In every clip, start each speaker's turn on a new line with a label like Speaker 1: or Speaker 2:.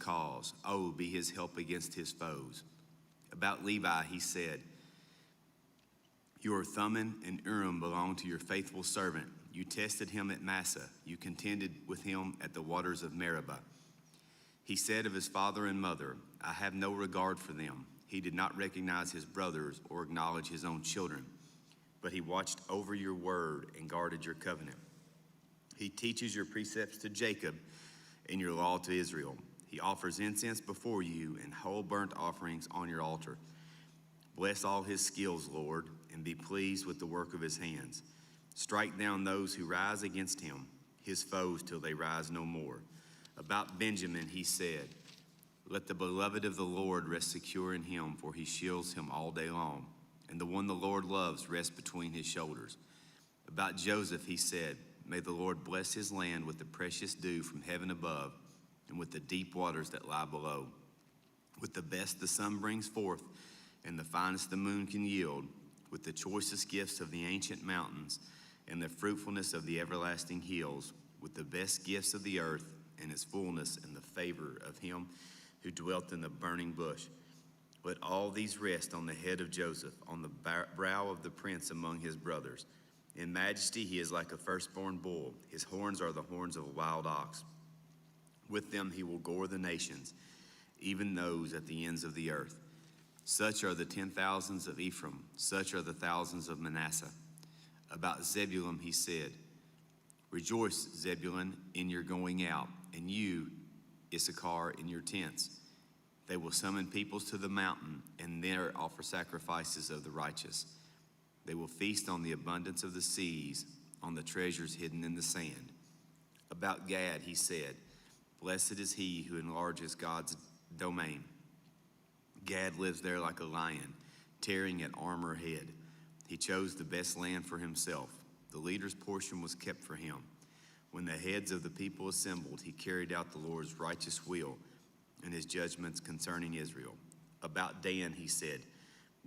Speaker 1: cause. Oh, be his help against his foes. About Levi, he said, your Thummim and Urim belong to your faithful servant. You tested him at Massah. You contended with him at the waters of Meribah. He said of his father and mother, I have no regard for them. He did not recognize his brothers or acknowledge his own children, but he watched over your word and guarded your covenant. He teaches your precepts to Jacob and your law to Israel. He offers incense before you and whole burnt offerings on your altar. Bless all his skills, Lord, and be pleased with the work of his hands. Strike down those who rise against him, his foes, till they rise no more. About Benjamin he said, let the beloved of the Lord rest secure in him, for he shields him all day long, and the one the Lord loves rests between his shoulders. About Joseph he said, may the Lord bless his land with the precious dew from heaven above, and with the deep waters that lie below. With the best the sun brings forth, and the finest the moon can yield, with the choicest gifts of the ancient mountains, and the fruitfulness of the everlasting hills, with the best gifts of the earth, and its fullness, and the favor of him who dwelt in the burning bush. Let all these rest on the head of Joseph, on the brow of the prince among his brothers. In majesty he is like a firstborn bull. His horns are the horns of a wild ox. With them he will gore the nations, even those at the ends of the earth. Such are the 10,000s of Ephraim, such are the thousands of Manasseh. About Zebulun he said, rejoice, Zebulun, in your going out, and you, Issachar, in your tents. They will summon peoples to the mountain, and there offer sacrifices of the righteous. They will feast on the abundance of the seas, on the treasures hidden in the sand. About Gad he said, blessed is he who enlarges God's domain. Gad lives there like a lion, tearing at armor ahead. He chose the best land for himself. The leader's portion was kept for him. When the heads of the people assembled, he carried out the Lord's righteous will and his judgments concerning Israel. About Dan he said,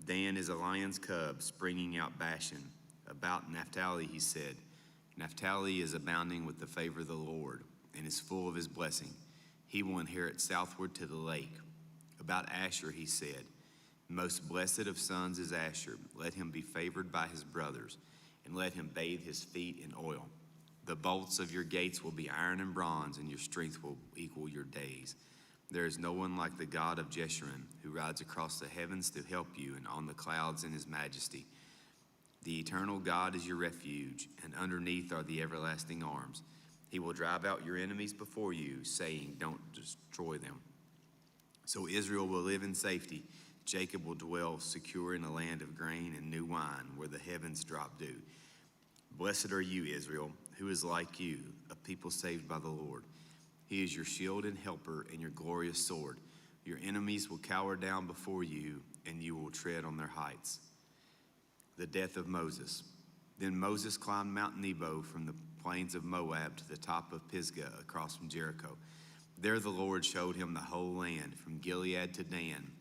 Speaker 1: Dan is a lion's cub springing out Bashan. About Naphtali he said, Naphtali is abounding with the favor of the Lord and is full of his blessing. He will inherit southward to the lake. About Asher he said, most blessed of sons is Asher. Let him be favored by his brothers, and let him bathe his feet in oil. The bolts of your gates will be iron and bronze, and your strength will equal your days. There is no one like the God of Jeshurun, who rides across the heavens to help you, and on the clouds in his majesty. The eternal God is your refuge, and underneath are the everlasting arms. He will drive out your enemies before you, saying, don't destroy them. So Israel will live in safety. Jacob will dwell secure in a land of grain and new wine, where the heavens drop dew. Blessed are you, Israel, who is like you, a people saved by the Lord. He is your shield and helper and your glorious sword. Your enemies will cower down before you, and you will tread on their heights. The death of Moses. Then Moses climbed Mount Nebo from the plains of Moab to the top of Pisgah across from Jericho. There the Lord showed him the whole land, from Gilead to Dan,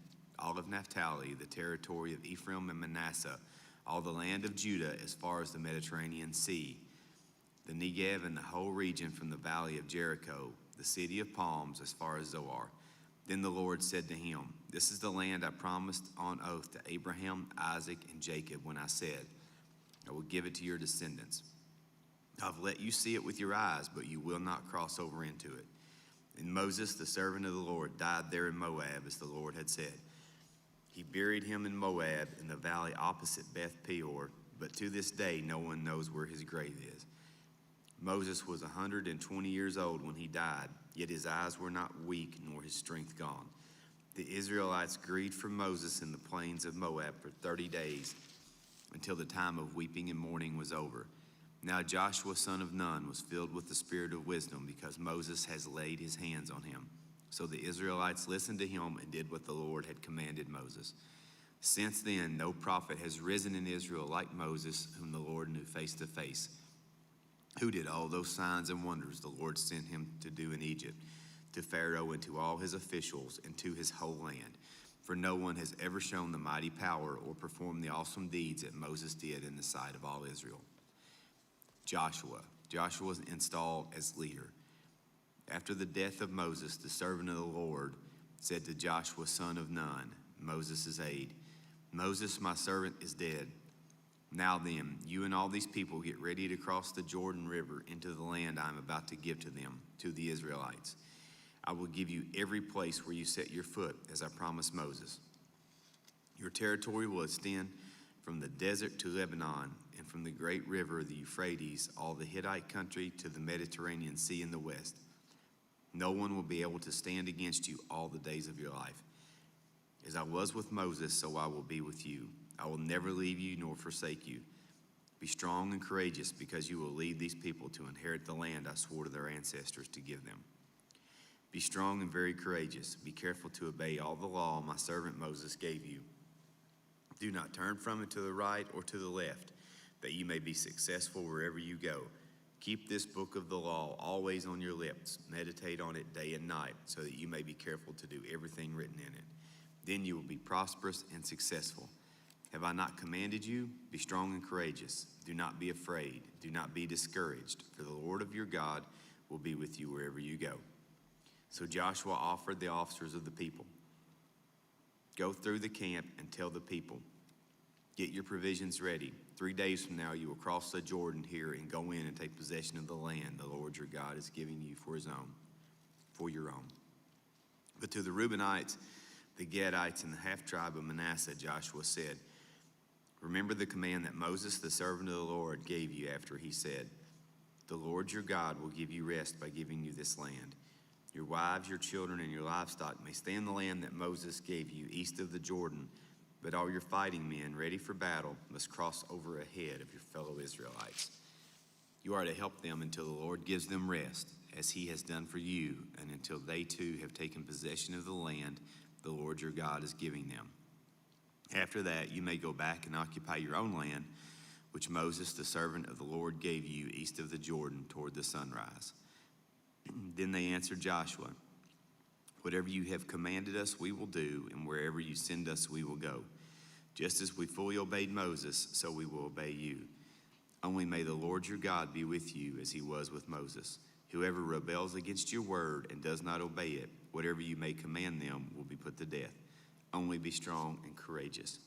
Speaker 1: all of Naphtali, the territory of Ephraim and Manasseh, all the land of Judah as far as the Mediterranean Sea, the Negev and the whole region from the valley of Jericho, the city of palms as far as Zoar. Then the Lord said to him, this is the land I promised on oath to Abraham, Isaac, and Jacob when I said, I will give it to your descendants. I've let you see it with your eyes, but you will not cross over into it. And Moses, the servant of the Lord, died there in Moab, as the Lord had said. He buried him in Moab in the valley opposite Beth Peor, but to this day no one knows where his grave is. Moses was 120 years old when he died, yet his eyes were not weak nor his strength gone. The Israelites grieved for Moses in the plains of Moab for 30 days until the time of weeping and mourning was over. Now Joshua, son of Nun, was filled with the spirit of wisdom because Moses has laid his hands on him. So the Israelites listened to him and did what the Lord had commanded Moses. Since then, no prophet has risen in Israel like Moses, whom the Lord knew face to face, who did all those signs and wonders the Lord sent him to do in Egypt, to Pharaoh and to all his officials and to his whole land. For no one has ever shown the mighty power or performed the awesome deeds that Moses did in the sight of all Israel. Joshua was installed as leader. after the death of Moses, the servant of the Lord said to Joshua, son of Nun, Moses' aide, Moses, my servant, is dead. Now then, you and all these people get ready to cross the Jordan River into the land I am about to give to them, to the Israelites. I will give you every place where you set your foot, as I promised Moses. Your territory will extend from the desert to Lebanon, and from the great river, the Euphrates, all the Hittite country to the Mediterranean Sea in the west. No one will be able to stand against you all the days of your life. As I was with Moses, so I will be with you. I will never leave you nor forsake you. Be strong and courageous, because you will lead these people to inherit the land I swore to their ancestors to give them. Be strong and very courageous. Be careful to obey all the law my servant Moses gave you. Do not turn from it to the right or to the left, that you may be successful wherever you go. Keep this book of the law always on your lips. Meditate on it day and night, so that you may be careful to do everything written in it. Then you will be prosperous and successful. Have I not commanded you? Be strong and courageous. Do not be afraid. Do not be discouraged, for the Lord of your God will be with you wherever you go. So Joshua offered the officers of the people, go through the camp and tell the people, get your provisions ready. 3 days from now you will cross the Jordan here and go in and take possession of the land the Lord your God is giving you for your own. But to the Reubenites, the Gadites, and the half-tribe of Manasseh, Joshua said, remember the command that Moses, the servant of the Lord, gave you after he said, the Lord your God will give you rest by giving you this land. Your wives, your children, and your livestock may stay in the land that Moses gave you east of the Jordan, but all your fighting men ready for battle must cross over ahead of your fellow Israelites. You are to help them until the Lord gives them rest, as he has done for you, and until they too have taken possession of the land the Lord your God is giving them. After that, you may go back and occupy your own land, which Moses, the servant of the Lord, gave you east of the Jordan toward the sunrise. Then they answered Joshua, whatever you have commanded us, we will do, and wherever you send us, we will go. Just as we fully obeyed Moses, so we will obey you. Only may the Lord your God be with you as he was with Moses. Whoever rebels against your word and does not obey it, whatever you may command them, will be put to death. Only be strong and courageous.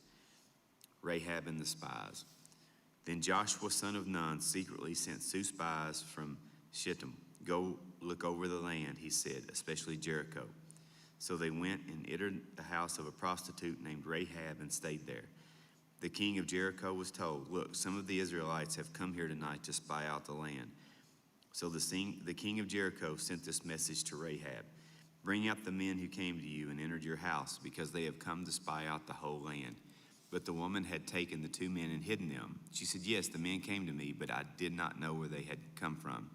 Speaker 1: Rahab and the spies. Then Joshua, son of Nun, secretly sent 2 spies from Shittim. Go look over the land, he said, especially Jericho. So they went and entered the house of a prostitute named Rahab and stayed there. The king of Jericho was told, look, some of the Israelites have come here tonight to spy out the land. So the king of Jericho sent this message to Rahab, bring out the men who came to you and entered your house, because they have come to spy out the whole land. But the woman had taken the 2 men and hidden them. She said, yes, the men came to me, but I did not know where they had come from.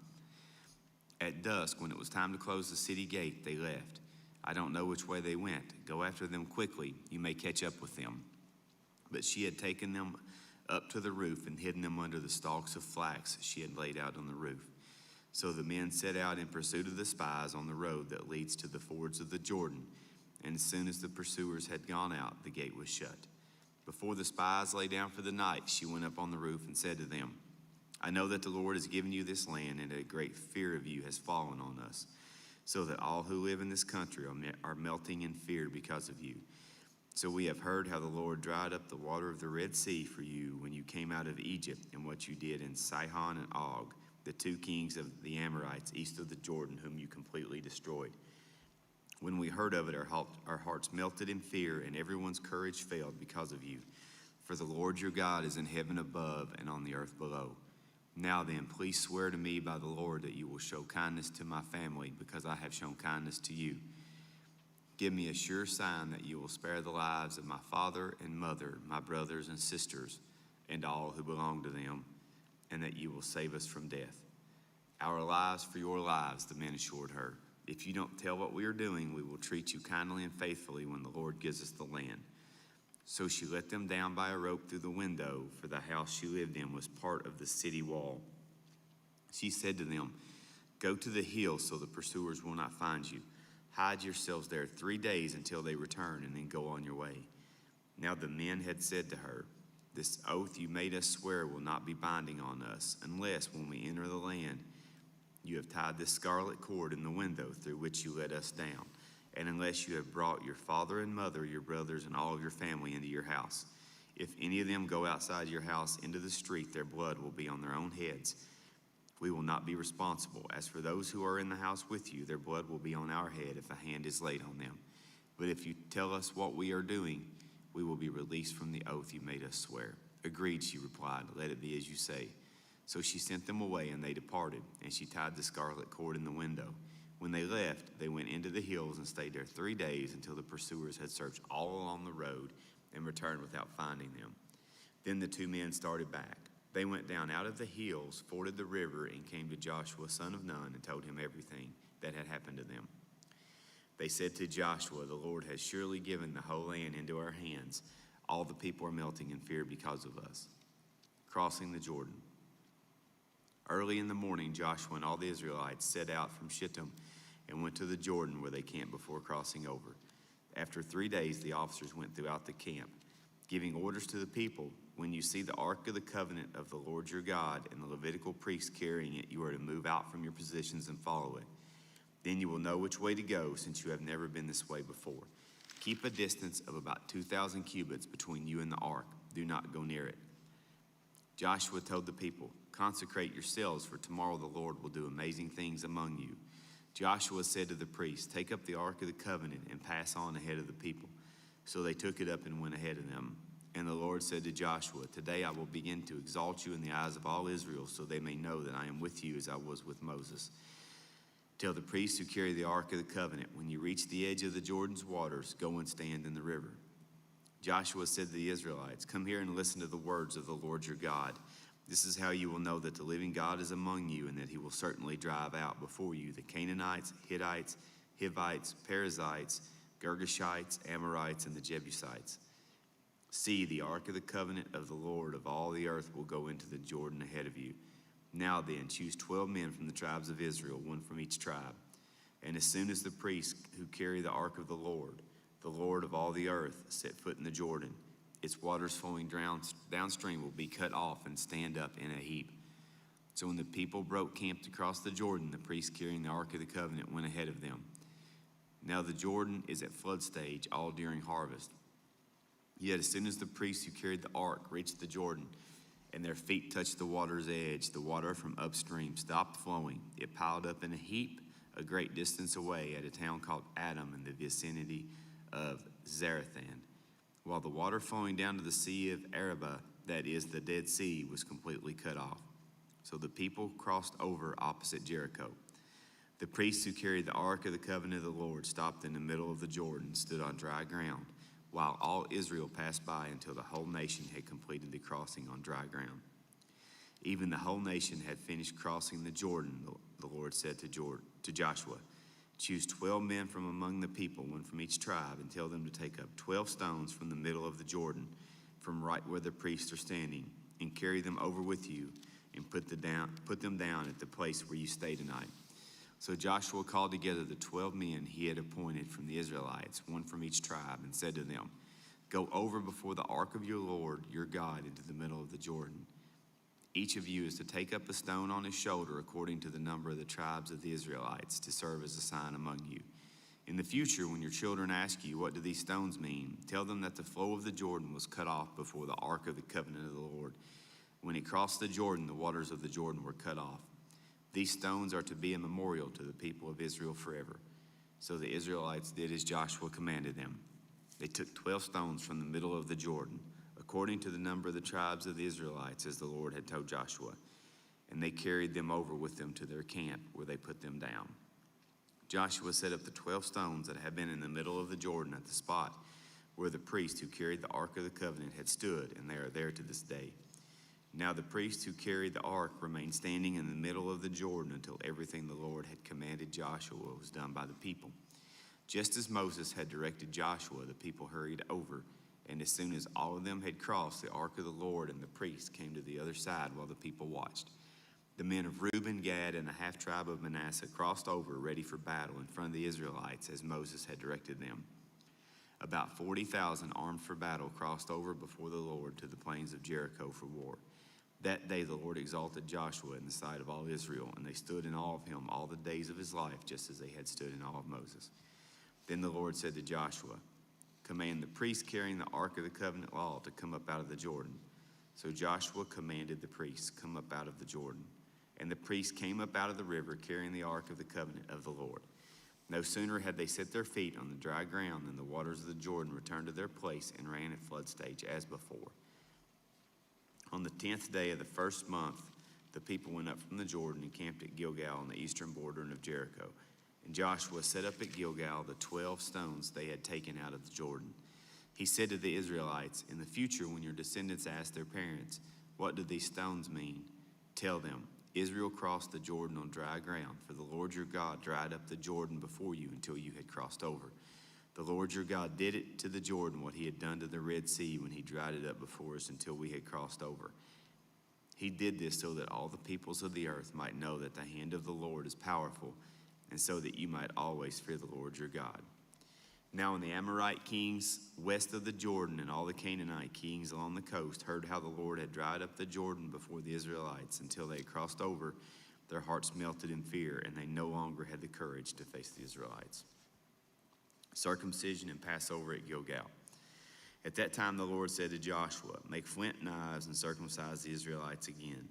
Speaker 1: At dusk, when it was time to close the city gate, they left. I don't know which way they went. Go after them quickly. You may catch up with them. But she had taken them up to the roof and hidden them under the stalks of flax she had laid out on the roof. So the men set out in pursuit of the spies on the road that leads to the fords of the Jordan. And as soon as the pursuers had gone out, the gate was shut. Before the spies lay down for the night, she went up on the roof and said to them, I know that the Lord has given you this land, and a great fear of you has fallen on us, so that all who live in this country are melting in fear because of you. So we have heard how the Lord dried up the water of the Red Sea for you when you came out of Egypt, and what you did in Sihon and Og, the 2 kings of the Amorites east of the Jordan, whom you completely destroyed. When we heard of it, our hearts melted in fear, and everyone's courage failed because of you. For the Lord your God is in heaven above and on the earth below. Now then, please swear to me by the Lord that you will show kindness to my family, because I have shown kindness to you. Give me a sure sign that you will spare the lives of my father and mother, my brothers and sisters, and all who belong to them, and that you will save us from death. Our lives for your lives, the men assured her. If you don't tell what we are doing, we will treat you kindly and faithfully when the Lord gives us the land. So she let them down by a rope through the window, for the house she lived in was part of the city wall. She said to them, go to the hill so the pursuers will not find you. Hide yourselves there 3 days until they return, and then go on your way. Now the men had said to her, this oath you made us swear will not be binding on us, unless when we enter the land, You have tied this scarlet cord in the window through which you let us down. And unless you have brought your father and mother, your brothers, and all of your family into your house, if any of them go outside your house into the street, their blood will be on their own heads. We will not be responsible. As for those who are in the house with you, their blood will be on our head if a hand is laid on them. But if you tell us what we are doing, we will be released from the oath you made us swear." "Agreed," she replied. "Let it be as you say." So she sent them away, and they departed, and she tied the scarlet cord in the window. When they left, they went into the hills and stayed there 3 days until the pursuers had searched all along the road and returned without finding them. Then the 2 men started back. They went down out of the hills, forded the river, and came to Joshua, son of Nun, and told him everything that had happened to them. They said to Joshua, "The Lord has surely given the whole land into our hands. All the people are melting in fear because of us." Crossing the Jordan. Early in the morning, Joshua and all the Israelites set out from Shittim and went to the Jordan, where they camped before crossing over. After 3 days, the officers went throughout the camp, giving orders to the people, "When you see the ark of the covenant of the Lord your God and the Levitical priests carrying it, you are to move out from your positions and follow it. Then you will know which way to go, since you have never been this way before. Keep a distance of about 2,000 cubits between you and the ark. Do not go near it." Joshua told the people, "Consecrate yourselves, for tomorrow the Lord will do amazing things among you." Joshua said to the priests, "Take up the ark of the covenant and pass on ahead of the people." So they took it up and went ahead of them. And the Lord said to Joshua, "Today I will begin to exalt you in the eyes of all Israel, so they may know that I am with you as I was with Moses. Tell the priests who carry the ark of the covenant, when you reach the edge of the Jordan's waters, go and stand in the river." Joshua said to the Israelites, "Come here and listen to the words of the Lord your God. This is how you will know that the living God is among you, and that he will certainly drive out before you the Canaanites, Hittites, Hivites, Perizzites, Girgashites, Amorites, and the Jebusites. See, the ark of the covenant of the Lord of all the earth will go into the Jordan ahead of you. Now then, choose 12 men from the tribes of Israel, one from each tribe. And as soon as the priests who carry the ark of the Lord of all the earth, set foot in the Jordan, its waters flowing downstream will be cut off and stand up in a heap." So when the people broke camp to cross the Jordan, the priests carrying the ark of the covenant went ahead of them. Now the Jordan is at flood stage all during harvest. Yet as soon as the priests who carried the ark reached the Jordan, and their feet touched the water's edge, the water from upstream stopped flowing. It piled up in a heap a great distance away at a town called Adam in the vicinity of Zarethan, while the water flowing down to the Sea of Arabah, that is the Dead Sea, was completely cut off. So the people crossed over opposite Jericho. The priests who carried the ark of the covenant of the Lord stopped in the middle of the Jordan and stood on dry ground, while all Israel passed by until the whole nation had completed the crossing on dry ground. Even the whole nation had finished crossing the Jordan. The Lord said to Joshua, "Choose 12 men from among the people, one from each tribe, and tell them to take up 12 stones from the middle of the Jordan, from right where the priests are standing, and carry them over with you, and put them down at the place where you stay tonight." So Joshua called together the 12 men he had appointed from the Israelites, one from each tribe, and said to them, "Go over before the ark of your Lord, your God, into the middle of the Jordan. Each of you is to take up a stone on his shoulder according to the number of the tribes of the Israelites, to serve as a sign among you. In the future, when your children ask you, 'What do these stones mean?' tell them that the flow of the Jordan was cut off before the ark of the covenant of the Lord. When it crossed the Jordan, the waters of the Jordan were cut off. These stones are to be a memorial to the people of Israel forever." So the Israelites did as Joshua commanded them. They took 12 stones from the middle of the Jordan, according to the number of the tribes of the Israelites, as the Lord had told Joshua, and they carried them over with them to their camp, where they put them down. Joshua set up the 12 stones that had been in the middle of the Jordan at the spot where the priests who carried the ark of the covenant had stood, and they are there to this day. Now the priests who carried the ark remained standing in the middle of the Jordan until everything the Lord had commanded Joshua was done by the people. Just as Moses had directed Joshua, the people hurried over, and as soon as all of them had crossed, the ark of the Lord and the priests came to the other side while the people watched. The men of Reuben, Gad, and the half-tribe of Manasseh crossed over, ready for battle, in front of the Israelites, as Moses had directed them. About 40,000 armed for battle crossed over before the Lord to the plains of Jericho for war. That day the Lord exalted Joshua in the sight of all Israel, and they stood in awe of him all the days of his life, just as they had stood in awe of Moses. Then the Lord said to Joshua, command the priests carrying the ark of the covenant law to come up out of the Jordan. So Joshua commanded the priests, come up out of the Jordan. And the priests came up out of the river, carrying the ark of the covenant of the Lord. No sooner had they set their feet on the dry ground than the waters of the Jordan returned to their place and ran at flood stage as before. On the 10th day of the first month, the people went up from the Jordan and camped at Gilgal on the eastern border of Jericho. And Joshua set up at Gilgal the 12 stones they had taken out of the Jordan. He said to the Israelites, in the future when your descendants ask their parents, what do these stones mean? Tell them, Israel crossed the Jordan on dry ground, for the Lord your God dried up the Jordan before you until you had crossed over. The Lord your God did it to the Jordan what he had done to the Red Sea when he dried it up before us until we had crossed over. He did this so that all the peoples of the earth might know that the hand of the Lord is powerful, and so that you might always fear the Lord your God. Now when the Amorite kings west of the Jordan and all the Canaanite kings along the coast heard how the Lord had dried up the Jordan before the Israelites until they had crossed over, their hearts melted in fear, and they no longer had the courage to face the Israelites. Circumcision and Passover at Gilgal. At that time the Lord said to Joshua, make flint knives and circumcise the Israelites again.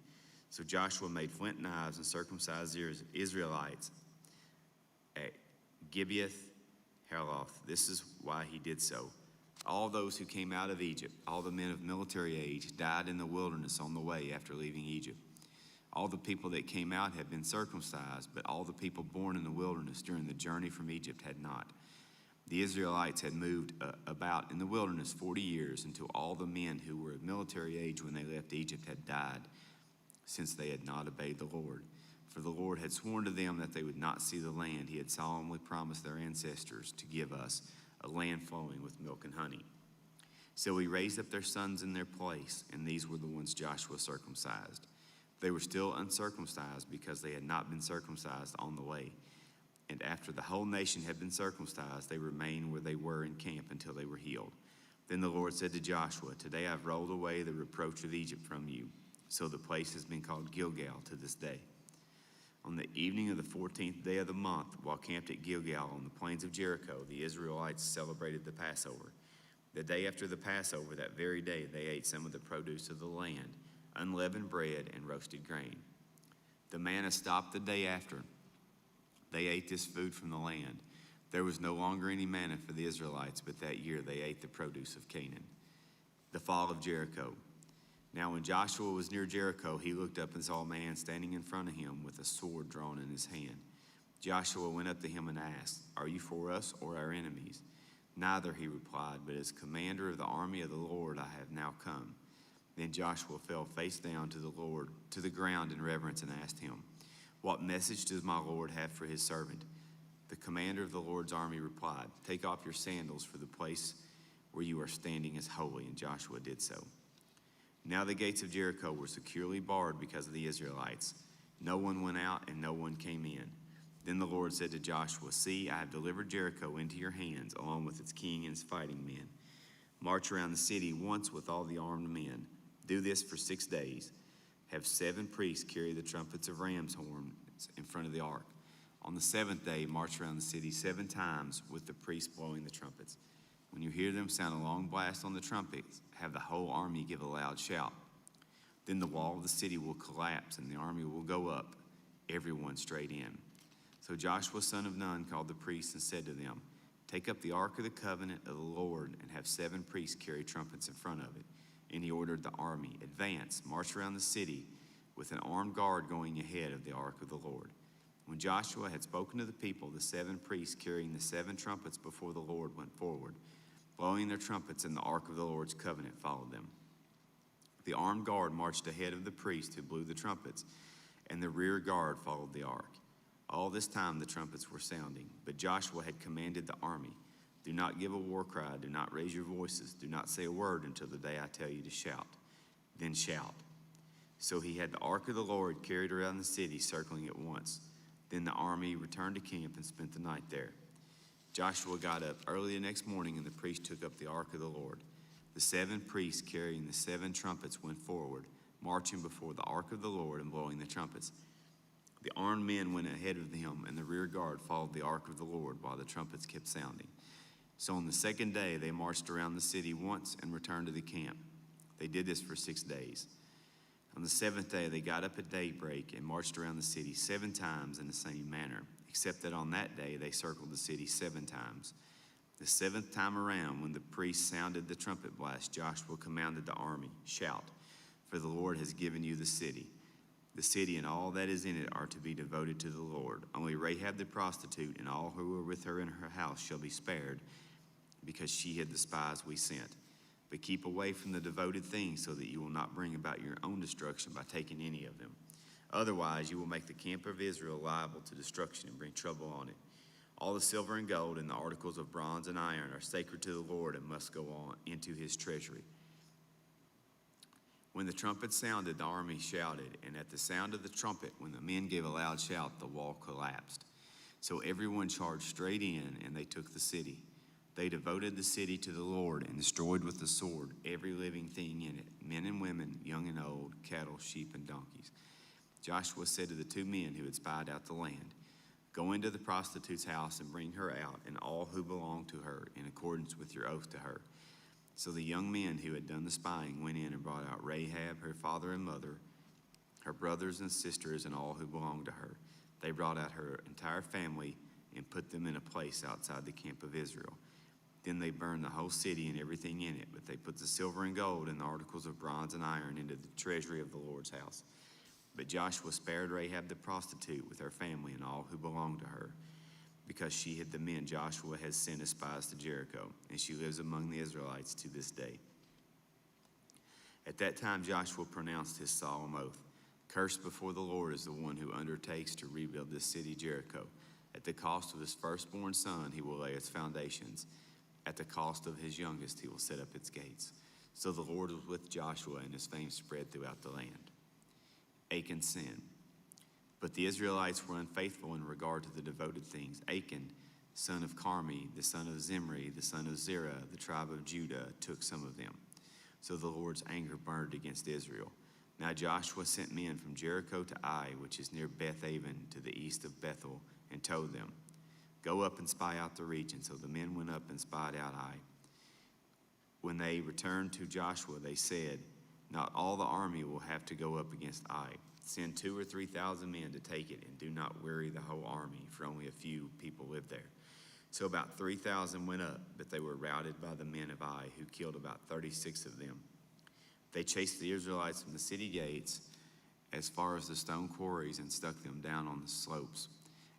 Speaker 1: So Joshua made flint knives and circumcised the Israelites at Gibeath Haraloth. This is why he did so. All those who came out of Egypt, all the men of military age, died in the wilderness on the way after leaving Egypt. All the people that came out had been circumcised, but all the people born in the wilderness during the journey from Egypt had not. The Israelites had moved about in the wilderness 40 years until all the men who were of military age when they left Egypt had died, since they had not obeyed the Lord. For the Lord had sworn to them that they would not see the land he had solemnly promised their ancestors to give us, a land flowing with milk and honey. So he raised up their sons in their place, and these were the ones Joshua circumcised. They were still uncircumcised because they had not been circumcised on the way. And after the whole nation had been circumcised, they remained where they were in camp until they were healed. Then the Lord said to Joshua, today I've rolled away the reproach of Egypt from you. So the place has been called Gilgal to this day. On the evening of the 14th day of the month, while camped at Gilgal on the plains of Jericho, the Israelites celebrated the Passover. The day after the Passover, that very day, they ate some of the produce of the land, unleavened bread and roasted grain. The manna stopped the day after. They ate this food from the land. There was no longer any manna for the Israelites, but that year they ate the produce of Canaan. The fall of Jericho. Now when Joshua was near Jericho, he looked up and saw a man standing in front of him with a sword drawn in his hand. Joshua went up to him and asked, are you for us or our enemies? Neither, he replied, but as commander of the army of the Lord I have now come. Then Joshua fell face down to the ground in reverence and asked him, what message does my Lord have for his servant? The commander of the Lord's army replied, take off your sandals, for the place where you are standing is holy. And Joshua did so. Now the gates of Jericho were securely barred because of the Israelites. No one went out and no one came in. Then the Lord said to Joshua, see, I have delivered Jericho into your hands, along with its king and its fighting men. March around the city once with all the armed men. Do this for 6 days. Have 7 priests carry the trumpets of ram's horns in front of the ark. On the 7th day, march around the city 7 times with the priests blowing the trumpets. When you hear them sound a long blast on the trumpets, have the whole army give a loud shout. Then the wall of the city will collapse and the army will go up, everyone straight in. So Joshua son of Nun called the priests and said to them, take up the ark of the covenant of the Lord and have 7 priests carry trumpets in front of it. And he ordered the army, advance, march around the city with an armed guard going ahead of the ark of the Lord. When Joshua had spoken to the people, the 7 priests carrying the 7 trumpets before the Lord went forward, blowing their trumpets, and the ark of the Lord's covenant followed them. The armed guard marched ahead of the priests who blew the trumpets, and the rear guard followed the ark. All this time the trumpets were sounding, but Joshua had commanded the army, do not give a war cry, do not raise your voices, do not say a word until the day I tell you to shout. Then shout. So he had the ark of the Lord carried around the city, circling it once. Then the army returned to camp and spent the night there. Joshua got up early the next morning, and the priests took up the ark of the Lord. The 7 priests carrying the 7 trumpets went forward, marching before the ark of the Lord and blowing the trumpets. The armed men went ahead of them, and the rear guard followed the ark of the Lord while the trumpets kept sounding. So on the second day they marched around the city once and returned to the camp. They did this for 6 days. On the seventh day they got up at daybreak and marched around the city 7 times in the same manner, except that on that day they circled the city 7 times. The seventh time around, when the priest sounded the trumpet blast, Joshua commanded the army, "Shout, for the Lord has given you the city. The city and all that is in it are to be devoted to the Lord. Only Rahab the prostitute and all who were with her in her house shall be spared, because she hid the spies we sent. But keep away from the devoted things, so that you will not bring about your own destruction by taking any of them. Otherwise, you will make the camp of Israel liable to destruction and bring trouble on it. All the silver and gold and the articles of bronze and iron are sacred to the Lord and must go on into his treasury." When the trumpet sounded, the army shouted, and at the sound of the trumpet, when the men gave a loud shout, the wall collapsed. So everyone charged straight in, and they took the city. They devoted the city to the Lord and destroyed with the sword every living thing in it, men and women, young and old, cattle, sheep, and donkeys. Joshua said to the 2 men who had spied out the land, "Go into the prostitute's house and bring her out, and all who belong to her, in accordance with your oath to her." So the young men who had done the spying went in and brought out Rahab, her father and mother, her brothers and sisters, and all who belonged to her. They brought out her entire family and put them in a place outside the camp of Israel. Then they burned the whole city and everything in it, but they put the silver and gold and the articles of bronze and iron into the treasury of the Lord's house. But Joshua spared Rahab the prostitute with her family and all who belonged to her, because she hid the men Joshua has sent as spies to Jericho, and she lives among the Israelites to this day. At that time Joshua pronounced his solemn oath, "Cursed before the Lord is the one who undertakes to rebuild this city Jericho. At the cost of his firstborn son he will lay its foundations. At the cost of his youngest he will set up its gates." So the Lord was with Joshua, and his fame spread throughout the land. Achan's sin. But the Israelites were unfaithful in regard to the devoted things. Achan, son of Carmi, the son of Zimri, the son of Zerah, the tribe of Judah, took some of them. So the Lord's anger burned against Israel. Now Joshua sent men from Jericho to Ai, which is near Beth-aven, to the east of Bethel, and told them, "Go up and spy out the region." So the men went up and spied out Ai. When they returned to Joshua, they said, "Not all the army will have to go up against Ai. Send 2,000 or 3,000 men to take it, and do not weary the whole army, for only a few people live there." So about 3,000 went up, but they were routed by the men of Ai, who killed about 36 of them. They chased the Israelites from the city gates as far as the stone quarries and stuck them down on the slopes.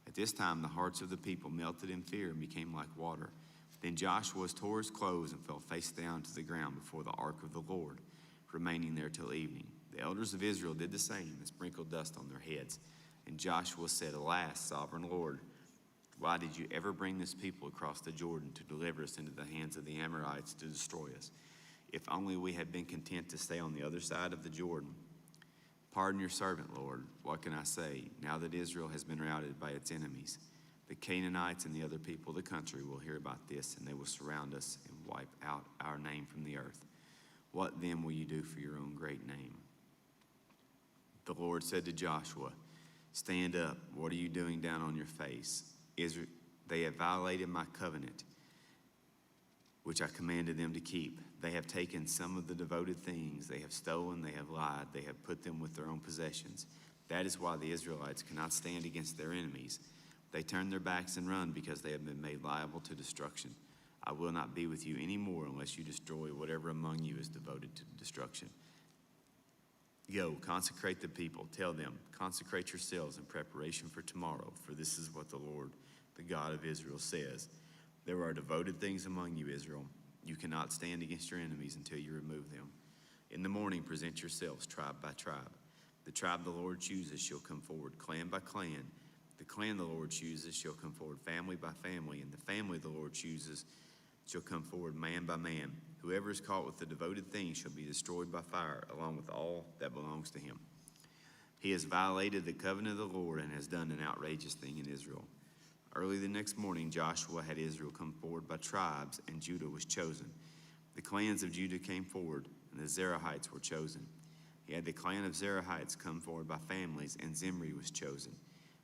Speaker 1: At this time the hearts of the people melted in fear and became like water. Then Joshua tore his clothes and fell face down to the ground before the ark of the Lord, remaining there till evening. The elders of Israel did the same and sprinkled dust on their heads. And Joshua said, "Alas, sovereign Lord, why did you ever bring this people across the Jordan to deliver us into the hands of the Amorites to destroy us? If only we had been content to stay on the other side of the Jordan. Pardon your servant, Lord. What can I say, now that Israel has been routed by its enemies? The Canaanites and the other people of the country will hear about this, and they will surround us and wipe out our name from the earth. What then will you do for your own great name?" The Lord said to Joshua, "Stand up. What are you doing down on your face? They have violated my covenant, which I commanded them to keep. They have taken some of the devoted things. They have stolen, they have lied, they have put them with their own possessions. That is why the Israelites cannot stand against their enemies. They turn their backs and run because they have been made liable to destruction. I will not be with you anymore unless you destroy whatever among you is devoted to destruction. Go, consecrate the people. Tell them, consecrate yourselves in preparation for tomorrow, for this is what the Lord, the God of Israel, says. There are devoted things among you, Israel. You cannot stand against your enemies until you remove them. In the morning, present yourselves tribe by tribe. The tribe the Lord chooses shall come forward, clan by clan. The clan the Lord chooses shall come forward, family by family. And the family the Lord chooses shall come forward, man by man. Whoever is caught with the devoted thing shall be destroyed by fire, along with all that belongs to him. He has violated the covenant of the Lord and has done an outrageous thing in Israel." Early the next morning, Joshua had Israel come forward by tribes, and Judah was chosen. The clans of Judah came forward, and the Zerahites were chosen. He had the clan of Zerahites come forward by families, and Zimri was chosen.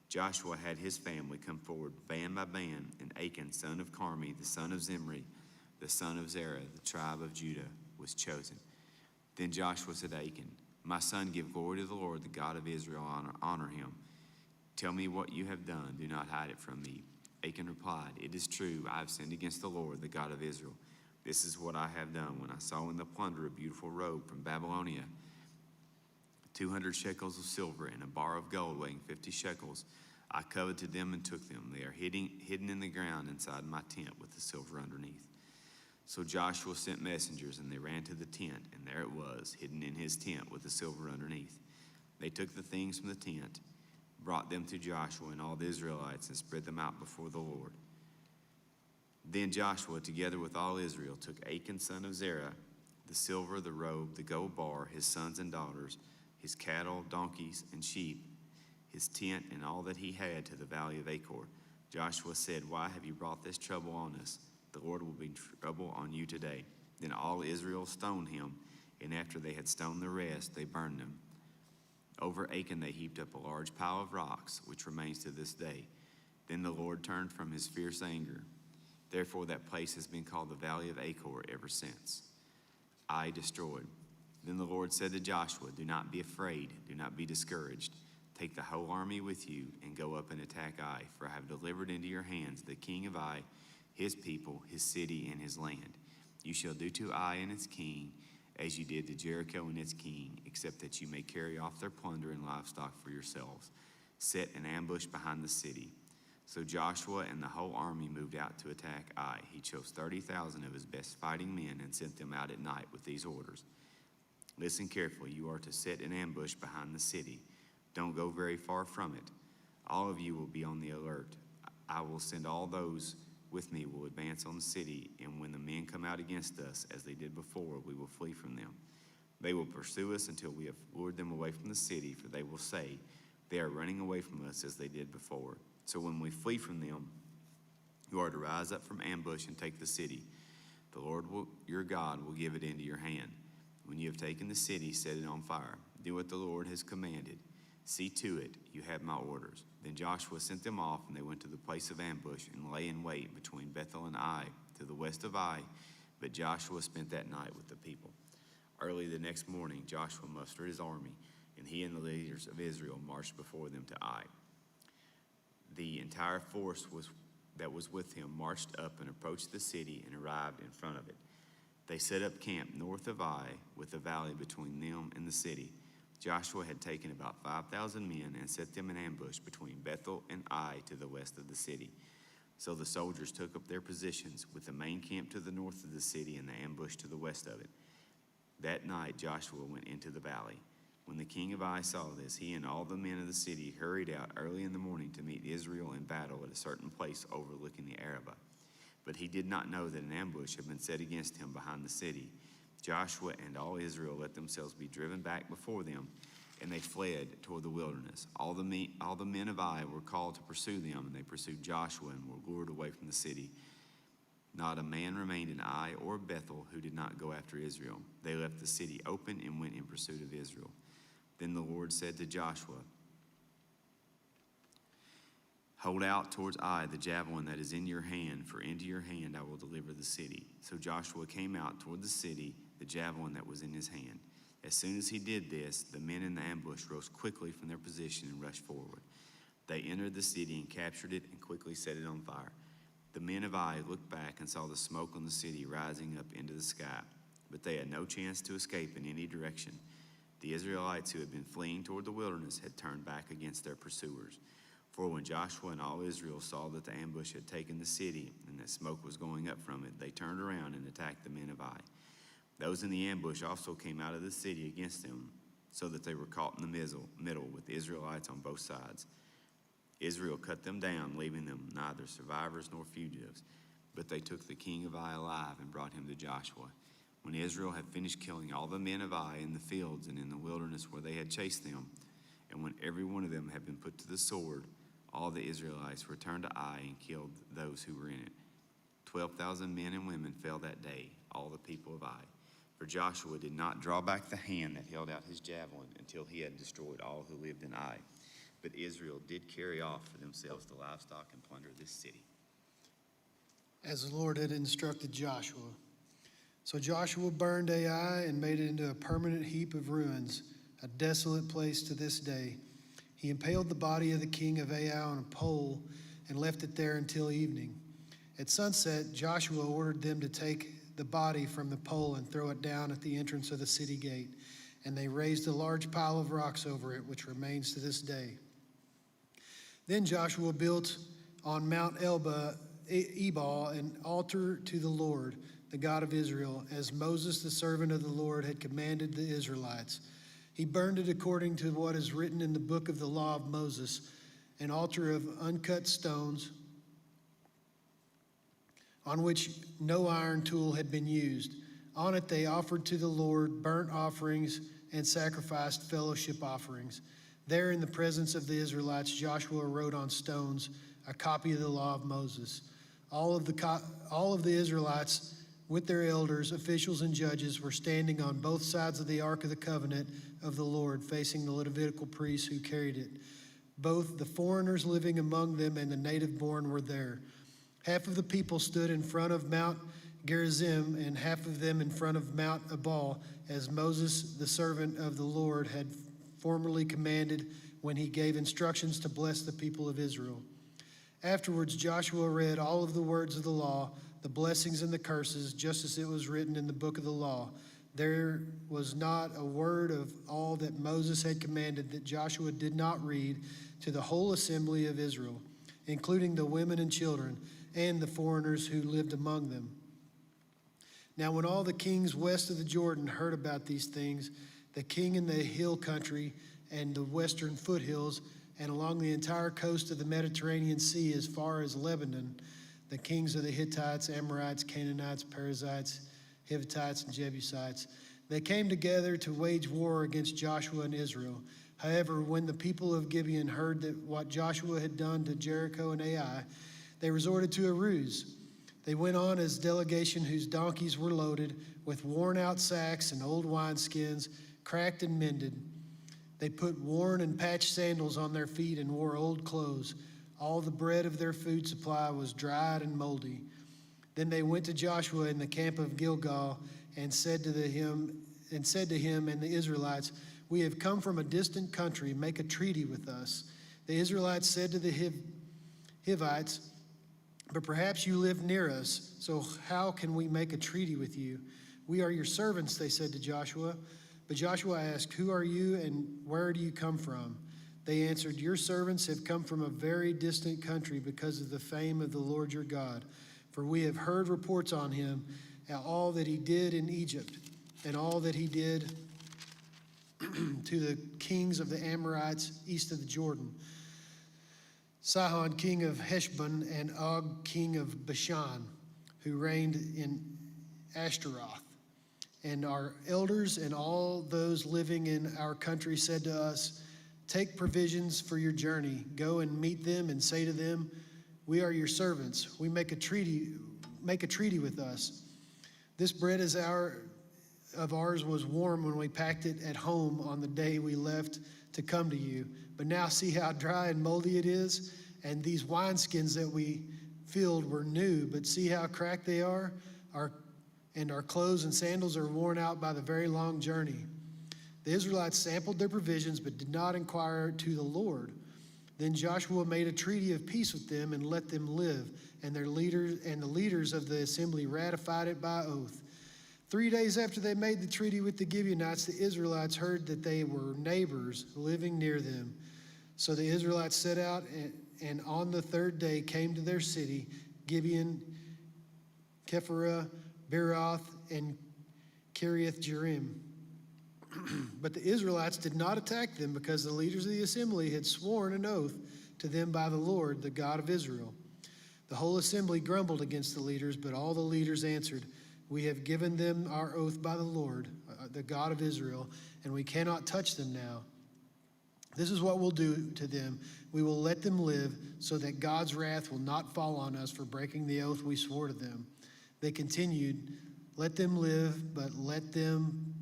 Speaker 1: Joshua had his family come forward band by band, and Achan, son of Carmi, the son of Zimri, the son of Zerah, the tribe of Judah, was chosen. Then Joshua said to Achan, "My son, give glory to the Lord, the God of Israel. Honor him. Tell me what you have done. Do not hide it from me." Achan replied, "It is true. I have sinned against the Lord, the God of Israel. This is what I have done. When I saw in the plunder a beautiful robe from Babylonia, 200 shekels of silver and a bar of gold weighing 50 shekels, I coveted them and took them. They are hidden in the ground inside my tent with the silver underneath." So Joshua sent messengers, and they ran to the tent, and there it was, hidden in his tent with the silver underneath. They took the things from the tent, brought them to Joshua and all the Israelites, and spread them out before the Lord. Then Joshua, together with all Israel, took Achan, son of Zerah, the silver, the robe, the gold bar, his sons and daughters, his cattle, donkeys, and sheep, his tent, and all that he had to the valley of Achor. Joshua said, "Why have you brought this trouble on us? The Lord will bring trouble on you today." Then all Israel stoned him, and after they had stoned the rest, they burned them. Over Achan they heaped up a large pile of rocks, which remains to this day. Then the Lord turned from his fierce anger. Therefore that place has been called the Valley of Achor ever since. Ai destroyed. Then the Lord said to Joshua, "Do not be afraid, do not be discouraged. Take the whole army with you and go up and attack Ai, for I have delivered into your hands the king of Ai, his people, his city, and his land. You shall do to Ai and its king as you did to Jericho and its king, except that you may carry off their plunder and livestock for yourselves. Set an ambush behind the city." So Joshua and the whole army moved out to attack Ai. He chose 30,000 of his best fighting men and sent them out at night with these orders: "Listen carefully. You are to set an ambush behind the city. Don't go very far from it. All of you will be on the alert. I will send all those with me will advance on the city, and when the men come out against us, as they did before, we will flee from them. They will pursue us until we have lured them away from the city, for they will say, 'They are running away from us as they did before.' So when we flee from them, you are to rise up from ambush and take the city. The Lord your God will give it into your hand. When you have taken the city, set it on fire. Do what the Lord has commanded. See to it, you have my orders." Then Joshua sent them off, and they went to the place of ambush and lay in wait between Bethel and Ai, to the west of Ai. But Joshua spent that night with the people. Early the next morning, Joshua mustered his army, and he and the leaders of Israel marched before them to Ai. The entire force that was with him marched up and approached the city and arrived in front of it. They set up camp north of Ai, with a valley between them and the city. Joshua had taken about 5,000 men and set them in ambush between Bethel and Ai to the west of the city. So the soldiers took up their positions, with the main camp to the north of the city and the ambush to the west of it. That night Joshua went into the valley. When the king of Ai saw this, he and all the men of the city hurried out early in the morning to meet Israel in battle at a certain place overlooking the Arabah. But he did not know that an ambush had been set against him behind the city. Joshua and all Israel let themselves be driven back before them, and they fled toward the wilderness. All the men of Ai were called to pursue them, and they pursued Joshua and were lured away from the city. Not a man remained in Ai or Bethel who did not go after Israel. They left the city open and went in pursuit of Israel. Then the Lord said to Joshua, "Hold out towards Ai the javelin that is in your hand, for into your hand I will deliver the city." So Joshua came out toward the city, the javelin that was in his hand. As soon as he did this, the men in the ambush rose quickly from their position and rushed forward. They entered the city and captured it and quickly set it on fire. The men of Ai looked back and saw the smoke on the city rising up into the sky, but they had no chance to escape in any direction. The Israelites who had been fleeing toward the wilderness had turned back against their pursuers. For when Joshua and all Israel saw that the ambush had taken the city and that smoke was going up from it, they turned around and attacked the men of Ai. Those in the ambush also came out of the city against them, so that they were caught in the middle with the Israelites on both sides. Israel cut them down, leaving them neither survivors nor fugitives. But they took the king of Ai alive and brought him to Joshua. When Israel had finished killing all the men of Ai in the fields and in the wilderness where they had chased them, and when every one of them had been put to the sword, all the Israelites returned to Ai and killed those who were in it. 12,000 men and women fell that day, all the people of Ai. For Joshua did not draw back the hand that held out his javelin until he had destroyed all who lived in Ai. But Israel did carry off for themselves the livestock and plunder this city,
Speaker 2: as the Lord had instructed Joshua. So Joshua burned Ai and made it into a permanent heap of ruins, a desolate place to this day. He impaled the body of the king of Ai on a pole and left it there until evening. At sunset, Joshua ordered them to take the body from the pole and throw it down at the entrance of the city gate. And they raised a large pile of rocks over it, which remains to this day. Then Joshua built on Mount Ebal an altar to the Lord, the God of Israel, as Moses, the servant of the Lord, had commanded the Israelites. He burned it according to what is written in the book of the law of Moses, an altar of uncut stones on which no iron tool had been used. On it they offered to the Lord burnt offerings and sacrificed fellowship offerings. There in the presence of the Israelites, Joshua wrote on stones a copy of the law of Moses. All of the Israelites with their elders, officials, and judges were standing on both sides of the Ark of the Covenant of the Lord, facing the Levitical priests who carried it. Both the foreigners living among them and the native-born were there. Half of the people stood in front of Mount Gerizim and half of them in front of Mount Ebal, as Moses, the servant of the Lord, had formerly commanded when he gave instructions to bless the people of Israel. Afterwards, Joshua read all of the words of the law, the blessings and the curses, just as it was written in the book of the law. There was not a word of all that Moses had commanded that Joshua did not read to the whole assembly of Israel, including the women and children and the foreigners who lived among them. Now when all the kings west of the Jordan heard about these things, the king in the hill country and the western foothills and along the entire coast of the Mediterranean Sea as far as Lebanon, the kings of the Hittites, Amorites, Canaanites, Perizzites, Hittites, and Jebusites, they came together to wage war against Joshua and Israel. However, when the people of Gibeon heard that what Joshua had done to Jericho and Ai, they resorted to a ruse. They went on as a delegation whose donkeys were loaded with worn-out sacks and old wineskins, cracked and mended. They put worn and patched sandals on their feet and wore old clothes. All the bread of their food supply was dried and moldy. Then they went to Joshua in the camp of Gilgal and said to him and the Israelites, "We have come from a distant country. Make a treaty with us." The Israelites said to the Hivites, "But perhaps you live near us, so how can we make a treaty with you?" "We are your servants," they said to Joshua. But Joshua asked, "Who are you and where do you come from?" They answered, "Your servants have come from a very distant country because of the fame of the Lord your God. For we have heard reports on him, all that he did in Egypt, and all that he did to the kings of the Amorites east of the Jordan, Sihon, king of Heshbon, and Og, king of Bashan, who reigned in Ashtaroth. And our elders and all those living in our country said to us, 'Take provisions for your journey. Go and meet them and say to them, we are your servants. We make a treaty with us. This bread of ours was warm when we packed it at home on the day we left to come to you. But now see how dry and moldy it is. And these wineskins that we filled were new, but see how cracked they are. Our clothes and sandals are worn out by the very long journey.' The Israelites sampled their provisions, but did not inquire to the Lord. Then Joshua made a treaty of peace with them and let them live, and the leaders of the assembly ratified it by oath. 3 days after they made the treaty with the Gibeonites, the Israelites heard that they were neighbors living near them. So the Israelites set out and on the third day came to their city, Gibeon, Kephirah, Beeroth, and Kiriath Jearim. But the Israelites did not attack them because the leaders of the assembly had sworn an oath to them by the Lord, the God of Israel. The whole assembly grumbled against the leaders, but all the leaders answered, "We have given them our oath by the Lord, the God of Israel, and we cannot touch them now. This is what we'll do to them. We will let them live so that God's wrath will not fall on us for breaking the oath we swore to them." They continued, Let them live, but let them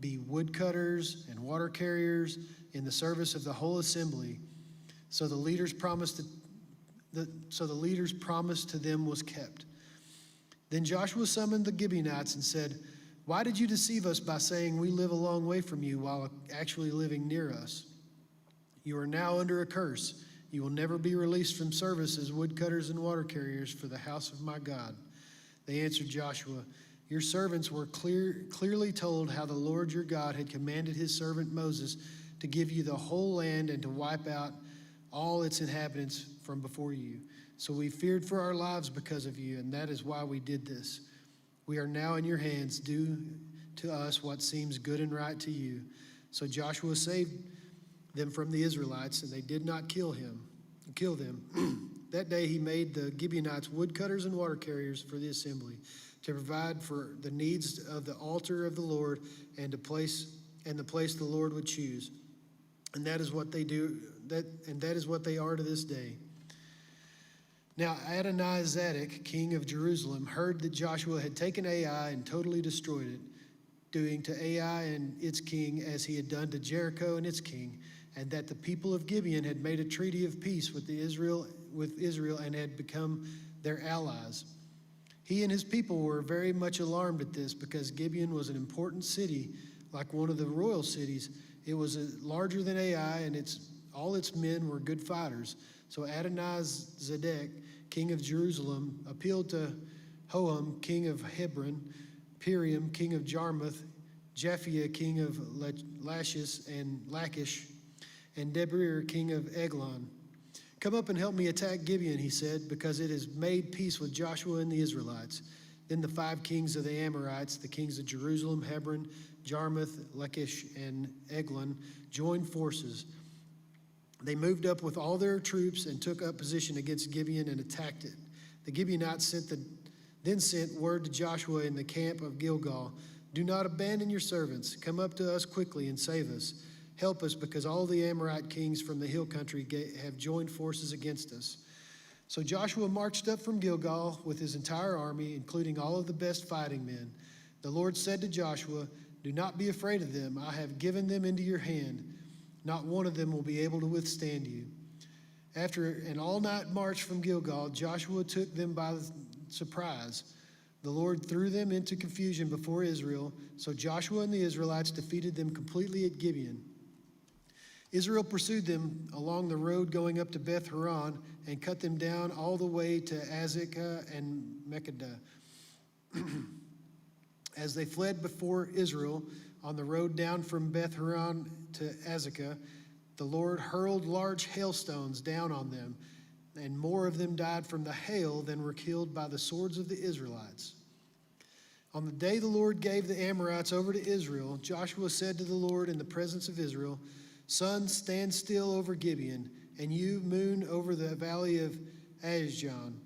Speaker 2: be woodcutters and water carriers in the service of the whole assembly. So the leaders' promise to them was kept. Then Joshua summoned the Gibeonites and said, "Why did you deceive us by saying we live a long way from you while actually living near us? You are now under a curse. You will never be released from service as woodcutters and water carriers for the house of my God." They answered Joshua, "Your servants were clearly told how the Lord your God had commanded his servant Moses to give you the whole land and to wipe out all its inhabitants from before you. So we feared for our lives because of you, and that is why we did this. We are now in your hands. Do to us what seems good and right to you." So Joshua saved them from the Israelites, and they did not kill them. That day he made the Gibeonites woodcutters and water carriers for the assembly, to provide for the needs of the altar of the Lord and the place the Lord would choose. And that is what they do, that is what they are to this day. Now Adonizedek, king of Jerusalem, heard that Joshua had taken Ai and totally destroyed it, doing to Ai and its king as he had done to Jericho and its king, and that the people of Gibeon had made a treaty of peace with Israel and had become their allies. He and his people were very much alarmed at this, because Gibeon was an important city, like one of the royal cities. It was larger than Ai, and all its men were good fighters. So Adonizedek, king of Jerusalem, appealed to Hoham, king of Hebron, Piriam, king of Jarmuth, Japhia, king of Lachish, and Debir, king of Eglon. "Come up and help me attack Gibeon," he said, "because it has made peace with Joshua and the Israelites." Then the 5 kings of the Amorites, the kings of Jerusalem, Hebron, Jarmuth, Lachish, and Eglon, joined forces. They moved up with all their troops and took up position against Gibeon and attacked it. The Gibeonites then sent word to Joshua in the camp of Gilgal, "Do not abandon your servants. Come up to us quickly and save us. Help us, because all the Amorite kings from the hill country have joined forces against us." So Joshua marched up from Gilgal with his entire army, including all of the best fighting men. The Lord said to Joshua, "Do not be afraid of them. I have given them into your hand. Not one of them will be able to withstand you." After an all-night march from Gilgal, Joshua took them by surprise. The Lord threw them into confusion before Israel, so Joshua and the Israelites defeated them completely at Gibeon. Israel pursued them along the road going up to Beth Horon and cut them down all the way to Azekah and Makkedah. As they fled before Israel on the road down from Beth Horon to Azekah, the Lord hurled large hailstones down on them, and more of them died from the hail than were killed by the swords of the Israelites. On the day the Lord gave the Amorites over to Israel, Joshua said to the Lord in the presence of Israel, "Sun, stand still over Gibeon, and you, moon, over the valley of Ajalon."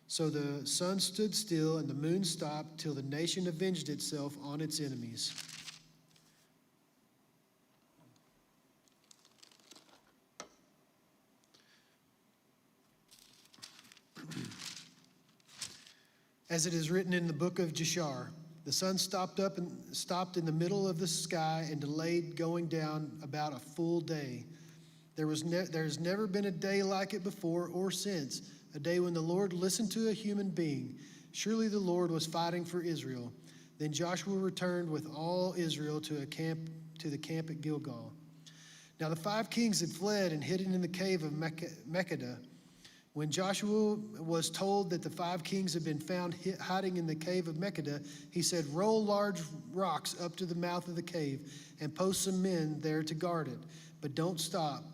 Speaker 2: So the sun stood still and the moon stopped till the nation avenged itself on its enemies. As it is written in the book of Jashar, the sun stopped in the middle of the sky and delayed going down about a full day. There has never been a day like it before or since, a day when the Lord listened to a human being. Surely the Lord was fighting for Israel. Then Joshua returned with all Israel to the camp at Gilgal. Now the 5 kings had fled and hidden in the cave of Makkedah. When Joshua was told that the 5 kings had been found hiding in the cave of Makkedah, he said, "Roll large rocks up to the mouth of the cave and post some men there to guard it. But don't stop.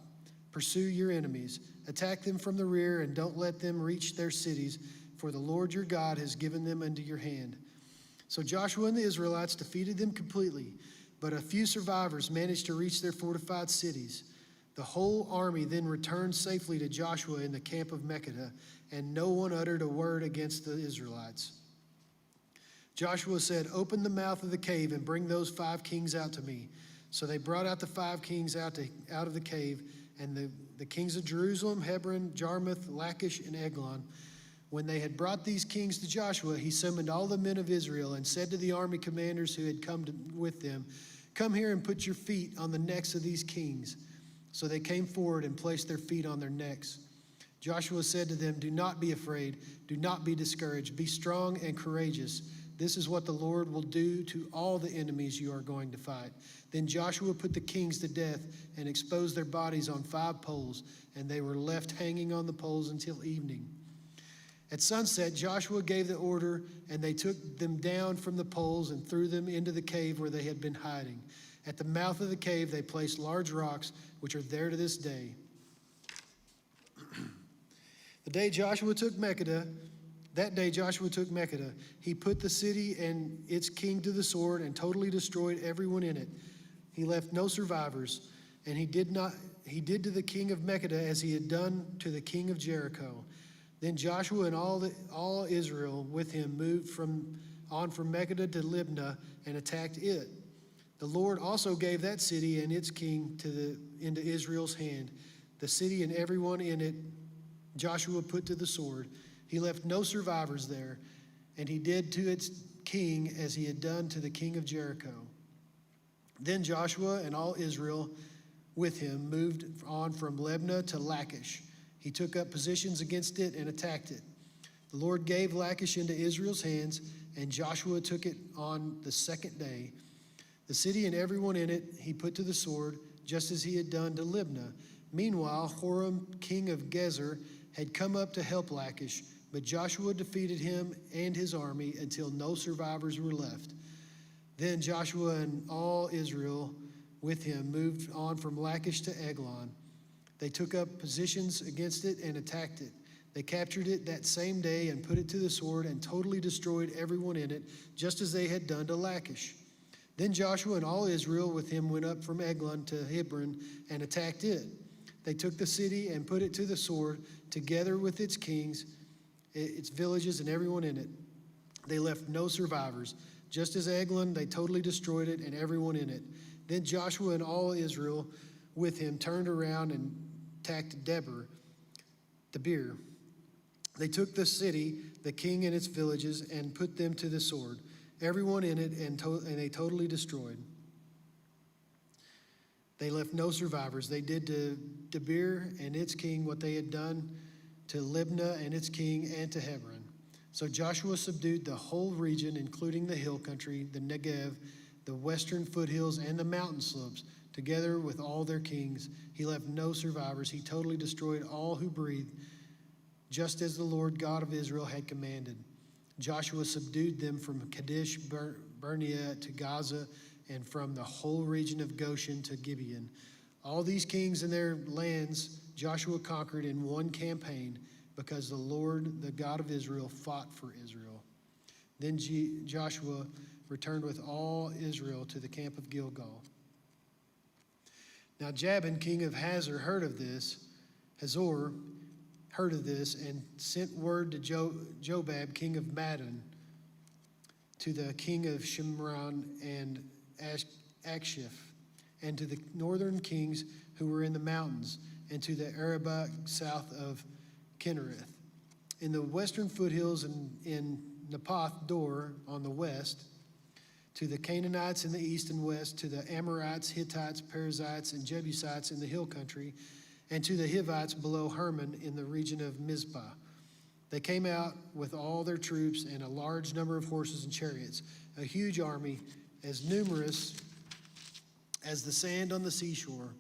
Speaker 2: Pursue your enemies. Attack them from the rear and don't let them reach their cities, for the Lord your God has given them into your hand." So Joshua and the Israelites defeated them completely, but a few survivors managed to reach their fortified cities. The whole army then returned safely to Joshua in the camp of Makkedah, and no one uttered a word against the Israelites. Joshua said, "Open the mouth of the cave and bring those 5 kings out to me." So they brought out the 5 kings out of the cave, and the kings of Jerusalem, Hebron, Jarmuth, Lachish, and Eglon. When they had brought these kings to Joshua, he summoned all the men of Israel and said to the army commanders who had with them, "Come here and put your feet on the necks of these kings." So they came forward and placed their feet on their necks. Joshua said to them, "Do not be afraid. Do not be discouraged. Be strong and courageous. This is what the Lord will do to all the enemies you are going to fight." Then Joshua put the kings to death and exposed their bodies on 5 poles, and they were left hanging on the poles until evening. At sunset, Joshua gave the order, and they took them down from the poles and threw them into the cave where they had been hiding. At the mouth of the cave, they placed large rocks, which are there to this day. That day Joshua took Makkedah. He put the city and its king to the sword and totally destroyed everyone in it. He left no survivors, and he did to the king of Makkedah as he had done to the king of Jericho. Then Joshua and all Israel with him moved from Makkedah to Libnah and attacked it. The Lord also gave that city and its king into Israel's hand. The city and everyone in it Joshua put to the sword. He left no survivors there, and he did to its king as he had done to the king of Jericho. Then Joshua and all Israel with him moved on from Libnah to Lachish. He took up positions against it and attacked it. The Lord gave Lachish into Israel's hands, and Joshua took it on the second day. The city and everyone in it he put to the sword, just as he had done to Libnah. Meanwhile, Horam, king of Gezer, had come up to help Lachish, but Joshua defeated him and his army until no survivors were left. Then Joshua and all Israel with him moved on from Lachish to Eglon. They took up positions against it and attacked it. They captured it that same day and put it to the sword and totally destroyed everyone in it, just as they had done to Lachish. Then Joshua and all Israel with him went up from Eglon to Hebron and attacked it. They took the city and put it to the sword, together with its kings, its villages, and everyone in it. They left no survivors. Just as Eglon, they totally destroyed it and everyone in it. Then Joshua and all Israel with him turned around and attacked Debir. They took the city, the king and its villages, and put them to the sword, everyone in it, and they totally destroyed. They left no survivors. They did to Debir and its king what they had done to Libnah and its king and to Hebron. So Joshua subdued the whole region, including the hill country, the Negev, the western foothills, and the mountain slopes, together with all their kings. He left no survivors. He totally destroyed all who breathed, just as the Lord God of Israel had commanded. Joshua subdued them from Kadesh Barnea to Gaza, and from the whole region of Goshen to Gibeon. All these kings and their lands Joshua conquered in one campaign, because the Lord, the God of Israel, fought for Israel. Then Joshua returned with all Israel to the camp of Gilgal. Now Jabin, king of Hazor, heard of this, and sent word to Jobab, king of Madon, to the king of Shimron and Akshif, and to the northern kings who were in the mountains, and to the Arabah south of Kinnereth, in the western foothills in Naphath Dor on the west, to the Canaanites in the east and west, to the Amorites, Hittites, Perizzites, and Jebusites in the hill country, and to the Hivites below Hermon in the region of Mizpah. They came out with all their troops and a large number of horses and chariots, a huge army, as numerous as the sand on the seashore.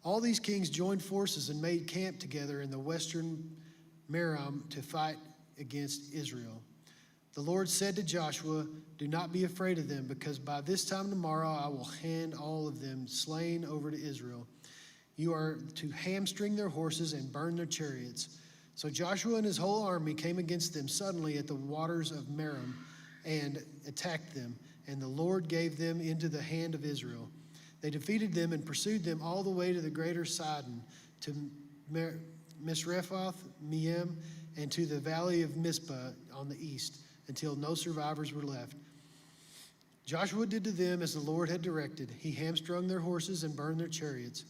Speaker 2: All these kings joined forces and made camp together in the western Merom to fight against Israel. The Lord said to Joshua, "Do not be afraid of them, because by this time tomorrow I will hand all of them slain over to Israel. You are to hamstring their horses and burn their chariots." So Joshua and his whole army came against them suddenly at the waters of Merom and attacked them, and the Lord gave them into the hand of Israel. They defeated them and pursued them all the way to the greater Sidon, to Misrephoth, Maim, and to the valley of Mizpah on the east, until no survivors were left. Joshua did to them as the Lord had directed. He hamstrung their horses and burned their chariots.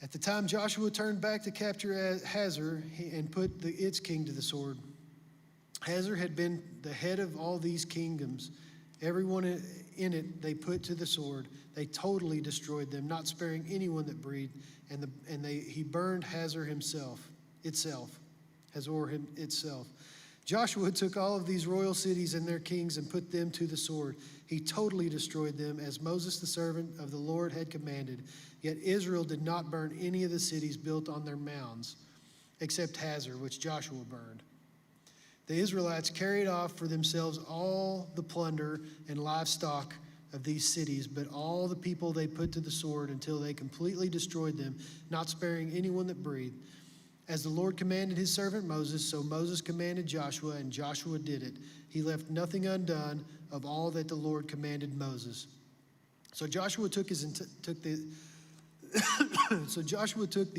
Speaker 2: At the time Joshua turned back to capture Hazor and put its king to the sword. Hazor had been the head of all these kingdoms. Everyone in it they put to the sword. They totally destroyed them, not sparing anyone that breathed. He burned Hazor itself. Joshua took all of these royal cities and their kings and put them to the sword. He totally destroyed them, as Moses the servant of the Lord had commanded. Yet Israel did not burn any of the cities built on their mounds, except Hazor, which Joshua burned. The Israelites carried off for themselves all the plunder and livestock of these cities, but all the people they put to the sword until they completely destroyed them, not sparing anyone that breathed. As the Lord commanded his servant Moses, so Moses commanded Joshua, and Joshua did it. He left nothing undone of all that the Lord commanded Moses. So Joshua took the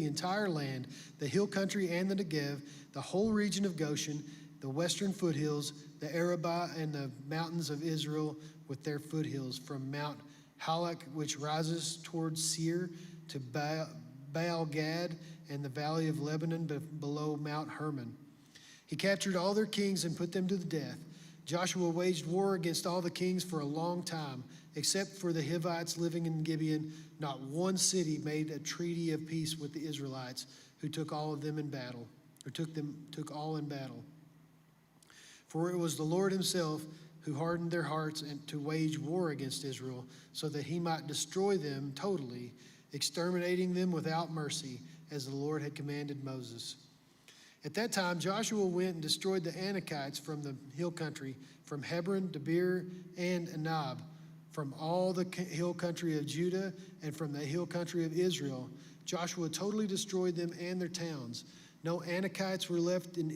Speaker 2: entire land, the hill country and the Negev, the whole region of Goshen, the western foothills, the Arabah and the mountains of Israel with their foothills, from Mount Halak, which rises towards Seir, to Baal Gad and the valley of Lebanon below Mount Hermon. He captured all their kings and put them to the death. Joshua waged war against all the kings for a long time, except for the Hivites living in Gibeon. Not one city made a treaty of peace with the Israelites, who took all of them in battle, or took all in battle. For it was the Lord himself who hardened their hearts and to wage war against Israel, so that he might destroy them totally, exterminating them without mercy, as the Lord had commanded Moses. At that time, Joshua went and destroyed the Anakites from the hill country, from Hebron, Debir, and Anab, from all the hill country of Judah, and from the hill country of Israel. Joshua totally destroyed them and their towns. No Anakites were left in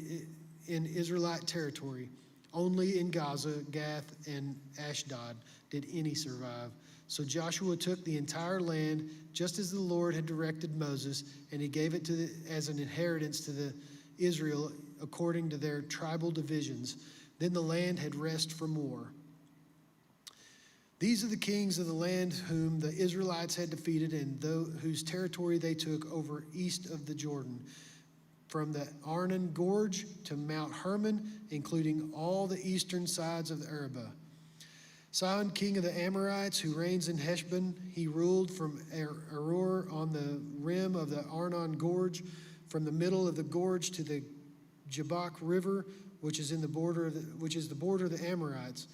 Speaker 2: Israelite territory. Only in Gaza, Gath, and Ashdod did any survive. So Joshua took the entire land, just as the Lord had directed Moses, and he gave it as an inheritance to the Israel according to their tribal divisions. Then the land had rest from war. These are the kings of the land whom the Israelites had defeated, and whose territory they took over east of the Jordan, from the Arnon Gorge to Mount Hermon, including all the eastern sides of the Arabah. Sihon, king of the Amorites, who reigns in Heshbon, he ruled from Aroer on the rim of the Arnon Gorge, from the middle of the gorge to the Jabbok River, which is the border of the Amorites.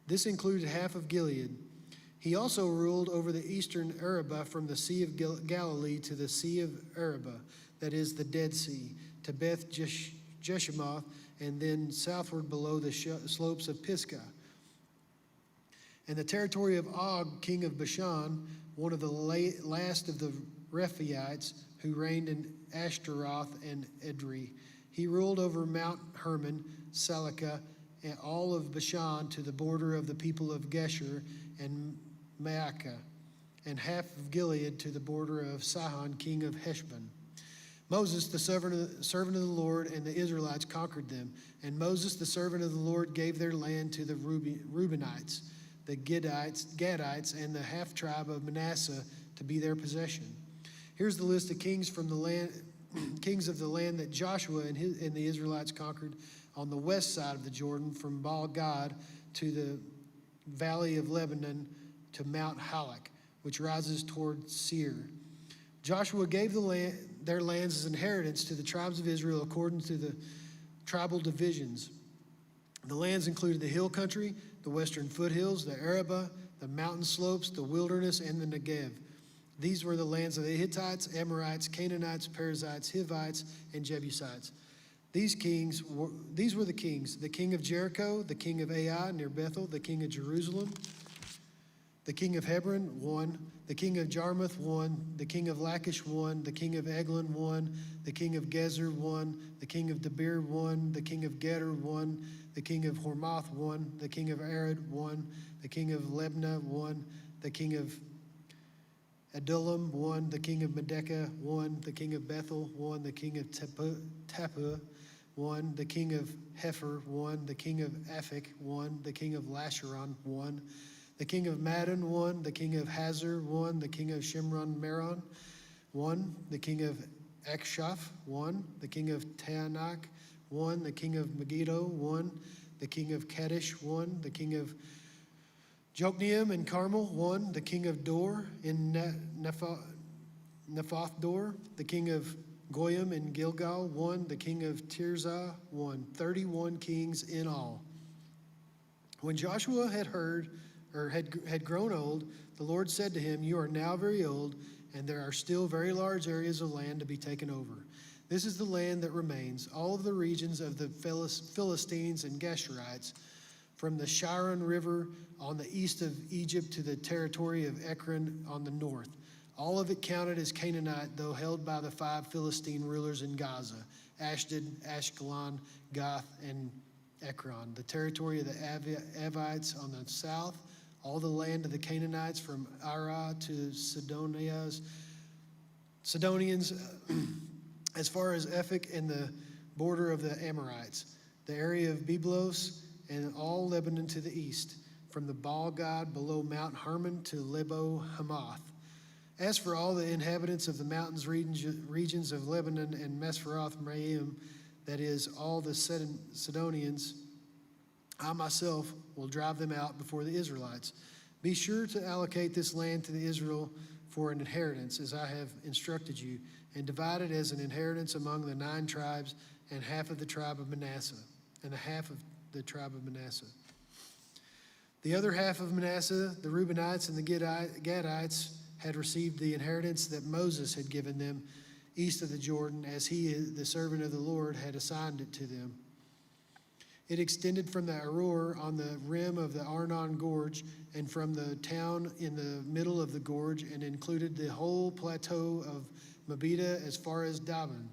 Speaker 2: This included half of Gilead. He also ruled over the eastern Arabah, from the Sea of Galilee to the Sea of Arabah, that is the Dead Sea, to Beth Jeshimoth, and then southward below the slopes of Pisgah. And the territory of Og, king of Bashan, one of the last of the Rephaites, who reigned in Ashtaroth and Edrei. He ruled over Mount Hermon, Salakah, and all of Bashan to the border of the people of Geshur and Maacah, and half of Gilead to the border of Sihon, king of Heshbon. Moses, the servant of the Lord, and the Israelites conquered them. And Moses, the servant of the Lord, gave their land to the Reubenites, the Gadites, and the half-tribe of Manasseh to be their possession. Here's the list of kings from the land, kings of the land that Joshua and the Israelites conquered on the west side of the Jordan, from Baal Gad to the valley of Lebanon to Mount Halak, which rises toward Seir. Joshua gave their lands as inheritance to the tribes of Israel according to the tribal divisions. The lands included the hill country, the western foothills, the Arabah, the mountain slopes, the wilderness, and the Negev. These were the lands of the Hittites, Amorites, Canaanites, Perizzites, Hivites, and Jebusites. These were the kings: the king of Jericho, the king of Ai near Bethel, the king of Jerusalem, the king of Hebron, 1, the king of Jarmuth, 1, the king of Lachish, 1, the king of Eglon, 1, the king of Gezer, 1, the king of Debir, 1, the king of Geder, 1, the king of Hormath, 1, the king of Arad, 1, the king of Lebna, 1, the king of Adullam, 1, the king of Medekah, 1, the king of Bethel, 1, the king of Tappuah, 1, the king of Hepher, 1, the king of Aphek, 1, the king of Lasharon, 1, the king of Madon, 1, the king of Hazor, 1, the king of Shimron Meron, 1. The king of Akshaph, 1. The king of Taanach, 1. The king of Megiddo, 1. The king of Kadesh, 1. The king of Jokneam and Carmel, 1. The king of Dor in Nephoth Dor. The king of Goyim in Gilgal, 1. The king of Tirzah, 1. 31 kings in all. When Joshua had grown old, the Lord said to him, "You are now very old, and there are still very large areas of land to be taken over. This is the land that remains, all of the regions of the Philistines and Geshurites, from the Shiron River on the east of Egypt to the territory of Ekron on the north. All of it counted as Canaanite, though held by the 5 Philistine rulers in Gaza, Ashdod, Ashkelon, Gath, and Ekron. The territory of the Avites on the south, all the land of the Canaanites from Arah to Sidonians, as far as Ephek and the border of the Amorites, the area of Byblos and all Lebanon to the east, from the Baal God below Mount Hermon to Lebo Hamath. As for all the inhabitants of the mountains regions of Lebanon and Mespherath-Maim, that is, all the Sidonians, I myself will drive them out before the Israelites. Be sure to allocate this land to the Israel for an inheritance, as I have instructed you, and divide it as an inheritance among the 9 tribes and half of the tribe of Manasseh, and a half of the tribe of Manasseh. The other half of Manasseh, the Reubenites and the Gadites, had received the inheritance that Moses had given them east of the Jordan, as he, the servant of the Lord, had assigned it to them. It extended from the Aror on the rim of the Arnon Gorge and from the town in the middle of the gorge, and included the whole plateau of Mebida as far as Daban,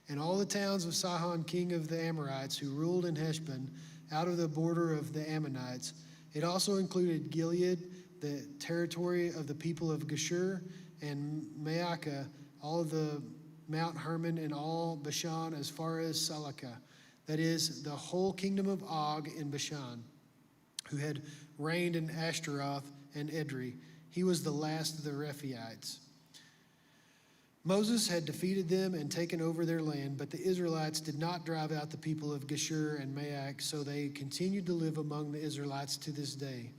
Speaker 2: and all the towns of Sihon, king of the Amorites, who ruled in Heshbon, out of the border of the Ammonites. It also included Gilead, the territory of the people of Geshur, and Maacah, all of the Mount Hermon, and all Bashan as far as Salakah, that is, the whole kingdom of Og in Bashan, who had reigned in Ashtaroth and Edrei. He was the last of the Rephaites. Moses had defeated them and taken over their land, but the Israelites did not drive out the people of Geshur and Maacah, so they continued to live among the Israelites to this day.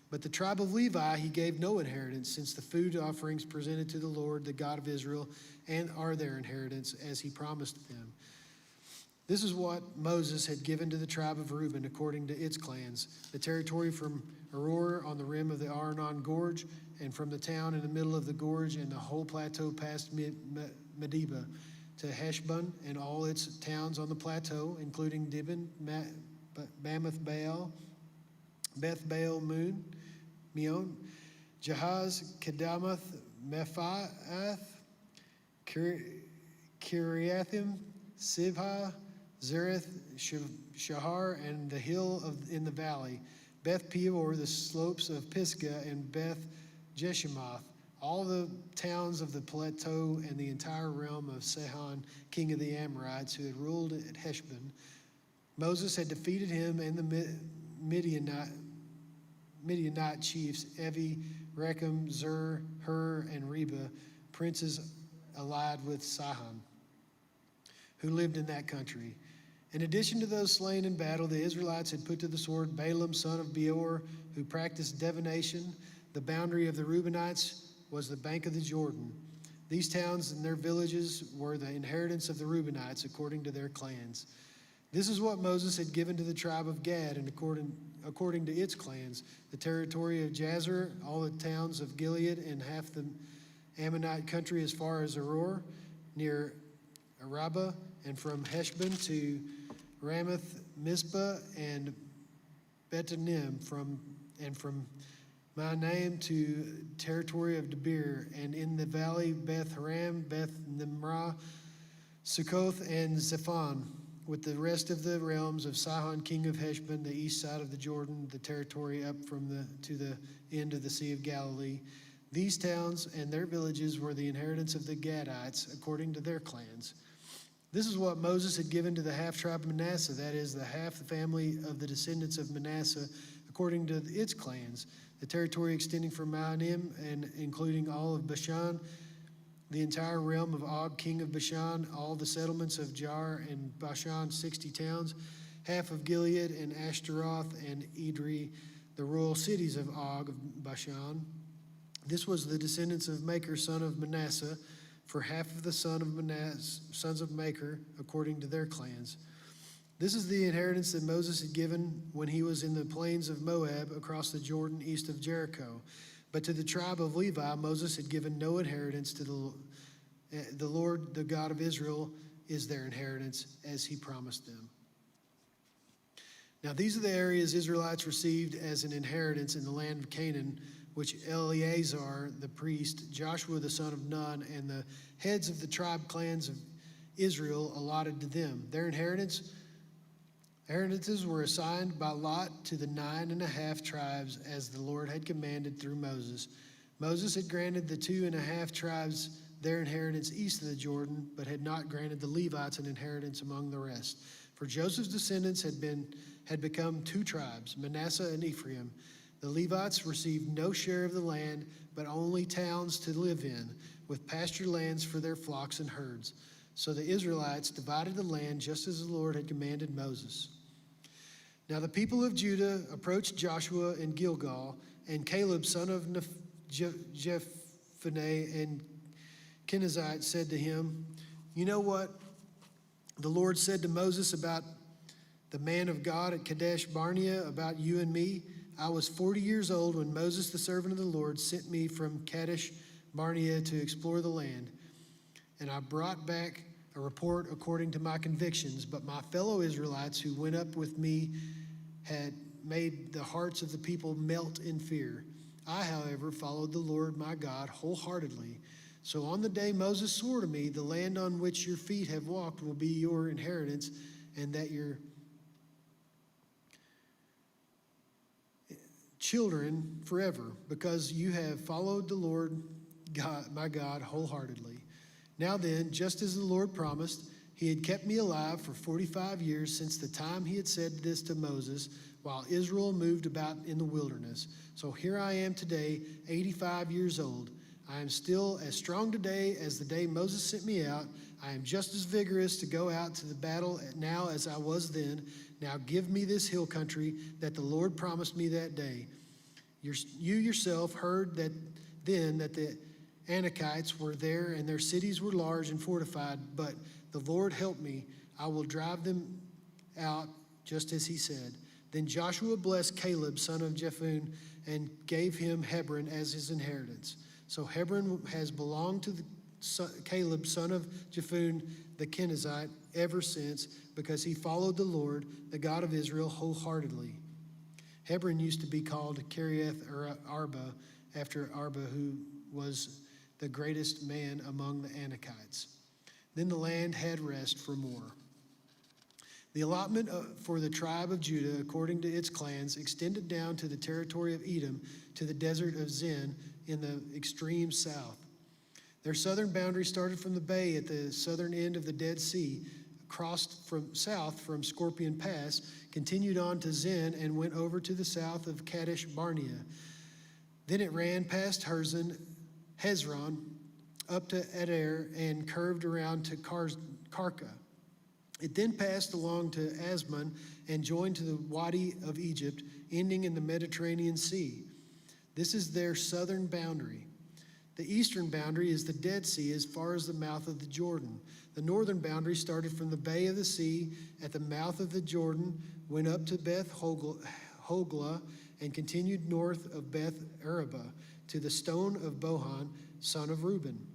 Speaker 2: But the tribe of Levi he gave no inheritance, since the food offerings presented to the Lord, the God of Israel, and are their inheritance, as he promised them. This is what Moses had given to the tribe of Reuben according to its clans: the territory from Aror on the rim of the Arnon Gorge, and from the town in the middle of the gorge and the whole plateau past Medeba to Heshbon and all its towns on the plateau, including Dibon, Bamoth Baal, Beth Baal Meon, Jahaz, Kedamoth, Mephaath, Kiriathim, Sibhah, Zereth, Shahar, and the hill in the valley, Beth Peor, the slopes of Pisgah, and Beth Jeshimoth, all the towns of the plateau, and the entire realm of Sihon, king of the Amorites, who had ruled at Heshbon. Moses had defeated him and the Midianite chiefs, Evi, Rechem, Zur, Hur, and Reba, princes allied with Sihon, who lived in that country. In addition to those slain in battle, the Israelites had put to the sword Balaam, son of Beor, who practiced divination. The boundary of the Reubenites was the bank of the Jordan. These towns and their villages were the inheritance of the Reubenites according to their clans. This is what Moses had given to the tribe of Gad, and according to its clans: the territory of Jazer, all the towns of Gilead, and half the Ammonite country as far as Aror, near Arabah, and from Heshbon to Ramoth Mizpah and Betanim, from Mahanaim to territory of Debir, and in the valley Beth Haram, Beth Nimrah, Sukkoth, and Zephon, with the rest of the realms of Sihon, king of Heshbon, the east side of the Jordan, the territory up to the end of the Sea of Galilee. These towns and their villages were the inheritance of the Gadites according to their clans. This is what Moses had given to the half-tribe of Manasseh, that is, the half the family of the descendants of Manasseh, according to its clans, the territory extending from Mahanaim and including all of Bashan, the entire realm of Og, king of Bashan, all the settlements of Jar and Bashan, 60 towns, half of Gilead and Ashtaroth and Edrei, the royal cities of Og of Bashan. This was the descendants of Machir, son of Manasseh, for half of the sons of Machir, according to their clans. This is the inheritance that Moses had given when he was in the plains of Moab across the Jordan east of Jericho. But to the tribe of Levi, Moses had given no inheritance. To the Lord, the God of Israel, is their inheritance, as he promised them. Now these are the areas Israelites received as an inheritance in the land of Canaan, which Eleazar the priest, Joshua the son of Nun, and the heads of the tribe clans of Israel allotted to them. Their inheritances were assigned by lot to the 9.5 tribes, as the Lord had commanded through Moses. Moses had granted the 2.5 tribes their inheritance east of the Jordan, but had not granted the Levites an inheritance among the rest. For Joseph's descendants had become 2 tribes, Manasseh and Ephraim. The Levites received no share of the land, but only towns to live in, with pasture lands for their flocks and herds. So the Israelites divided the land just as the Lord had commanded Moses. Now the people of Judah approached Joshua in Gilgal, and Caleb, son of Jephunneh and Kenizzite, said to him, "You know what the Lord said to Moses about the man of God at Kadesh Barnea, about you and me? I was 40 years old when Moses, the servant of the Lord, sent me from Kadesh Barnea to explore the land. And I brought back a report according to my convictions, but my fellow Israelites who went up with me had made the hearts of the people melt in fear. I, however, followed the Lord my God wholeheartedly. So on the day Moses swore to me, the land on which your feet have walked will be your inheritance, and that your children forever, because you have followed the Lord God, my God, wholeheartedly. Now then, just as the Lord promised, he had kept me alive for 45 years since the time he had said this to Moses, while Israel moved about in the wilderness. So here I am today, 85 years old. I am still as strong today as the day Moses sent me out. I am just as vigorous to go out to the battle now as I was then. Now give me this hill country that the Lord promised me that day. You yourself heard that then that the Anakites were there and their cities were large and fortified, but the Lord helped me. I will drive them out just as he said." Then Joshua blessed Caleb, son of Jephunneh, and gave him Hebron as his inheritance. So Hebron has belonged to Caleb, son of Jephunneh, the Kenizzite, ever since, because he followed the Lord, the God of Israel, wholeheartedly. Hebron used to be called Kiriath Arba, after Arba, who was the greatest man among the Anakites. Then the land had rest for more. The allotment for the tribe of Judah, according to its clans, extended down to the territory of Edom, to the desert of Zin in the extreme south. Their southern boundary started from the bay at the southern end of the Dead Sea, crossed from south from Scorpion Pass, continued on to Zin, and went over to the south of Kadesh Barnea. Then it ran past Hezron, up to Adair, and curved around to Karka. It then passed along to Asmon and joined to the Wadi of Egypt, ending in the Mediterranean Sea. This is their southern boundary. The eastern boundary is the Dead Sea as far as the mouth of the Jordan. The northern boundary started from the Bay of the Sea at the mouth of the Jordan, went up to Beth Hogla, and continued north of Beth Araba to the stone of Bohan, son of Reuben.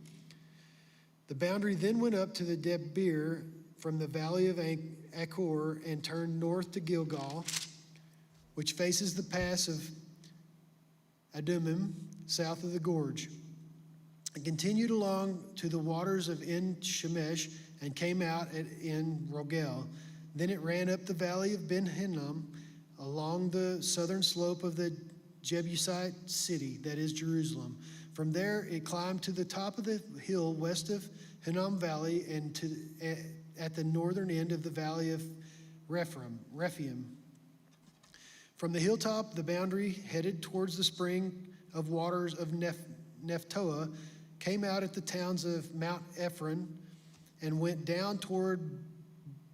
Speaker 2: The boundary then went up to the Debir from the valley of Achor and turned north to Gilgal, which faces the pass of Adumim, south of the gorge. It continued along to the waters of En Shemesh and came out at En Rogel. Then it ran up the valley of Ben Hinnom along the southern slope of the Jebusite city, that is Jerusalem. From there it climbed to the top of the hill west of Hinnom Valley and at the northern end of the valley of Rephaim. From the hilltop, the boundary headed towards the spring of waters of Nephtoah came out at the towns of Mount Ephron, and went down toward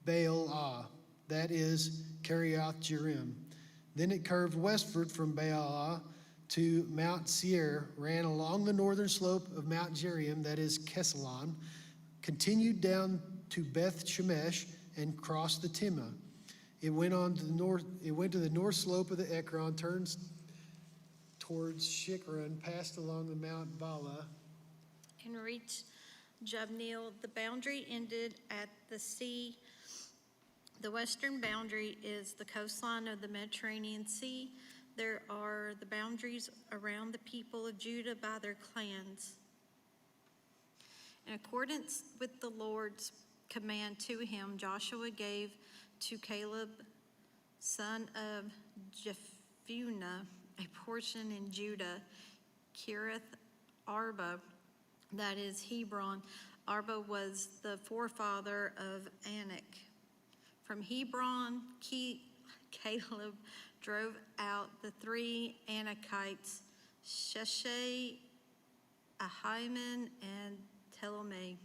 Speaker 2: Baal-ah, that is, Kerioth Jearim. Then it curved westward from Baal-ah to Mount Seir, ran along the northern slope of Mount Jearim, that is Kesalon, continued down to Beth Shemesh, and crossed the Timah. It went to the north slope of the Ekron, turned towards Shikron, passed along the Mount Bala,
Speaker 3: and reached Jabneel. The boundary ended at the sea. The western boundary is the coastline of the Mediterranean Sea. There are the boundaries around the people of Judah by their clans. In accordance with the Lord's command to him, Joshua gave to Caleb, son of Jephunneh, a portion in Judah, Kiriath Arba, that is Hebron. Arba was the forefather of Anak. From Hebron, Caleb drove out the three Anakites, Sheshai, Ahiman, and Telomai,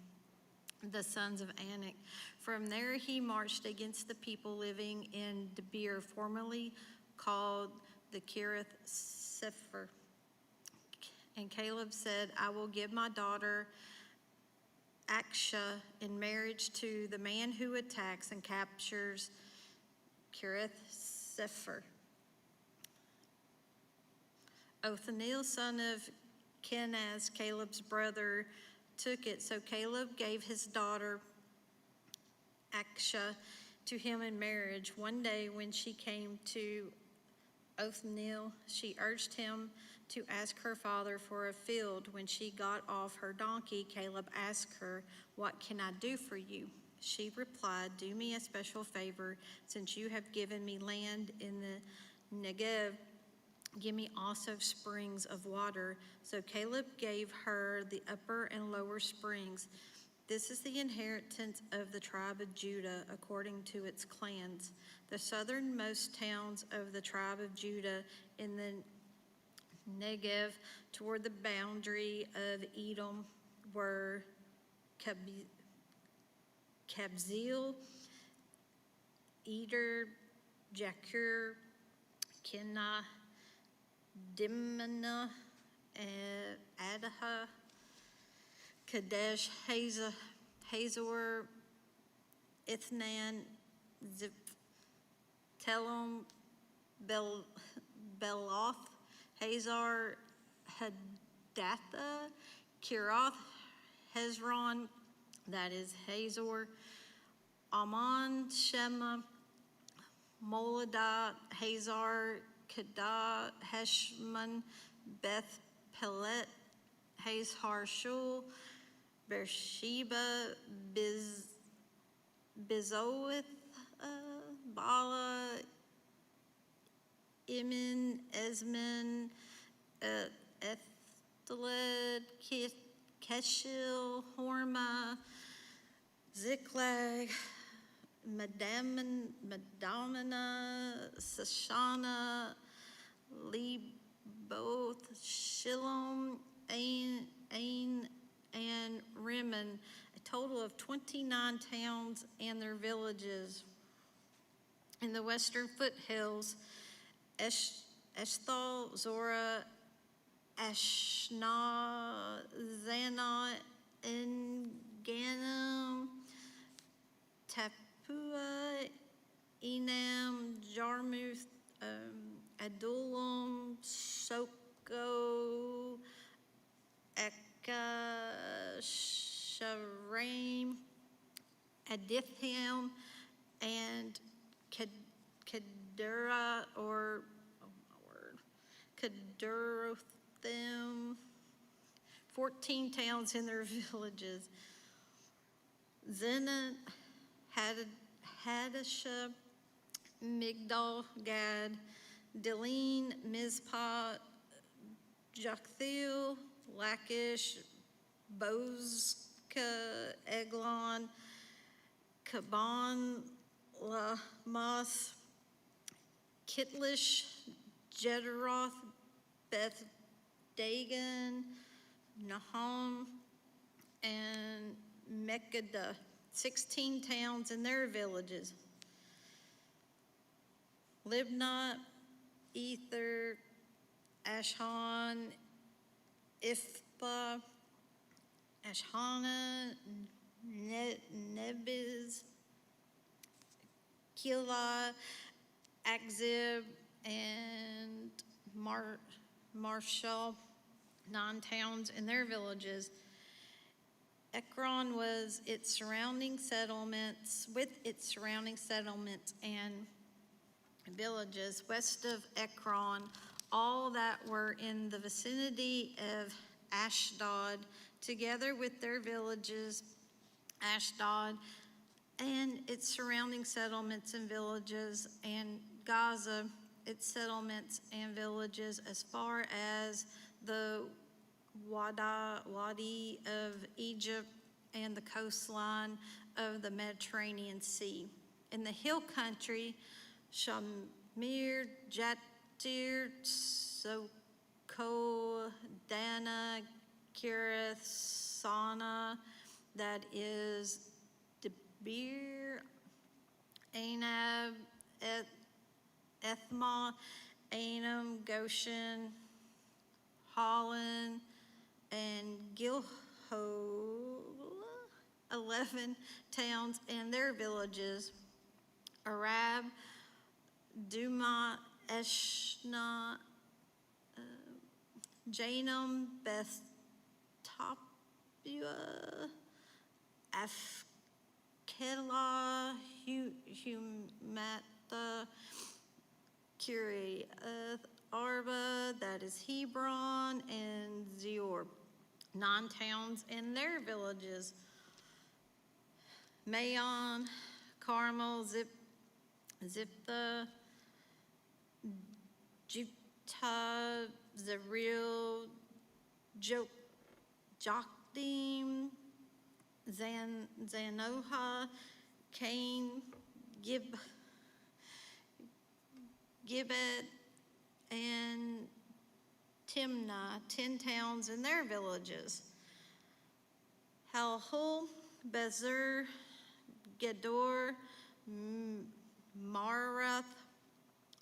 Speaker 3: the sons of Anak. From there he marched against the people living in Debir, formerly called the Kiriath Sefer. And Caleb said, I will give my daughter Akshah in marriage to the man who attacks and captures Kiriath Sefer. Othniel, son of Kenaz, Caleb's brother, took it. So Caleb gave his daughter Akshah to him in marriage. One day when she came to Othniel, she urged him to ask her father for a field. When she got off her donkey, Caleb asked her, what can I do for you? She replied, do me a special favor. Since you have given me land in the Negev, give me also springs of water. So Caleb gave her the upper and lower springs. This is the inheritance of the tribe of Judah according to its clans. The southernmost towns of the tribe of Judah in the Negev toward the boundary of Edom were Kabzeel, Eder, Jakur, Kenah, Dimnah, Adaha, Kadesh, Hazor, Ithnan, Ziph, Telom, Beloth, Hazar, Hadatha, Kirath, Hezron, that is Hazor, Ammon, Shema, Moladah, Hazar, Kedah, Heshmon, Beth Pelet, Hazar Shul, Beersheba, Bizoeth, Bala, Imin, Esmin, Etheled, Keshil, Horma, Ziklag, Madamana, Sashana, Leboth, Shilom, Ain, and Rimmon, a total of 29 towns and their villages. In the western foothills, Eshthal, Zorah, Ashna, Zana, Enganim, Tapua, Enam, Jarmuth, Adullam, Soko, Eka, Sharaim, Adithim, and Kedura, or, oh my word, Kedurothim, 14 towns and their villages. Zena, Hadashah, Migdal, Gad, Deline, Mizpah, Joktheel, Lachish, Bozka, Eglon, Kaban, Lamoth, Kitlish, Jederoth, Beth Dagon, Nahum, and Mekkedah, 16 towns and their villages. Libnah, Ether, Ashhan, Ifpa, Ashana, Nebiz, Keilah, Akzib, and Marshall, 9 towns and their villages. Ekron was its surrounding settlements, with its surrounding settlements and villages west of Ekron, all that were in the vicinity of Ashdod, together with their villages, Ashdod and its surrounding settlements and villages, and Gaza, its settlements and villages, as far as the Wadi of Egypt and the coastline of the Mediterranean Sea. In the hill country, Shamir, Jatir, Soko, Dana, Kirith, Sana, that is Debir, Anab, Ethma, Anam, Goshen, Holland, and Gilho, 11 towns and their villages. Arab, Duma, Eshna, Janum, Beth Tapua, Afkelah, Humata, Kiriath Arba, that is Hebron, and Zior, 9 towns and their villages. Maon, Carmel, Ziptha, Jutah, Zeril, Jokdim, Zanoha, Cain, Gibbet, and Timnah, 10 towns and their villages. Halhul, Bezer, Gedor, Marath,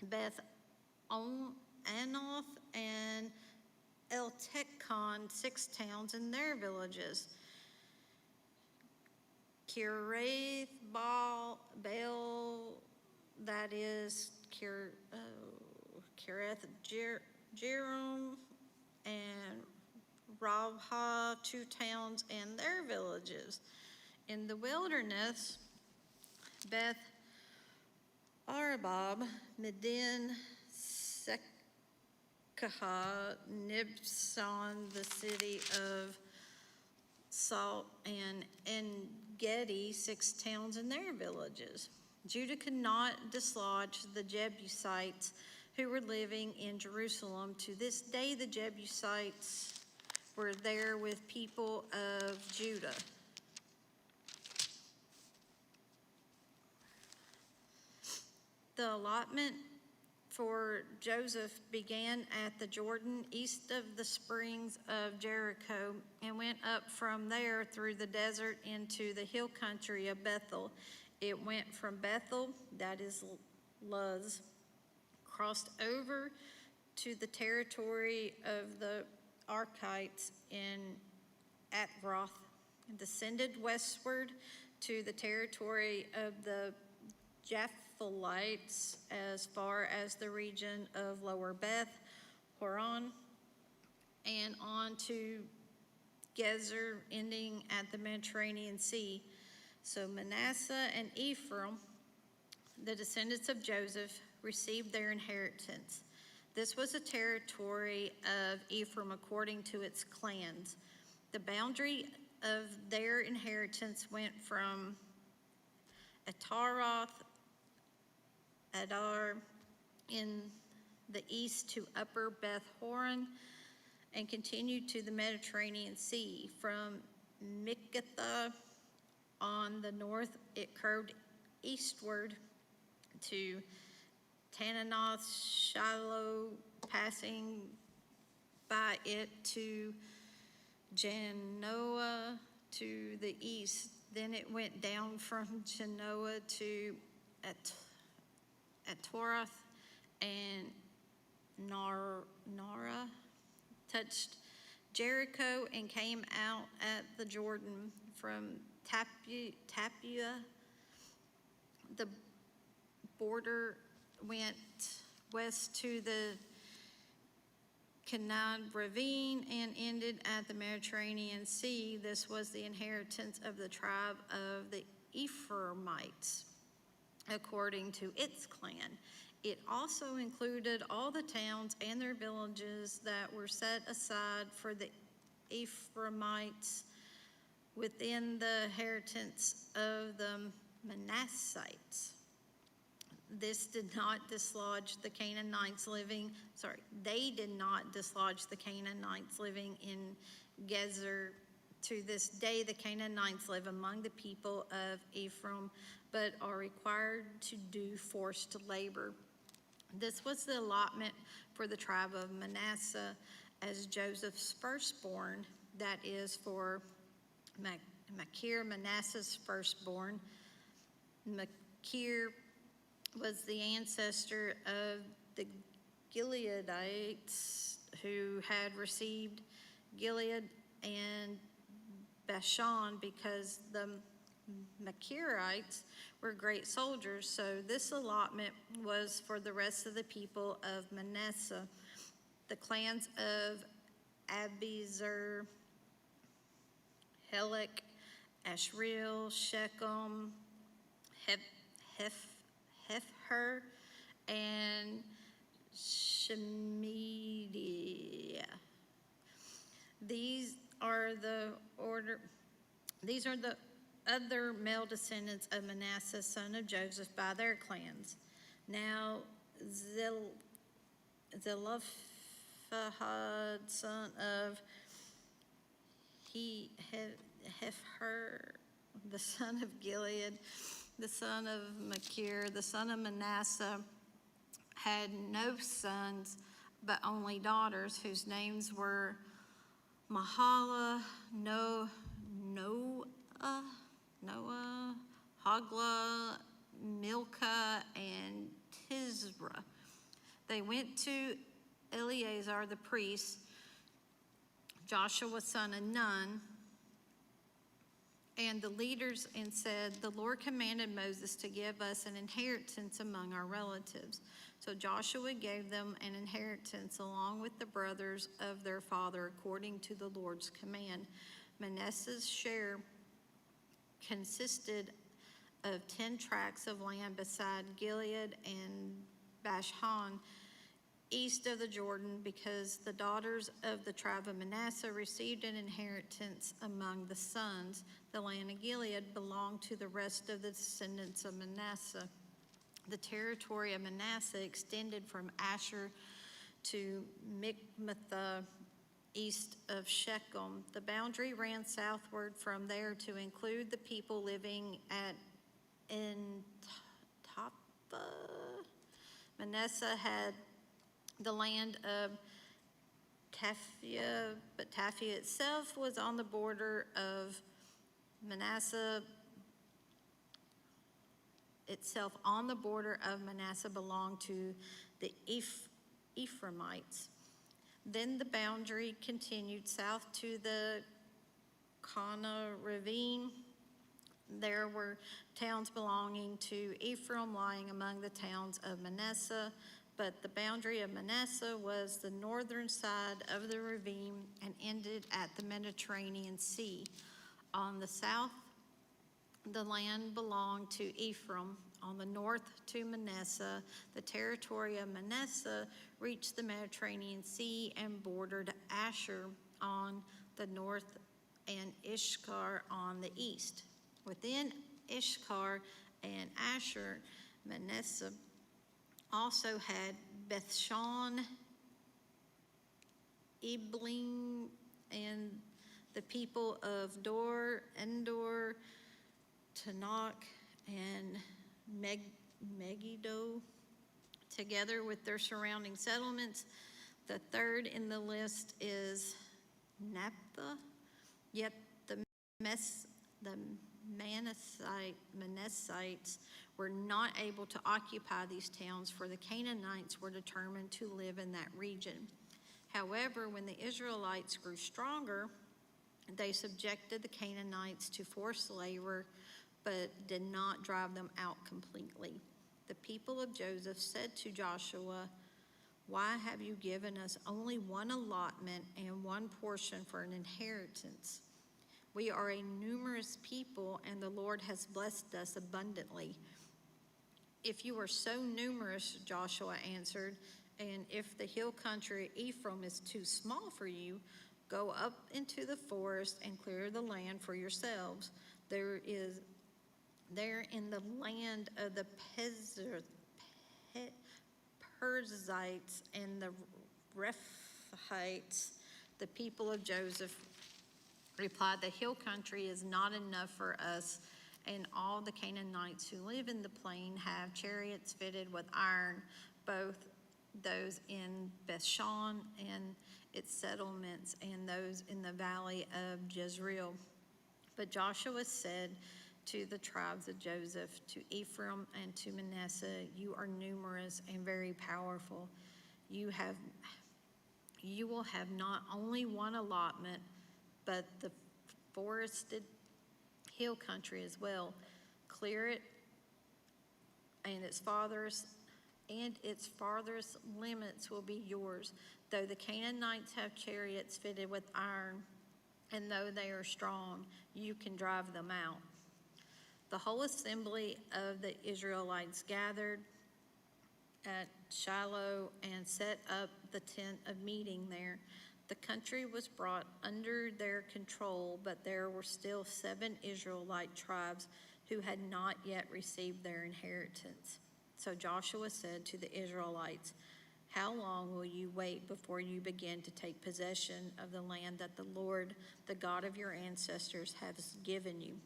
Speaker 3: Beth Anoth, and El Tekon, 6 towns and their villages. Kirath Baal, that is Kirath Jearim, and Rabha, 2 towns and their villages. In the wilderness, Beth Arbab, Medin, Sekah, Nibson, the city of Salt, and En-Gedi, 6 towns and their villages. Judah could not dislodge the Jebusites who were living in Jerusalem. To this day, the Jebusites were there with people of Judah. The allotment for Joseph began at the Jordan, east of the springs of Jericho, and went up from there through the desert into the hill country of Bethel. It went from Bethel, that is Luz, crossed over to the territory of the Archites in Atroth, descended westward to the territory of the Japhilites as far as the region of Lower Beth Horon, and on to Gezer, ending at the Mediterranean Sea. So Manasseh and Ephraim, the descendants of Joseph, received their inheritance. This was the territory of Ephraim according to its clans. The boundary of their inheritance went from Ataroth, Adar in the east to Upper Beth Horon, and continued to the Mediterranean Sea. From Mikatha on the north, it curved eastward to Tananoth, Shiloh, passing by it to Janoah to the east. Then it went down from Janoah to Atorath, and Nara touched Jericho and came out at the Jordan from Tapua. The border went west to the Canaan Ravine and ended at the Mediterranean Sea. This was the inheritance of the tribe of the Ephraimites, according to its clan. It also included all the towns and their villages that were set aside for the Ephraimites within the inheritance of the Manassites. They did not dislodge the Canaanites living in Gezer. To this day, the Canaanites live among the people of Ephraim, but are required to do forced labor. This was the allotment for the tribe of Manasseh as Joseph's firstborn, that is for Machir, Manasseh's firstborn. Machir was the ancestor of the Gileadites who had received Gilead and Bashan because the Machirites were great soldiers. So this allotment was for the rest of the people of Manasseh. The clans of Abiezer, Helek, Asriel, Shechem, Hefer, and Shemidah. These are the other male descendants of Manasseh, son of Joseph, by their clans. Now Zelophehad, son of Hefer, the son of Gilead, the son of Machir, the son of Manasseh, had no sons, but only daughters, whose names were Mahlah, Noah, Hoglah, Milcah, and Tisra. They went to Eleazar the priest, Joshua son of Nun, and the leaders, and said, "The Lord commanded Moses to give us an inheritance among our relatives." So Joshua gave them an inheritance along with the brothers of their father according to the Lord's command. Manasseh's share consisted of 10 tracts of land beside Gilead and Bashan, east of the Jordan, because the daughters of the tribe of Manasseh received an inheritance among the sons. The land of Gilead belonged to the rest of the descendants of Manasseh. The territory of Manasseh extended from Asher to Michmath, east of Shechem. The boundary ran southward from there to include the people living in Topha. Manasseh had the land of Taphiah, but Taphiah itself was on the border of Manasseh. Belonged to the Ephraimites. Then the boundary continued south to the Kana Ravine. There were towns belonging to Ephraim lying among the towns of Manasseh, but the boundary of Manasseh was the northern side of the ravine and ended at the Mediterranean Sea. On the south, the land belonged to Ephraim. On the north to Manasseh. The territory of Manasseh reached the Mediterranean Sea and bordered Asher on the north and Ishkar on the east. Within Ishkar and Asher, Manasseh also had Bethshan, Iblim, and the people of Dor, Endor, Tanakh, and Megiddo, together with their surrounding settlements. The third in the list is Naphtha, Yet the Manassites were not able to occupy these towns, for the Canaanites were determined to live in that region. However, when the Israelites grew stronger, they subjected the Canaanites to forced labor, but did not drive them out completely. The people of Joseph said to Joshua, "Why have you given us only one allotment and one portion for an inheritance? We are a numerous people, and the Lord has blessed us abundantly." "If you are so numerous," Joshua answered, "and if the hill country of Ephraim is too small for you, go up into the forest and clear the land for yourselves. There in the land of the Perizzites and the Rephaites." The people of Joseph replied, "The hill country is not enough for us, and all the Canaanites who live in the plain have chariots fitted with iron, both those in Bethshan and its settlements, and those in the valley of Jezreel." But Joshua said to the tribes of Joseph, to Ephraim and to Manasseh, "You are numerous and very powerful. You will have not only one allotment, but the forested hill country as well. Clear it, and its farthest limits will be yours. Though the Canaanites have chariots fitted with iron, and though they are strong, you can drive them out." The whole assembly of the Israelites gathered at Shiloh and set up the tent of meeting there. The country was brought under their control, but there were still 7 Israelite tribes who had not yet received their inheritance. So Joshua said to the Israelites, "How long will you wait before you begin to take possession of the land that the Lord, the God of your ancestors, has given you?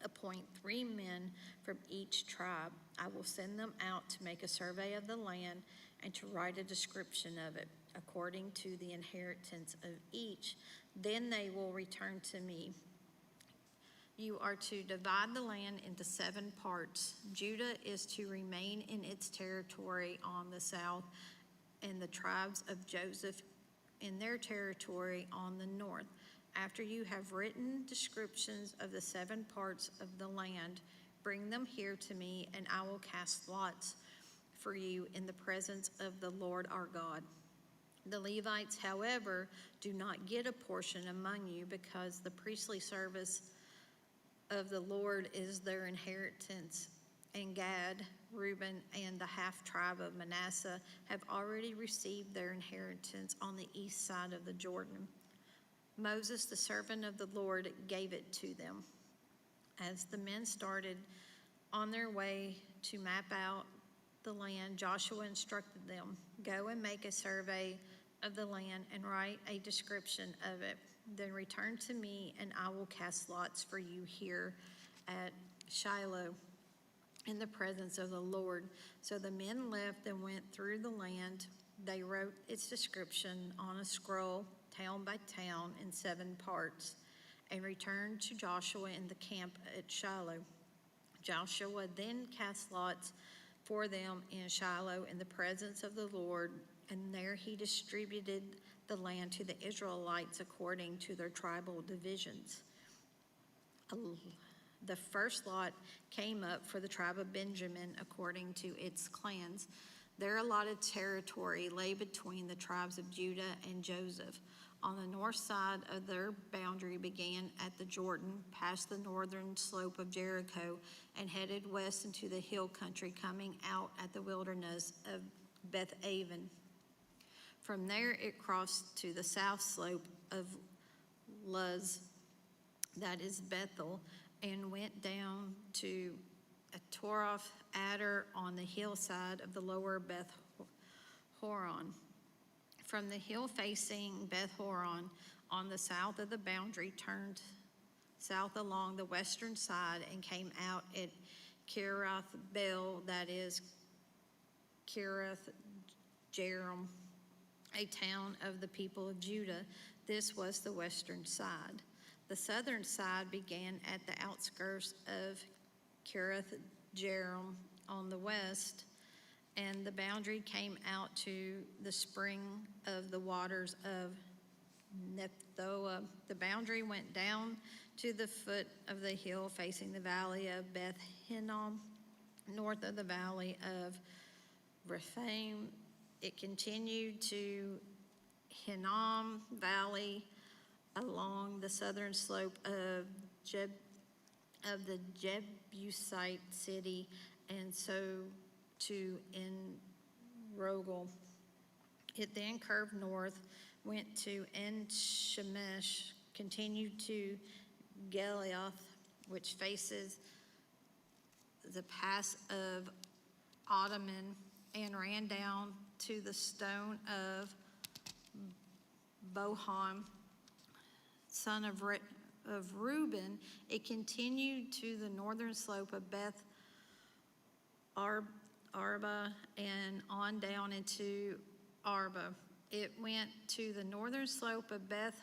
Speaker 3: Appoint 3 men from each tribe. I will send them out to make a survey of the land and to write a description of it, according to the inheritance of each. Then they will return to me. You are to divide the land into 7 parts. Judah is to remain in its territory on the south, and the tribes of Joseph in their territory on the north. After you have written descriptions of the 7 parts of the land, bring them here to me, and I will cast lots for you in the presence of the Lord our God. The Levites, however, do not get a portion among you, because the priestly service of the Lord is their inheritance. And Gad, Reuben, and the half-tribe of Manasseh have already received their inheritance on the east side of the Jordan. Moses, the servant of the Lord, gave it to them. As the men started on their way to map out the land, Joshua instructed them, "Go and make a survey of the land and write a description of it. Then return to me, and I will cast lots for you here at Shiloh in the presence of the Lord." So the men left and went through the land. They wrote its description on a scroll, town by town, in 7 parts, and returned to Joshua in the camp at Shiloh. Joshua then cast lots for them in Shiloh in the presence of the Lord, and there he distributed the land to the Israelites according to their tribal divisions. The first lot came up for the tribe of Benjamin according to its clans. Their allotted territory lay between the tribes of Judah and Joseph. On the north side of their boundary began at the Jordan, past the northern slope of Jericho, and headed west into the hill country, coming out at the wilderness of Beth-aven. From there it crossed to the south slope of Luz, that is Bethel, and went down to Toroth Adar on the hillside of the lower Beth Horon. From the hill facing Beth Horon on the south of the boundary, turned south along the western side and came out at Kiriath Baal, that is Kiriath Jearim, a town of the people of Judah. This was the western side. The southern side began at the outskirts of Kiriath Jearim on the west, and the boundary came out to the spring of the waters of Nephtoah. The boundary went down to the foot of the hill facing the valley of Beth Hinnom, north of the valley of Rephaim. It continued to Hinnom Valley along the southern slope of the Jebusite city, and so to En-Rogel. It then curved north, went to En-Shemesh, continued to Geliath, which faces the pass of Ottoman, and ran down to the stone of Bohan, son of Reuben. It continued to the northern slope of Beth Arba and on down into Arba. It went to the northern slope of Beth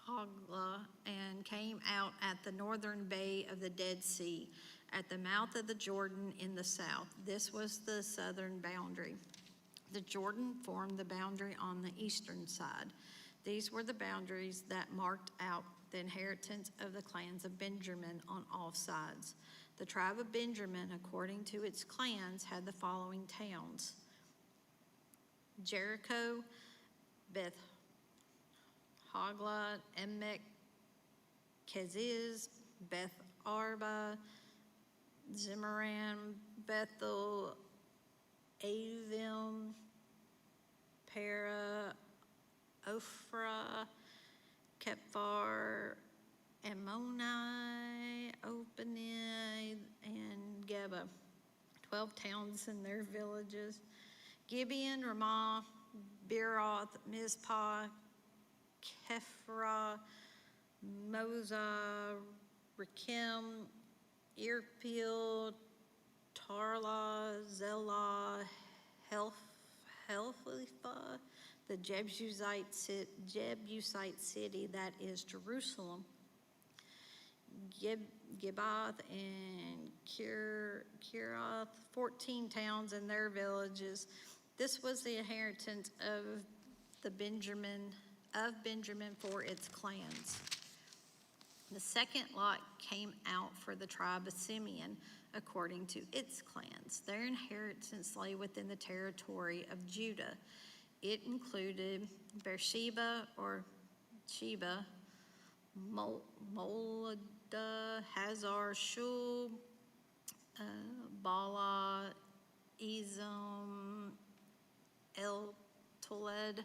Speaker 3: Hoglah and came out at the northern bay of the Dead Sea, at the mouth of the Jordan in the south. This was the southern boundary. The Jordan formed the boundary on the eastern side. These were the boundaries that marked out the inheritance of the clans of Benjamin on all sides. The tribe of Benjamin, according to its clans, had the following towns: Jericho, Beth Hoglah, Emek Keziz, Beth Arba, Zimran, Bethel, Avim, Para, Ophrah, Kephar, Ammoni, Opani, and Geba. 12 towns and their villages: Gibeon, Ramah, Beeroth, Mizpah, Kephra, Moza, Rekem, Irpeel, Tarla, Zelah, Helphah, the Jebusite city that is Jerusalem, Gibath and Kirath, 14 towns and their villages. This was the inheritance of Benjamin for its clans. The second lot came out for the tribe of Simeon according to its clans. Their inheritance lay within the territory of Judah. It included Beersheba or Sheba, Moladah, Hazar, Shul, Bala, Ezom, El Toled,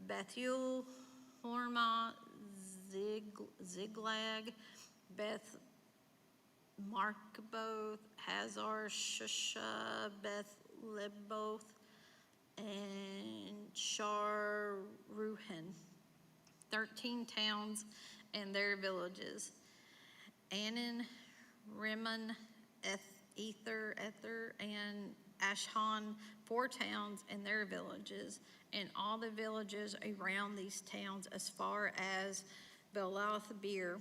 Speaker 3: Bethuel, Hormah, Ziglag, Beth Markaboth, Hazar, Shusha, Beth Leboth, and Shar Ruhen. 13 towns and their villages: Anan, Rimmon, Ether, and Ashhan, 4 towns and their villages, and all the villages around these towns as far as Belath Beer,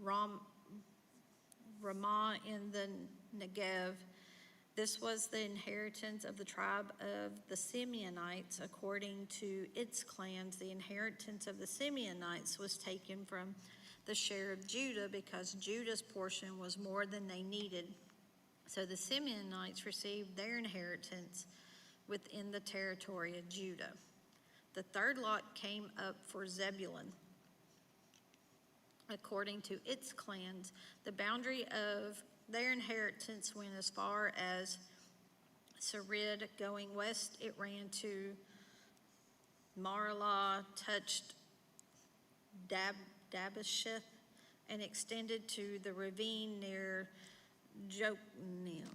Speaker 3: Ramah in the Negev. This was the inheritance of the tribe of the Simeonites according to its clans. The inheritance of the Simeonites was taken from the share of Judah because Judah's portion was more than they needed. So the Simeonites received their inheritance within the territory of Judah. The third lot came up for Zebulun according to its clans. The boundary of their inheritance went as far as Sarid. Going west, it ran to Marlah, touched Dabasheth, and extended to the ravine near Jokneel.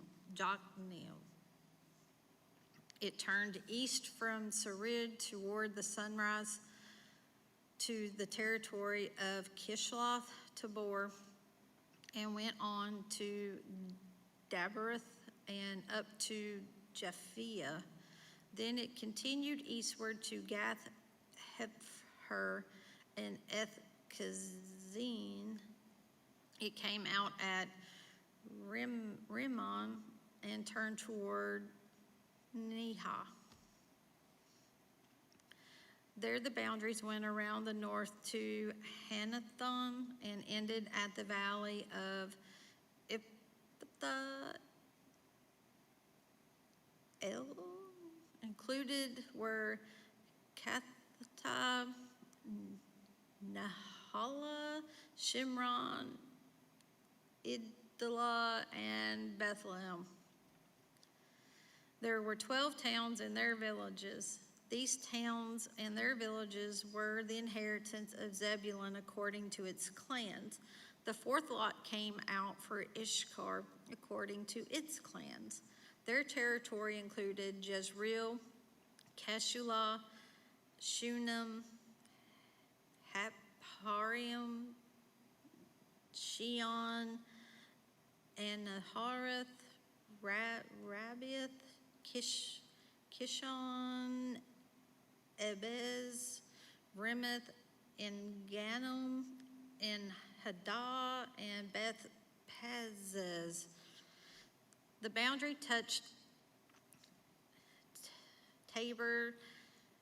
Speaker 3: It turned east from Sarid toward the sunrise to the territory of Kishloth Tabor, and went on to Dabereth and up to Japhia. Then it continued eastward to Gath Hephher and Eth Kazin. It came out at Rimmon and turned toward Neha. There the boundaries went around the north to Hanathon and ended at the valley of Iptha. Included were Kathata, Nahala, Shimron, Idlah, and Bethlehem. There were 12 towns and their villages. These towns and their villages were the inheritance of Zebulun according to its clans. The fourth lot came out for Issachar according to its clans. Their territory included Jezreel, Keshulah, Shunem, Hapharaim, Shion, and Nahareth, Rabbith, Kishon, Ebez, Remeth, and Ganom, and Hadah, and Beth Pazzez. The boundary touched Tabor,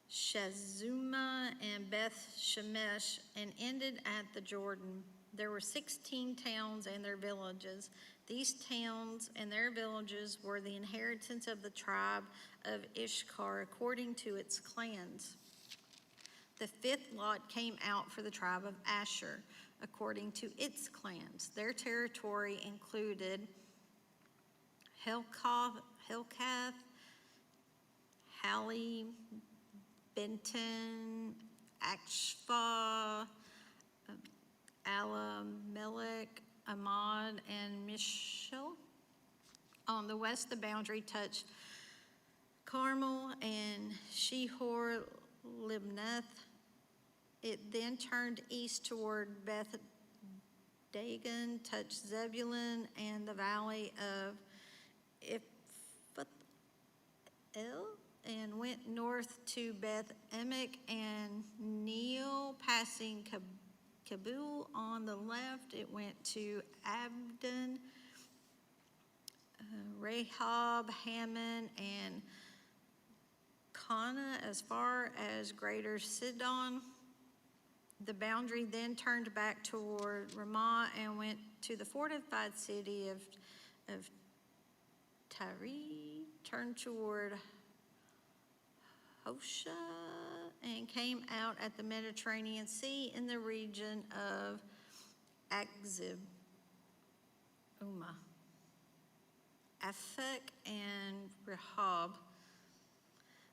Speaker 3: Shazuma, and Beth Shemesh, and ended at the Jordan. There were 16 towns and their villages. These towns and their villages were the inheritance of the tribe of Issachar according to its clans. The fifth lot came out for the tribe of Asher according to its clans. Their territory included Helkath, Hali, Benton, Akshva, Alamelech, Amad, and Mishal. On the west, the boundary touched Carmel and Shehor Libnath. It then turned east toward Beth Dagon, touched Zebulun and the valley of Iphath, and went north to Beth Emek and Neo, passing Kabul on the left. It went to Abdon, Rahab, Hammon, and Kana as far as Greater Sidon. The boundary then turned back toward Ramah and went to the fortified city of Tyre, turned toward Hosha, and came out at the Mediterranean Sea in the region of Akzib, Aphek, and Rehob.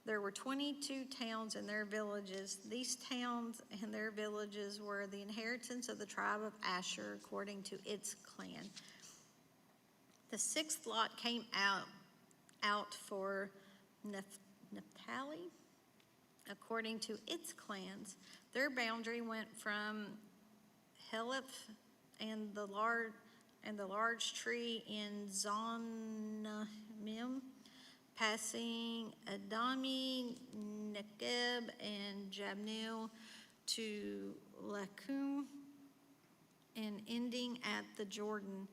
Speaker 3: There were 22 towns and their villages. These towns and their villages were the inheritance of the tribe of Asher according to its clan. The sixth lot came out for Naphtali according to its clans. Their boundary went from Heleph and the large tree in Zonamim, passing Adami, Nekeb, and Jabneel to Lakum, and ending at the Jordan.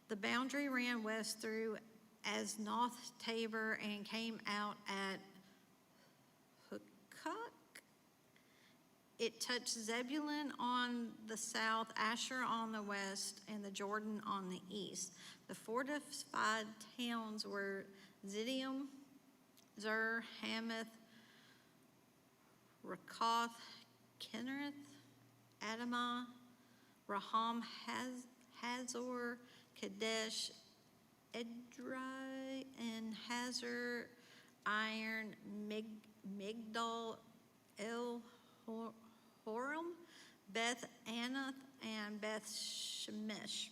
Speaker 3: The boundary ran west through Aznoth Tabor and came out at Hukok. It touched Zebulun on the south, Asher on the west, and the Jordan on the east. The fortified towns were Ziddium, Zer, Hamath, Rakoth, Kinnereth, Adamah, Raham, Hazor, Kadesh, Edrei, and Hazar, Iron, Migdal, El Horam, Beth Anath, and Beth Shemesh.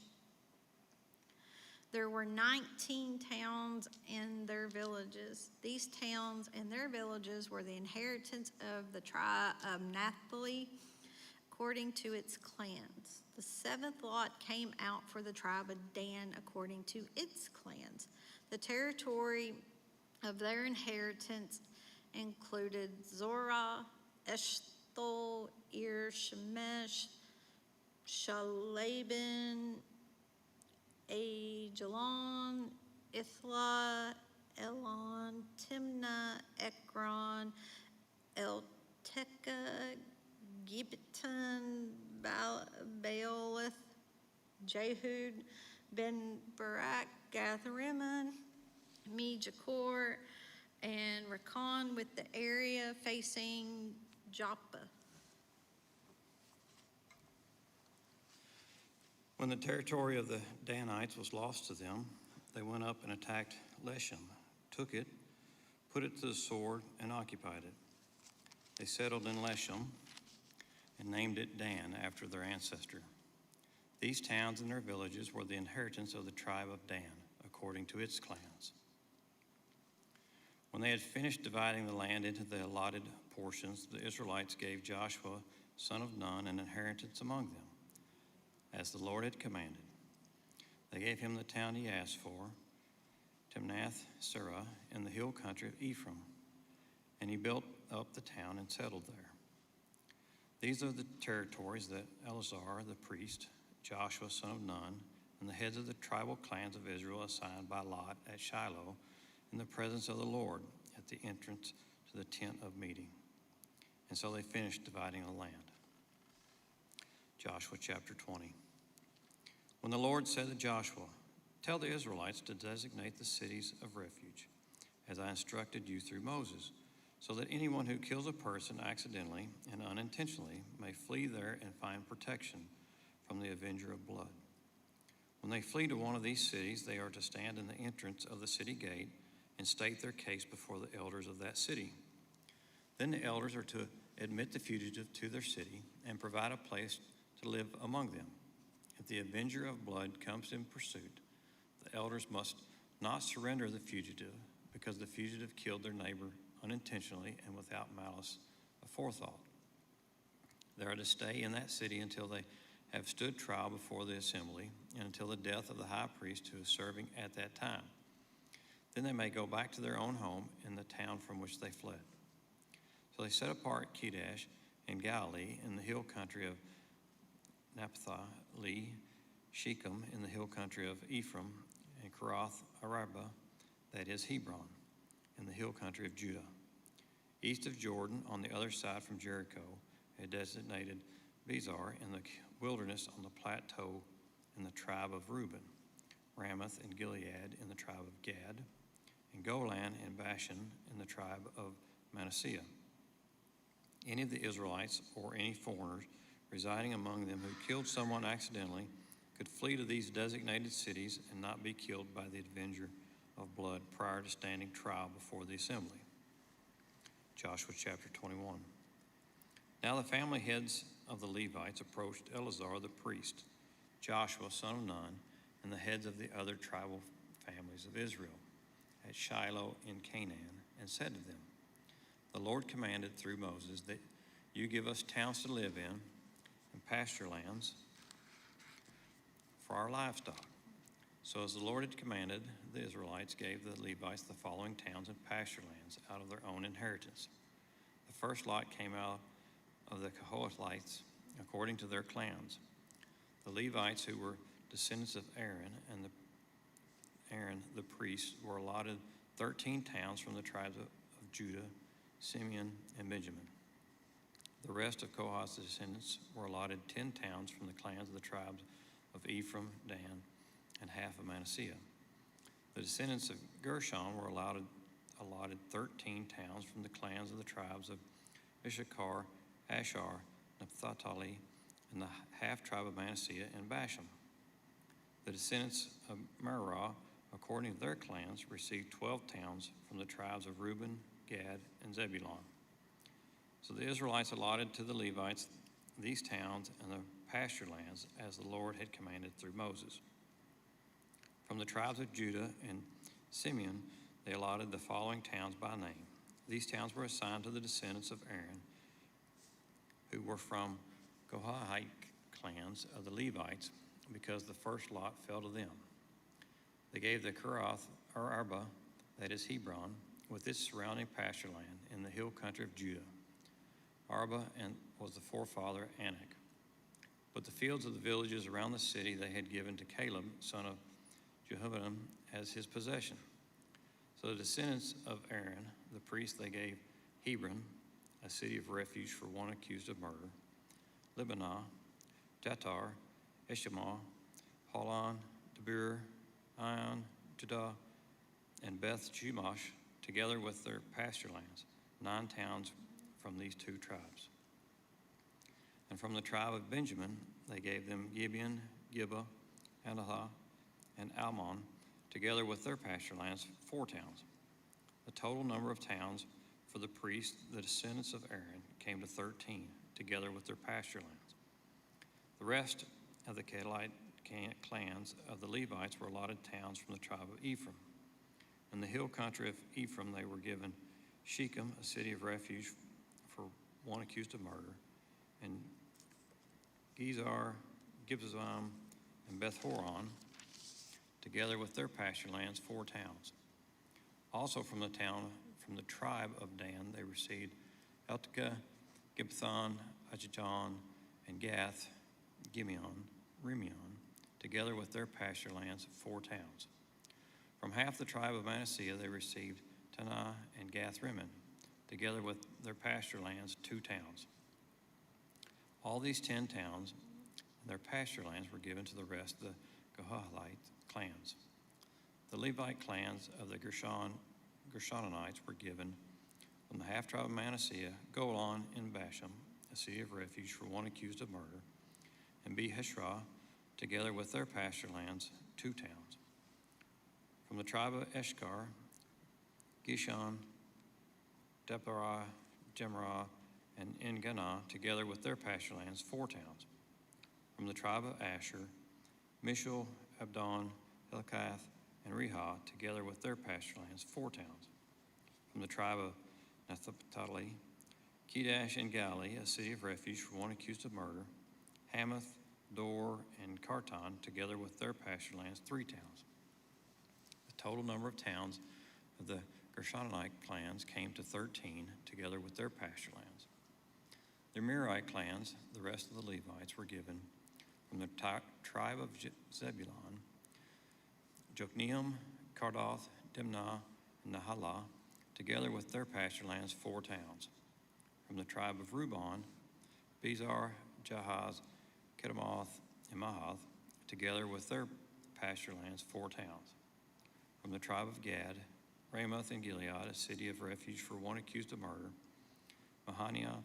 Speaker 3: There were 19 towns and their villages. These towns and their villages were the inheritance of the tribe of Naphtali according to its clans. The seventh lot came out for the tribe of Dan according to its clans. The territory of their inheritance included Zorah, Eshthol, Ir Shemesh, Shalaban, Ajalon, Ithla, Elon, Timnah, Ekron, Eltekeh, Gibbeton, Baalath, Jehud, Ben Barak, Gathrimmon, Me Jakor, and Rakan with the area facing Joppa.
Speaker 4: When the territory of the Danites was lost to them, they went up and attacked Leshem, took it, put it to the sword, and occupied it. They settled in Leshem and named it Dan after their ancestor. These towns and their villages were the inheritance of the tribe of Dan, according to its clans. When they had finished dividing the land into the allotted portions, the Israelites gave Joshua, son of Nun, an inheritance among them, as the Lord had commanded. They gave him the town he asked for, Timnath-Serah, in the hill country of Ephraim, and he built up the town and settled there. These are the territories that Eleazar the priest, Joshua son of Nun, and the heads of the tribal clans of Israel assigned by lot at Shiloh in the presence of the Lord at the entrance to the tent of meeting. And so they finished dividing the land. Joshua chapter 20. When the Lord said to Joshua, "Tell the Israelites to designate the cities of refuge, as I instructed you through Moses, so that anyone who kills a person accidentally and unintentionally may flee there and find protection from the avenger of blood. When they flee to one of these cities, they are to stand in the entrance of the city gate and state their case before the elders of that city. Then the elders are to admit the fugitive to their city and provide a place to live among them. If the avenger of blood comes in pursuit, the elders must not surrender the fugitive, because the fugitive killed their neighbor unintentionally and without malice aforethought. They are to stay in that city until they have stood trial before the assembly and until the death of the high priest who is serving at that time. Then they may go back to their own home in the town from which they fled." So they set apart Kedesh in Galilee in the hill country of Naphtali, Shechem in the hill country of Ephraim, and Kirath Arba, that is Hebron, in the hill country of Judah. East of Jordan, on the other side from Jericho, they designated Bezar in the wilderness on the plateau in the tribe of Reuben, Ramoth and Gilead in the tribe of Gad, and Golan and Bashan in the tribe of Manasseh. Any of the Israelites or any foreigners residing among them who killed someone accidentally could flee to these designated cities and not be killed by the avenger of blood prior to standing trial before the assembly. Joshua chapter 21. Now the family heads of the Levites approached Eleazar the priest, Joshua son of Nun, and the heads of the other tribal families of Israel at Shiloh in Canaan, and said to them, "The Lord commanded through Moses that you give us towns to live in and pasture lands for our livestock." So as the Lord had commanded, the Israelites gave the Levites the following towns and pasture lands out of their own inheritance. The first lot came out of the Kohathites according to their clans. The Levites, who were descendants of Aaron the priest, were allotted 13 towns from the tribes of Judah, Simeon, and Benjamin. The rest of Kohath's descendants were allotted 10 towns from the clans of the tribes of Ephraim, Dan, and half of Manasseh. The descendants of Gershon were allotted 13 towns from the clans of the tribes of Issachar, Asher, Naphtali, and the half-tribe of Manasseh and Bashan. The descendants of Merari, according to their clans, received 12 towns from the tribes of Reuben, Gad, and Zebulun. So the Israelites allotted to the Levites these towns and the pasture lands as the Lord had commanded through Moses. From the tribes of Judah and Simeon, they allotted the following towns by name. These towns were assigned to the descendants of Aaron, who were from Kohathite clans of the Levites, because the first lot fell to them. They gave the Kirath Arba, that is Hebron, with its surrounding pasture land in the hill country of Judah. Arba was the forefather of Anak. But the fields of the villages around the city they had given to Caleb, son of Jephunneh, as his possession. So the descendants of Aaron, the priest, they gave Hebron, a city of refuge for one accused of murder, Libnah, Jatar, Eshtamoa, Holon, Debir, Ion, Judah, and Beth Shemesh, together with their pasture lands, 9 towns from these 2 tribes. And from the tribe of Benjamin, they gave them Gibeon, Gibeah, Anathoth, and Almon, together with their pasture lands, 4 towns. The total number of towns for the priests, the descendants of Aaron, came to 13, together with their pasture lands. The rest of the Kehalite clans of the Levites were allotted towns from the tribe of Ephraim. In the hill country of Ephraim, they were given Shechem, a city of refuge for one accused of murder, and Gezer, Gibbethon, and Beth-horon, together with their pasture lands, 4 towns. Also from the tribe of Dan, they received Eltekeh, Gibbethon, Ajijon, and Gath, Gibeon, Rimeon, together with their pasture lands, 4 towns. From half the tribe of Manasseh, they received Tanah and Gath-rimmon, together with their pasture lands, 2 towns. All these 10 towns and their pasture lands were given to the rest of the Kehalite clans. The Levite clans of the Gershonites were given from the half-tribe of Manasseh, Golan in Bashan, a city of refuge for one accused of murder, and Beheshra, together with their pasture lands, 2 towns. From the tribe of Eshkar, Gishon, Deborah, Jemrah, and En-ganah, together with their pasture lands, 4 towns. From the tribe of Asher, Mishal, Abdon, Helkath, and Rehah, together with their pasture lands, 4 towns. From the tribe of Naphtali, Kedash and Galilee, a city of refuge for one accused of murder, Hamath, Dor, and Kartan, together with their pasture lands, 3 towns. The total number of towns of the Gershonite clans came to 13, together with their pasture lands. The Merarite clans, the rest of the Levites, were given from the tribe of Zebulun, Jokneam, Cardoth, Dimnah, and Nahalah, together with their pasture lands, 4 towns. From the tribe of Reuben, Bezar, Jahaz, Kedemoth, and Mahath, together with their pasture lands, 4 towns. From the tribe of Gad, Ramoth and Gilead, a city of refuge for one accused of murder, Mahaniah,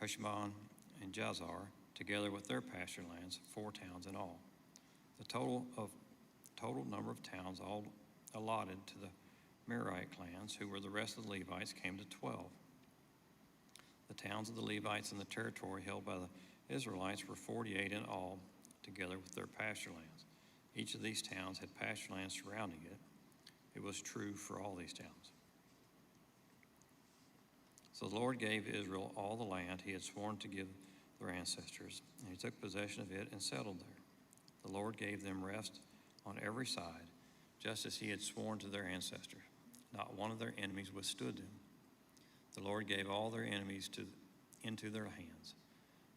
Speaker 4: Heshbon, and Jazer, together with their pasture lands, 4 towns in all. The total number of towns all allotted to the Merarite clans, who were the rest of the Levites, came to 12. The towns of the Levites in the territory held by the Israelites were 48 in all, together with their pasture lands. Each of these towns had pasture lands surrounding it. It was true for all these towns. So the Lord gave Israel all the land he had sworn to give their ancestors, and he took possession of it and settled there. The Lord gave them rest on every side, just as he had sworn to their ancestors. Not one of their enemies withstood them. The Lord gave all their enemies into their hands.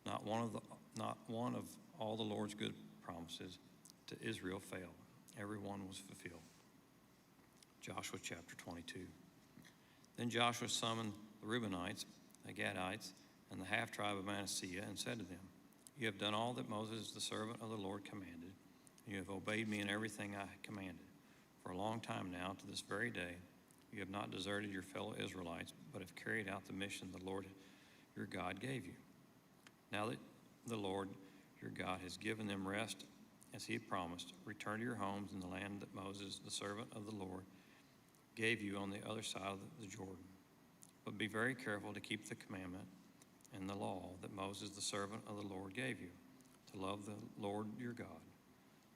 Speaker 4: Not one of all the Lord's good promises to Israel failed. Every one was fulfilled. Joshua chapter 22. Then Joshua summoned the Reubenites, the Gadites, and the half-tribe of Manasseh, and said to them, "You have done all that Moses, the servant of the Lord, commanded, and you have obeyed me in everything I commanded. For a long time now, to this very day, you have not deserted your fellow Israelites, but have carried out the mission the Lord your God gave you. Now that the Lord your God has given them rest as he had promised, return to your homes in the land that Moses, the servant of the Lord, gave you on the other side of the Jordan. But be very careful to keep the commandment and the law that Moses, the servant of the Lord, gave you, to love the Lord your God,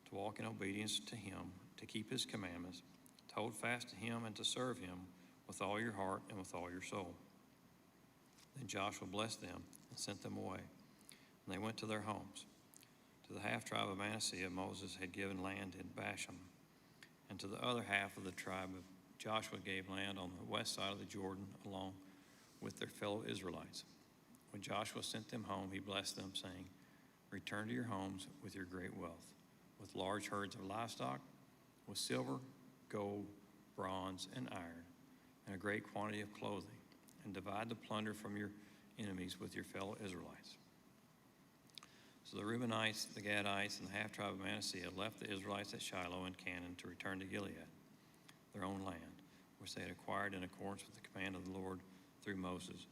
Speaker 4: to walk in obedience to him, to keep his commandments, to hold fast to him, and to serve him with all your heart and with all your soul." Then Joshua blessed them and sent them away, and they went to their homes. To the half-tribe of Manasseh, Moses had given land in Bashan, and to the other half of the tribe of Joshua gave land on the west side of the Jordan along with their fellow Israelites. When Joshua sent them home, he blessed them, saying, "Return return to your homes with your great wealth, with large herds of livestock, with silver, gold, bronze, and iron, and a great quantity of clothing, and divide the plunder from your enemies with your fellow Israelites." So the Reubenites, the Gadites, and the half-tribe of Manasseh left the Israelites at Shiloh and Canaan to return to Gilead, their own land, which they had acquired in accordance with the command of the Lord through Moses.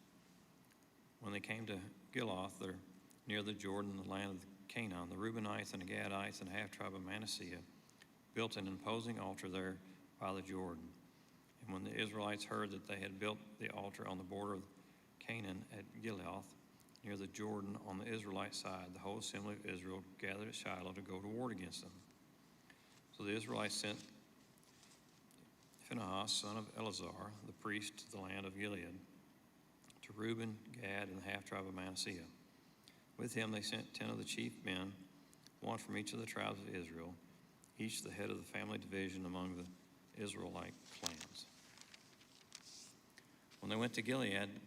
Speaker 4: When they came to Giloth, there near the Jordan, the land of Canaan, the Reubenites and the Gadites and the half-tribe of Manasseh built an imposing altar there by the Jordan. And when the Israelites heard that they had built the altar on the border of Canaan at Gileoth, near the Jordan on the Israelite side, the whole assembly of Israel gathered at Shiloh to go to war against them. So the Israelites sent Phinehas, son of Eleazar, the priest, to the land of Gilead, to Reuben, Gad, and the half-tribe of Manasseh. With him they sent 10 of the chief men, one from each of the tribes of Israel, each the head of the family division among the Israelite clans. When they went to Gilead,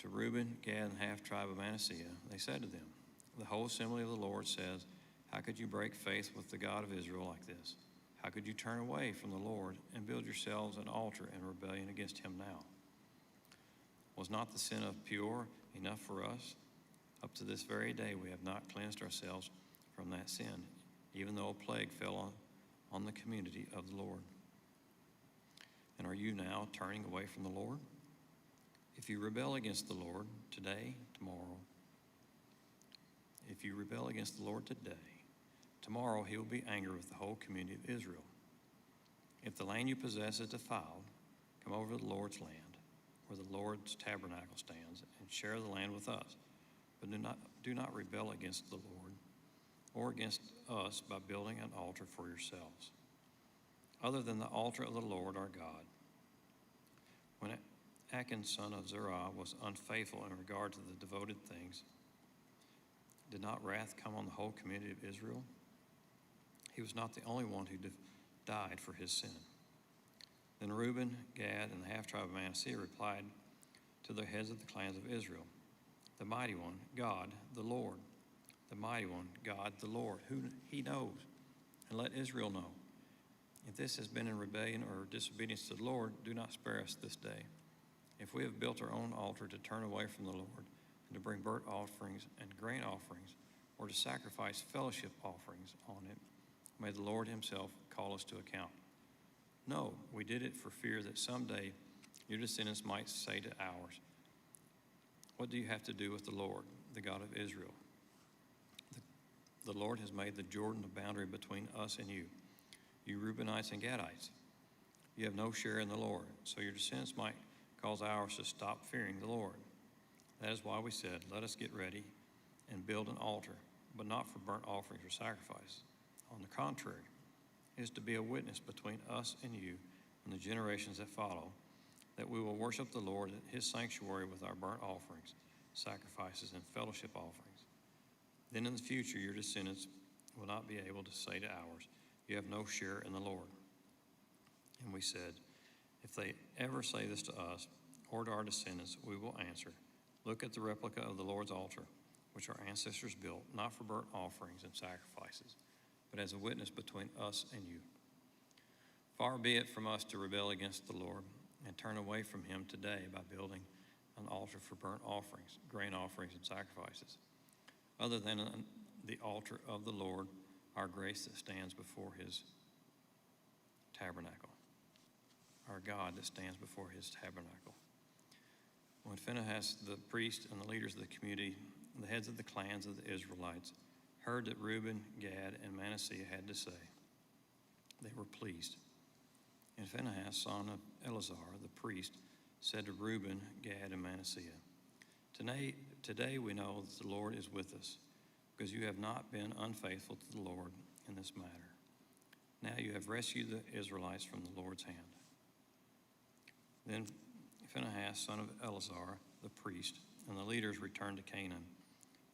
Speaker 4: to Reuben, Gad, and half-tribe of Manasseh, they said to them, "The whole assembly of the Lord says, how could you break faith with the God of Israel like this? How could you turn away from the Lord and build yourselves an altar in rebellion against him now? Was not the sin of Peor enough for us? Up to this very day we have not cleansed ourselves from that sin, even though a plague fell on the community of the Lord. And are you now turning away from the Lord? If you rebel against the Lord today, tomorrow, tomorrow he will be angry with the whole community of Israel. If the land you possess is defiled, come over to the Lord's land, where the Lord's tabernacle stands, and share the land with us. But do not rebel against the Lord or against us by building an altar for yourselves, other than the altar of the Lord our God." When Achan, son of Zerah, was unfaithful in regard to the devoted things, did not wrath come on the whole community of Israel? He was not the only one who died for his sin. Then Reuben, Gad, and the half-tribe of Manasseh replied to the heads of the clans of Israel, "The mighty one, God, the Lord. The mighty one, God, the Lord, who he knows, and let Israel know. If this has been in rebellion or disobedience to the Lord, do not spare us this day. If we have built our own altar to turn away from the Lord, and to bring burnt offerings and grain offerings, or to sacrifice fellowship offerings on it, may the Lord himself call us to account. No, we did it for fear that someday your descendants might say to ours, 'What do you have to do with the Lord, the God of Israel? The Lord has made the Jordan a boundary between us and you Reubenites and Gadites. You have no share in the Lord, so your descendants might cause ours to stop fearing the Lord.' That is why we said, 'Let us get ready and build an altar, but not for burnt offerings or sacrifice. On the contrary, it is to be a witness between us and you and the generations that follow, that we will worship the Lord at his sanctuary with our burnt offerings, sacrifices, and fellowship offerings. Then in the future your descendants will not be able to say to ours, "You have no share in the Lord." And we said, "If they ever say this to us or to our descendants, we will answer, 'Look at the replica of the Lord's altar, which our ancestors built, not for burnt offerings and sacrifices, but as a witness between us and you.' Far be it from us to rebel against the Lord and turn away from him today by building an altar for burnt offerings, grain offerings, and sacrifices, other than the altar of the Lord, our grace that stands before his tabernacle, our God that stands before his tabernacle." When Phinehas, the priest, and the leaders of the community, the heads of the clans of the Israelites, heard that Reuben, Gad, and Manasseh had to say, they were pleased. And Phinehas, son of Eleazar, the priest, said to Reuben, Gad, and Manasseh, Today we know that the Lord is with us, because you have not been unfaithful to the Lord in this matter. Now you have rescued the Israelites from the Lord's hand." Then Phinehas, son of Eleazar, the priest, and the leaders returned to Canaan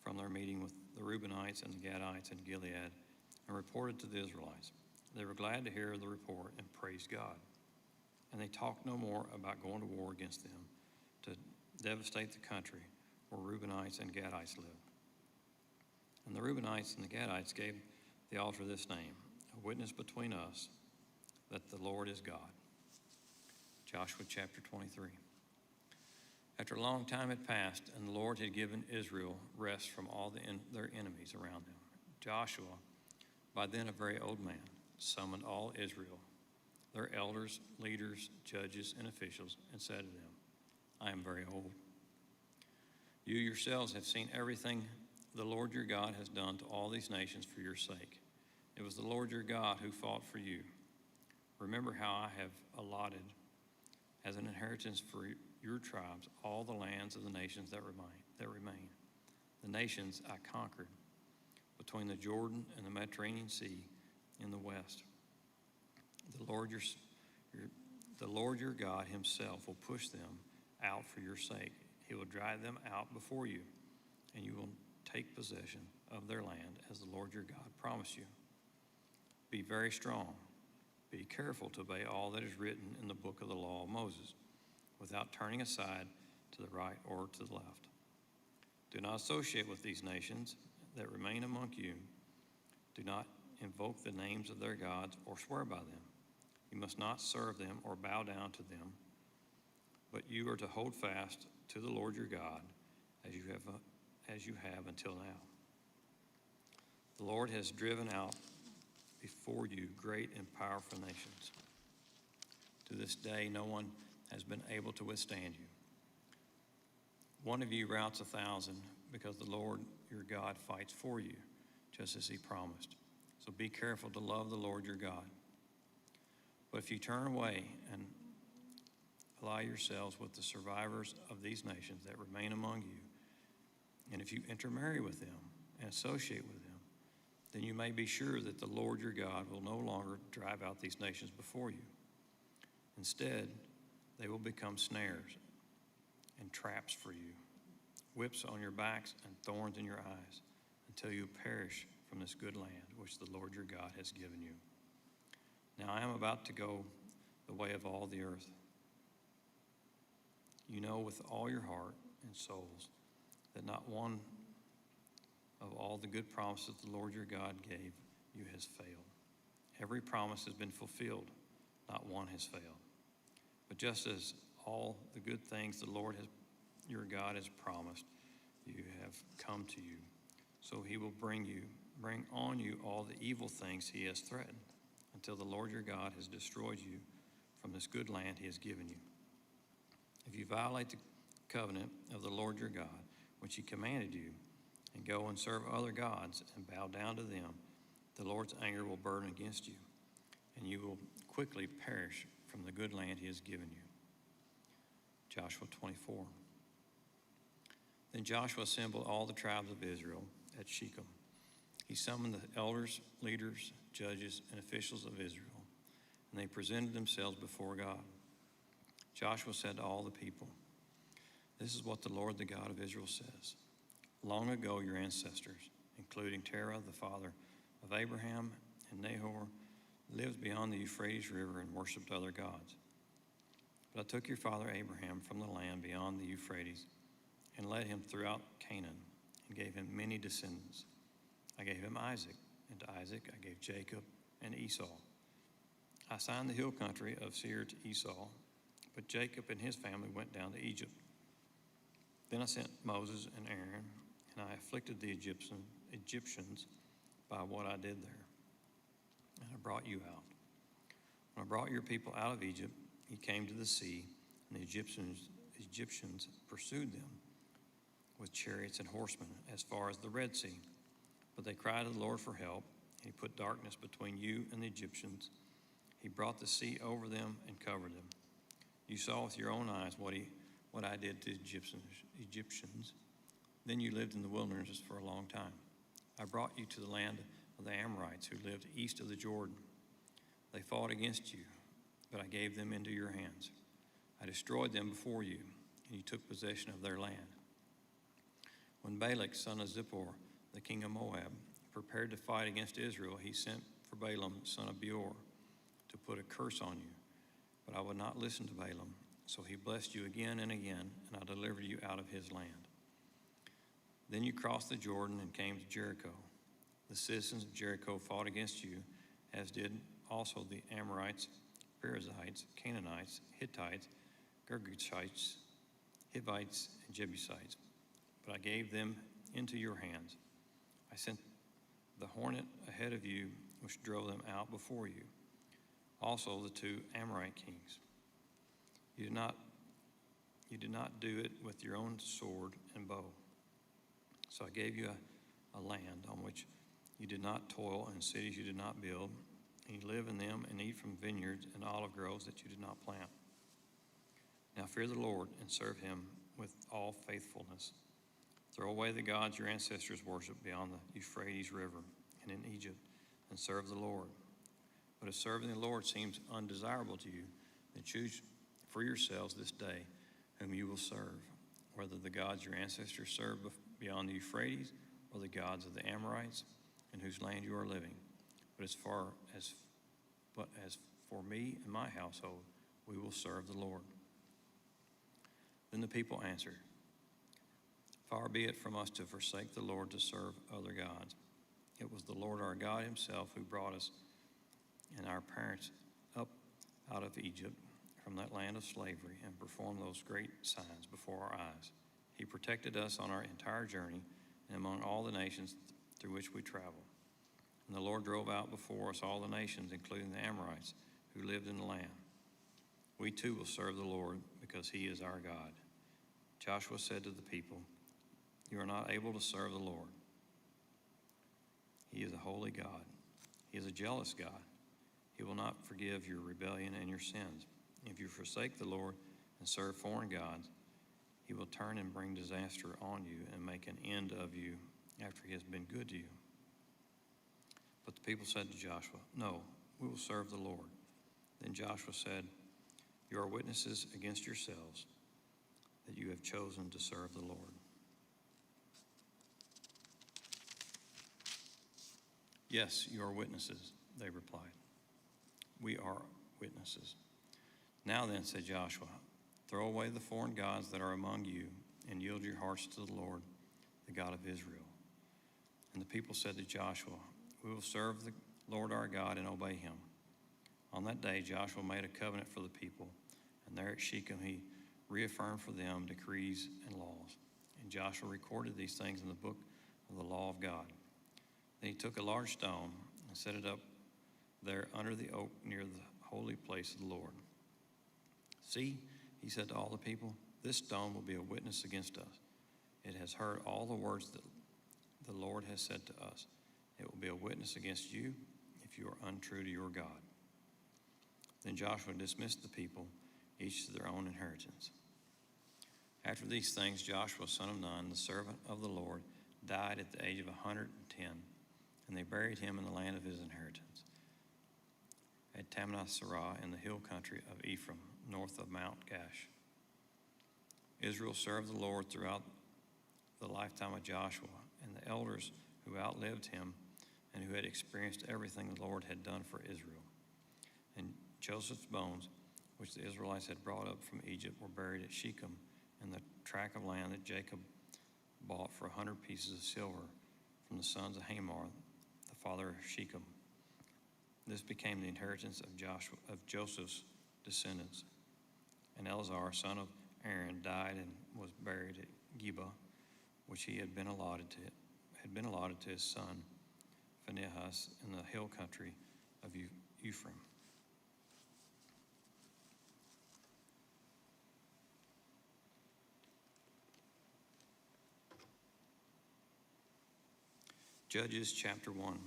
Speaker 4: from their meeting with the Reubenites and the Gadites in Gilead and reported to the Israelites. They were glad to hear the report and praised God. And they talked no more about going to war against them to devastate the country where Reubenites and Gadites lived. And the Reubenites and the Gadites gave the altar this name, a witness between us that the Lord is God. Joshua chapter 23. After a long time had passed, and the Lord had given Israel rest from all their enemies around them, Joshua, by then a very old man, summoned all Israel, their elders, leaders, judges, and officials, and said to them, I am very old. You yourselves have seen everything the Lord your God has done to all these nations for your sake. It was the Lord your God who fought for you. Remember how I have allotted as an inheritance for your tribes all the lands of the nations that remain. The nations I conquered between the Jordan and the Mediterranean Sea in the west. The Lord your God himself will push them out for your sake. He will drive them out before you, and you will take possession of their land as the Lord your God promised you. Be very strong. Be careful to obey all that is written in the book of the law of Moses, without turning aside to the right or to the left. Do not associate with these nations that remain among you. Do not invoke the names of their gods or swear by them. You must not serve them or bow down to them, but you are to hold fast to the Lord your God as you have until now. The Lord has driven out before you great and powerful nations. To this day, no one has been able to withstand you. One of you routs 1,000 because the Lord your God fights for you, just as he promised. So be careful to love the Lord your God. But if you turn away and ally yourselves with the survivors of these nations that remain among you, and if you intermarry with them and associate with them, then you may be sure that the Lord your God will no longer drive out these nations before you. Instead, they will become snares and traps for you, whips on your backs and thorns in your eyes, until you perish from this good land which the Lord your God has given you. Now I am about to go the way of all the earth. You know with all your heart and souls that not one of all the good promises the Lord your God gave you has failed. Every promise has been fulfilled, not one has failed. But just as all the good things the Lord your God has promised you have come to you, so he will bring on you all the evil things he has threatened, until the Lord your God has destroyed you from this good land he has given you. If you violate the covenant of the Lord your God, which he commanded you, and go and serve other gods and bow down to them, the Lord's anger will burn against you, and you will quickly perish from the good land he has given you. Joshua 24. Then Joshua assembled all the tribes of Israel at Shechem. He summoned the elders, leaders, judges, and officials of Israel, and they presented themselves before God. Joshua said to all the people, "This is what the Lord, the God of Israel, says. Long ago, your ancestors, including Terah, the father of Abraham, and Nahor, lived beyond the Euphrates River and worshipped other gods. But I took your father Abraham from the land beyond the Euphrates and led him throughout Canaan and gave him many descendants. I gave him Isaac, and to Isaac I gave Jacob and Esau. I assigned the hill country of Seir to Esau, but Jacob and his family went down to Egypt. Then I sent Moses and Aaron, and I afflicted the Egyptians by what I did there. And I brought you out. When I brought your people out of Egypt, you came to the sea, and the Egyptians pursued them with chariots and horsemen as far as the Red Sea. But they cried to the Lord for help, and he put darkness between you and the Egyptians. He brought the sea over them and covered them. You saw with your own eyes what I did to Egyptians. Then you lived in the wilderness for a long time. I brought you to the land of the Amorites who lived east of the Jordan. They fought against you, but I gave them into your hands. I destroyed them before you, and you took possession of their land. When Balak, son of Zippor, the king of Moab, prepared to fight against Israel, he sent for Balaam, son of Beor, to put a curse on you. But I would not listen to Balaam, so he blessed you again and again, and I delivered you out of his land. Then you crossed the Jordan and came to Jericho. The citizens of Jericho fought against you, as did also the Amorites, Perizzites, Canaanites, Hittites, Girgashites, Hivites, and Jebusites. But I gave them into your hands. I sent the hornet ahead of you, which drove them out before you. Also the 2 Amorite kings. You did not do it with your own sword and bow. So I gave you a land on which you did not toil, and cities you did not build, and you live in them and eat from vineyards and olive groves that you did not plant. Now fear the Lord and serve him with all faithfulness. Throw away the gods your ancestors worshiped beyond the Euphrates River and in Egypt, and serve the Lord. But if serving the Lord seems undesirable to you, then choose for yourselves this day whom you will serve, whether the gods your ancestors served beyond the Euphrates or the gods of the Amorites in whose land you are living. But as for me and my household, we will serve the Lord. Then the people answered, Far be it from us to forsake the Lord to serve other gods. It was the Lord our God himself who brought us and our parents up out of Egypt from that land of slavery and performed those great signs before our eyes. He protected us on our entire journey and among all the nations through which we traveled. And the Lord drove out before us all the nations, including the Amorites, who lived in the land. We too will serve the Lord because he is our God. Joshua said to the people, You are not able to serve the Lord. He is a holy God. He is a jealous God. He will not forgive your rebellion and your sins. If you forsake the Lord and serve foreign gods, he will turn and bring disaster on you and make an end of you after he has been good to you. But the people said to Joshua, No, we will serve the Lord. Then Joshua said, You are witnesses against yourselves that you have chosen to serve the Lord. Yes, you are witnesses, they replied. We are witnesses. Now then, said Joshua, throw away the foreign gods that are among you and yield your hearts to the Lord, the God of Israel. And the people said to Joshua, We will serve the Lord our God and obey him. On that day, Joshua made a covenant for the people, and there at Shechem he reaffirmed for them decrees and laws. And Joshua recorded these things in the book of the law of God. Then he took a large stone and set it up there under the oak near the holy place of the Lord. See, he said to all the people, this stone will be a witness against us. It has heard all the words that the Lord has said to us. It will be a witness against you if you are untrue to your God. Then Joshua dismissed the people, each to their own inheritance. After these things, Joshua, son of Nun, the servant of the Lord, died at the age of 110, and they buried him in the land of his inheritance, at Timnath-Serah in the hill country of Ephraim, north of Mount Gash. Israel served the Lord throughout the lifetime of Joshua, and the elders who outlived him and who had experienced everything the Lord had done for Israel. And Joseph's bones, which the Israelites had brought up from Egypt, were buried at Shechem in the tract of land that Jacob bought for 100 pieces of silver from the sons of Hamor, the father of Shechem. This became the inheritance of Joseph's descendants. And Eleazar, son of Aaron, died and was buried at Geba, which he had been allotted to his son Phinehas in the hill country of Ephraim. Judges chapter 1.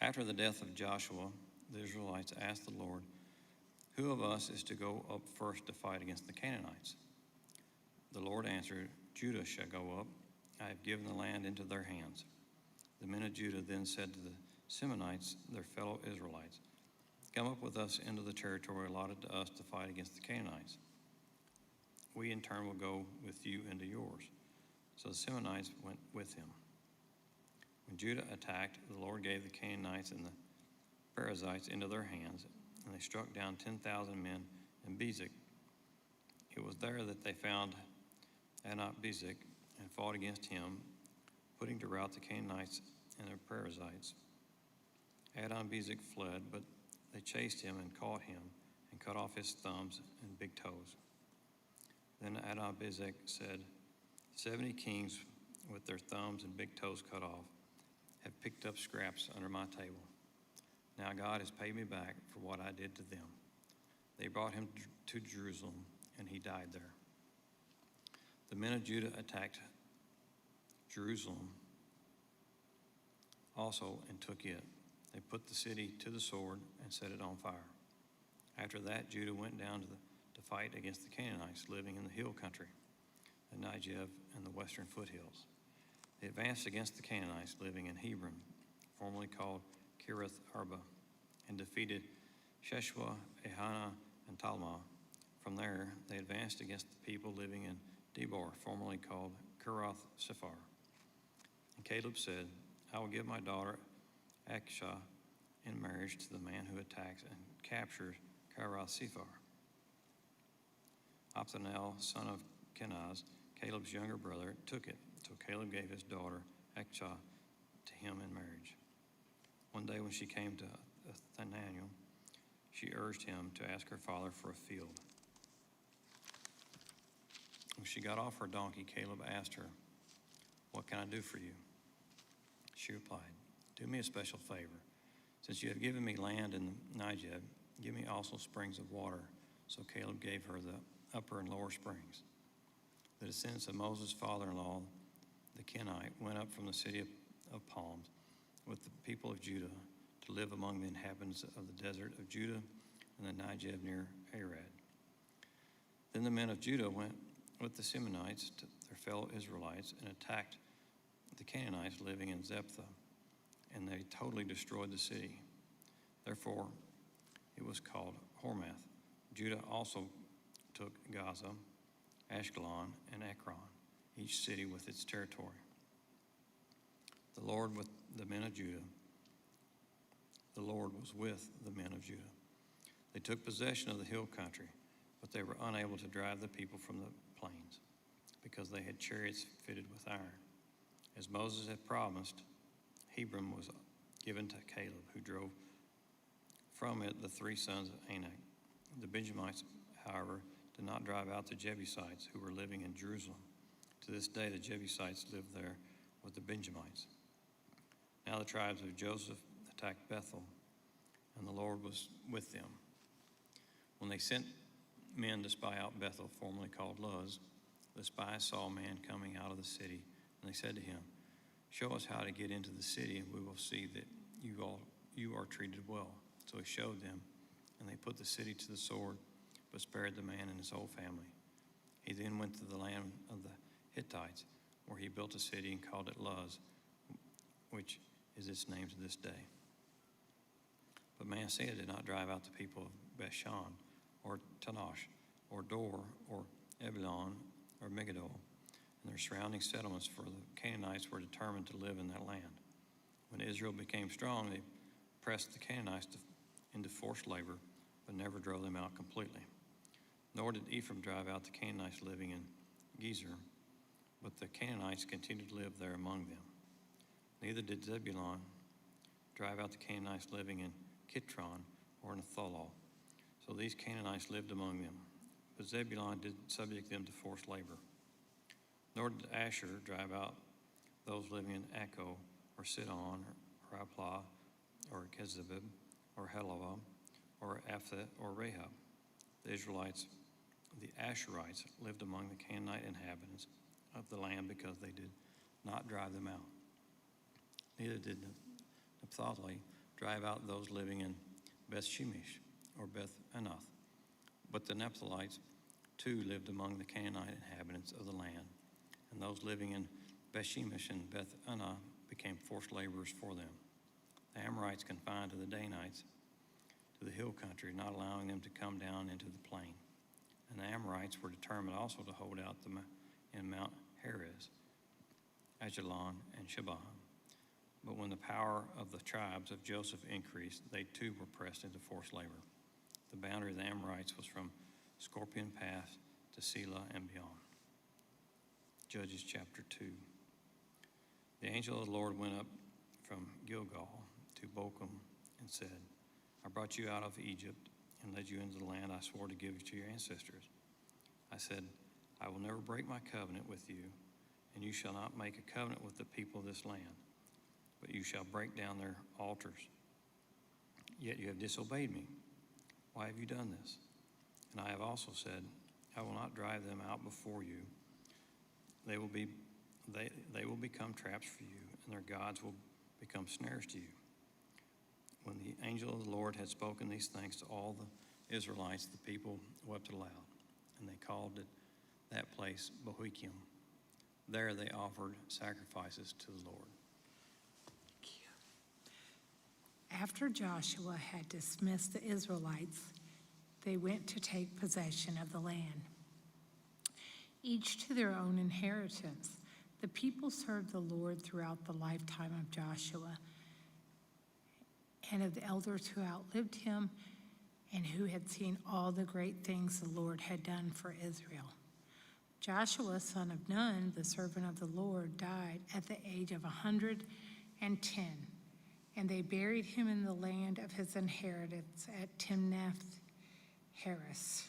Speaker 4: After the death of Joshua, the Israelites asked the Lord, Who of us is to go up first to fight against the Canaanites? The Lord answered, Judah shall go up. I have given the land into their hands. The men of Judah then said to the Simeonites, their fellow Israelites, Come up with us into the territory allotted to us to fight against the Canaanites. We in turn will go with you into yours. So the Simeonites went with him. When Judah attacked, the Lord gave the Canaanites and the Perizzites into their hands, and they struck down 10,000 men in Bezek. It was there that they found Anat-Bezek, and fought against him, putting to rout the Canaanites and the Perizzites. Adon-Bezek fled, but they chased him and caught him and cut off his thumbs and big toes. Then Adon-Bezek said, 70 kings with their thumbs and big toes cut off have picked up scraps under my table. Now God has paid me back for what I did to them. They brought him to Jerusalem, and he died there. The men of Judah attacked Jerusalem also and took it. They put the city to the sword and set it on fire. After that, Judah went down to fight against the Canaanites living in the hill country, the Negev and the western foothills. They advanced against the Canaanites living in Hebron, formerly called Kiriath Arba, and defeated Sheshua, Ahana, and Talmah. From there, they advanced against the people living in Debor, formerly called Kiriath Sephar. And Caleb said, I will give my daughter Akshah in marriage to the man who attacks and captures Kiriath Sephar. Othniel, son of Kenaz, Caleb's younger brother, took it. So Caleb gave his daughter Akshah to him in marriage. One day when she came to Othniel, she urged him to ask her father for a field. When she got off her donkey, Caleb asked her, What can I do for you? She replied, Do me a special favor. Since you have given me land in the Negev, give me also springs of water. So Caleb gave her the upper and lower springs. The descendants of Moses' father-in-law, the Kenite, went up from the city of palms with the people of Judah to live among the inhabitants of the desert of Judah and the Negev near Arad. Then the men of Judah went with the Simeonites, their fellow Israelites, and attacked the Canaanites living in Zephath, and they totally destroyed the city. Therefore, it was called Hormath. Judah also took Gaza, Ashkelon, and Ekron, each city with its territory. The Lord with the men of Judah. The Lord was with the men of Judah. They took possession of the hill country, but they were unable to drive the people from the plains, because they had chariots fitted with iron. As Moses had promised, Hebron was given to Caleb, who drove from it the three sons of Anak. The Benjamites, however, did not drive out the Jebusites who were living in Jerusalem. To this day, the Jebusites live there with the Benjamites. Now the tribes of Joseph attacked Bethel, and the Lord was with them. When they sent men to spy out Bethel, formerly called Luz, the spies saw a man coming out of the city, and they said to him, Show us how to get into the city, and we will see that you are treated well. So he showed them, and they put the city to the sword, but spared the man and his whole family. He then went to the land of the Hittites, where he built a city and called it Luz, which is its name to this day. But Manasseh did not drive out the people of Bashan, or Tanash, or Dor, or Ebelon, or Megiddo, and their surrounding settlements, for the Canaanites were determined to live in that land. When Israel became strong, they pressed the Canaanites into forced labor, but never drove them out completely. Nor did Ephraim drive out the Canaanites living in Gezer, but the Canaanites continued to live there among them. Neither did Zebulun drive out the Canaanites living in Kitron or in Tholol. So these Canaanites lived among them, but Zebulun did subject them to forced labor. Nor did Asher drive out those living in Akko or Sidon or Aplah or Kezebib or Helava or Aphtha or Rahab. The Israelites, the Asherites, lived among the Canaanite inhabitants of the land because they did not drive them out. Neither did Naphtali drive out those living in Beth Shemesh or Beth Anath. But the Naphtalites too lived among the Canaanite inhabitants of the land, and those living in Beth Shemesh and Beth Anath became forced laborers for them. The Amorites confined to the Danites, to the hill country, not allowing them to come down into the plain. And the Amorites were determined also to hold out in Mount Heres, Ajalon, and Shebaham. But when the power of the tribes of Joseph increased, they too were pressed into forced labor. The boundary of the Amorites was from Scorpion Pass to Selah and beyond. Judges chapter 2. The angel of the Lord went up from Gilgal to Bochum and said, I brought you out of Egypt and led you into the land I swore to give to your ancestors. I said, I will never break my covenant with you, and you shall not make a covenant with the people of this land, but you shall break down their altars. Yet you have disobeyed me. Why have you done this? And I have also said, I will not drive them out before you. They will become traps for you, and their gods will become snares to you. When the angel of the Lord had spoken these things to all the Israelites, the people wept aloud, and they called it that place Bochim. There they offered sacrifices to the Lord.
Speaker 5: After Joshua had dismissed the Israelites, they went to take possession of the land, each to their own inheritance. The people served the Lord throughout the lifetime of Joshua and of the elders who outlived him and who had seen all the great things the Lord had done for Israel. Joshua, son of Nun, the servant of the Lord, died at the age of 110, and they buried him in the land of his inheritance at Timnath Heres,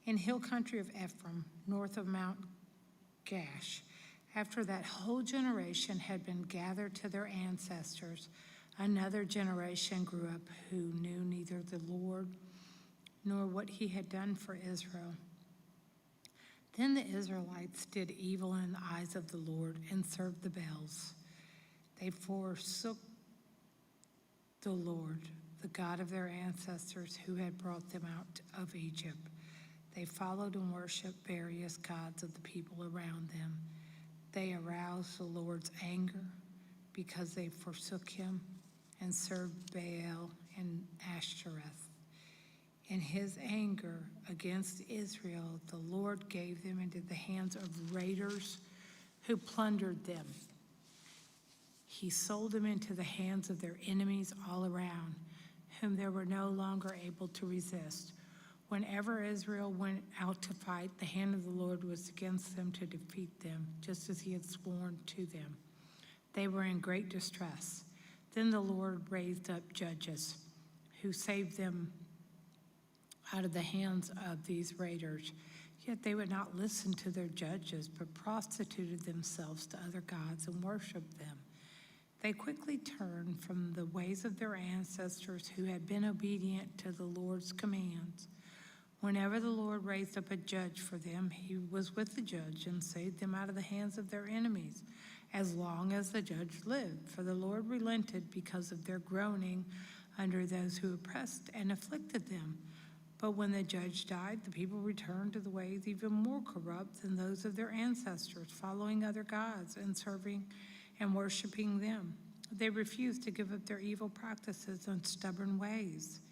Speaker 5: in hill country of Ephraim, north of Mount Gash. After that whole generation had been gathered to their ancestors, another generation grew up who knew neither the Lord nor what he had done for Israel. Then the Israelites did evil in the eyes of the Lord and served the Baals. They forsook the Lord, the God of their ancestors who had brought them out of Egypt. They followed and worshiped various gods of the people around them. They aroused the Lord's anger because they forsook him and served Baal and Ashtoreth. In his anger against Israel, the Lord gave them into the hands of raiders who plundered them. He sold them into the hands of their enemies all around, whom they were no longer able to resist. Whenever Israel went out to fight, the hand of the Lord was against them to defeat them, just as he had sworn to them. They were in great distress. Then the Lord raised up judges who saved them out of the hands of these raiders. Yet they would not listen to their judges, but prostituted themselves to other gods and worshiped them. They quickly turned from the ways of their ancestors who had been obedient to the Lord's commands. Whenever the Lord raised up a judge for them, he was with the judge and saved them out of the hands of their enemies, as long as the judge lived. For the Lord relented because of their groaning under those who oppressed and afflicted them. But when the judge died, the people returned to the ways even more corrupt than those of their ancestors, following other gods and serving and worshiping them. They refused to give up their evil practices and stubborn ways.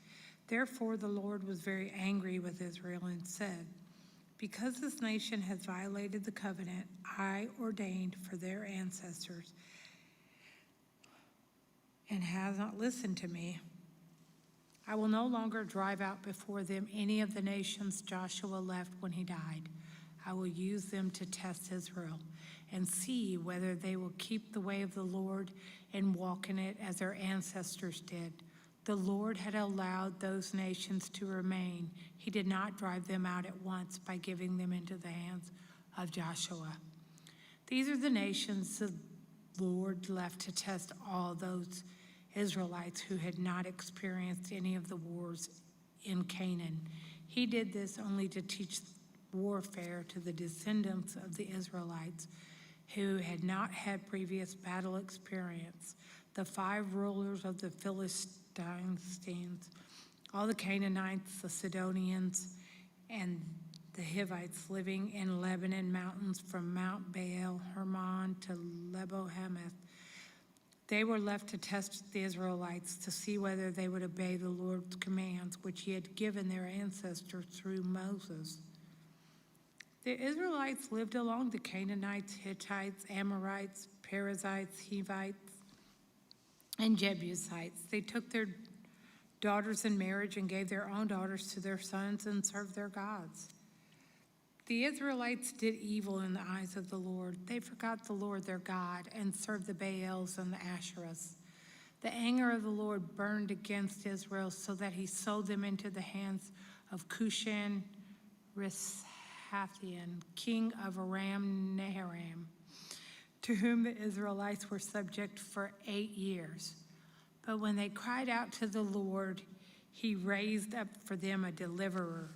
Speaker 5: Therefore, the Lord was very angry with Israel and said, because this nation has violated the covenant I ordained for their ancestors and has not listened to me, I will no longer drive out before them any of the nations Joshua left when he died. I will use them to test Israel and see whether they will keep the way of the Lord and walk in it as their ancestors did. The Lord had allowed those nations to remain. He did not drive them out at once by giving them into the hands of Joshua. These are the nations the Lord left to test all those Israelites who had not experienced any of the wars in Canaan. He did this only to teach warfare to the descendants of the Israelites who had not had previous battle experience. The 5 rulers of the Philistines, all the Canaanites, the Sidonians, and the Hivites living in Lebanon mountains from Mount Baal Hermon to Lebo Hamath. They were left to test the Israelites to see whether they would obey the Lord's commands, which he had given their ancestors through Moses. The Israelites lived along the Canaanites, Hittites, Amorites, Perizzites, Hivites, and Jebusites. They took their daughters in marriage and gave their own daughters to their sons and served their gods. The Israelites did evil in the eyes of the Lord. They forgot the Lord their God and served the Baals and the Asherahs. The anger of the Lord burned against Israel so that he sold them into the hands of Cushan Rishathaim, king of Aram Naharaim, to whom the Israelites were subject for 8 years. But when they cried out to the Lord, he raised up for them a deliverer,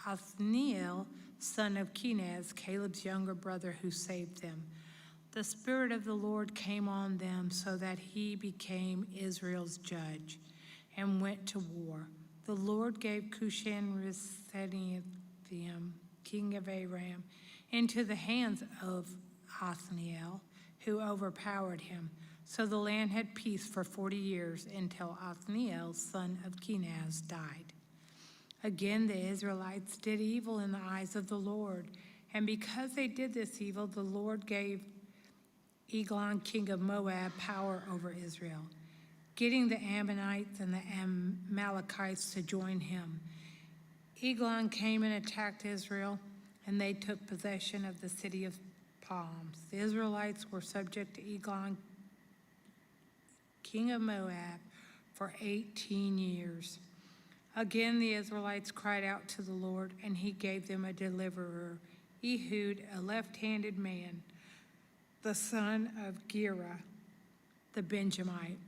Speaker 5: Othniel, son of Kenaz, Caleb's younger brother, who saved them. The Spirit of the Lord came on them so that he became Israel's judge and went to war. The Lord gave Cushan Rishathaim, king of Aram, into the hands of Othniel, who overpowered him. So the land had peace for 40 years until Othniel, son of Kenaz, died. Again, the Israelites did evil in the eyes of the Lord, and because they did this evil, the Lord gave Eglon, king of Moab, power over Israel, getting the Ammonites and the Amalekites to join him. Eglon came and attacked Israel, and they took possession of the city of Palms. The Israelites were subject to Eglon, king of Moab, for 18 years. Again, the Israelites cried out to the Lord, and he gave them a deliverer, Ehud, a left-handed man, the son of Gera, the Benjamite.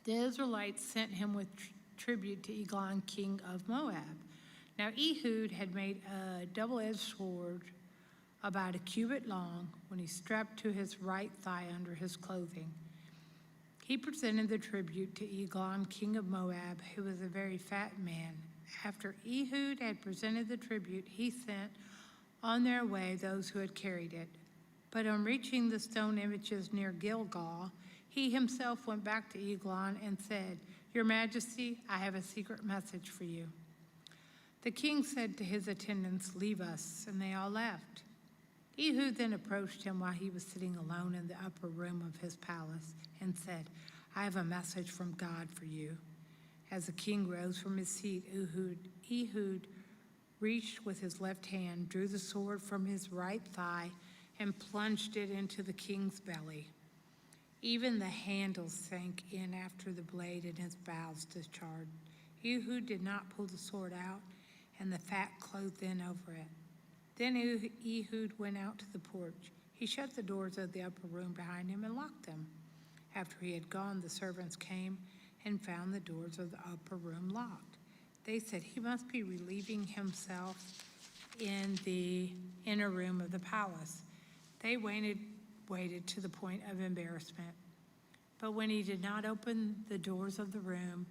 Speaker 5: The Israelites sent him with tribute to Eglon, king of Moab. Now Ehud had made a double-edged sword about a cubit long when he strapped to his right thigh under his clothing. He presented the tribute to Eglon, king of Moab, who was a very fat man. After Ehud had presented the tribute, he sent on their way those who had carried it. But on reaching the stone images near Gilgal, he himself went back to Eglon and said, "Your Majesty, I have a secret message for you." The king said to his attendants, "Leave us," and they all left. Ehud then approached him while he was sitting alone in the upper room of his palace and said, "I have a message from God for you." As the king rose from his seat, Ehud reached with his left hand, drew the sword from his right thigh, and plunged it into the king's belly. Even the handle sank in after the blade in his bowels discharged. Ehud did not pull the sword out, and the fat closed in over it. Then Ehud went out to the porch. He shut the doors of the upper room behind him and locked them. After he had gone, the servants came and found the doors of the upper room locked. They said he must be relieving himself in the inner room of the palace. They waited to the point of embarrassment. But when he did not open the doors of the room,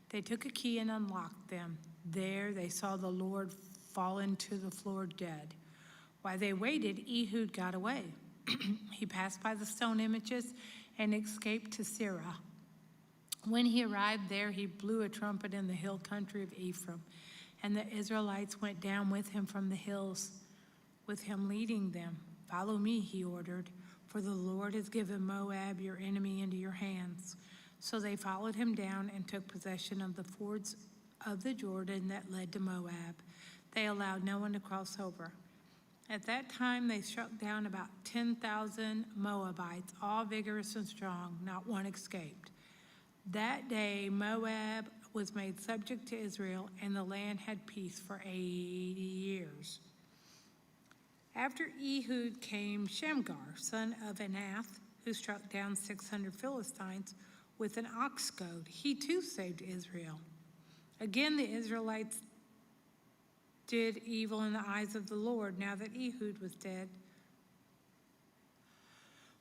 Speaker 5: they took a key and unlocked them. There they saw the Lord fallen to the floor dead. While they waited, Ehud got away. He passed by the stone images and escaped to Seirah. When he arrived there, he blew a trumpet in the hill country of Ephraim, and the Israelites went down with him from the hills, with him leading them. "Follow me," he ordered, "for the Lord has given Moab, your enemy, into your hands." So they followed him down and took possession of the fords of the Jordan that led to Moab. They allowed no one to cross over. At that time, they struck down about 10,000 Moabites, all vigorous and strong. Not one escaped. That day, Moab was made subject to Israel, and the land had peace for 80 years. After Ehud came Shamgar, son of Anath, who struck down 600 Philistines with an ox goad. He too saved Israel. Again, the Israelites did evil in the eyes of the Lord now that Ehud was dead.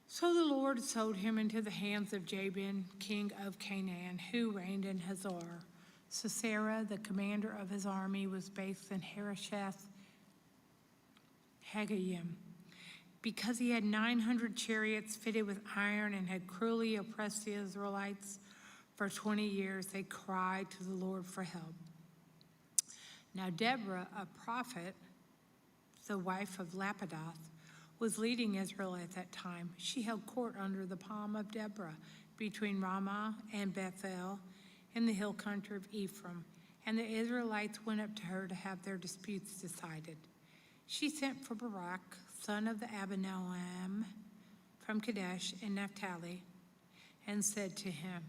Speaker 5: So the Lord sold him into the hands of Jabin, king of Canaan, who reigned in Hazor. Sisera, the commander of his army, was based in Harosheth Hagoyim. Because he had 900 chariots fitted with iron and had cruelly oppressed the Israelites for 20 years, they cried to the Lord for help. Now Deborah, a prophet, the wife of Lapidoth, was leading Israel at that time. She held court under the palm of Deborah between Ramah and Bethel in the hill country of Ephraim, and the Israelites went up to her to have their disputes decided. She sent for Barak, son of the Abinoam, from Kadesh in Naphtali, and said to him,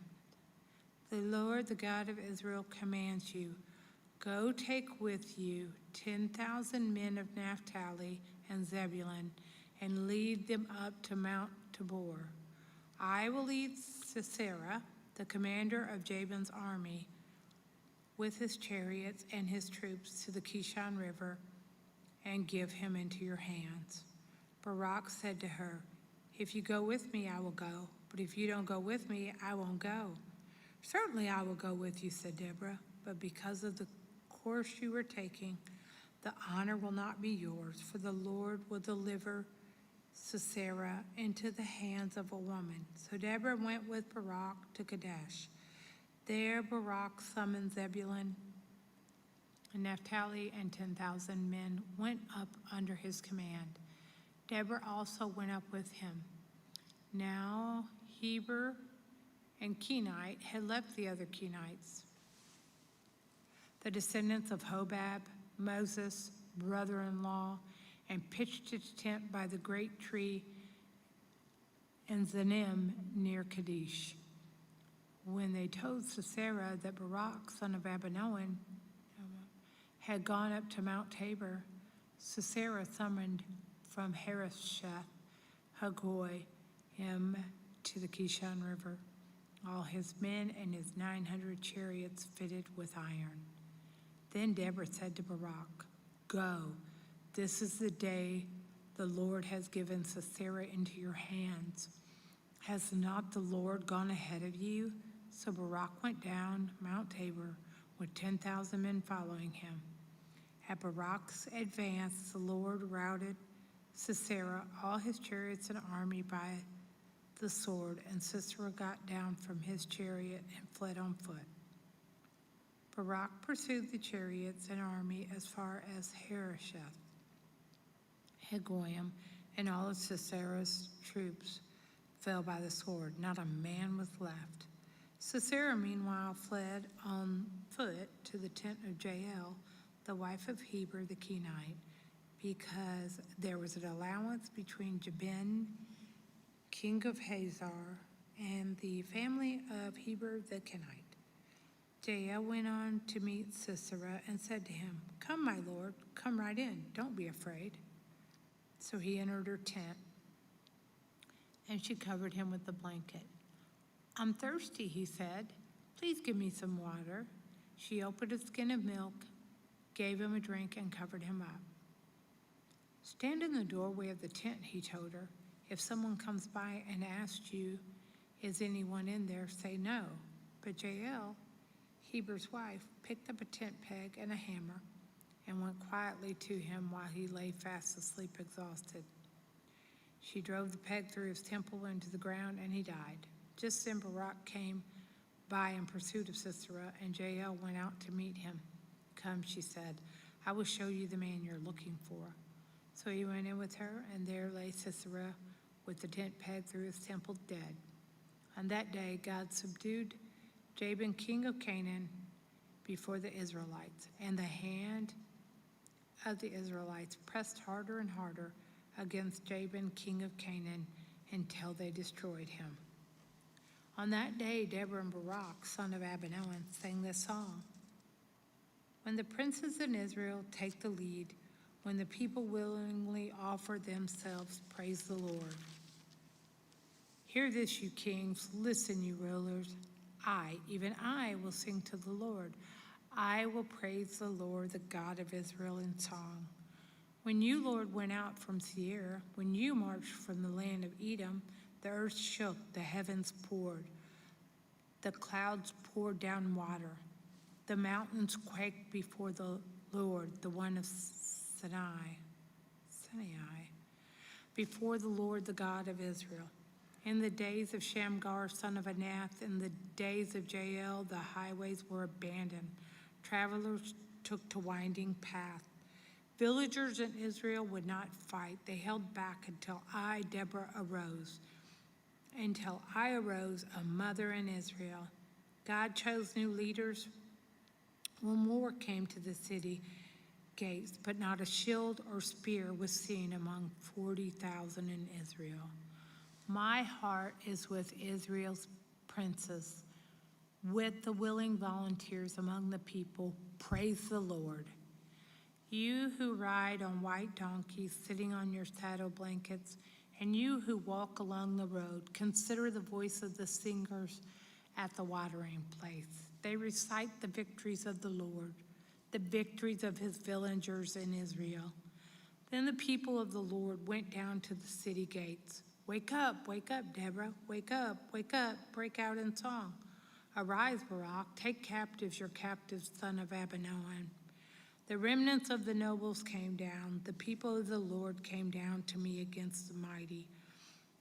Speaker 5: "The Lord, the God of Israel, commands you, go take with you 10,000 men of Naphtali and Zebulun, and lead them up to Mount Tabor. I will lead Sisera, the commander of Jabin's army, with his chariots and his troops to the Kishon River, and give him into your hands." Barak said to her, "If you go with me, I will go, but if you don't go with me, I won't go." "Certainly I will go with you," said Deborah, "but because of the course you are taking, the honor will not be yours, for the Lord will deliver Sisera into the hands of a woman." So Deborah went with Barak to Kadesh. There Barak summoned Zebulun and Naphtali, and 10,000 men went up under his command. Deborah also went up with him. Now Heber and Kenite had left the other Kenites, the descendants of Hobab, Moses' brother-in-law, and pitched its tent by the great tree in Zanim near Kadesh. When they told Sisera that Barak, son of Abinoam, had gone up to Mount Tabor, Sisera summoned from Harosheth Hagoyim to the Kishon River all his men and his 900 chariots fitted with iron. Then Deborah said to Barak, "Go, this is the day the Lord has given Sisera into your hands. Has not the Lord gone ahead of you?" So Barak went down Mount Tabor with 10,000 men following him. At Barak's advance, the Lord routed Sisera, all his chariots and army by the sword, and Sisera got down from his chariot and fled on foot. Barak pursued the chariots and army as far as Harosheth Hagoyim, and all of Sisera's troops fell by the sword. Not a man was left. Sisera, meanwhile, fled on foot to the tent of Jael, the wife of Heber the Kenite, because there was an allowance between Jabin, king of Hazar, and the family of Heber the Kenite. Jael went on to meet Sisera and said to him, "Come, my lord, come right in. Don't be afraid." So he entered her tent, and she covered him with a blanket. "I'm thirsty," he said. "Please give me some water." She opened a skin of milk, gave him a drink, and covered him up. "Stand in the doorway of the tent," he told her. "If someone comes by and asks you, 'Is anyone in there?' say no." But Jael, Heber's wife, picked up a tent peg and a hammer and went quietly to him while he lay fast asleep, exhausted. She drove the peg through his temple into the ground, and he died. Just then Barak came by in pursuit of Sisera, and Jael went out to meet him. "Come," she said, "I will show you the man you're looking for." So he went in with her, and there lay Sisera with the tent peg through his temple, dead. On that day God subdued Jabin, king of Canaan, before the Israelites, and the hand of the Israelites pressed harder and harder against Jabin, king of Canaan, until they destroyed him. On that day Deborah and Barak, son of Abinoam, sang this song. When the princes in Israel take the lead, when the people willingly offer themselves, praise the Lord. Hear this, you kings, listen, you rulers. I, even I, will sing to the Lord. I will praise the Lord, the God of Israel, in song. When you, Lord, went out from Seir, when you marched from the land of Edom, the earth shook, the heavens poured, the clouds poured down water. The mountains quaked before the Lord, the one of Sinai, before the Lord, the God of Israel. In the days of Shamgar, son of Anath, in the days of Jael, the highways were abandoned. Travelers took to winding paths. Villagers in Israel would not fight. They held back until I, Deborah, arose. Until I arose, a mother in Israel. God chose new leaders. When war came to the city, gates, but not a shield or spear was seen among 40,000 in Israel. My heart is with Israel's princes, with the willing volunteers among the people. Praise the Lord. You who ride on white donkeys, sitting on your saddle blankets, and you who walk along the road, consider the voice of the singers at the watering place. They recite the victories of the Lord, the victories of his villagers in Israel. Then the people of the Lord went down to the city gates. Wake up, Deborah, wake up, break out in song. Arise, Barak, take captives your captive son of Abinoam. The remnants of the nobles came down. The people of the Lord came down to me against the mighty.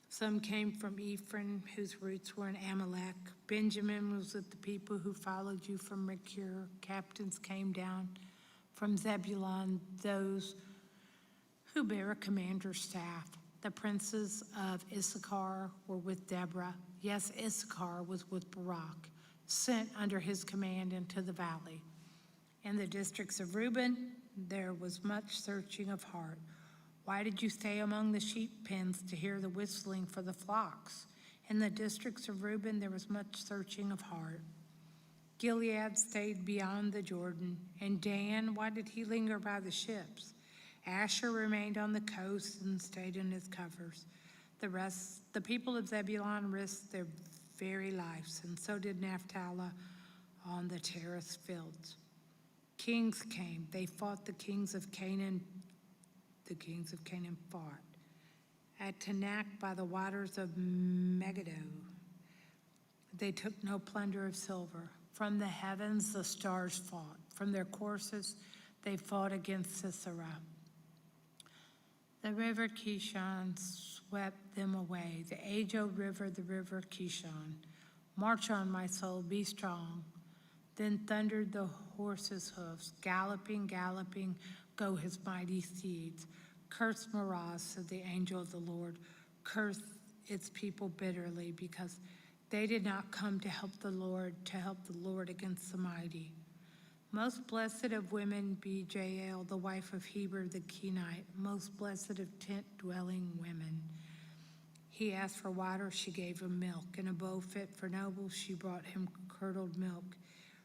Speaker 5: Some came from Ephraim, whose roots were in Amalek. Benjamin was with the people who followed you from Machir. Captains came down from Zebulun, those who bear a commander's staff. The princes of Issachar were with Deborah. Yes, Issachar was with Barak, sent under his command into the valley. In the districts of Reuben, there was much searching of heart. Why did you stay among the sheep pens to hear the whistling for the flocks? In the districts of Reuben, there was much searching of heart. Gilead stayed beyond the Jordan, and Dan, why did he linger by the ships? Asher remained on the coast and stayed in his covers. The people of Zebulun risked their very lives, and so did Naphtali on the terrace fields. Kings came. They fought the kings of Canaan. The kings of Canaan fought. At Tanakh by the waters of Megiddo, they took no plunder of silver. From the heavens the stars fought. From their courses they fought against Sisera. The river Kishon swept them away. The age-old river, the river Kishon. March on, my soul, be strong. Then thundered the horses' hoofs. Galloping, galloping, go his mighty steeds. Curse Meroz, said the angel of the Lord. Curse its people bitterly, because they did not come to help the Lord against the mighty. Most blessed of women be Jael, the wife of Heber the Kenite, most blessed of tent-dwelling women. He asked for water, she gave him milk. In a bowl fit for nobles, she brought him curdled milk.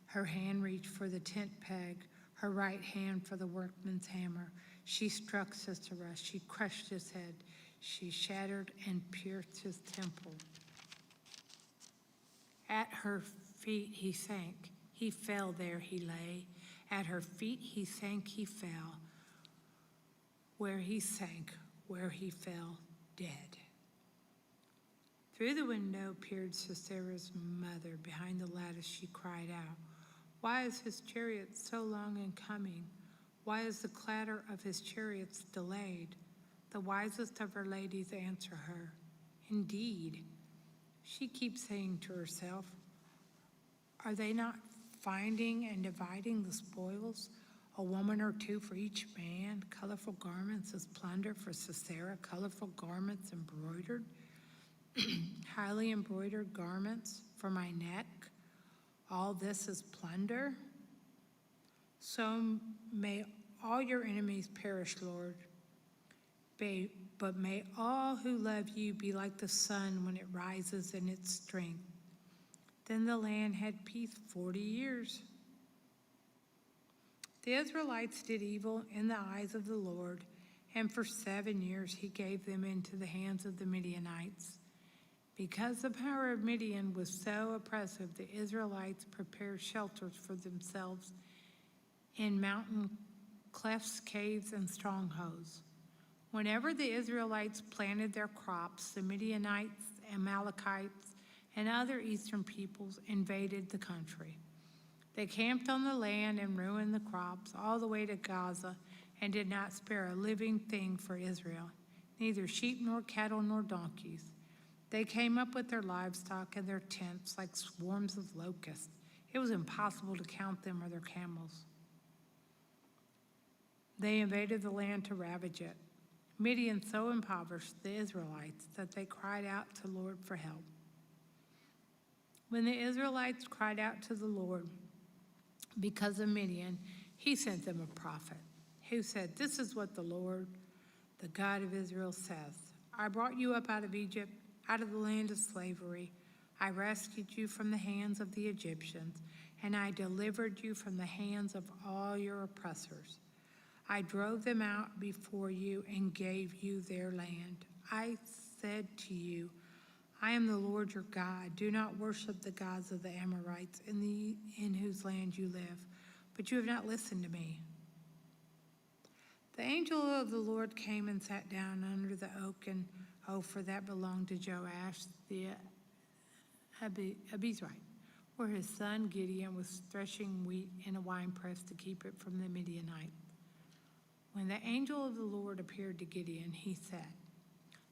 Speaker 5: Her hand reached for the tent peg, her right hand for the workman's hammer. She struck Sisera, she crushed his head, she shattered and pierced his temple. At her feet he sank. He fell, there he lay. At her feet he sank, he fell. Where he sank, where he fell, dead. Through the window peered Sisera's mother. Behind the lattice she cried out, "Why is his chariot so long in coming? Why is the clatter of his chariots delayed?" The wisest of her ladies answer her, "Indeed." She keeps saying to herself, "Are they not finding and dividing the spoils? A woman or two for each man, colorful garments as plunder for Sisera, colorful garments embroidered, highly embroidered garments for my neck. All this is plunder? So may all your enemies perish, Lord. But may all who love you be like the sun when it rises in its strength." Then the land had peace 40 years. The Israelites did evil in the eyes of the Lord, and for 7 years he gave them into the hands of the Midianites. Because the power of Midian was so oppressive, the Israelites prepared shelters for themselves in mountain clefts, caves, and strongholds. Whenever the Israelites planted their crops, the Midianites, Amalekites, and other eastern peoples invaded the country. They camped on the land and ruined the crops all the way to Gaza and did not spare a living thing for Israel, neither sheep nor cattle nor donkeys. They came up with their livestock and their tents like swarms of locusts. It was impossible to count them or their camels. They invaded the land to ravage it. Midian so impoverished the Israelites that they cried out to the Lord for help. When the Israelites cried out to the Lord because of Midian, he sent them a prophet. who said, "This is what the Lord, the God of Israel says. I brought you up out of Egypt, out of the land of slavery. I rescued you from the hands of the Egyptians, and I delivered you from the hands of all your oppressors. I drove them out before you and gave you their land. I said to you, I am the Lord your God. Do not worship the gods of the Amorites in whose land you live. But you have not listened to me." The angel of the Lord came and sat down under the oak in Ophrah that belonged to Joash the Abiezrite, where his son Gideon was threshing wheat in a winepress to keep it from the Midianites. When the angel of the Lord appeared to Gideon, he said,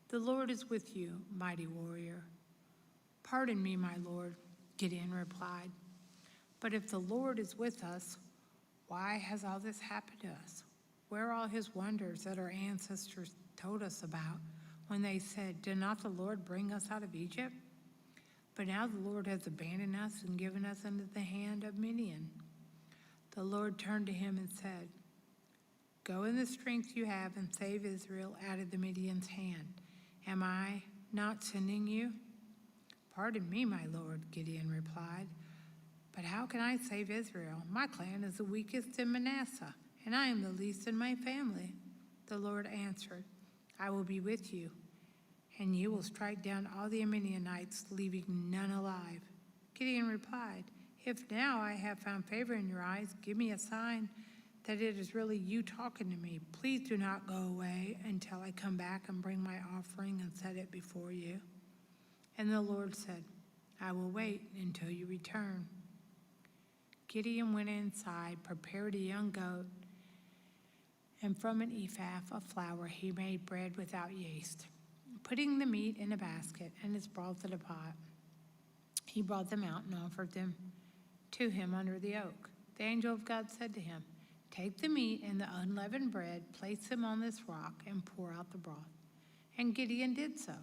Speaker 5: "The Lord is with you, mighty warrior." "Pardon me, my Lord," Gideon replied, "but if the Lord is with us, why has all this happened to us? Where are all his wonders that our ancestors told us about when they said, 'Did not the Lord bring us out of Egypt?' But now the Lord has abandoned us and given us into the hand of Midian." The Lord turned to him and said, "Go in the strength you have and save Israel out of the Midian's hand. Am I not sending you?" "Pardon me, my Lord," Gideon replied, "but how can I save Israel? My clan is the weakest in Manasseh, and I am the least in my family." The Lord answered, "I will be with you, and you will strike down all the Midianites, leaving none alive." Gideon replied, "If now I have found favor in your eyes, give me a sign that it is really you talking to me. Please do not go away until I come back and bring my offering and set it before you." And the Lord said, "I will wait until you return." Gideon went inside, prepared a young goat, and from an ephah of flour he made bread without yeast. Putting the meat in a basket and its broth in a pot, he brought them out and offered them to him under the oak. The angel of God said to him, "Take the meat and the unleavened bread, place them on this rock, and pour out the broth." And Gideon did so.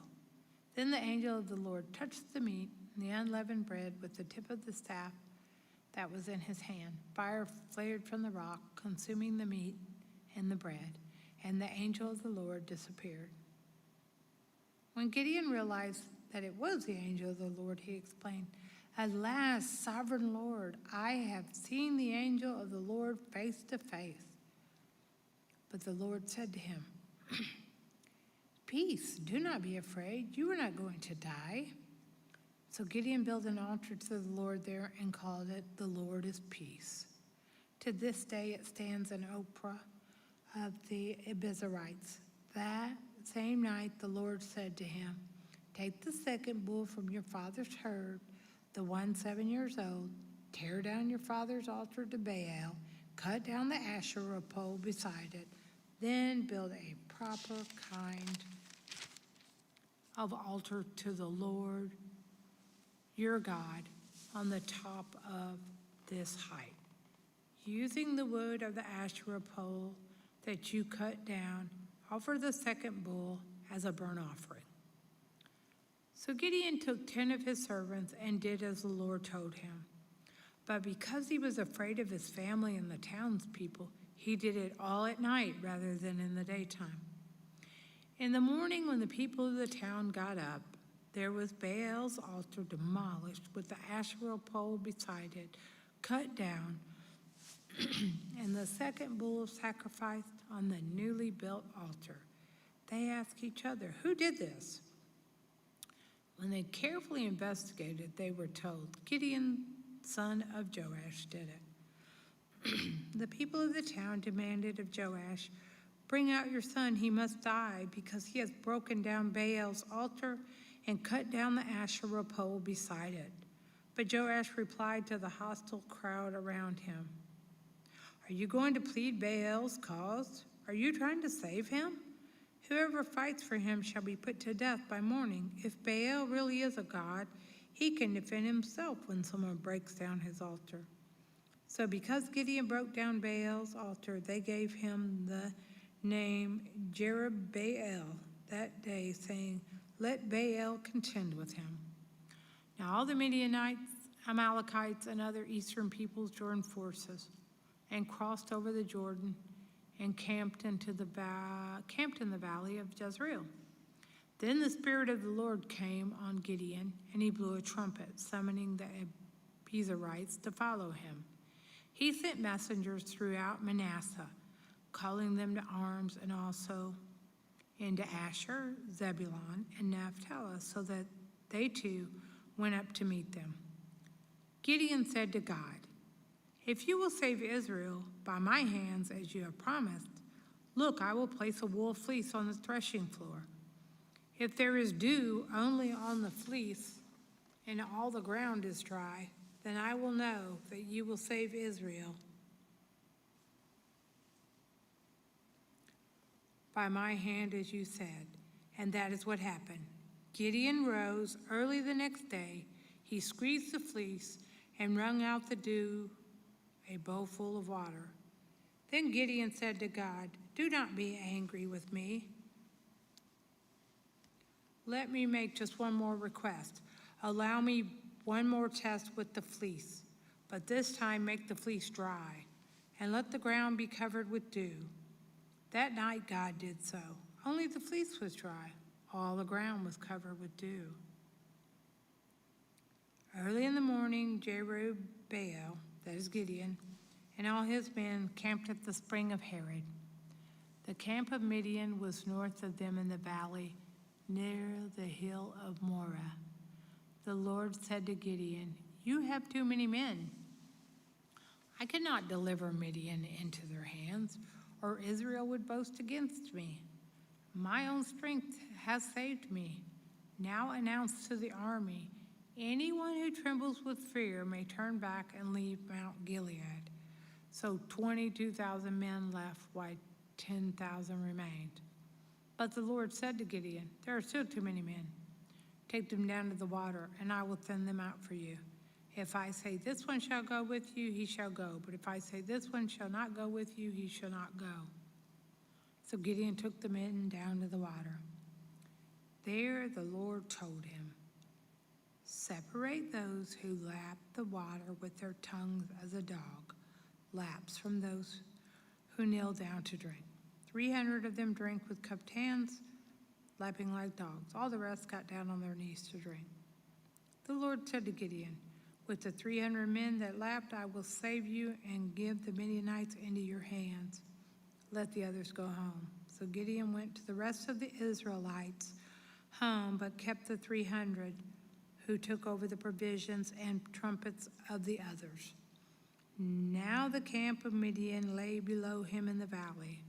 Speaker 5: Then the angel of the Lord touched the meat and the unleavened bread with the tip of the staff that was in his hand. Fire flared from the rock, consuming the meat and the bread, and the angel of the Lord disappeared. When Gideon realized that it was the angel of the Lord, he exclaimed, "Alas, sovereign Lord, I have seen the angel of the Lord face to face." But the Lord said to him, "Peace, do not be afraid. You are not going to die." So Gideon built an altar to the Lord there and called it, "The Lord is Peace." To this day it stands in Ophrah of the Abiezrites. That same night the Lord said to him, "Take the second bull from your father's herd, the one 7 years old, tear down your father's altar to Baal, cut down the Asherah pole beside it, then build a proper kind of altar to the Lord your God on the top of this height, using the wood of the Asherah pole that you cut down. Offer the second bull as a burnt offering." So Gideon took 10 of his servants and did as the Lord told him. But because he was afraid of his family and the townspeople, he did it all at night rather than in the daytime. In the morning, when the people of the town got up, there was Baal's altar demolished with the Asherah pole beside it, cut down, and the second bull sacrificed on the newly built altar. They asked each other, "Who did this?" When they carefully investigated, they were told, "Gideon, son of Joash, did it." The people of the town demanded of Joash, "Bring out your son, he must die, because he has broken down Baal's altar and cut down the Asherah pole beside it." But Joash replied to the hostile crowd around him, "Are you going to plead Baal's cause? Are you trying to save him? Whoever fights for him shall be put to death by morning. If Baal really is a god, he can defend himself when someone breaks down his altar." So because Gideon broke down Baal's altar, they gave him the name Jerubbaal that day, saying, "Let Baal contend with him." Now all the Midianites, Amalekites, and other eastern peoples joined forces and crossed over the Jordan and camped in the valley of Jezreel. Then the Spirit of the Lord came on Gideon, and he blew a trumpet, summoning the Abiezrites to follow him. He sent messengers throughout Manasseh, calling them to arms, and also into Asher, Zebulun, and Naphtali, so that they too went up to meet them. Gideon said to God, "If you will save Israel by my hands as you have promised, look, I will place a wool fleece on the threshing floor. If there is dew only on the fleece and all the ground is dry, then I will know that you will save Israel by my hand as you said." And that is what happened. Gideon rose early the next day. He squeezed the fleece and wrung out the dew, a bowl full of water. Then Gideon said to God, "Do not be angry with me. Let me make just one more request. Allow me one more test with the fleece, but this time make the fleece dry, and let the ground be covered with dew." That night God did so. Only the fleece was dry. All the ground was covered with dew. Early in the morning, Jerubbaal, that is Gideon, and all his men camped at the spring of Harod. The camp of Midian was north of them in the valley, near the hill of Moreh. The Lord said to Gideon, "You have too many men. I cannot deliver Midian into their hands, or Israel would boast against me. My own strength has saved me. Now announce to the army, anyone who trembles with fear may turn back and leave Mount Gilead." So 22,000 men left, while 10,000 remained. But the Lord said to Gideon, "There are still too many men. Take them down to the water, and I will send them out for you. If I say this one shall go with you, he shall go. But if I say this one shall not go with you, he shall not go." So Gideon took the men down to the water. There the Lord told him, "Separate those who lap the water with their tongues as a dog laps from those who kneel down to drink. 300 of them drank with cupped hands, lapping like dogs. All the rest got down on their knees to drink." The Lord said to Gideon, "With the 300 men that lapped, I will save you and give the Midianites into your hands. Let the others go home." So Gideon went to the rest of the Israelites home, but kept the 300 who took over the provisions and trumpets of the others. Now the camp of Midian lay below him in the valley.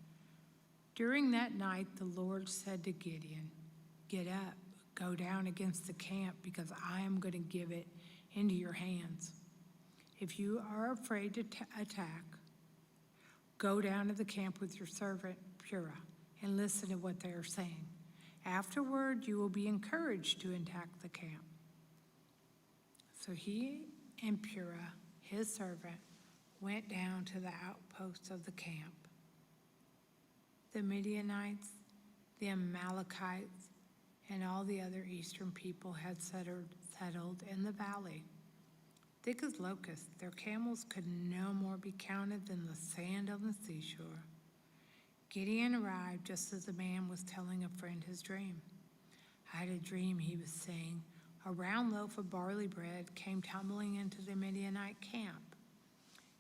Speaker 5: During that night, the Lord said to Gideon, "Get up, go down against the camp, because I am going to give it into your hands. If you are afraid to attack, go down to the camp with your servant Purah and listen to what they are saying. Afterward, you will be encouraged to attack the camp." So he and Purah, his servant, went down to the outposts of the camp. The Midianites, the Amalekites, and all the other eastern people had settled in the valley. Thick as locusts, their camels could no more be counted than the sand on the seashore. Gideon arrived just as the man was telling a friend his dream. "I had a dream," he was saying. "A round loaf of barley bread came tumbling into the Midianite camp.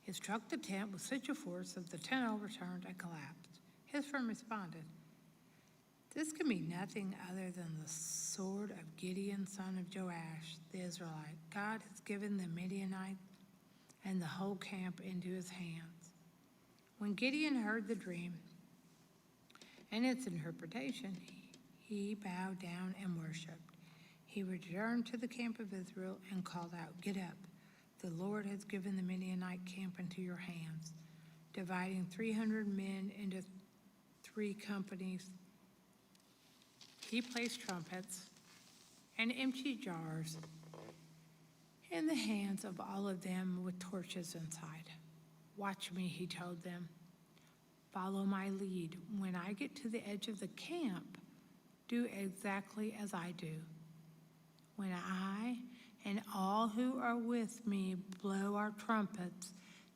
Speaker 5: It struck the tent with such a force that the tent overturned and collapsed." His friend responded, "This can be nothing other than the sword of Gideon, son of Joash, the Israelite. God has given the Midianite and the whole camp into his hands." When Gideon heard the dream and its interpretation, he bowed down and worshiped. He returned to the camp of Israel and called out, "Get up. The Lord has given the Midianite camp into your hands." Dividing 300 men into 3 companies, he placed trumpets and empty jars in the hands of all of them with torches inside. "Watch me," he told them. "Follow my lead. When I get to the edge of the camp, do exactly as I do. When I and all who are with me blow our trumpets,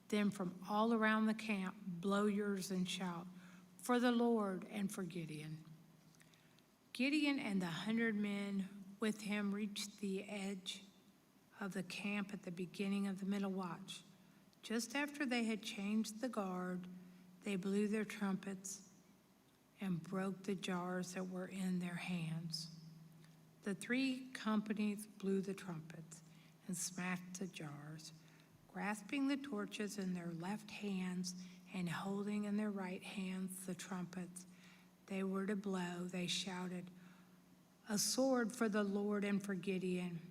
Speaker 5: then from all around the camp blow yours and shout, for the Lord and for Gideon. Gideon and the 100 men with him reached the edge of the camp at the beginning of the middle watch. Just after they had changed the guard, they blew their trumpets and broke the jars that were in their hands. The 3 companies blew the trumpets and smashed the jars. Grasping the torches in their left hands and holding in their right hands the trumpets they were to blow, they shouted, "A sword for the Lord and for Gideon."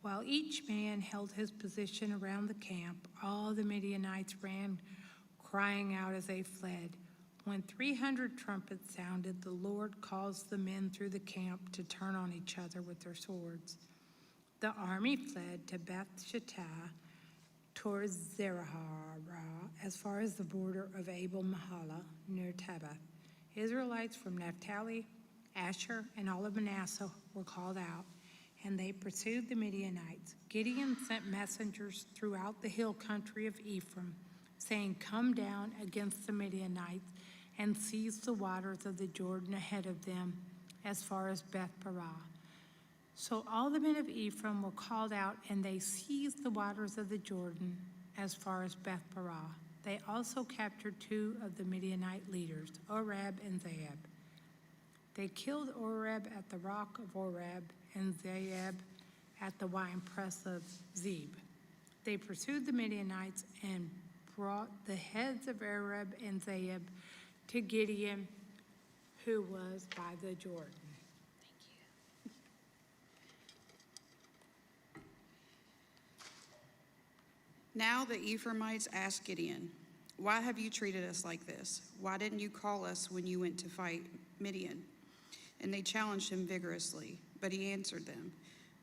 Speaker 5: While each man held his position around the camp, all the Midianites ran, crying out as they fled. When 300 trumpets sounded, the Lord caused the men through the camp to turn on each other with their swords. The army fled to Beth-Shittah towards Zerahara, as far as the border of Abel-Mahala near Tabbath. Israelites from Naphtali, Asher, and all of Manasseh were called out, and they pursued the Midianites. Gideon sent messengers throughout the hill country of Ephraim, saying, "Come down against the Midianites and seize the waters of the Jordan ahead of them as far as Beth-Barah." So all the men of Ephraim were called out, and they seized the waters of the Jordan as far as Beth-Barah. They also captured 2 of the Midianite leaders, Oreb and Zeeb. They killed Oreb at the rock of Oreb and Zeeb at the winepress of Zeb. They pursued the Midianites and brought the heads of Oreb and Zeeb to Gideon, who was by the Jordan.
Speaker 6: Now the Ephraimites asked Gideon, "Why have you treated us like this? Why didn't you call us when you went to fight Midian?" And they challenged him vigorously, but he answered them,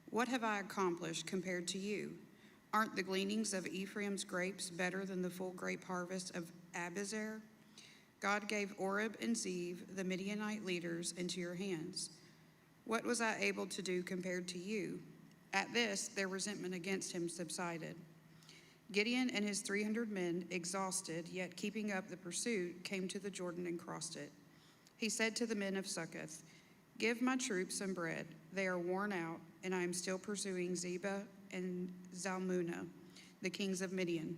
Speaker 6: "What have I accomplished compared to you? Aren't the gleanings of Ephraim's grapes better than the full grape harvest of Abiezer? God gave Oreb and Zeeb, the Midianite leaders, into your hands. What was I able to do compared to you?" At this, their resentment against him subsided. Gideon and his 300 men, exhausted, yet keeping up the pursuit, came to the Jordan and crossed it. He said to the men of Succoth, "Give my troops some bread. They are worn out, and I am still pursuing Zebah and Zalmunna, the kings of Midian."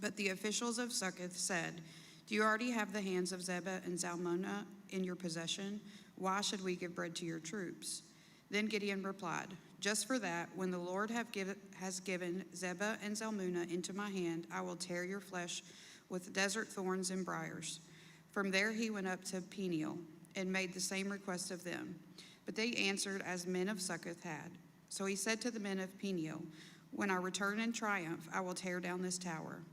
Speaker 6: But the officials of Succoth said, "Do you already have the hands of Zebah and Zalmunna in your possession? Why should we give bread to your troops?" Then Gideon replied, "Just for that, when the Lord has given Zebah and Zalmunna into my hand, I will tear your flesh with desert thorns and briars." From there he went up to Peniel and made the same request of them. But they answered as men of Succoth had. So he said to the men of Peniel, "When I return in triumph, I will tear down this tower."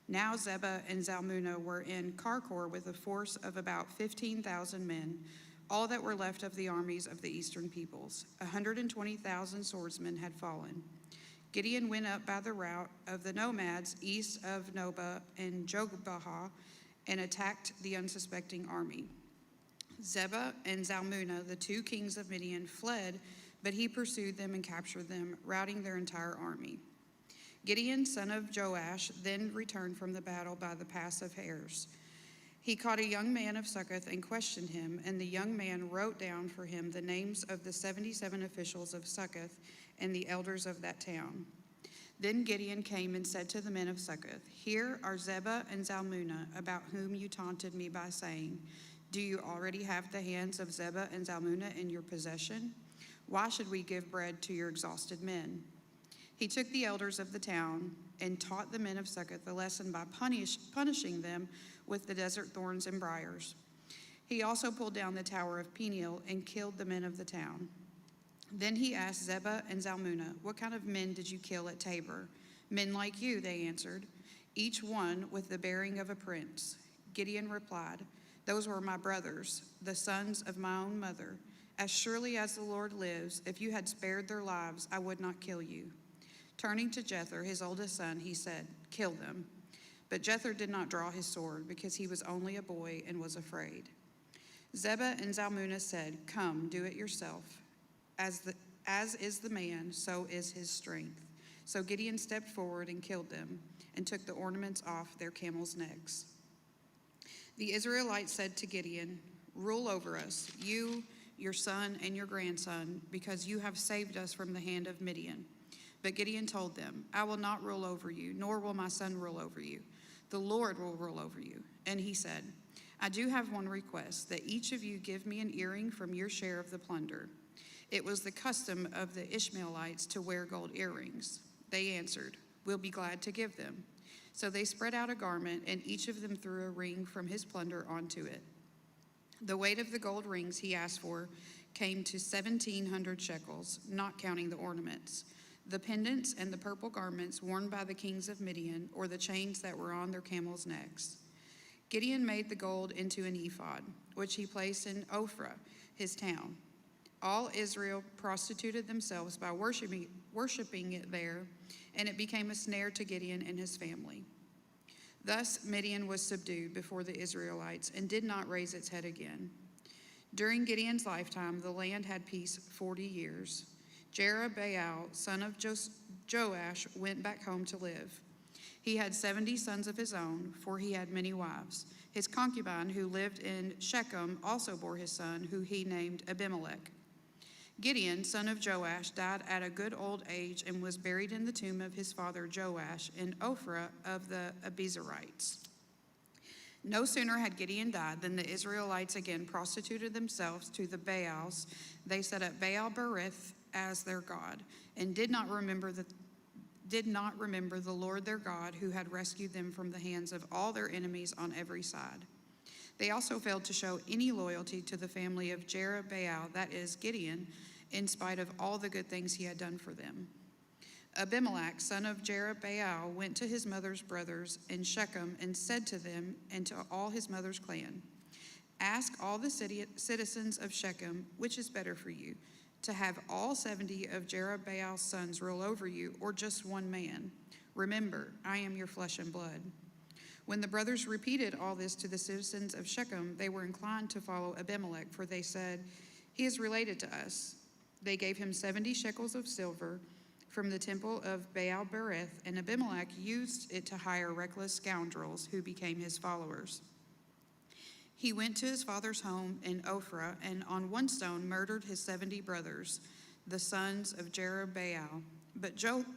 Speaker 6: Now Zebah and Zalmunna were in Karkor with a force of about 15,000 men, all that were left of the armies of the eastern peoples. 120,000 swordsmen had fallen. Gideon went up by the route of the nomads east of Nobah and Jogbehah and attacked the unsuspecting army. Zebah and Zalmunna, the 2 kings of Midian, fled, but he pursued them and captured them, routing their entire army. Gideon, son of Joash, then returned from the battle by the pass of Hares. He caught a young man of Succoth and questioned him, and the young man wrote down for him the names of the 77 officials of Succoth and the elders of that town. Then Gideon came and said to the men of Succoth, "Here are Zebah and Zalmunna, about whom you taunted me by saying, 'Do you already have the hands of Zebah and Zalmunna in your possession? Why should we give bread to your exhausted men?'" He took the elders of the town and taught the men of Succoth a lesson by punishing them with the desert thorns and briars. He also pulled down the tower of Peniel and killed the men of the town. Then he asked Zebah and Zalmunna, "What kind of men did you kill at Tabor?" "Men like you," they answered, "each one with the bearing of a prince." Gideon replied, "Those were my brothers, the sons of my own mother. As surely as the Lord lives, if you had spared their lives, I would not kill you." Turning to Jether, his oldest son, he said, "Kill them." But Jether did not draw his sword because he was only a boy and was afraid. Zebah and Zalmunna said, "Come, do it yourself. As is the man, so is his strength." So Gideon stepped forward and killed them and took the ornaments off their camels' necks. The Israelites said to Gideon, "Rule over us, you, your son, and your grandson, because you have saved us from the hand of Midian." But Gideon told them, "I will not rule over you, nor will my son rule over you. The Lord will rule over you." And he said, "I do have one request, that each of you give me an earring from your share of the plunder." It was the custom of the Ishmaelites to wear gold earrings. They answered, "We'll be glad to give them." So they spread out a garment, and each of them threw a ring from his plunder onto it. The weight of the gold rings he asked for came to 1,700 shekels, not counting the ornaments, the pendants and the purple garments worn by the kings of Midian, or the chains that were on their camels' necks. Gideon made the gold into an ephod, which he placed in Ophrah, his town. All Israel prostituted themselves by worshiping it there, and it became a snare to Gideon and his family. Thus Midian was subdued before the Israelites and did not raise its head again. During Gideon's lifetime, the land had peace 40 years. Jerubbaal, son of Joash, went back home to live. He had 70 sons of his own, for he had many wives. His concubine, who lived in Shechem, also bore his son, who he named Abimelech. Gideon, son of Joash, died at a good old age and was buried in the tomb of his father Joash in Ophrah of the Abiezrites. No sooner had Gideon died than the Israelites again prostituted themselves to the Baals. They set up Baal-berith as their god, and did not remember the Lord their God, who had rescued them from the hands of all their enemies on every side. They also failed to show any loyalty to the family of Jerubbaal, that is, Gideon, in spite of all the good things he had done for them. Abimelech, son of Jerubbaal, went to his mother's brothers in Shechem and said to them and to all his mother's clan, "Ask all the citizens of Shechem, which is better for you, to have all 70 of Jerubbaal's sons rule over you, or just one man. Remember, I am your flesh and blood." When the brothers repeated all this to the citizens of Shechem, they were inclined to follow Abimelech, for they said, "He is related to us." They gave him 70 shekels of silver from the temple of Baal-berith, and Abimelech used it to hire reckless scoundrels who became his followers. He went to his father's home in Ophrah, and on one stone murdered his 70 brothers, the sons of Jerubbaal. But Jotham,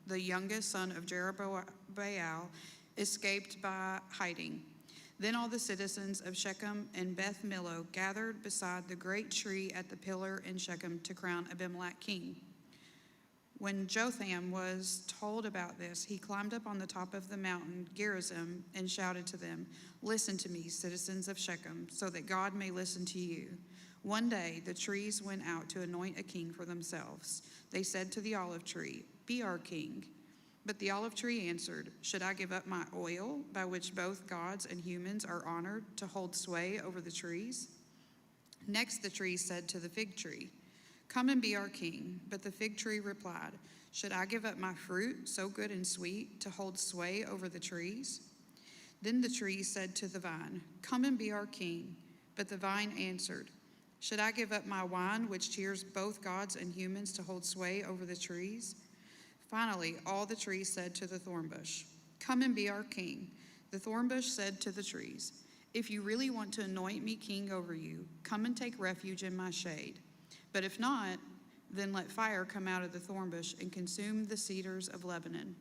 Speaker 6: the youngest son of Jerubbaal, escaped by hiding. Then all the citizens of Shechem and Beth Millo gathered beside the great tree at the pillar in Shechem to crown Abimelech king. When Jotham was told about this, he climbed up on the top of the mountain Gerizim and shouted to them, "Listen to me, citizens of Shechem, so that God may listen to you." One day the trees went out to anoint a king for themselves. They said to the olive tree, "Be our king." But the olive tree answered, "Should I give up my oil, by which both gods and humans are honored, to hold sway over the trees?" Next the tree said to the fig tree, "Come and be our king." But the fig tree replied, "Should I give up my fruit, so good and sweet, to hold sway over the trees?" Then the tree said to the vine, "Come and be our king." But the vine answered, "Should I give up my wine, which cheers both gods and humans, to hold sway over the trees?" Finally, all the trees said to the thorn bush, "Come and be our king." The thorn bush said to the trees, "If you really want to anoint me king over you, come and take refuge in my shade. But if not, then let fire come out of the thorn bush and consume the cedars of Lebanon."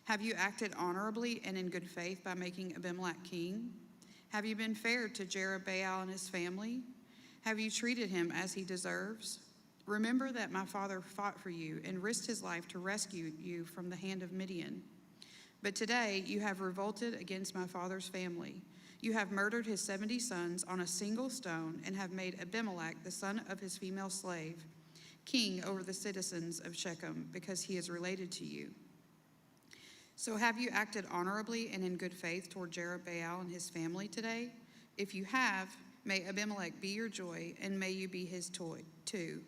Speaker 6: Have you acted honorably and in good faith by making Abimelech king? Have you been fair to Jerubbaal and his family? Have you treated him as he deserves? Remember that my father fought for you and risked his life to rescue you from the hand of Midian. But today you have revolted against my father's family. You have murdered his 70 sons on a single stone and have made Abimelech, the son of his female slave, king over the citizens of Shechem, because he is related to you. So have you acted honorably and in good faith toward Jerubbaal and his family today? If you have, may Abimelech be your joy, and may you be his toy too.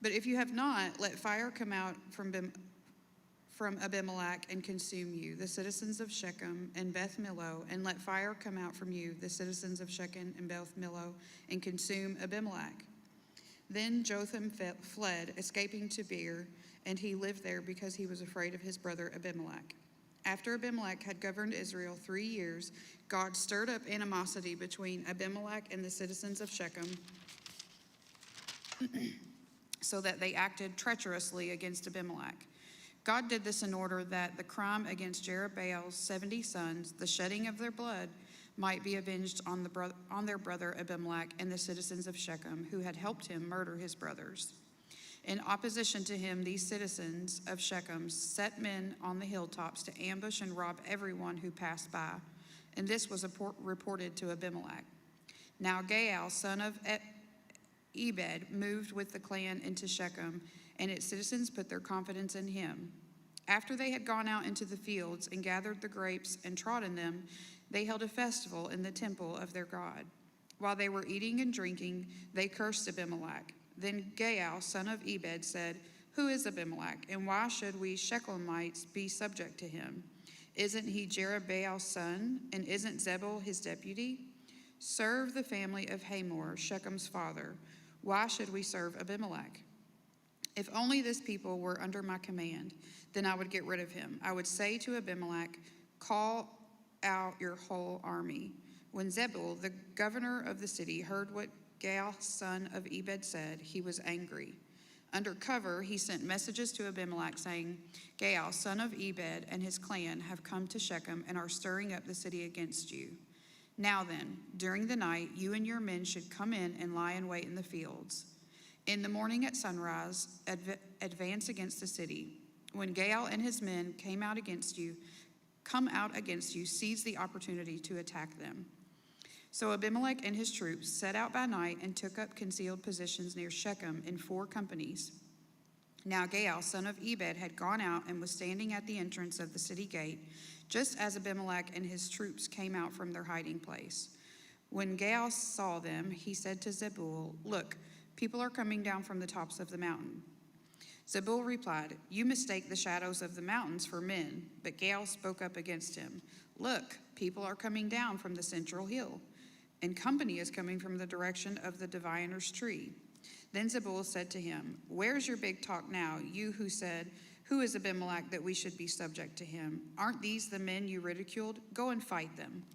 Speaker 6: But if you have not, let fire come out from Abimelech and consume you, the citizens of Shechem and Beth Millo, and let fire come out from you, the citizens of Shechem and Beth Millo, and consume Abimelech. Then Jotham fled, escaping to Beer, and he lived there because he was afraid of his brother Abimelech. After Abimelech had governed Israel 3 years, God stirred up animosity between Abimelech and the citizens of Shechem, so that they acted treacherously against Abimelech. God did this in order that the crime against Jerubbaal's 70 sons, the shedding of their blood, might be avenged on their brother Abimelech and the citizens of Shechem, who had helped him murder his brothers. In opposition to him, these citizens of Shechem set men on the hilltops to ambush and rob everyone who passed by, and this was reported to Abimelech. Now Gaal, son of Ebed, moved with the clan into Shechem, and its citizens put their confidence in him. After they had gone out into the fields and gathered the grapes and trodden them, they held a festival in the temple of their God. While they were eating and drinking, they cursed Abimelech. Then Gaal, son of Ebed, said, "Who is Abimelech, and why should we Shechlemites be subject to him? Isn't he Jerubbaal's son, and isn't Zebul his deputy? Serve the family of Hamor, Shechem's father. Why should we serve Abimelech? If only this people were under my command, then I would get rid of him. I would say to Abimelech, 'Call out your whole army.'" When Zebul, the governor of the city, heard what Gaal, son of Ebed, said, he was angry. Under cover, he sent messages to Abimelech saying, "Gaal, son of Ebed, and his clan have come to Shechem and are stirring up the city against you. Now then, during the night, you and your men should come in and lie in wait in the fields. In the morning at sunrise, advance against the city. When Gaal and his men come out against you, seize the opportunity to attack them." So Abimelech and his troops set out by night and took up concealed positions near Shechem in 4 companies. Now Gaal, son of Ebed, had gone out and was standing at the entrance of the city gate, just as Abimelech and his troops came out from their hiding place. When Gaal saw them, he said to Zebul, "Look, people are coming down from the tops of the mountain." Zebul replied, "You mistake the shadows of the mountains for men." But Gaal spoke up against him. "Look, people are coming down from the central hill, and company is coming from the direction of the diviner's tree." Then Zebul said to him, "Where's your big talk now, you who said, 'Who is Abimelech that we should be subject to him?' Aren't these the men you ridiculed? Go and fight them."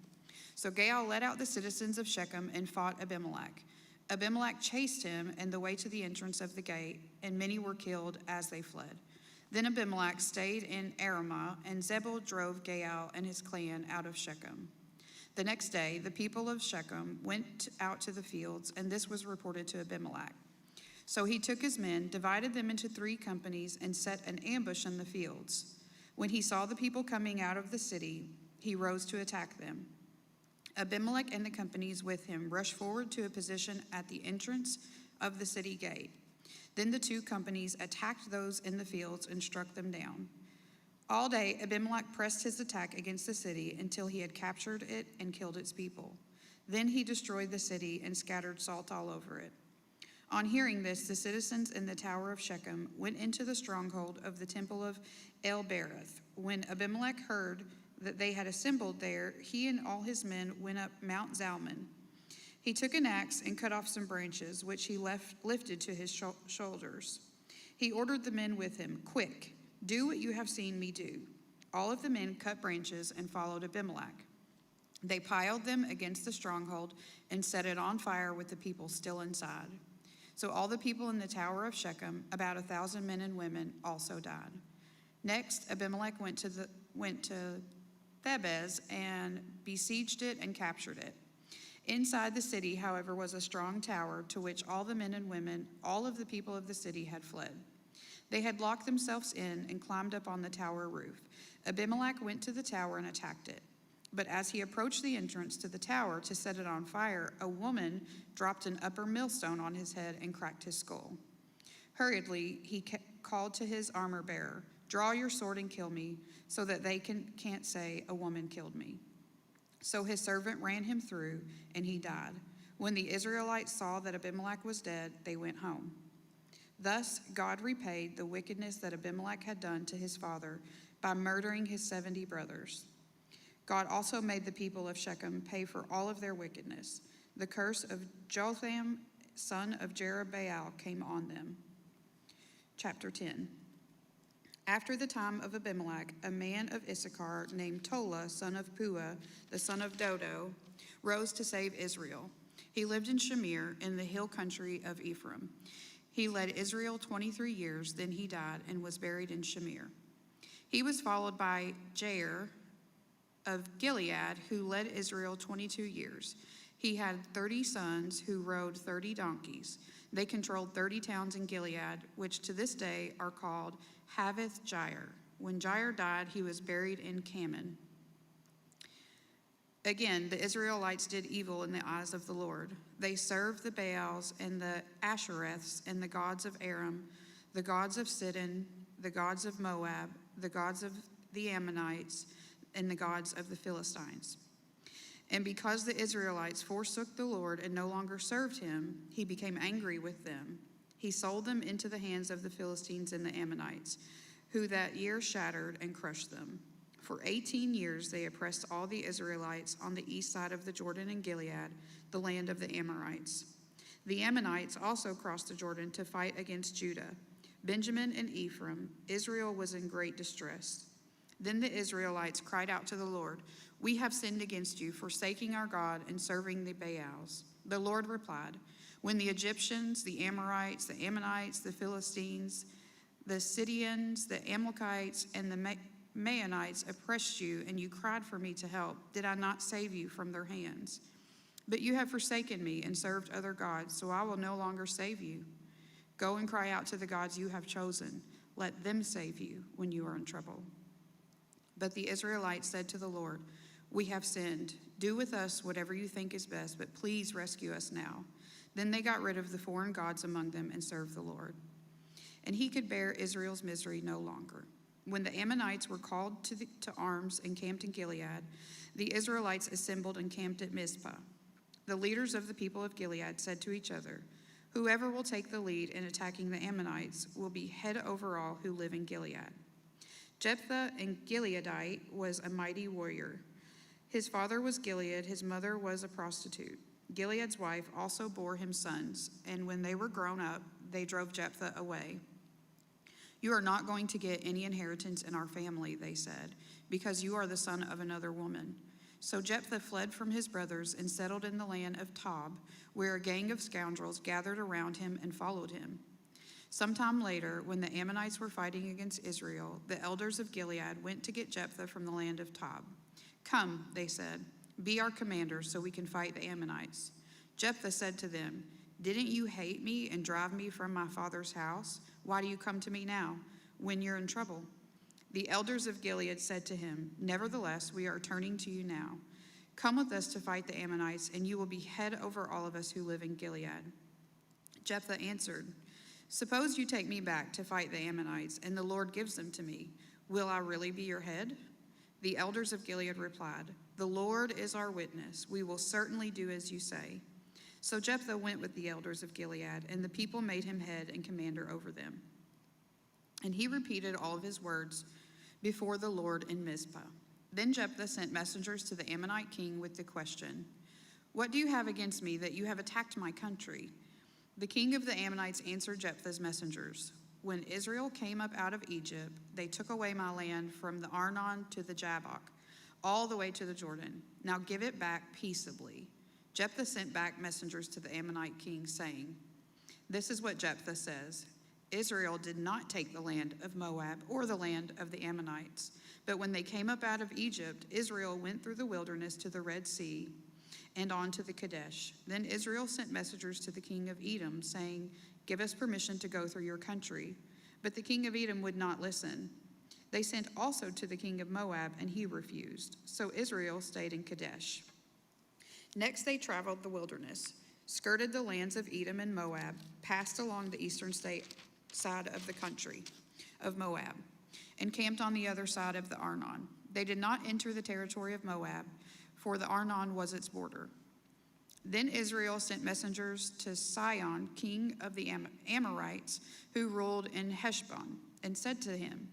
Speaker 6: So Gaal led out the citizens of Shechem and fought Abimelech. Abimelech chased him and the way to the entrance of the gate, and many were killed as they fled. Then Abimelech stayed in Aramah, and Zebul drove Gaal and his clan out of Shechem. The next day, the people of Shechem went out to the fields, and this was reported to Abimelech. So he took his men, divided them into 3 companies, and set an ambush in the fields. When he saw the people coming out of the city, he rose to attack them. Abimelech and the companies with him rushed forward to a position at the entrance of the city gate. Then the 2 companies attacked those in the fields and struck them down. All day, Abimelech pressed his attack against the city until he had captured it and killed its people. Then he destroyed the city and scattered salt all over it. On hearing this, the citizens in the tower of Shechem went into the stronghold of the temple of El-Berith. When Abimelech heard that they had assembled there, he and all his men went up Mount Zalmon. He took an axe and cut off some branches, which he lifted to his shoulders. He ordered the men with him, "Quick, do what you have seen me do." All of the men cut branches and followed Abimelech. They piled them against the stronghold and set it on fire with the people still inside. So all the people in the tower of Shechem, about 1,000 men and women, also died. Next, Abimelech went to Thebez and besieged it and captured it. Inside the city, however, was a strong tower to which all the men and women, all of the people of the city, had fled. They had locked themselves in and climbed up on the tower roof. Abimelech went to the tower and attacked it. But as he approached the entrance to the tower to set it on fire, a woman dropped an upper millstone on his head and cracked his skull. Hurriedly, he called to his armor bearer, "Draw your sword and kill me, so that they can't say a woman killed me." So his servant ran him through, and he died. When the Israelites saw that Abimelech was dead, they went home. Thus God repaid the wickedness that Abimelech had done to his father by murdering his 70 brothers. God also made the people of Shechem pay for all of their wickedness. The curse of Jotham, son of Jerubbaal, came on them. Chapter 10. After the time of Abimelech, a man of Issachar named Tola, son of Puah, the son of Dodo, rose to save Israel. He lived in Shamir in the hill country of Ephraim. He led Israel 23 years, then he died and was buried in Shamir. He was followed by Jair of Gilead, who led Israel 22 years. He had 30 sons who rode 30 donkeys. They controlled 30 towns in Gilead, which to this day are called Havoth Jair. When Jair died, he was buried in Kaman. Again, the Israelites did evil in the eyes of the Lord. They served the Baals and the Ashereths and the gods of Aram, the gods of Sidon, the gods of Moab, the gods of the Ammonites, and the gods of the Philistines. And because the Israelites forsook the Lord and no longer served him, he became angry with them. He sold them into the hands of the Philistines and the Ammonites, who that year shattered and crushed them. For 18 years they oppressed all the Israelites on the east side of the Jordan in Gilead, the land of the Amorites. The Ammonites also crossed the Jordan to fight against Judah, Benjamin, and Ephraim. Israel was in great distress. Then the Israelites cried out to the Lord, "We have sinned against you, forsaking our God and serving the Baals." The Lord replied, "When the Egyptians, the Amorites, the Ammonites, the Philistines, the Sidonians, the Amalekites, and the Maonites oppressed you, and you cried for me to help, did I not save you from their hands? But you have forsaken me and served other gods, so I will no longer save you. Go and cry out to the gods you have chosen. Let them save you when you are in trouble." But the Israelites said to the Lord, "We have sinned. Do with us whatever you think is best, but please rescue us now." Then they got rid of the foreign gods among them and served the Lord. And he could bear Israel's misery no longer. When the Ammonites were called to arms and camped in Gilead, the Israelites assembled and camped at Mizpah. The leaders of the people of Gilead said to each other, "Whoever will take the lead in attacking the Ammonites will be head over all who live in Gilead." Jephthah, a Gileadite, was a mighty warrior. His father was Gilead, his mother was a prostitute. Gilead's wife also bore him sons, and when they were grown up, they drove Jephthah away. "You are not going to get any inheritance in our family," they said, "because you are the son of another woman." So Jephthah fled from his brothers and settled in the land of Tob, where a gang of scoundrels gathered around him and followed him. Sometime later, when the Ammonites were fighting against Israel, the elders of Gilead went to get Jephthah from the land of Tob. "Come," they said, "be our commander so we can fight the Ammonites." Jephthah said to them, "Didn't you hate me and drive me from my father's house? Why do you come to me now, when you're in trouble?" The elders of Gilead said to him, "Nevertheless, we are turning to you now. Come with us to fight the Ammonites, and you will be head over all of us who live in Gilead." Jephthah answered, "Suppose you take me back to fight the Ammonites, and the Lord gives them to me. Will I really be your head?" The elders of Gilead replied, "The Lord is our witness. We will certainly do as you say." So Jephthah went with the elders of Gilead, and the people made him head and commander over them. And he repeated all of his words before the Lord in Mizpah. Then Jephthah sent messengers to the Ammonite king with the question, "What do you have against me that you have attacked my country?" The king of the Ammonites answered Jephthah's messengers, "When Israel came up out of Egypt, they took away my land from the Arnon to the Jabbok, all the way to the Jordan. Now give it back peaceably." Jephthah sent back messengers to the Ammonite king, saying, "This is what Jephthah says. Israel did not take the land of Moab or the land of the Ammonites. But when they came up out of Egypt, Israel went through the wilderness to the Red Sea and on to the Kadesh. Then Israel sent messengers to the king of Edom, saying, 'Give us permission to go through your country.' But the king of Edom would not listen. They sent also to the king of Moab, and he refused. So Israel stayed in Kadesh. Next they traveled the wilderness, skirted the lands of Edom and Moab, passed along the eastern side of the country of Moab, and camped on the other side of the Arnon. They did not enter the territory of Moab, for the Arnon was its border. Then Israel sent messengers to Sihon, king of the Amorites, who ruled in Heshbon, and said to him,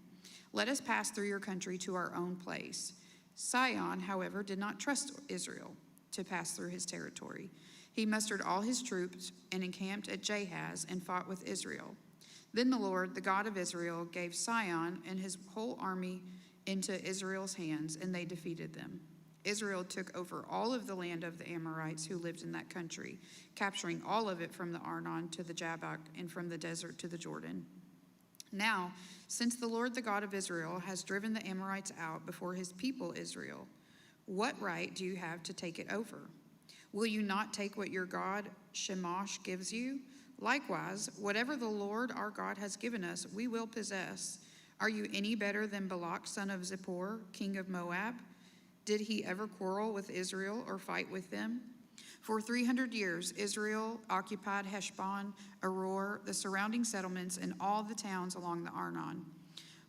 Speaker 6: 'Let us pass through your country to our own place.' Sihon, however, did not trust Israel to pass through his territory. He mustered all his troops and encamped at Jahaz and fought with Israel. Then the Lord, the God of Israel, gave Sihon and his whole army into Israel's hands, and they defeated them. Israel took over all of the land of the Amorites who lived in that country, capturing all of it from the Arnon to the Jabbok and from the desert to the Jordan. Now, since the Lord, the God of Israel, has driven the Amorites out before his people Israel, what right do you have to take it over? Will you not take what your God Shemash gives you? Likewise, whatever the Lord our God has given us, we will possess. Are you any better than Balak, son of Zippor, king of Moab? Did he ever quarrel with Israel or fight with them? For 300 years, Israel occupied Heshbon, Aroer, the surrounding settlements, and all the towns along the Arnon.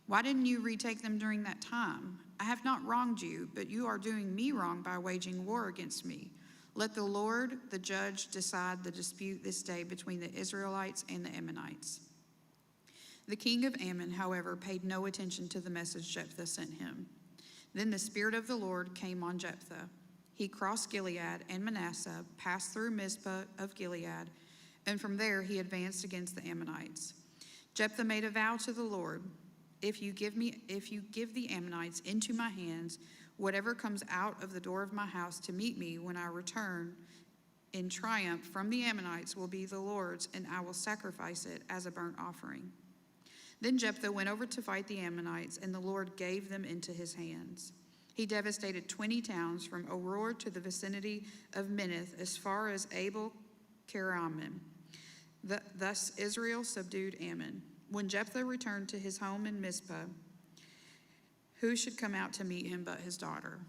Speaker 6: Why didn't you retake them during that time? I have not wronged you, but you are doing me wrong by waging war against me. Let the Lord, the judge, decide the dispute this day between the Israelites and the Ammonites. The king of Ammon, however, paid no attention to the message Jephthah sent him. Then the Spirit of the Lord came on Jephthah. He crossed Gilead and Manasseh, passed through Mizpah of Gilead, and from there he advanced against the Ammonites. Jephthah made a vow to the Lord, if you give the Ammonites into my hands, whatever comes out of the door of my house to meet me when I return in triumph from the Ammonites will be the Lord's, and I will sacrifice it as a burnt offering. Then Jephthah went over to fight the Ammonites, and the Lord gave them into his hands. He devastated 20 towns from Aroer to the vicinity of Minnith as far as Abel-keramim. Thus Israel subdued Ammon. When Jephthah returned to his home in Mizpah, who should come out to meet him but his daughter,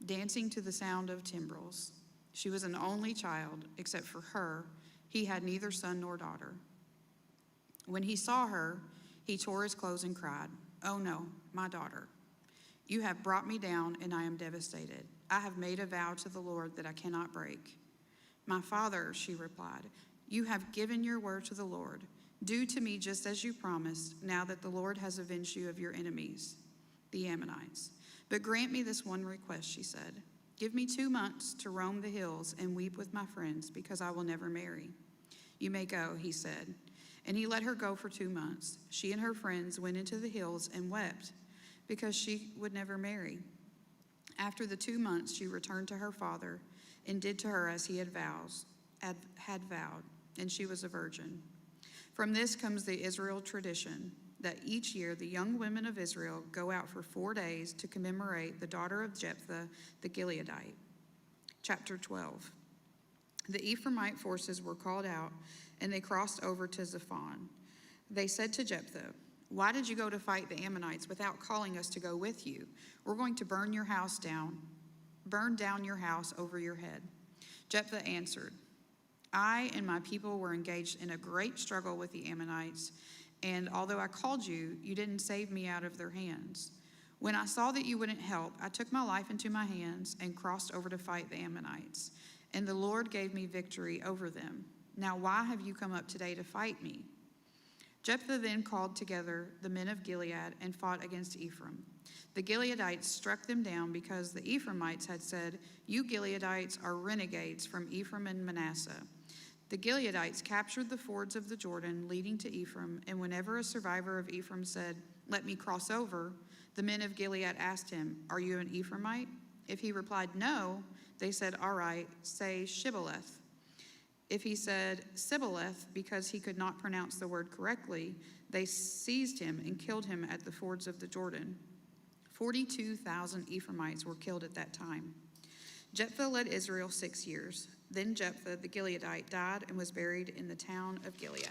Speaker 6: dancing to the sound of timbrels? She was an only child. Except for her, he had neither son nor daughter. When he saw her, he tore his clothes and cried, "Oh no, my daughter. You have brought me down, and I am devastated. I have made a vow to the Lord that I cannot break." "My father," she replied, "you have given your word to the Lord. Do to me just as you promised, now that the Lord has avenged you of your enemies, the Ammonites. But grant me this one request," she said. "Give me 2 months to roam the hills and weep with my friends, because I will never marry." "You may go," he said. And he let her go for 2 months. She and her friends went into the hills and wept, because she would never marry. After the 2 months, she returned to her father and did to her as he had vowed, and she was a virgin. From this comes the Israel tradition that each year the young women of Israel go out for 4 days to commemorate the daughter of Jephthah the Gileadite. Chapter 12. The Ephraimite forces were called out, and they crossed over to Zaphon. They said to Jephthah, "Why did you go to fight the Ammonites without calling us to go with you? We're going to burn down your house over your head." Jephthah answered, "I and my people were engaged in a great struggle with the Ammonites, and although I called you, you didn't save me out of their hands. When I saw that you wouldn't help, I took my life into my hands and crossed over to fight the Ammonites, and the Lord gave me victory over them. Now why have you come up today to fight me?" Jephthah then called together the men of Gilead and fought against Ephraim. The Gileadites struck them down because the Ephraimites had said, "You Gileadites are renegades from Ephraim and Manasseh." The Gileadites captured the fords of the Jordan leading to Ephraim, and whenever a survivor of Ephraim said, "Let me cross over," the men of Gilead asked him, "Are you an Ephraimite?" If he replied, "No," they said, "All right, say Shibboleth." If he said Sibboleth because he could not pronounce the word correctly, they seized him and killed him at the fords of the Jordan. 42,000 Ephraimites were killed at that time. Jephthah led Israel 6 years. Then Jephthah the Gileadite died and was buried in the town of Gilead.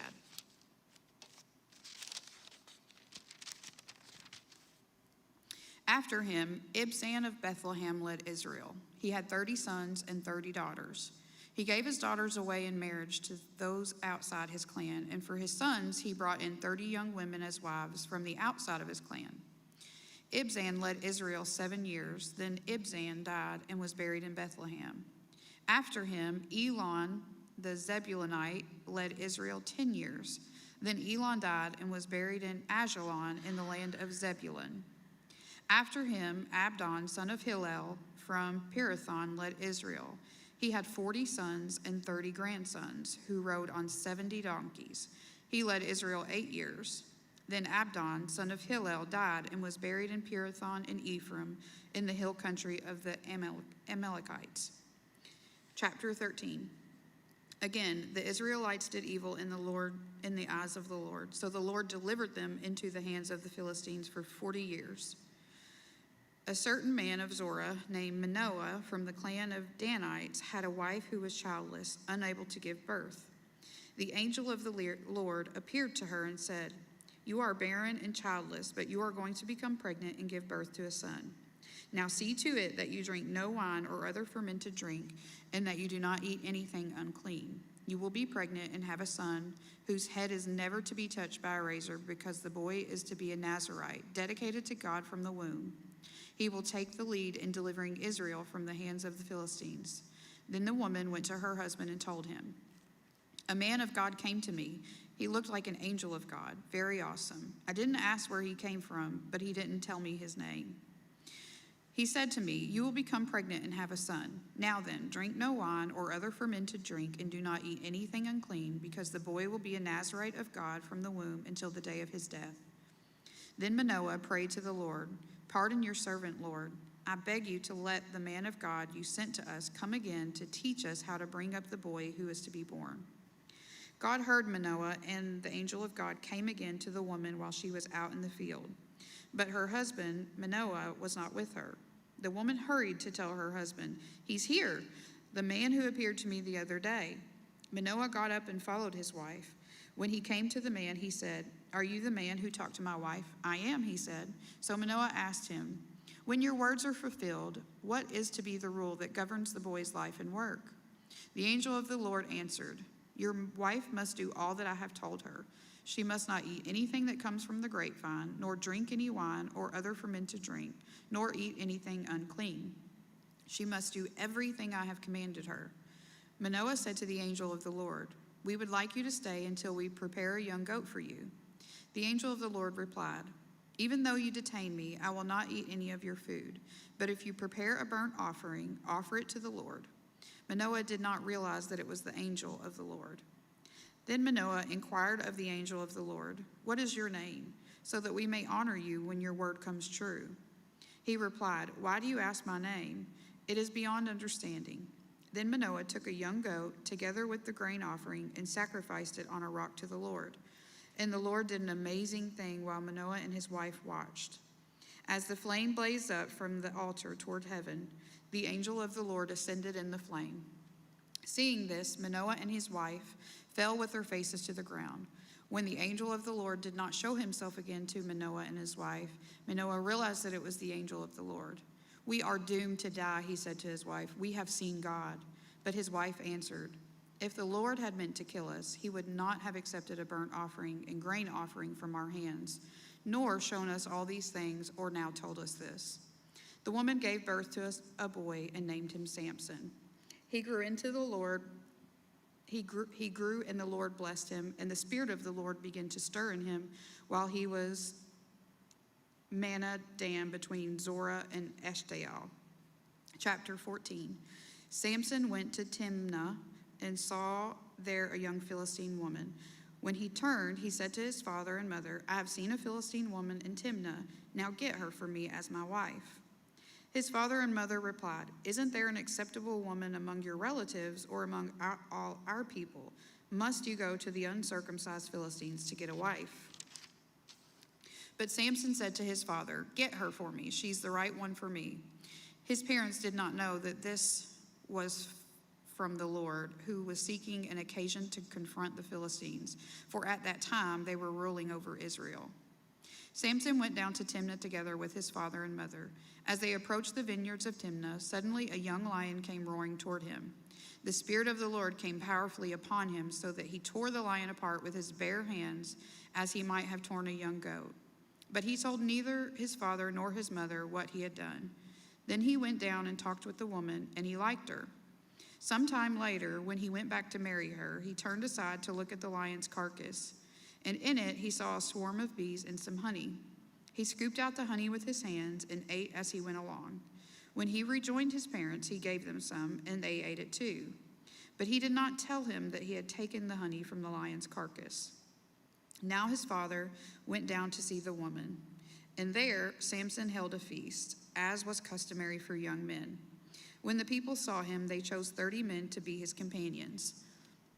Speaker 6: After him, Ibzan of Bethlehem led Israel. He had 30 sons and 30 daughters. He gave his daughters away in marriage to those outside his clan, and for his sons he brought in 30 young women as wives from the outside of his clan. Ibzan led Israel 7 years. Then Ibzan died and was buried in Bethlehem. After him, Elon the Zebulunite led Israel 10 years. Then Elon died and was buried in Ajalon in the land of Zebulun. After him, Abdon, son of Hillel from Pirathon, led Israel. He had 40 sons and 30 grandsons who rode on 70 donkeys. He led Israel 8 years. Then Abdon, son of Hillel, died and was buried in Pirathon in Ephraim in the hill country of the Amalekites. Chapter 13. Again, the Israelites did evil in the eyes of the Lord. So the Lord delivered them into the hands of the Philistines for 40 years. A certain man of Zorah named Manoah from the clan of Danites had a wife who was childless, unable to give birth. The angel of the Lord appeared to her and said, "You are barren and childless, but you are going to become pregnant and give birth to a son. Now see to it that you drink no wine or other fermented drink, and that you do not eat anything unclean. You will be pregnant and have a son whose head is never to be touched by a razor, because the boy is to be a Nazirite, dedicated to God from the womb. He will take the lead in delivering Israel from the hands of the Philistines." Then the woman went to her husband and told him, "A man of God came to me. He looked like an angel of God, very awesome. I didn't ask where he came from, but he didn't tell me his name. He said to me, 'You will become pregnant and have a son. Now then, drink no wine or other fermented drink, and do not eat anything unclean, because the boy will be a Nazirite of God from the womb until the day of his death.' Then Manoah prayed to the Lord, 'Pardon your servant, Lord. I beg you to let the man of God you sent to us come again to teach us how to bring up the boy who is to be born.' God heard Manoah, and the angel of God came again to the woman while she was out in the field. But her husband, Manoah, was not with her. The woman hurried to tell her husband, 'He's here, the man who appeared to me the other day.' Manoah got up and followed his wife. When he came to the man, he said, 'Are you the man who talked to my wife?' 'I am,' he said. So Manoah asked him, 'When your words are fulfilled, what is to be the rule that governs the boy's life and work?' The angel of the Lord answered, 'Your wife must do all that I have told her. She must not eat anything that comes from the grapevine, nor drink any wine or other fermented drink, nor eat anything unclean. She must do everything I have commanded her.' Manoah said to the angel of the Lord, 'We would like you to stay until we prepare a young goat for you.' The angel of the Lord replied, 'Even though you detain me, I will not eat any of your food. But if you prepare a burnt offering, offer it to the Lord.' Manoah did not realize that it was the angel of the Lord. Then Manoah inquired of the angel of the Lord, 'What is your name, so that we may honor you when your word comes true?' He replied, 'Why do you ask my name? It is beyond understanding.' Then Manoah took a young goat together with the grain offering and sacrificed it on a rock to the Lord. And the Lord did an amazing thing while Manoah and his wife watched. As the flame blazed up from the altar toward heaven, the angel of the Lord ascended in the flame. Seeing this, Manoah and his wife fell with their faces to the ground. When the angel of the Lord did not show himself again to Manoah and his wife, Manoah realized that it was the angel of the Lord. 'We are doomed to die,' he said to his wife. 'We have seen God.' But his wife answered, 'If the Lord had meant to kill us, he would not have accepted a burnt offering and grain offering from our hands, nor shown us all these things, or now told us this.' The woman gave birth to a boy and named him Samson. He grew, and the Lord blessed him, and the Spirit of the Lord began to stir in him while he was Manadan between Zorah and Eshtaol. Chapter 14. Samson went to Timnah and saw there a young Philistine woman. When he turned, he said to his father and mother, 'I have seen a Philistine woman in Timnah. Now get her for me as my wife.' His father and mother replied, 'Isn't there an acceptable woman among your relatives or among all our people? Must you go to the uncircumcised Philistines to get a wife?' But Samson said to his father, 'Get her for me. She's the right one for me.' His parents did not know that this was from the Lord, who was seeking an occasion to confront the Philistines, for at that time they were ruling over Israel. Samson went down to Timnah together with his father and mother. As they approached the vineyards of Timnah, suddenly a young lion came roaring toward him. The Spirit of the Lord came powerfully upon him, so that he tore the lion apart with his bare hands, as he might have torn a young goat. But he told neither his father nor his mother what he had done. Then he went down and talked with the woman, and he liked her. Some time later, when he went back to marry her, he turned aside to look at the lion's carcass, and in it he saw a swarm of bees and some honey. He scooped out the honey with his hands and ate as he went along. When he rejoined his parents, he gave them some, and they ate it too. But he did not tell him that he had taken the honey from the lion's carcass. Now his father went down to see the woman, and there Samson held a feast, as was customary for young men. When the people saw him, they chose 30 men to be his companions.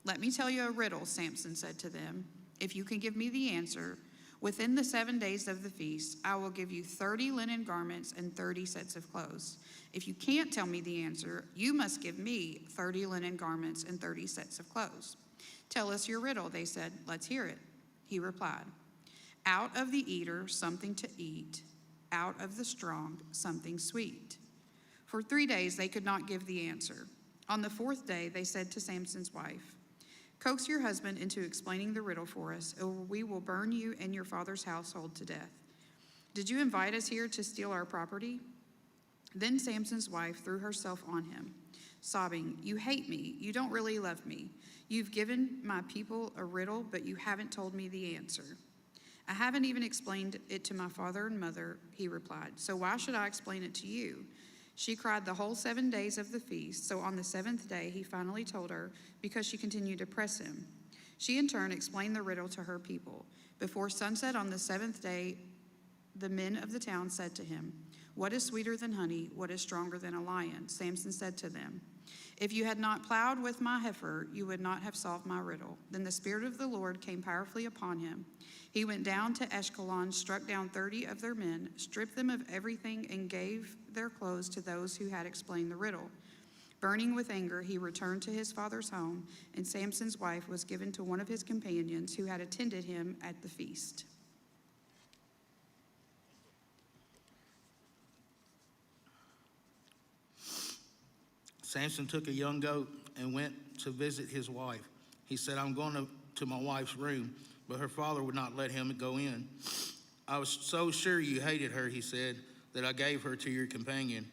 Speaker 6: "Let me tell you a riddle," Samson said to them. "If you can give me the answer, within the 7 days of the feast, I will give you 30 linen garments and 30 sets of clothes. If you can't tell me the answer, you must give me 30 linen garments and 30 sets of clothes." "Tell us your riddle," they said. "Let's hear it." He replied, "Out of the eater, something to eat. Out of the strong, something sweet." For 3 days they could not give the answer. On the 4th day, they said to Samson's wife, "Coax your husband into explaining the riddle for us, or we will burn you and your father's household to death. Did you invite us here to steal our property?" Then Samson's wife threw herself on him, sobbing, "You hate me. You don't really love me. You've given my people a riddle, but you haven't told me the answer." "I haven't even explained it to my father and mother," he replied, "so why should I explain it to you?" She cried the whole 7 days of the feast, so on the 7th day he finally told her, because she continued to press him. She in turn explained the riddle to her people. Before sunset on the 7th day, the men of the town said to him, "What is sweeter than honey? What is stronger than a lion?" Samson said to them, "If you had not plowed with my heifer, you would not have solved my riddle." Then the Spirit of the Lord came powerfully upon him. He went down to Ashkelon, struck down 30 of their men, stripped them of everything, and gave their clothes to those who had explained the riddle. Burning with anger, he returned to his father's home, and Samson's wife was given to one of his companions who had attended him at the feast.
Speaker 7: Samson took a young goat and went to visit his wife. He said, "I'm going to my wife's room," but her father would not let him go in. "I was so sure you hated her," he said, "that I gave her to your companion.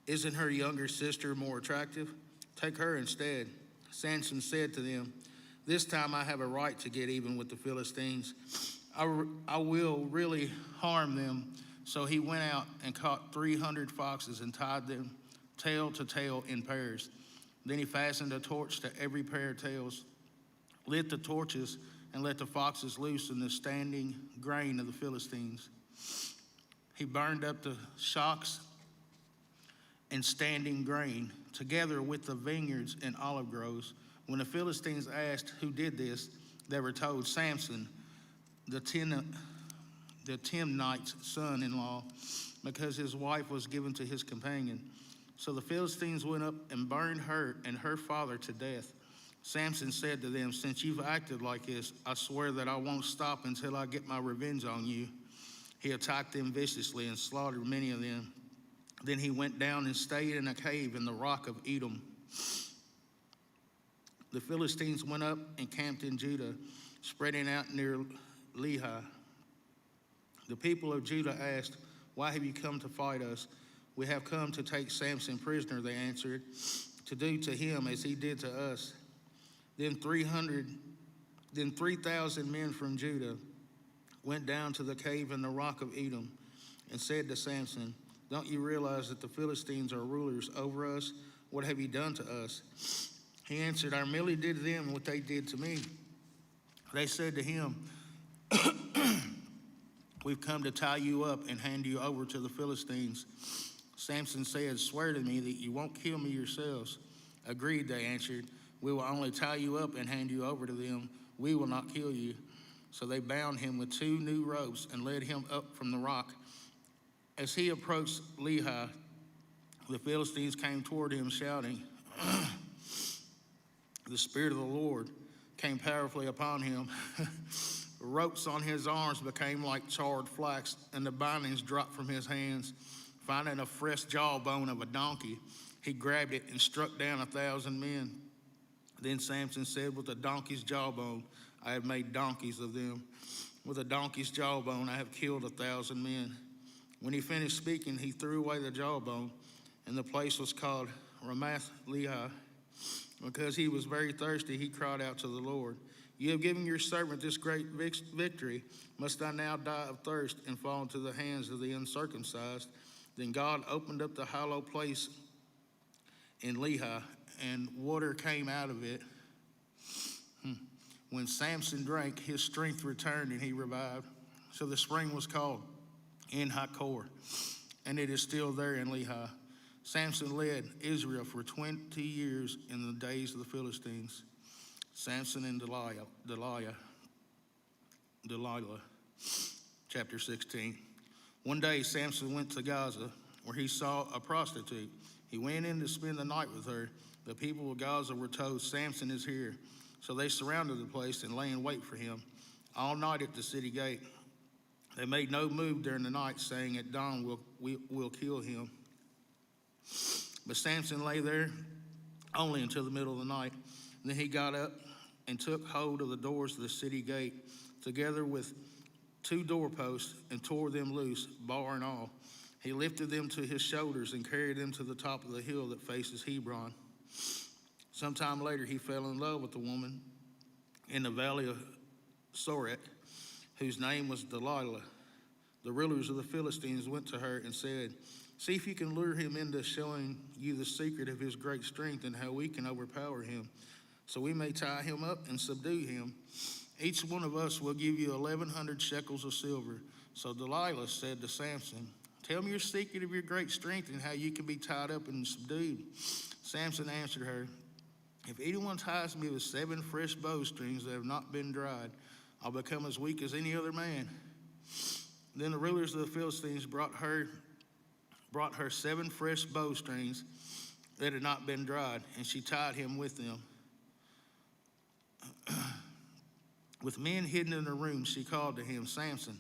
Speaker 7: Isn't her younger sister more attractive? Take her instead." Samson said to them, "This time I have a right to get even with the Philistines. I will really harm them." So he went out and caught 300 foxes and tied them tail to tail in pairs. Then he fastened a torch to every pair of tails, lit the torches, and let the foxes loose in the standing grain of the Philistines. He burned up the shocks and standing grain, together with the vineyards and olive groves. When the Philistines asked who did this, they were told, "Samson, the Timnite's son-in-law," because his wife was given to his companion. So the Philistines went up and burned her and her father to death. Samson said to them, "Since you've acted like this, I swear that I won't stop until I get my revenge on you." He attacked them viciously and slaughtered many of them. Then he went down and stayed in a cave in the rock of Edom. The Philistines went up and camped in Judah, spreading out near Lehi. The people of Judah asked, "Why have you come to fight us?" "We have come to take Samson prisoner," they answered, "to do to him as he did to us." Then 3,000 men from Judah went down to the cave in the rock of Edom and said to Samson, "Don't you realize that the Philistines are rulers over us? What have you done to us?" He answered, "I merely did to them what they did to me." They said to him, "We've come to tie you up and hand you over to the Philistines." Samson said, "Swear to me that you won't kill me yourselves." "Agreed," they answered. "We will only tie you up and hand you over to them. We will not kill you." So they bound him with 2 new ropes and led him up from the rock. As he approached Lehi, the Philistines came toward him shouting. The Spirit of the Lord came powerfully upon him. The ropes on his arms became like charred flax, and the bindings dropped from his hands. Finding a fresh jawbone of a donkey, he grabbed it and struck down 1,000 men. Then Samson said, "With the donkey's jawbone, I have made donkeys of them. With a donkey's jawbone, I have killed 1,000 men." When he finished speaking, he threw away the jawbone, and the place was called Ramath Lehi. Because he was very thirsty, he cried out to the Lord, "You have given your servant this great victory. Must I now die of thirst and fall into the hands of the uncircumcised?" Then God opened up the hollow place in Lehi, and water came out of it. When Samson drank, his strength returned and he revived. So the spring was called En Hakkore, and it is still there in Lehi. Samson led Israel for 20 years in the days of the Philistines. Samson and Delilah, chapter 16. One day Samson went to Gaza, where he saw a prostitute. He went in to spend the night with her. The people of Gaza were told, "Samson is here." So they surrounded the place and lay in wait for him all night at the city gate. They made no move during the night, saying, "At dawn we'll kill him." But Samson lay there only until the middle of the night. Then he got up and took hold of the doors of the city gate, together with 2 doorposts, and tore them loose, bar and all. He lifted them to his shoulders and carried them to the top of the hill that faces Hebron. Sometime later, he fell in love with a woman in the valley of Sorek, whose name was Delilah. The rulers of the Philistines went to her and said, "See if you can lure him into showing you the secret of his great strength and how we can overpower him, so we may tie him up and subdue him. Each one of us will give you 1,100 shekels of silver." So Delilah said to Samson, "Tell me your secret of your great strength and how you can be tied up and subdued." Samson answered her, "If anyone ties me with 7 fresh bowstrings that have not been dried, I'll become as weak as any other man." Then the rulers of the Philistines brought her 7 fresh bowstrings that had not been dried, and she tied him with them. With men hidden in the room, she called to him, "Samson,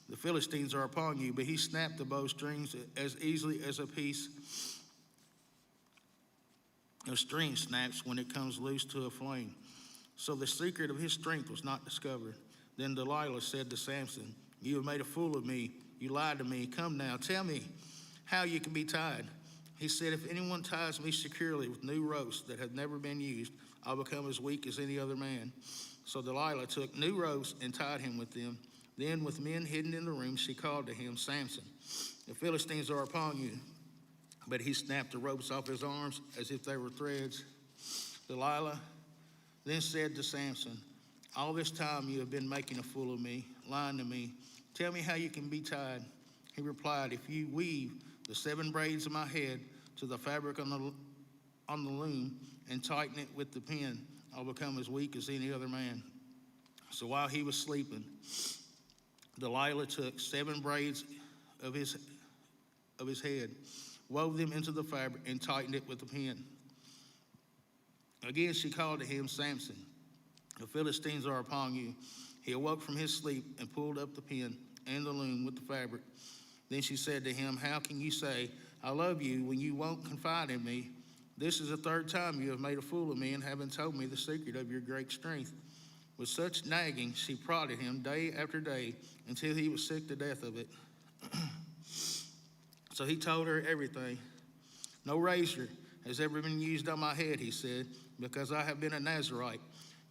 Speaker 7: the Philistines are upon you." But he snapped the bowstrings as easily as a piece of string snaps when it comes loose to a flame. So the secret of his strength was not discovered. Then Delilah said to Samson, "You have made a fool of me. You lied to me. Come now, tell me how you can be tied." He said, "If anyone ties me securely with new ropes that have never been used, I'll become as weak as any other man." So Delilah took new ropes and tied him with them. Then with men hidden in the room, she called to him, "Samson, the Philistines are upon you." But he snapped the ropes off his arms as if they were threads. Delilah then said to Samson, "All this time you have been making a fool of me, lying to me. Tell me how you can be tied." He replied, "If you weave the 7 braids of my head to the fabric on the loom and tighten it with the pin, I'll become as weak as any other man." So while he was sleeping, Delilah took 7 braids of his head, wove them into the fabric, and tightened it with the pin. Again she called to him, "Samson, the Philistines are upon you." He awoke from his sleep and pulled up the pin and the loom with the fabric. Then she said to him, "How can you say, 'I love you,' when you won't confide in me? This is the 3rd time you have made a fool of me and haven't told me the secret of your great strength." With such nagging, she prodded him day after day until he was sick to death of it. So he told her everything. "No razor has ever been used on my head," he said, "because I have been a Nazirite,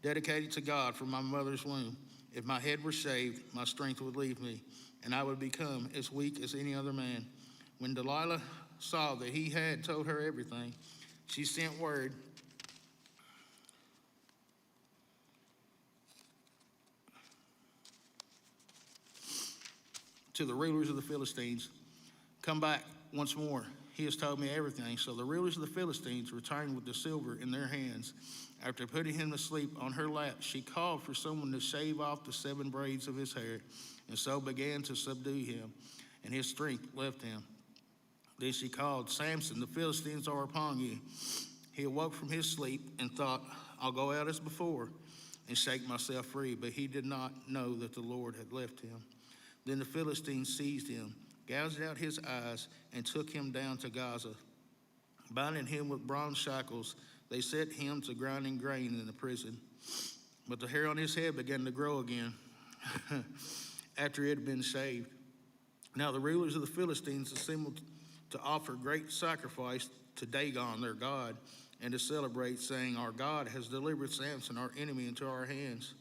Speaker 7: dedicated to God from my mother's womb. If my head were shaved, my strength would leave me, and I would become as weak as any other man." When Delilah saw that he had told her everything, she sent word to the rulers of the Philistines, "Come back once more. He has told me everything." So the rulers of the Philistines returned with the silver in their hands. After putting him to sleep on her lap, she called for someone to shave off the 7 braids of his hair, and so began to subdue him, and his strength left him. Then she called, "Samson, the Philistines are upon you." He awoke from his sleep and thought, "I'll go out as before and shake myself free." But he did not know that the Lord had left him. Then the Philistines seized him, gouged out his eyes, and took him down to Gaza. Binding him with bronze shackles, they set him to grinding grain in the prison. But the hair on his head began to grow again after it had been shaved. Now the rulers of the Philistines assembled to offer great sacrifice to Dagon, their god, and to celebrate, saying, "Our God has delivered Samson, our enemy, into our hands."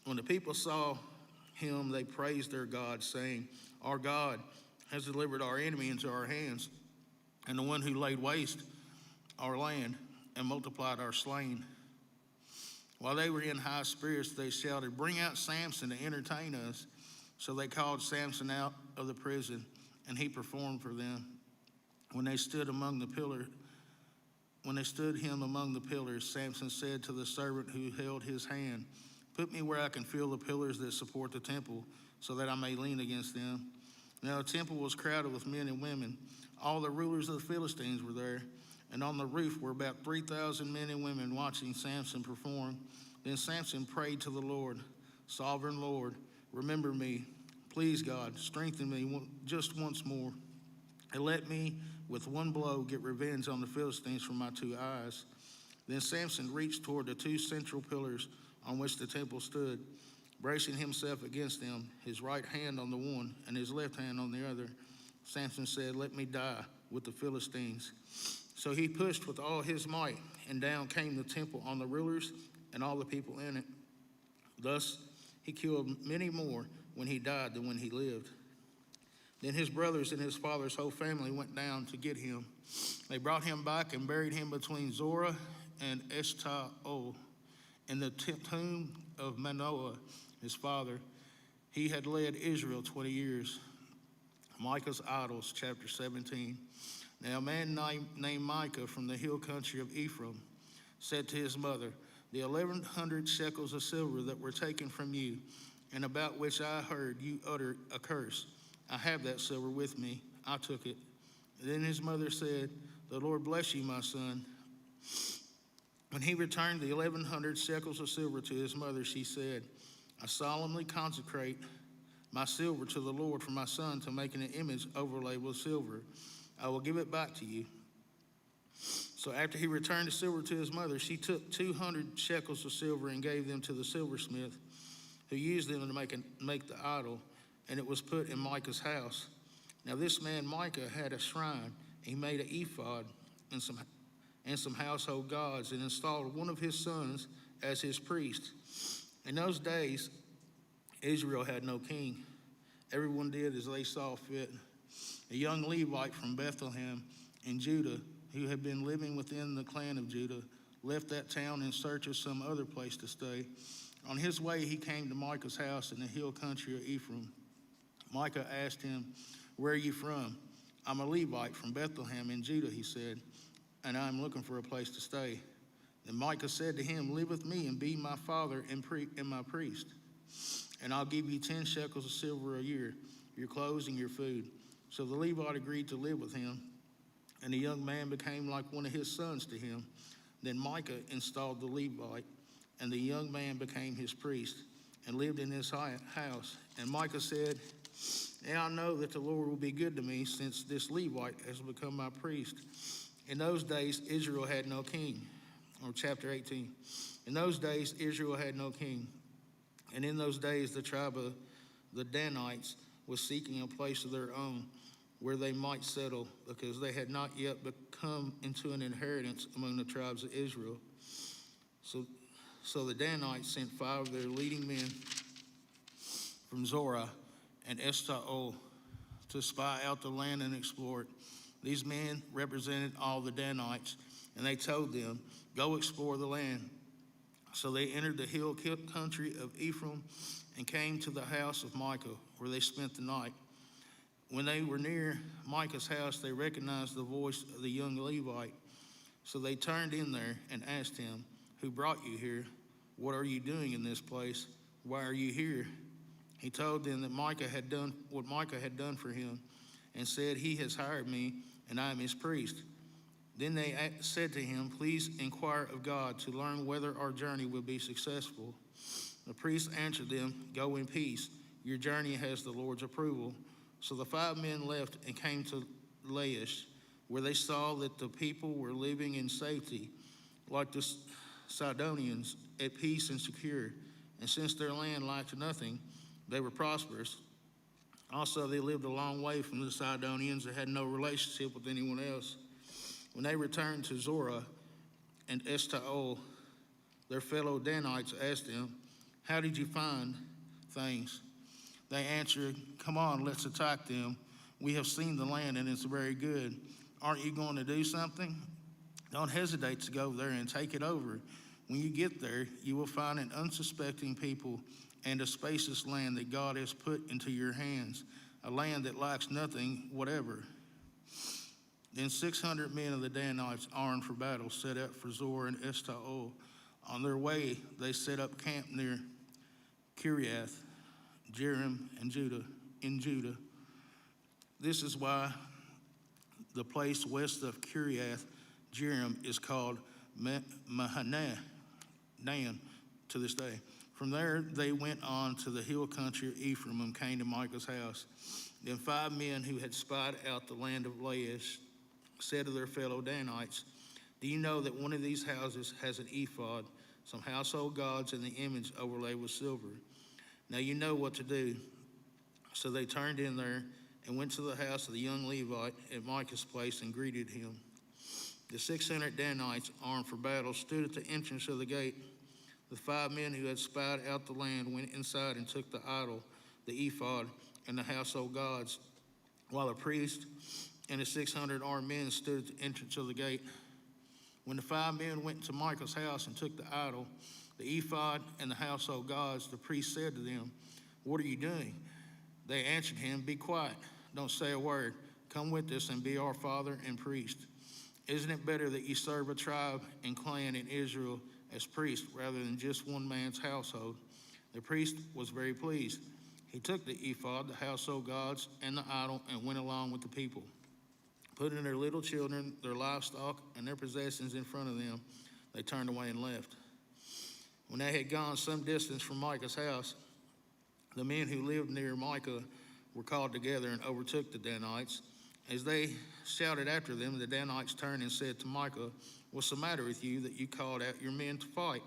Speaker 7: When the people saw him, they praised their God, saying, "Our God has delivered our enemy into our hands, and the one who laid waste our land." and multiplied our slain. While they were in high spirits, they shouted, "Bring out Samson to entertain us." So they called Samson out of the prison, and he performed for them. When they stood him among the pillars, Samson said to the servant who held his hand, "Put me where I can feel the pillars that support the temple, so that I may lean against them." Now the temple was crowded with men and women. All the rulers of the Philistines were there, and on the roof were about 3,000 men and women watching Samson perform. Then Samson prayed to the Lord, "Sovereign Lord, remember me. Please, God, strengthen me just once more, and let me, with one blow, get revenge on the Philistines for my 2 eyes." Then Samson reached toward the 2 central pillars on which the temple stood, bracing himself against them, his right hand on the one and his left hand on the other. Samson said, "Let me die with the Philistines." So he pushed with all his might, and down came the temple on the rulers and all the people in it. Thus he killed many more when he died than when he lived. Then his brothers and his father's whole family went down to get him. They brought him back and buried him between Zorah and Eshtaol in the tomb of Manoah, his father. He had led Israel 20 years. Micah's idols, chapter 17. Now a man named Micah from the hill country of Ephraim said to his mother, "The 1,100 shekels of silver that were taken from you, and about which I heard you utter a curse, I have that silver with me. I took it." Then his mother said, "The Lord bless you, my son." When he returned the 1,100 shekels of silver to his mother, she said, "I solemnly consecrate my silver to the Lord for my son to make an image overlaid with silver. I will give it back to you." So after he returned the silver to his mother, she took 200 shekels of silver and gave them to the silversmith, who used them to make the idol, and it was put in Micah's house. Now this man Micah had a shrine. He made an ephod and some household gods, and installed one of his sons as his priest. In those days, Israel had no king. Everyone did as they saw fit. A young Levite from Bethlehem in Judah, who had been living within the clan of Judah, left that town in search of some other place to stay. On his way, he came to Micah's house in the hill country of Ephraim. Micah asked him, "Where are you from?" "I'm a Levite from Bethlehem in Judah," he said, "and I'm looking for a place to stay." Then Micah said to him, "Live with me and be my father and my priest, and I'll give you 10 shekels of silver a year, your clothes and your food." So the Levite agreed to live with him, and the young man became like one of his sons to him. Then Micah installed the Levite, and the young man became his priest and lived in his house. And Micah said, "Now I know that the Lord will be good to me, since this Levite has become my priest." In those days, Israel had no king. Or chapter 18. In those days, Israel had no king. And in those days, the tribe of the Danites was seeking a place of their own where they might settle, because they had not yet come into an inheritance among the tribes of Israel. So the Danites sent 5 of their leading men from Zorah and Eshtaol to spy out the land and explore it. These men represented all the Danites, and they told them, "Go explore the land." So they entered the hill country of Ephraim and came to the house of Micah, where they spent the night. When they were near Micah's house, they recognized the voice of the young Levite. So they turned in there and asked him, "Who brought you here? What are you doing in this place? Why are you here?" He told them that Micah had done what Micah had done for him, and said, "He has hired me, and I am his priest." Then they said to him, "Please inquire of God to learn whether our journey will be successful." The priest answered them, "Go in peace. Your journey has the Lord's approval." So the 5 men left and came to Laish, where they saw that the people were living in safety, like the Sidonians, at peace and secure. And since their land lacked nothing, they were prosperous. Also, they lived a long way from the Sidonians and had no relationship with anyone else. When they returned to Zorah and Eshtaol, their fellow Danites asked them, "How did you find things?" They answered, "Come on, let's attack them. We have seen the land and it's very good. Aren't you going to do something?" Don't hesitate to go there and take it over. When you get there, you will find an unsuspecting people and a spacious land that God has put into your hands, a land that lacks nothing whatever. Then 600 men of the Danites, armed for battle, set out for Zor and Eshtaol. On their way, they set up camp near Kiriath Jearim in Judah. This is why the place west of Kiriath Jearim is called Mahanaim to this day. From there, they went on to the hill country of Ephraim and came to Micah's house. Then 5 men who had spied out the land of Laish said to their fellow Danites, "Do you know that one of these houses has an ephod, some household gods, and the image overlaid with silver? Now you know what to do." So they turned in there and went to the house of the young Levite at Micah's place and greeted him. The 600 Danites, armed for battle, stood at the entrance of the gate. The 5 men who had spied out the land went inside and took the idol, the ephod, and the household gods, while the priest and the 600 armed men stood at the entrance of the gate. When the 5 men went to Micah's house and took the idol, the ephod, and the household gods, the priest said to them, "What are you doing?" They answered him, "Be quiet, don't say a word. Come with us and be our father and priest. Isn't it better that you serve a tribe and clan in Israel as priest rather than just one man's household?" The priest was very pleased. He took the ephod, the household gods, and the idol and went along with the people, putting their little children, their livestock, and their possessions in front of them. They turned away and left. When they had gone some distance from Micah's house, the men who lived near Micah were called together and overtook the Danites. As they shouted after them, the Danites turned and said to Micah, "What's the matter with you that you called out your men to fight?"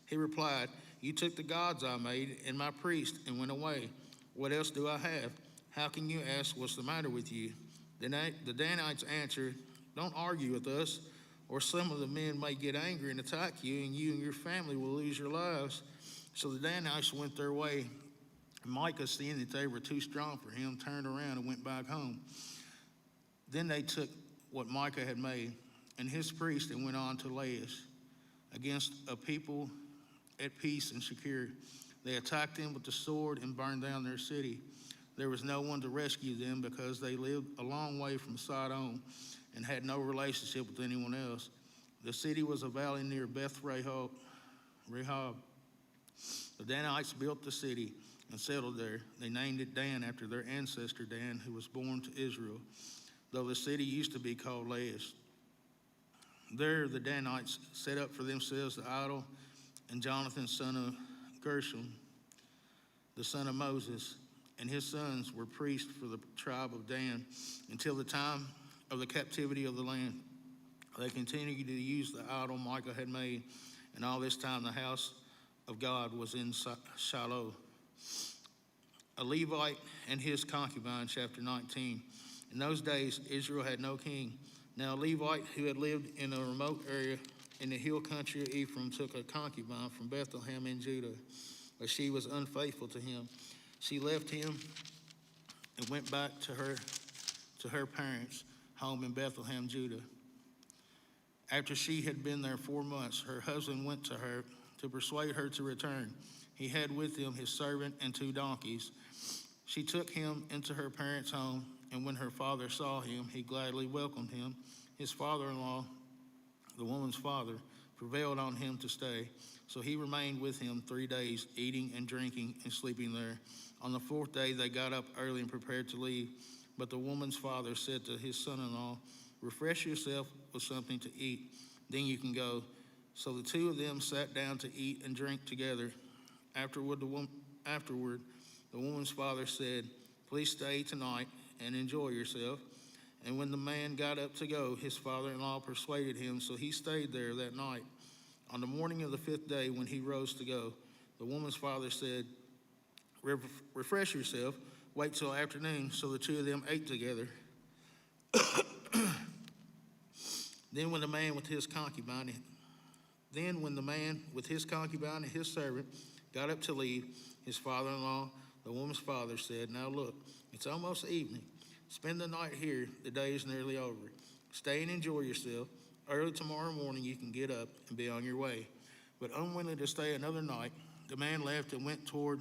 Speaker 7: He replied, "You took the gods I made and my priest and went away. What else do I have? How can you ask what's the matter with you?" The Danites answered, "Don't argue with us, or some of the men may get angry and attack you, and your family will lose your lives." So the Danites went their way. Micah, seeing that they were too strong for him, turned around and went back home. Then they took what Micah had made and his priest and went on to Laish against a people at peace and secure. They attacked them with the sword and burned down their city. There was no one to rescue them because they lived a long way from Sidon and had no relationship with anyone else. The city was a valley near Beth Rehob. The Danites built the city and settled there. They named it Dan after their ancestor Dan, who was born to Israel, though the city used to be called Laish. There the Danites set up for themselves the idol, and Jonathan, son of Gershom, the son of Moses, and his sons were priests for the tribe of Dan until the time of the captivity of the land. They continued to use the idol Micah had made, and all this time the house of God was in Shiloh. A Levite and his concubine, chapter 19. In those days, Israel had no king. Now a Levite who had lived in a remote area in the hill country of Ephraim took a concubine from Bethlehem in Judah, but she was unfaithful to him. She left him and went back to her parents' home in Bethlehem, Judah. After she had been there 4 months, her husband went to her to persuade her to return. He had with him his servant and 2 donkeys. She took him into her parents' home, and when her father saw him, he gladly welcomed him. His father-in-law, the woman's father, prevailed on him to stay. So he remained with him 3 days, eating and drinking and sleeping there. On the 4th day, they got up early and prepared to leave. But the woman's father said to his son-in-law, "Refresh yourself with something to eat, then you can go." So the 2 of them sat down to eat and drink together. Afterward, the woman's father said, "Please stay tonight and enjoy yourself." And when the man got up to go, his father-in-law persuaded him, so he stayed there that night. On the morning of the 5th day, when he rose to go, the woman's father said, "Refresh yourself, wait till afternoon." So the 2 of them ate together. Then when the man with his concubine and his servant got up to leave, his father-in-law, the woman's father, said, "Now look, it's almost evening. Spend the night here. The day is nearly over. Stay and enjoy yourself. Early tomorrow morning you can get up and be on your way." But unwilling to stay another night, the man left and went toward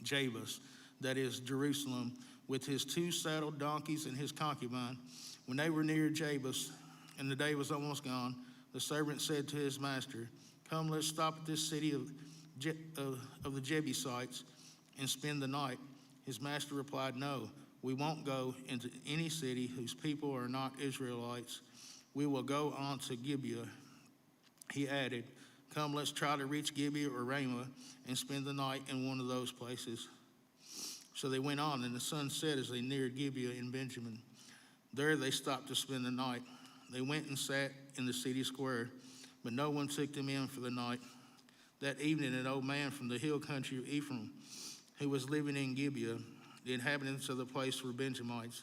Speaker 7: Jebus, that is Jerusalem, with his 2 saddled donkeys and his concubine. When they were near Jebus, and the day was almost gone, the servant said to his master, "Come, let's stop at this city of the Jebusites and spend the night." His master replied, "No, we won't go into any city whose people are not Israelites. We will go on to Gibeah." He added, "Come, let's try to reach Gibeah or Ramah and spend the night in one of those places." So they went on, and the sun set as they neared Gibeah in Benjamin. There they stopped to spend the night. They went and sat in the city square, but no one took them in for the night. That evening, an old man from the hill country of Ephraim, who was living in Gibeah, the inhabitants of the place were Benjamites,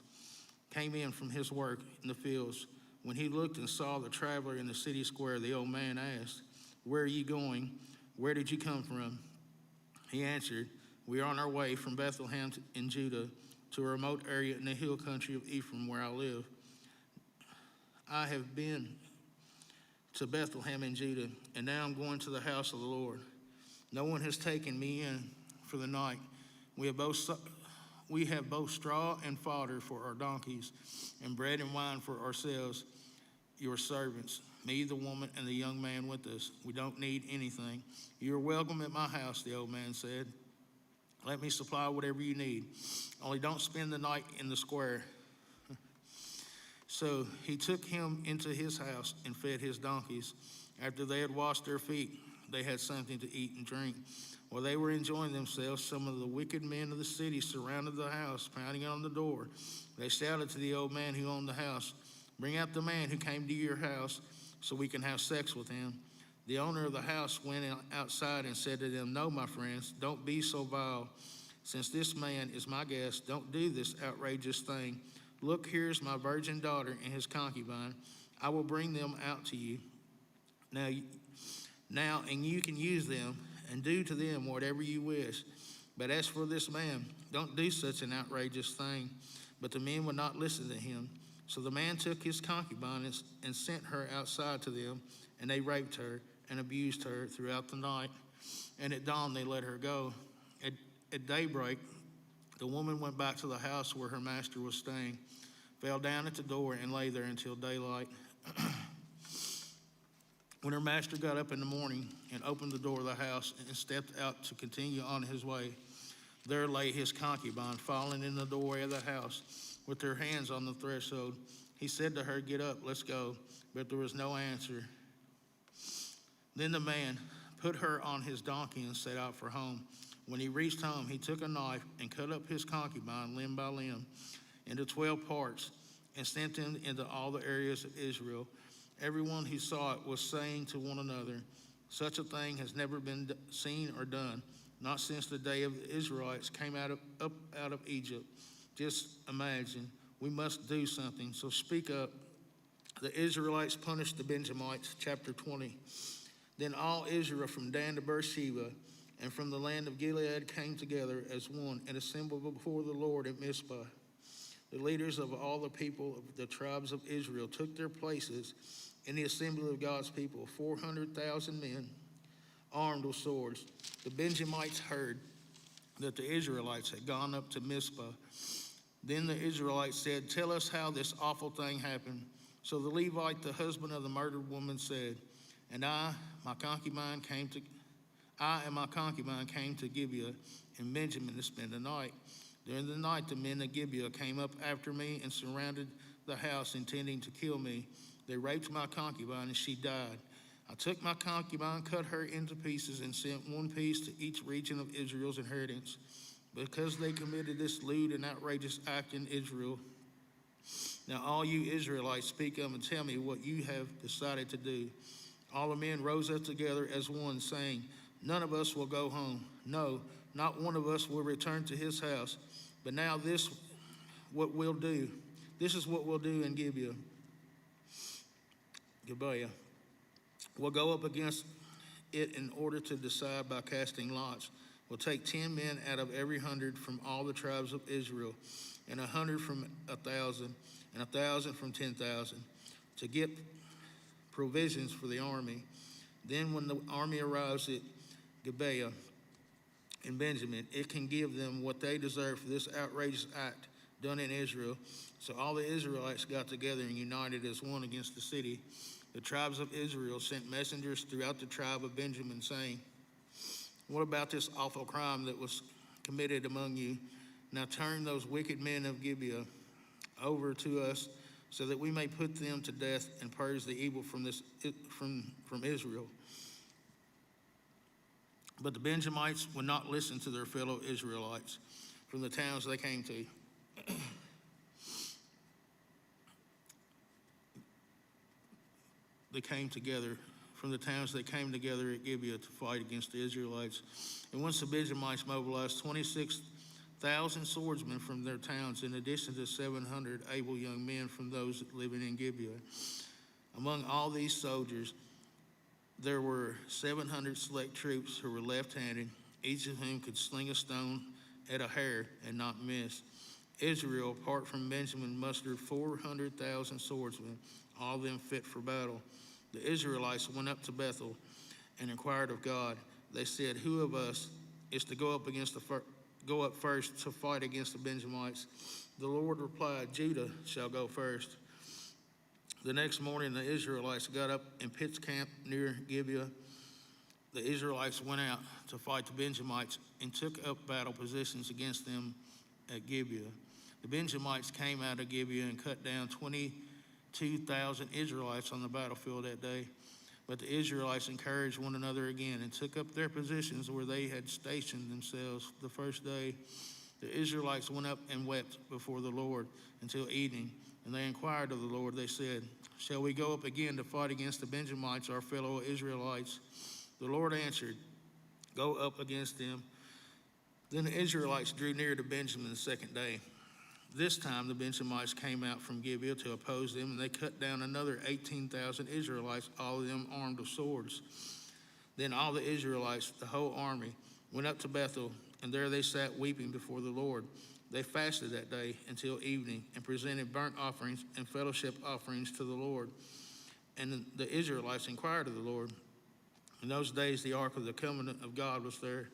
Speaker 7: came in from his work in the fields. When he looked and saw the traveler in the city square, the old man asked, "Where are you going? Where did you come from?" He answered, "We are on our way from Bethlehem in Judah to a remote area in the hill country of Ephraim where I live. I have been to Bethlehem in Judah, and now I'm going to the house of the Lord. No one has taken me in for the night. We have both straw and fodder for our donkeys, and bread and wine for ourselves, your servants, me, the woman, and the young man with us. We don't need anything. You are welcome at my house," the old man said. "Let me supply whatever you need. Only don't spend the night in the square." So he took him into his house and fed his donkeys. After they had washed their feet, they had something to eat and drink. While they were enjoying themselves, some of the wicked men of the city surrounded the house, pounding on the door. They shouted to the old man who owned the house, "Bring out the man who came to your house so we can have sex with him." The owner of the house went outside and said to them, "No, my friends, don't be so vile. Since this man is my guest, don't do this outrageous thing. Look, here's my virgin daughter and his concubine. I will bring them out to you now, and you can use them and do to them whatever you wish. But as for this man, don't do such an outrageous thing." But the men would not listen to him. So the man took his concubine and sent her outside to them, and they raped her and abused her throughout the night. And at dawn they let her go. At daybreak, the woman went back to the house where her master was staying, fell down at the door, and lay there until daylight. When her master got up in the morning and opened the door of the house and stepped out to continue on his way, there lay his concubine, fallen in the doorway of the house, with her hands on the threshold. He said to her, "Get up, let's go." But there was no answer. Then the man put her on his donkey and set out for home. When he reached home, he took a knife and cut up his concubine limb by limb into 12 parts and sent them into all the areas of Israel. Everyone who saw it was saying to one another, "Such a thing has never been seen or done, not since the day of the Israelites came up out of Egypt. Just imagine, we must do something, so speak up." The Israelites punished the Benjamites, chapter 20. Then all Israel from Dan to Beersheba and from the land of Gilead came together as one and assembled before the Lord at Mizpah. The leaders of all the people of the tribes of Israel took their places in the assembly of God's people, 400,000 men armed with swords. The Benjamites heard that the Israelites had gone up to Mizpah. Then the Israelites said, "Tell us how this awful thing happened." So the Levite, the husband of the murdered woman, said, I and my concubine came to Gibeah in Benjamin to spend the night. During the night, the men of Gibeah came up after me and surrounded the house, intending to kill me. They raped my concubine, and she died. I took my concubine, cut her into pieces, and sent one piece to each region of Israel's inheritance. Because they committed this lewd and outrageous act in Israel, now all you Israelites, speak up and tell me what you have decided to do. All the men rose up together as one, saying, "None of us will go home. No, not one of us will return to his house. But now this is what we'll do in Gibeah. We'll go up against it in order to decide by casting lots. We'll take 10 men out of every 100 from all the tribes of Israel, and 100 from 1,000, and 1,000 from 10,000. To get provisions for the army. Then when the army arrives at Gibeah in Benjamin, it can give them what they deserve for this outrageous act done in Israel. So all the Israelites got together and united as one against the city. The tribes of Israel sent messengers throughout the tribe of Benjamin, saying, "What about this awful crime that was committed among you? Now turn those wicked men of Gibeah over to us, so that we may put them to death and purge the evil from Israel." But the Benjamites would not listen to their fellow Israelites from the towns they came to. From the towns they came together at Gibeah to fight against the Israelites. And once the Benjamites mobilized 26,000 swordsmen from their towns, in addition to 700 able young men from those living in Gibeah. Among all these soldiers, there were 700 select troops who were left-handed, each of whom could sling a stone at a hair and not miss. Israel, apart from Benjamin, mustered 400,000 swordsmen, all of them fit for battle. The Israelites went up to Bethel and inquired of God. They said, "Who of us is to go up first to fight against the Benjamites?" The Lord replied, "Judah shall go first." The next morning, the Israelites got up and pitched camp near Gibeah. The Israelites went out to fight the Benjamites and took up battle positions against them at Gibeah. The Benjamites came out of Gibeah and cut down 22,000 Israelites on the battlefield that day. But the Israelites encouraged one another again and took up their positions where they had stationed themselves the first day. The Israelites went up and wept before the Lord until evening, and they inquired of the Lord. They said, "Shall we go up again to fight against the Benjamites, our fellow Israelites?" The Lord answered, "Go up against them." Then the Israelites drew near to Benjamin the second day. This time the Benjamites came out from Gibeah to oppose them, and they cut down another 18,000 Israelites, all of them armed with swords. Then all the Israelites, the whole army, went up to Bethel, and there they sat weeping before the Lord. They fasted that day until evening and presented burnt offerings and fellowship offerings to the Lord. And the Israelites inquired of the Lord. In those days the ark of the covenant of God was there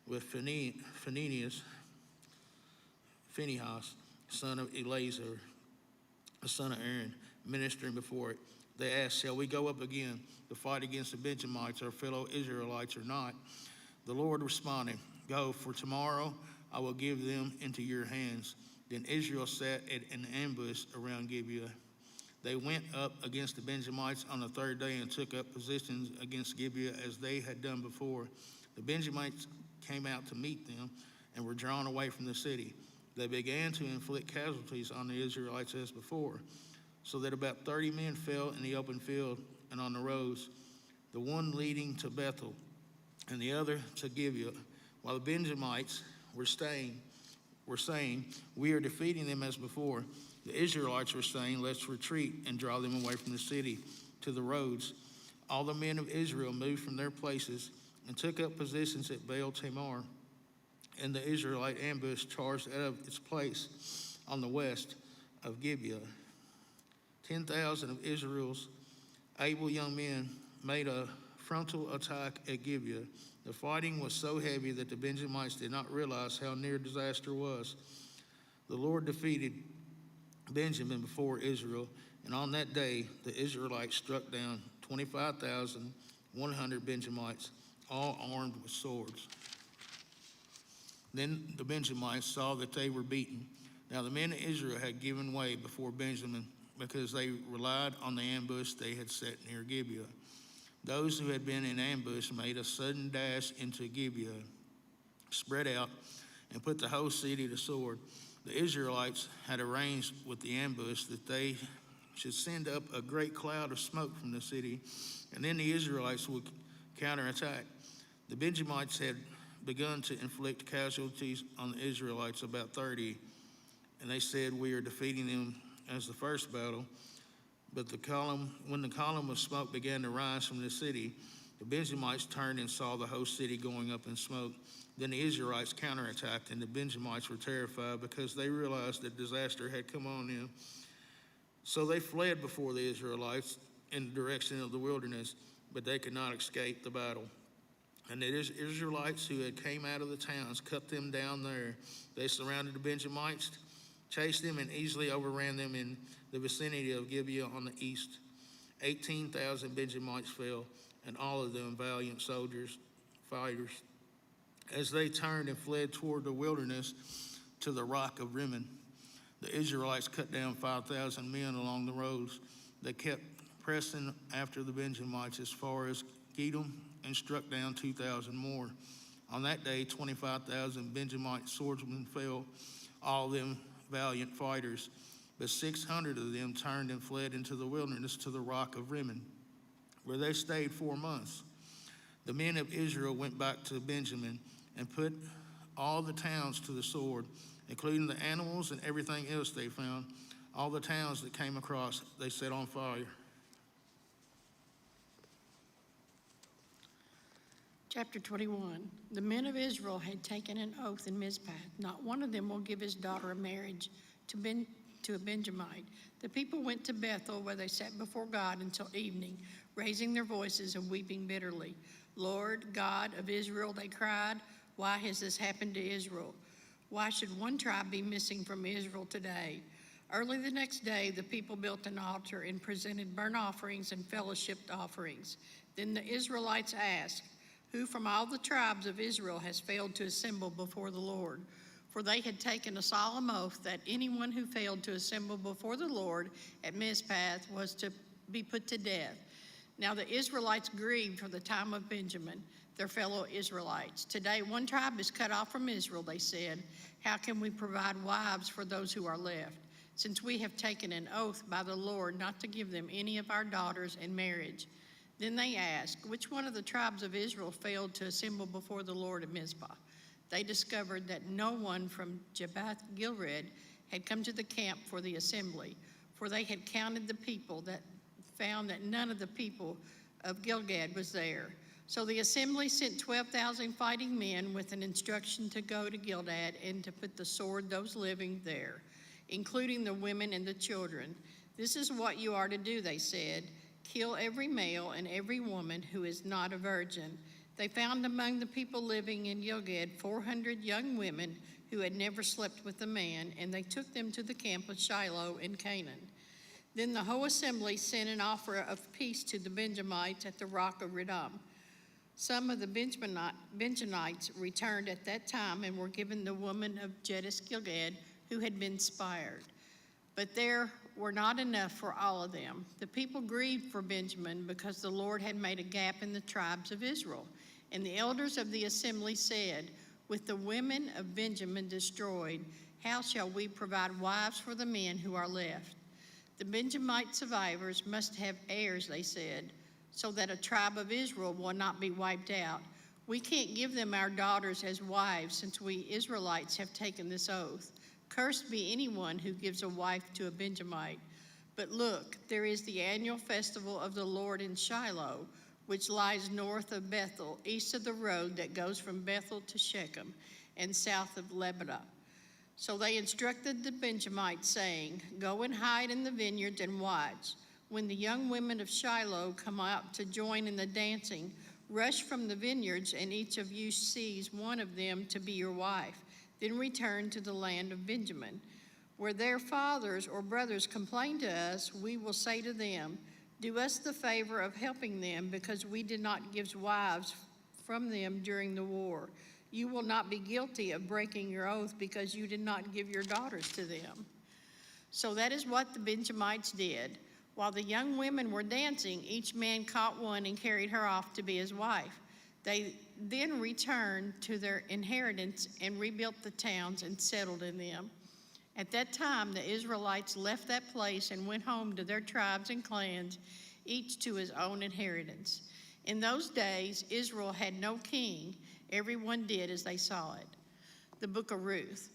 Speaker 7: with Phinehas, son of Eleazar, the son of Aaron, ministering before it. They asked, "Shall we go up again to fight against the Benjamites, our fellow Israelites, or not?" The Lord responded, "Go, for tomorrow I will give them into your hands." Then Israel sat at an ambush around Gibeah. They went up against the Benjamites on the third day and took up positions against Gibeah as they had done before. The Benjamites came out to meet them and were drawn away from the city. They began to inflict casualties on the Israelites as before, so that about 30 men fell in the open field and on the roads, the one leading to Bethel and the other to Gibeah, while the Benjamites were saying, "We are defeating them as before." The Israelites were saying, "Let's retreat and draw them away from the city to the roads." All the men of Israel moved from their places and took up positions at Baal Tamar. And the Israelite ambush charged out of its place on the west of Gibeah. 10,000 of Israel's able young men made a frontal attack at Gibeah. The fighting was so heavy that the Benjamites did not realize how near disaster was. The Lord defeated Benjamin before Israel, and on that day the Israelites struck down 25,100 Benjamites, all armed with swords. Then the Benjamites saw that they were beaten. Now the men of Israel had given way before Benjamin because they relied on the ambush they had set near Gibeah. Those who had been in ambush made a sudden dash into Gibeah, spread out, and put the whole city to sword. The Israelites had arranged with the ambush that they should send up a great cloud of smoke from the city, and then the Israelites would counterattack. The Benjamites had begun to inflict casualties on the Israelites, about 30, and they said, "We are defeating them as the first battle." But when the column of smoke began to rise from the city, the Benjamites turned and saw the whole city going up in smoke. Then the Israelites counterattacked, and the Benjamites were terrified because they realized that disaster had come on them. So they fled before the Israelites in the direction of the wilderness, but they could not escape the battle. And the Israelites who had came out of the towns cut them down there. They surrounded the Benjamites, chased them, and easily overran them in the vicinity of Gibeah on the east. 18,000 Benjamites fell, and all of them valiant soldiers, fighters. As they turned and fled toward the wilderness to the rock of Rimmon, the Israelites cut down 5,000 men along the roads. They kept pressing after the Benjamites as far as Gedum and struck down 2,000 more. On that day, 25,000 Benjamite swordsmen fell, all of them valiant fighters. But 600 of them turned and fled into the wilderness to the rock of Rimmon, where they stayed 4 months. The men of Israel went back to Benjamin and put all the towns to the sword, including the animals and everything else they found. All the towns that came across, they set on fire.
Speaker 8: Chapter 21. The men of Israel had taken an oath in Mizpah. Not one of them will give his daughter in marriage to a Benjamite. The people went to Bethel, where they sat before God until evening, raising their voices and weeping bitterly. Lord, God of Israel, they cried, why has this happened to Israel? Why should one tribe be missing from Israel today? Early the next day, the people built an altar and presented burnt offerings and fellowship offerings. Then the Israelites asked, who from all the tribes of Israel has failed to assemble before the Lord? For they had taken a solemn oath that anyone who failed to assemble before the Lord at Mizpah was to be put to death. Now the Israelites grieved for the time of Benjamin, their fellow Israelites. Today one tribe is cut off from Israel, they said. How can we provide wives for those who are left, since we have taken an oath by the Lord not to give them any of our daughters in marriage? Then they asked, which one of the tribes of Israel failed to assemble before the Lord at Mizpah? They discovered that no one from Jabath Gilead had come to the camp for the assembly, for they had counted the people that found that none of the people of Gilead was there. So the assembly sent 12,000 fighting men with an instruction to go to Gilead and to put the sword those living there, including the women and the children. This is what you are to do, they said. Kill every male and every woman who is not a virgin. They found among the people living in Gilead 400 young women who had never slept with a man, and they took them to the camp of Shiloh in Canaan. Then the whole assembly sent an offer of peace to the Benjamites at the rock of Rimmon. Some of the Benjamites returned at that time and were given the woman of Jabesh Gilead who had been spared. But there were not enough for all of them. The people grieved for Benjamin because the Lord had made a gap in the tribes of Israel. And the elders of the assembly said, with the women of Benjamin destroyed, how shall we provide wives for the men who are left? The Benjamite survivors must have heirs, they said, so that a tribe of Israel will not be wiped out. We can't give them our daughters as wives, since we Israelites have taken this oath. Cursed be anyone who gives a wife to a Benjamite. But look, there is the annual festival of the Lord in Shiloh, which lies north of Bethel, east of the road that goes from Bethel to Shechem, and south of Lebanon. So they instructed the Benjamites, saying, go and hide in the vineyards and watch. When the young women of Shiloh come out to join in the dancing, rush from the vineyards, and each of you sees one of them to be your wife. Then return to the land of Benjamin. Where their fathers or brothers complain to us, we will say to them, do us the favor of helping them, because we did not give wives from them during the war. You will not be guilty of breaking your oath, because you did not give your daughters to them. So that is what the Benjamites did. While the young women were dancing, each man caught one and carried her off to be his wife. They then returned to their inheritance and rebuilt the towns and settled in them. At that time, the Israelites left that place and went home to their tribes and clans, each to his own inheritance. In those days, Israel had no king. Everyone did as they saw it. The book of Ruth.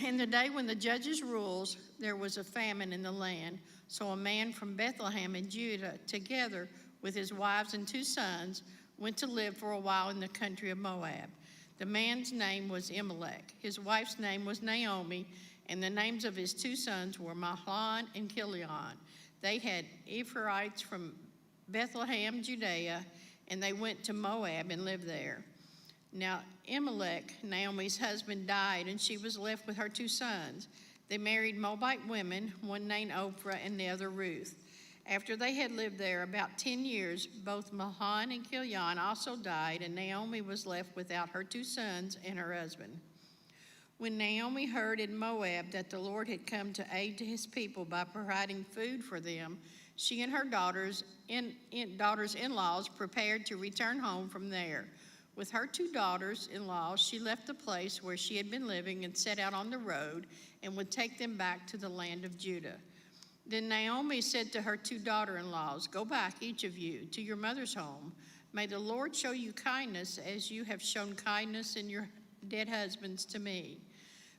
Speaker 8: In the day when the judges ruled, there was a famine in the land. So a man from Bethlehem in Judah, together with his wives and 2 sons, went to live for a while in the country of Moab. The man's name was Elimelech. His wife's name was Naomi, and the names of his 2 sons were Mahlon and Chilion. They had Ephraimites from Bethlehem, Judea, and they went to Moab and lived there. Now Elimelech, Naomi's husband, died, and she was left with her 2 sons. They married Moabite women, one named Ophrah and the other Ruth. After they had lived there about 10 years, both Mahlon and Chilion also died, and Naomi was left without her 2 sons and her husband. When Naomi heard in Moab that the Lord had come to aid to his people by providing food for them, she and her daughters-in-laws prepared to return home from there. With her 2 daughters-in-law, she left the place where she had been living and set out on the road and would take them back to the land of Judah. Then Naomi said to her 2 daughter-in-laws, "Go back, each of you, to your mother's home. May the Lord show you kindness as you have shown kindness in your dead husbands to me.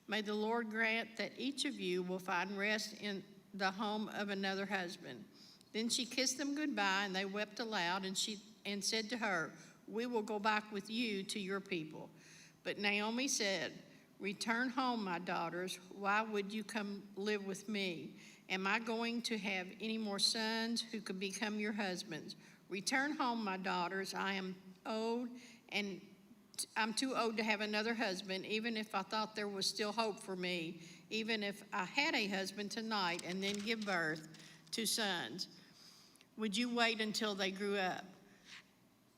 Speaker 8: May the Lord grant that each of you will find rest in the home of another husband." Then she kissed them goodbye, and they wept aloud, and said to her, "We will go back with you to your people." But Naomi said, "Return home, my daughters. Why would you come live with me? Am I going to have any more sons who could become your husbands? Return home, my daughters. I am old, and I'm too old to have another husband, even if I thought there was still hope for me, even if I had a husband tonight and then give birth to sons. Would you wait until they grew up?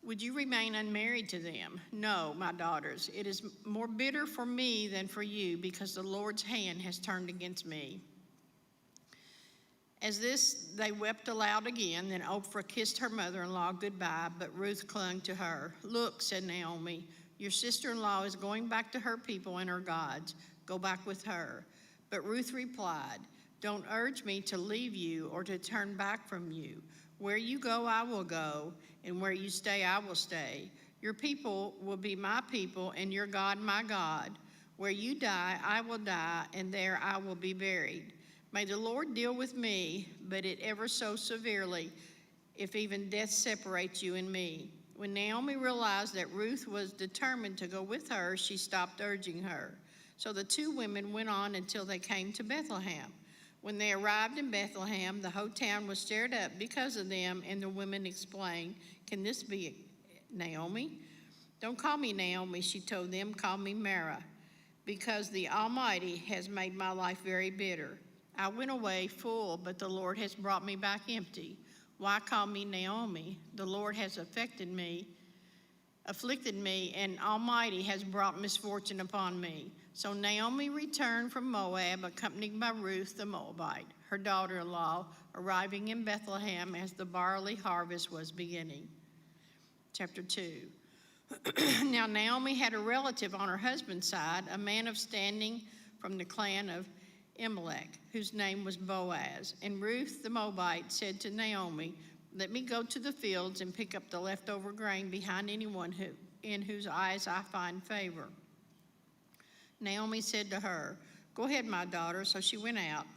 Speaker 8: Would you remain unmarried to them? No, my daughters. It is more bitter for me than for you, because the Lord's hand has turned against me." As this, they wept aloud again. Then Ophrah kissed her mother-in-law goodbye, but Ruth clung to her. "Look," said Naomi, "your sister-in-law is going back to her people and her gods. Go back with her." But Ruth replied, "Don't urge me to leave you or to turn back from you. Where you go, I will go, and where you stay, I will stay. Your people will be my people, and your God, my God. Where you die, I will die, and there I will be buried. May the Lord deal with me, but it ever so severely, if even death separates you and me." When Naomi realized that Ruth was determined to go with her, she stopped urging her. So the 2 women went on until they came to Bethlehem. When they arrived in Bethlehem, the whole town was stirred up because of them, and the women explained, "Can this be Naomi?" "Don't call me Naomi," she told them. "Call me Mara, because the Almighty has made my life very bitter. I went away full, but the Lord has brought me back empty. Why call me Naomi? The Lord has afflicted me, and Almighty has brought misfortune upon me." So Naomi returned from Moab, accompanied by Ruth the Moabite, her daughter-in-law, arriving in Bethlehem as the barley harvest was beginning. Chapter 2. Now Naomi had a relative on her husband's side, a man of standing from the clan of Elimelech, whose name was Boaz. And Ruth the Moabite said to Naomi, "Let me go to the fields and pick up the leftover grain behind anyone in whose eyes I find favor." Naomi said to her, "Go ahead, my daughter." So she went out,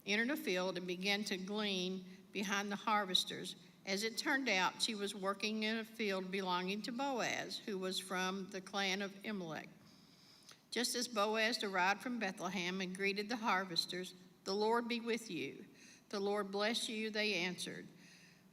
Speaker 8: entered a field, and began to glean behind the harvesters. As it turned out, she was working in a field belonging to Boaz, who was from the clan of Elimelech. Just as Boaz arrived from Bethlehem and greeted the harvesters, "The Lord be with you." "The Lord bless you," they answered.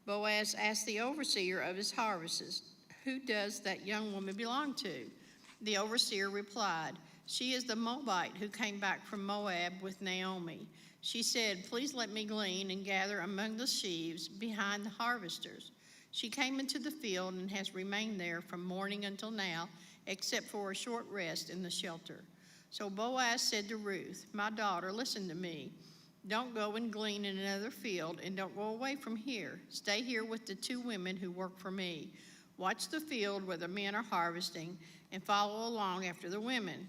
Speaker 8: Boaz asked the overseer of his harvests, "Who does that young woman belong to?" The overseer replied, "She is the Moabite who came back from Moab with Naomi. She said, 'Please let me glean and gather among the sheaves behind the harvesters.' She came into the field and has remained there from morning until now, except for a short rest in the shelter." So Boaz said to Ruth, "My daughter, listen to me. Don't go and glean in another field, and don't go away from here. Stay here with the 2 women who work for me. Watch the field where the men are harvesting, and follow along after the women.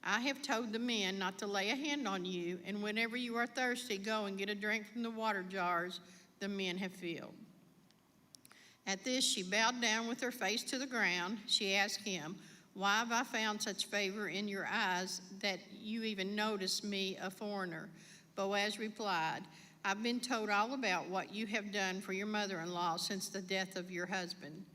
Speaker 8: I have told the men not to lay a hand on you, and whenever you are thirsty, go and get a drink from the water jars the men have filled." At this, she bowed down with her face to the ground. She asked him, "Why have I found such favor in your eyes that you even notice me, a foreigner?" Boaz replied, "I've been told all about what you have done for your mother-in-law since the death of your husband.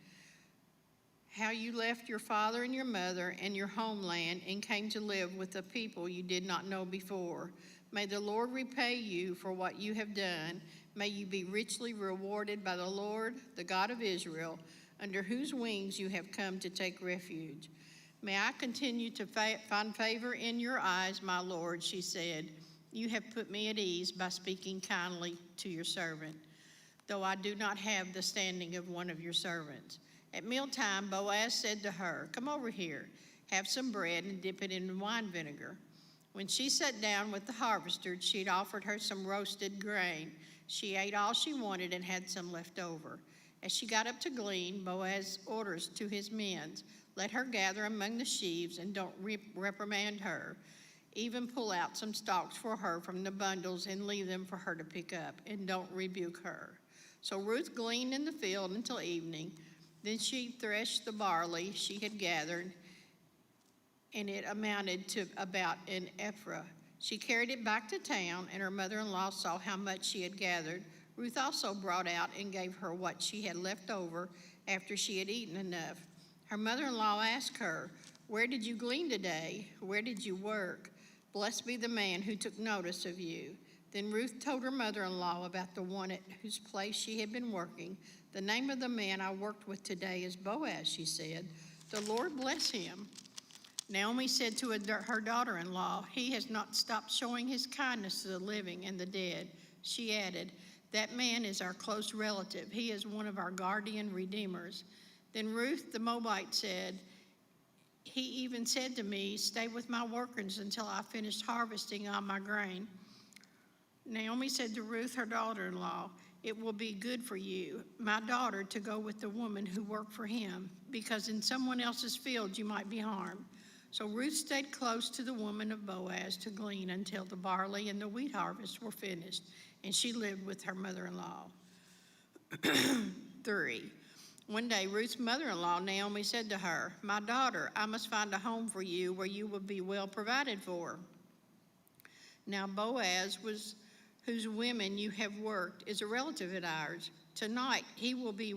Speaker 8: how you left your father and your mother and your homeland and came to live with a people you did not know before. May the Lord repay you for what you have done. May you be richly rewarded by the Lord, the God of Israel, under whose wings you have come to take refuge. May I continue to find favor in your eyes, my Lord, she said. You have put me at ease by speaking kindly to your servant, though I do not have the standing of one of your servants. At mealtime, Boaz said to her, "Come over here, have some bread and dip it in wine vinegar." When she sat down with the harvester, she had offered her some roasted grain. She ate all she wanted and had some left over. As she got up to glean, Boaz orders to his men, "Let her gather among the sheaves and don't reprimand her. Even pull out some stalks for her from the bundles and leave them for her to pick up, and don't rebuke her." So Ruth gleaned in the field until evening. Then she threshed the barley she had gathered, and it amounted to about an ephah. She carried it back to town, and her mother-in-law saw how much she had gathered. Ruth also brought out and gave her what she had left over after she had eaten enough. Her mother-in-law asked her, "Where did you glean today? Where did you work? Blessed be the man who took notice of you." Then Ruth told her mother-in-law about the one at whose place she had been working. "The name of the man I worked with today is Boaz," she said. "The Lord bless him." Naomi said to her daughter-in-law, "He has not stopped showing his kindness to the living and the dead." She added, "That man is our close relative. He is one of our guardian redeemers." Then Ruth the Moabite said, "He even said to me, 'Stay with my workers until I finish harvesting all my grain.'" Naomi said to Ruth, her daughter-in-law, "It will be good for you, my daughter, to go with the woman who worked for him, because in someone else's field you might be harmed." So Ruth stayed close to the woman of Boaz to glean until the barley and the wheat harvest were finished, and she lived with her mother-in-law. 3. One day, Ruth's mother-in-law, Naomi, said to her, "My daughter, I must find a home for you where you will be well provided for." Now Boaz, whose women you have worked, is a relative of ours. Tonight he will be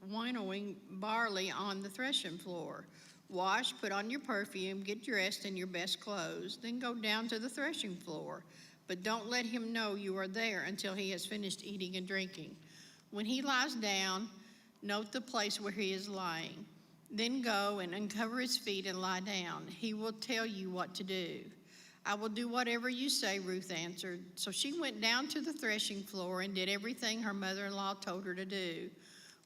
Speaker 8: winnowing barley on the threshing floor. Wash, put on your perfume, get dressed in your best clothes, then go down to the threshing floor. But don't let him know you are there until he has finished eating and drinking. When he lies down, note the place where he is lying. Then go and uncover his feet and lie down. He will tell you what to do." "I will do whatever you say," Ruth answered. So she went down to the threshing floor and did everything her mother-in-law told her to do.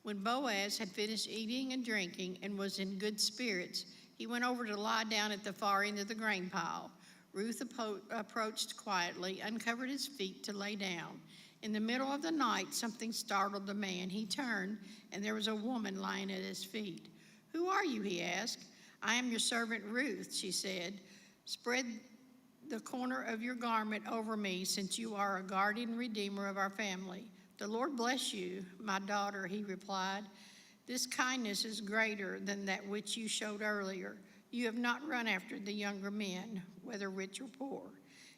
Speaker 8: When Boaz had finished eating and drinking and was in good spirits, he went over to lie down at the far end of the grain pile. Ruth approached quietly, uncovered his feet to lay down. In the middle of the night, something startled the man. He turned, and there was a woman lying at his feet. "Who are you?" he asked. "I am your servant Ruth," she said. "Spread the corner of your garment over me, since you are a guardian redeemer of our family." "The Lord bless you, my daughter," he replied. "This kindness is greater than that which you showed earlier. You have not run after the younger men, whether rich or poor.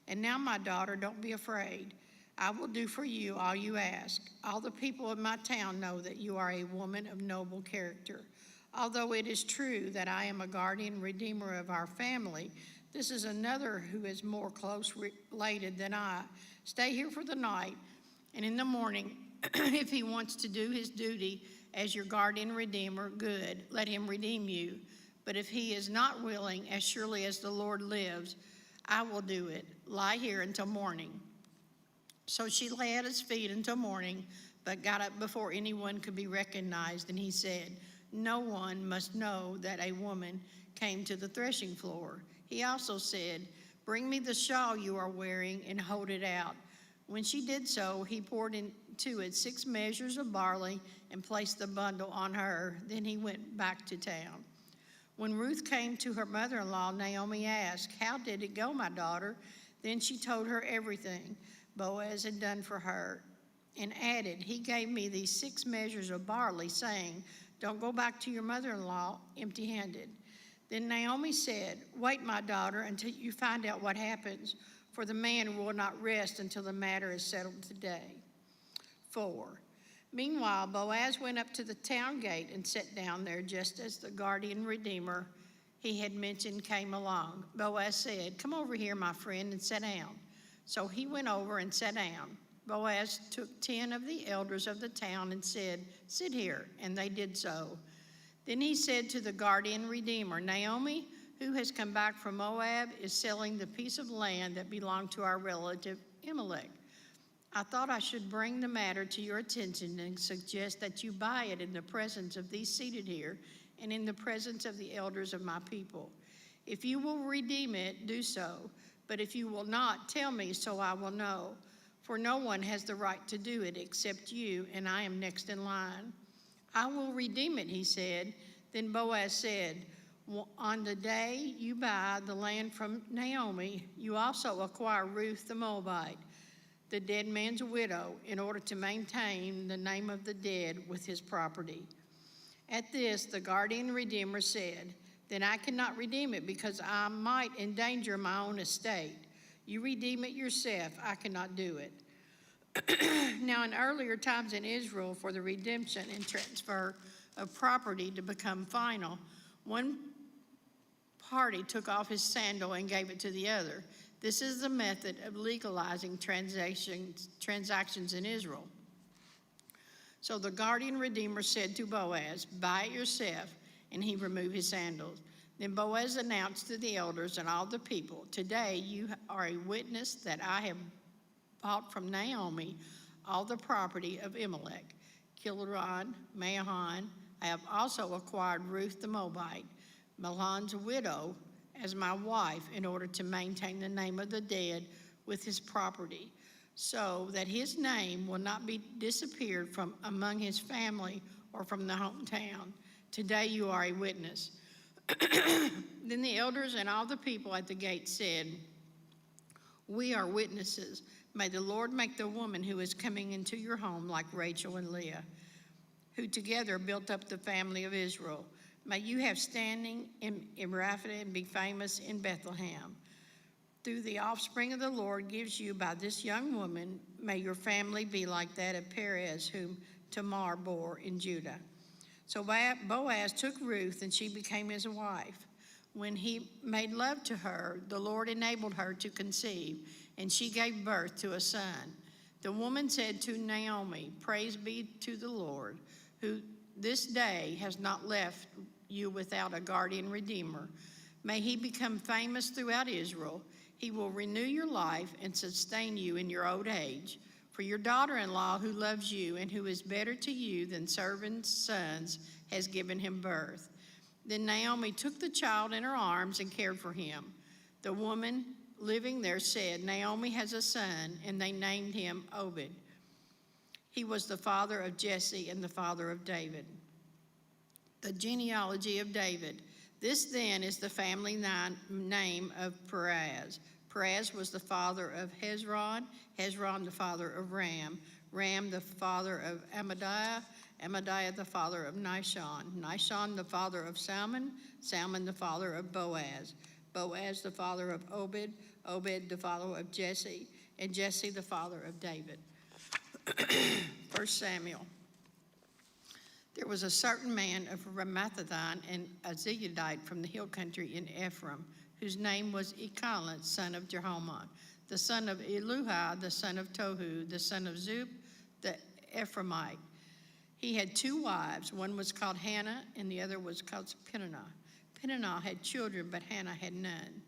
Speaker 8: And now, my daughter, don't be afraid. I will do for you all you ask. All the people of my town know that you are a woman of noble character. Although it is true that I am a guardian redeemer of our family, this is another who is more close related than I. Stay here for the night, and in the morning, if he wants to do his duty as your guardian redeemer, good, let him redeem you. But if he is not willing, as surely as the Lord lives, I will do it. Lie here until morning." So she lay at his feet until morning, but got up before anyone could be recognized, and he said, "No one must know that a woman came to the threshing floor." He also said, "Bring me the shawl you are wearing and hold it out." When she did so, he poured into it 6 measures of barley and placed the bundle on her. Then he went back to town. When Ruth came to her mother-in-law, Naomi asked, "How did it go, my daughter?" Then she told her everything Boaz had done for her, and added, "He gave me these 6 measures of barley, saying, 'Don't go back to your mother-in-law empty-handed.'" Then Naomi said, "Wait, my daughter, until you find out what happens, for the man will not rest until the matter is settled today." 4. Meanwhile, Boaz went up to the town gate and sat down there just as the guardian redeemer he had mentioned came along. Boaz said, "Come over here, my friend, and sit down." So he went over and sat down. Boaz took 10 of the elders of the town and said, "Sit here," and they did so. Then he said to the guardian redeemer, "Naomi, who has come back from Moab, is selling the piece of land that belonged to our relative Elimelech. I thought I should bring the matter to your attention and suggest that you buy it in the presence of these seated here and in the presence of the elders of my people. If you will redeem it, do so. But if you will not, tell me so I will know. For no one has the right to do it except you, and I am next in line." "I will redeem it," he said. Then Boaz said, "On the day you buy the land from Naomi, you also acquire Ruth the Moabite, the dead man's widow, in order to maintain the name of the dead with his property." At this, the guardian redeemer said, "Then I cannot redeem it because I might endanger my own estate. You redeem it yourself. I cannot do it." Now, in earlier times in Israel, for the redemption and transfer of property to become final, one party took off his sandal and gave it to the other. This is the method of legalizing transactions in Israel. So the guardian redeemer said to Boaz, "Buy it yourself," and he removed his sandals. Then Boaz announced to the elders and all the people, "Today you are a witness that I have bought from Naomi all the property of Elimelech, Chilion, Mahlon. I have also acquired Ruth the Moabite, Mahlon's widow, as my wife in order to maintain the name of the dead with his property, so that his name will not be disappeared from among his family or from the hometown. Today you are a witness." Then the elders and all the people at the gate said, "We are witnesses. May the Lord make the woman who is coming into your home like Rachel and Leah, who together built up the family of Israel. May you have standing in Ephrathah and be famous in Bethlehem. Through the offspring of the Lord gives you by this young woman, may your family be like that of Perez, whom Tamar bore in Judah." So Boaz took Ruth, and she became his wife. When he made love to her, the Lord enabled her to conceive, and she gave birth to a son. The woman said to Naomi, "Praise be to the Lord, who this day has not left you without a guardian redeemer. May he become famous throughout Israel. He will renew your life and sustain you in your old age. For your daughter-in-law, who loves you and who is better to you than servants' sons, has given him birth." Then Naomi took the child in her arms and cared for him. The woman living there said, "Naomi has a son," and they named him Obed. He was the father of Jesse and the father of David. The genealogy of David. This then is the family name of Perez. Perez was the father of Hezron, Hezron the father of Ram, Ram the father of Amadiah, Amadiah the father of Nahshon, Nahshon the father of Salmon, Salmon the father of Boaz, Boaz the father of Obed, Obed the father of Jesse, and Jesse the father of David. 1 Samuel. There was a certain man of Ramathathon and a Ziyadite from the hill country in Ephraim, whose name was Elkanah, son of Jeroham, the son of Eluhah, the son of Tohu, the son of Zub, the Ephraimite. He had 2 wives. One was called Hannah, and the other was called Peninnah. Peninnah had children, but Hannah had none.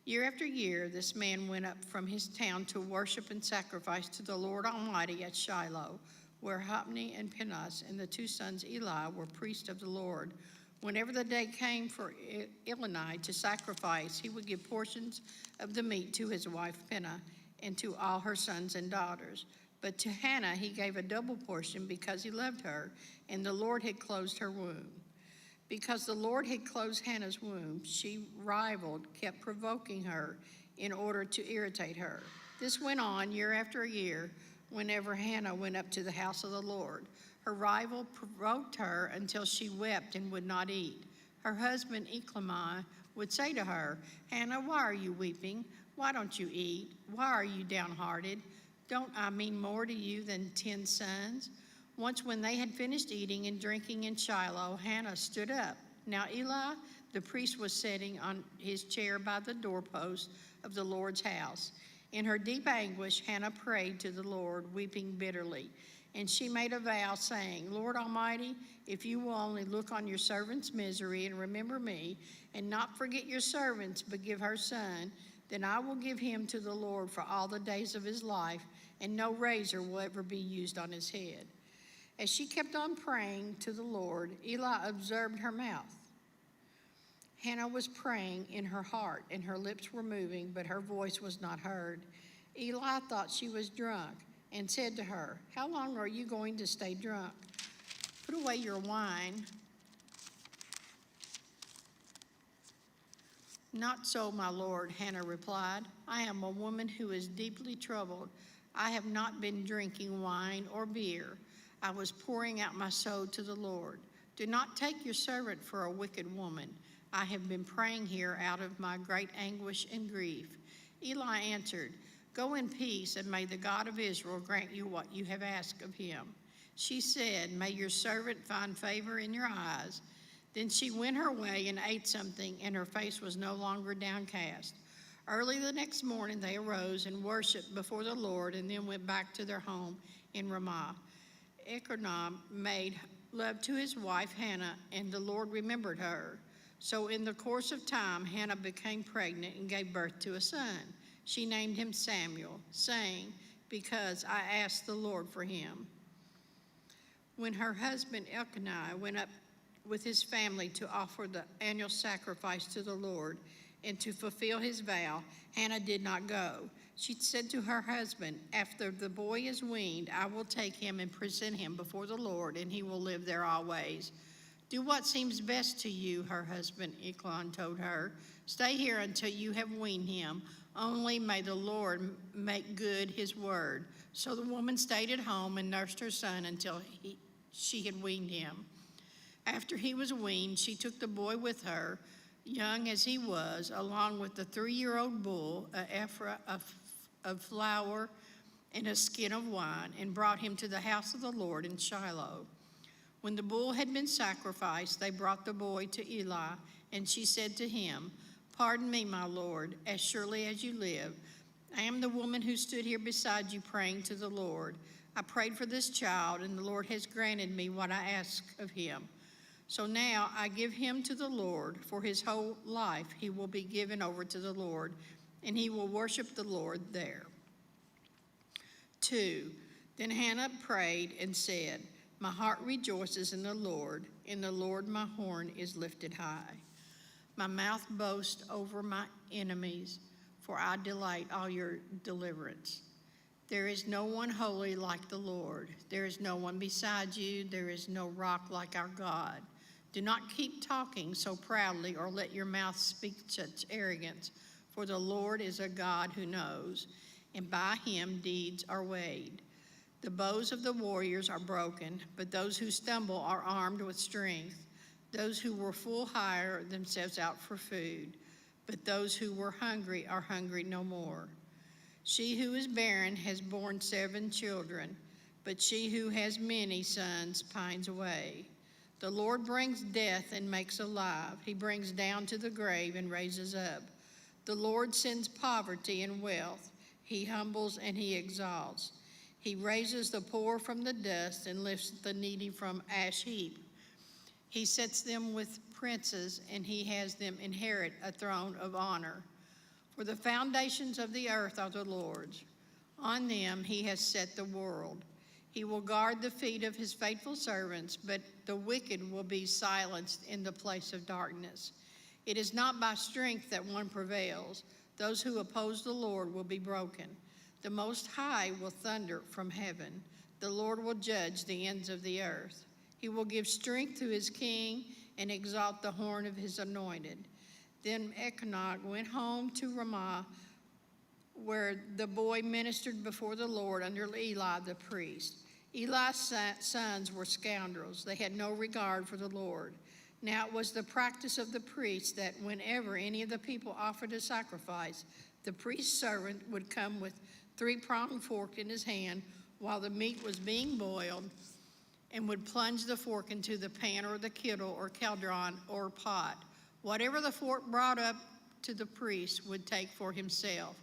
Speaker 8: Year after year, this man went up from his town to worship and sacrifice to the Lord Almighty at Shiloh, where Hophni and Phinehas and the 2 sons Eli were priests of the Lord. Whenever the day came for Eli to sacrifice, he would give portions of the meat to his wife Peninnah and to all her sons and daughters. But to Hannah he gave a double portion because he loved her, and the Lord had closed her womb. Because the Lord had closed Hannah's womb, she rivaled, kept provoking her in order to irritate her. This went on year after year whenever Hannah went up to the house of the Lord. Her rival provoked her until she wept and would not eat. Her husband Elkanah would say to her, "Hannah, why are you weeping? Why don't you eat? Why are you downhearted? Don't I mean more to you than 10 sons? Once when they had finished eating and drinking in Shiloh, Hannah stood up. Now Eli, the priest, was sitting on his chair by the doorpost of the Lord's house. In her deep anguish, Hannah prayed to the Lord, weeping bitterly. And she made a vow, saying, Lord Almighty, if you will only look on your servant's misery and remember me, and not forget your servants, but give her son, then I will give him to the Lord for all the days of his life, and no razor will ever be used on his head. As she kept on praying to the Lord, Eli observed her mouth. Hannah was praying in her heart, and her lips were moving, but her voice was not heard. Eli thought she was drunk and said to her, How long are you going to stay drunk? Put away your wine. Not so, my lord, Hannah replied. I am a woman who is deeply troubled. I have not been drinking wine or beer. I was pouring out my soul to the Lord. Do not take your servant for a wicked woman. I have been praying here out of my great anguish and grief. Eli answered, Go in peace, and may the God of Israel grant you what you have asked of him. She said, May your servant find favor in your eyes. Then she went her way and ate something, and her face was no longer downcast. Early the next morning they arose and worshiped before the Lord, and then went back to their home in Ramah. Elkanah made love to his wife Hannah, and the Lord remembered her. So in the course of time, Hannah became pregnant and gave birth to a son. She named him Samuel, saying, Because I asked the Lord for him. When her husband Elkanah went up with his family to offer the annual sacrifice to the Lord and to fulfill his vow, Hannah did not go. She said to her husband, After the boy is weaned, I will take him and present him before the Lord, and he will live there always. Do what seems best to you, her husband Elkanah told her. Stay here until you have weaned him. Only may the Lord make good his word. So the woman stayed at home and nursed her son until she had weaned him. After he was weaned, she took the boy with her, young as he was, along with the 3-year-old bull, an ephah of flour, and a skin of wine, and brought him to the house of the Lord in Shiloh. When the bull had been sacrificed, they brought the boy to Eli, and she said to him, Pardon me, my lord, as surely as you live. I am the woman who stood here beside you praying to the Lord. I prayed for this child, and the Lord has granted me what I asked of him. So now I give him to the Lord. For his whole life he will be given over to the Lord, and he will worship the Lord there. 2. Then Hannah prayed and said, My heart rejoices in the Lord my horn is lifted high. My mouth boasts over my enemies, for I delight all your deliverance. There is no one holy like the Lord. There is no one beside you. There is no rock like our God. Do not keep talking so proudly, or let your mouth speak such arrogance, for the Lord is a God who knows, and by him deeds are weighed. The bows of the warriors are broken, but those who stumble are armed with strength. Those who were full hire themselves out for food, but those who were hungry are hungry no more. She who is barren has borne 7 children, but she who has many sons pines away. The Lord brings death and makes alive. He brings down to the grave and raises up. The Lord sends poverty and wealth. He humbles and he exalts. He raises the poor from the dust and lifts the needy from ash heap. He sets them with princes, and he has them inherit a throne of honor. For the foundations of the earth are the Lord's. On them he has set the world. He will guard the feet of his faithful servants, but the wicked will be silenced in the place of darkness. It is not by strength that one prevails. Those who oppose the Lord will be broken. The Most High will thunder from heaven. The Lord will judge the ends of the earth. He will give strength to his king and exalt the horn of his anointed. Then Elkanah went home to Ramah, where the boy ministered before the Lord under Eli the priest. Eli's sons were scoundrels. They had no regard for the Lord. Now it was the practice of the priest that whenever any of the people offered a sacrifice, the priest's servant would come with 3-pronged fork in his hand while the meat was being boiled, and would plunge the fork into the pan or the kettle or cauldron or pot. Whatever the fork brought up to the priest would take for himself.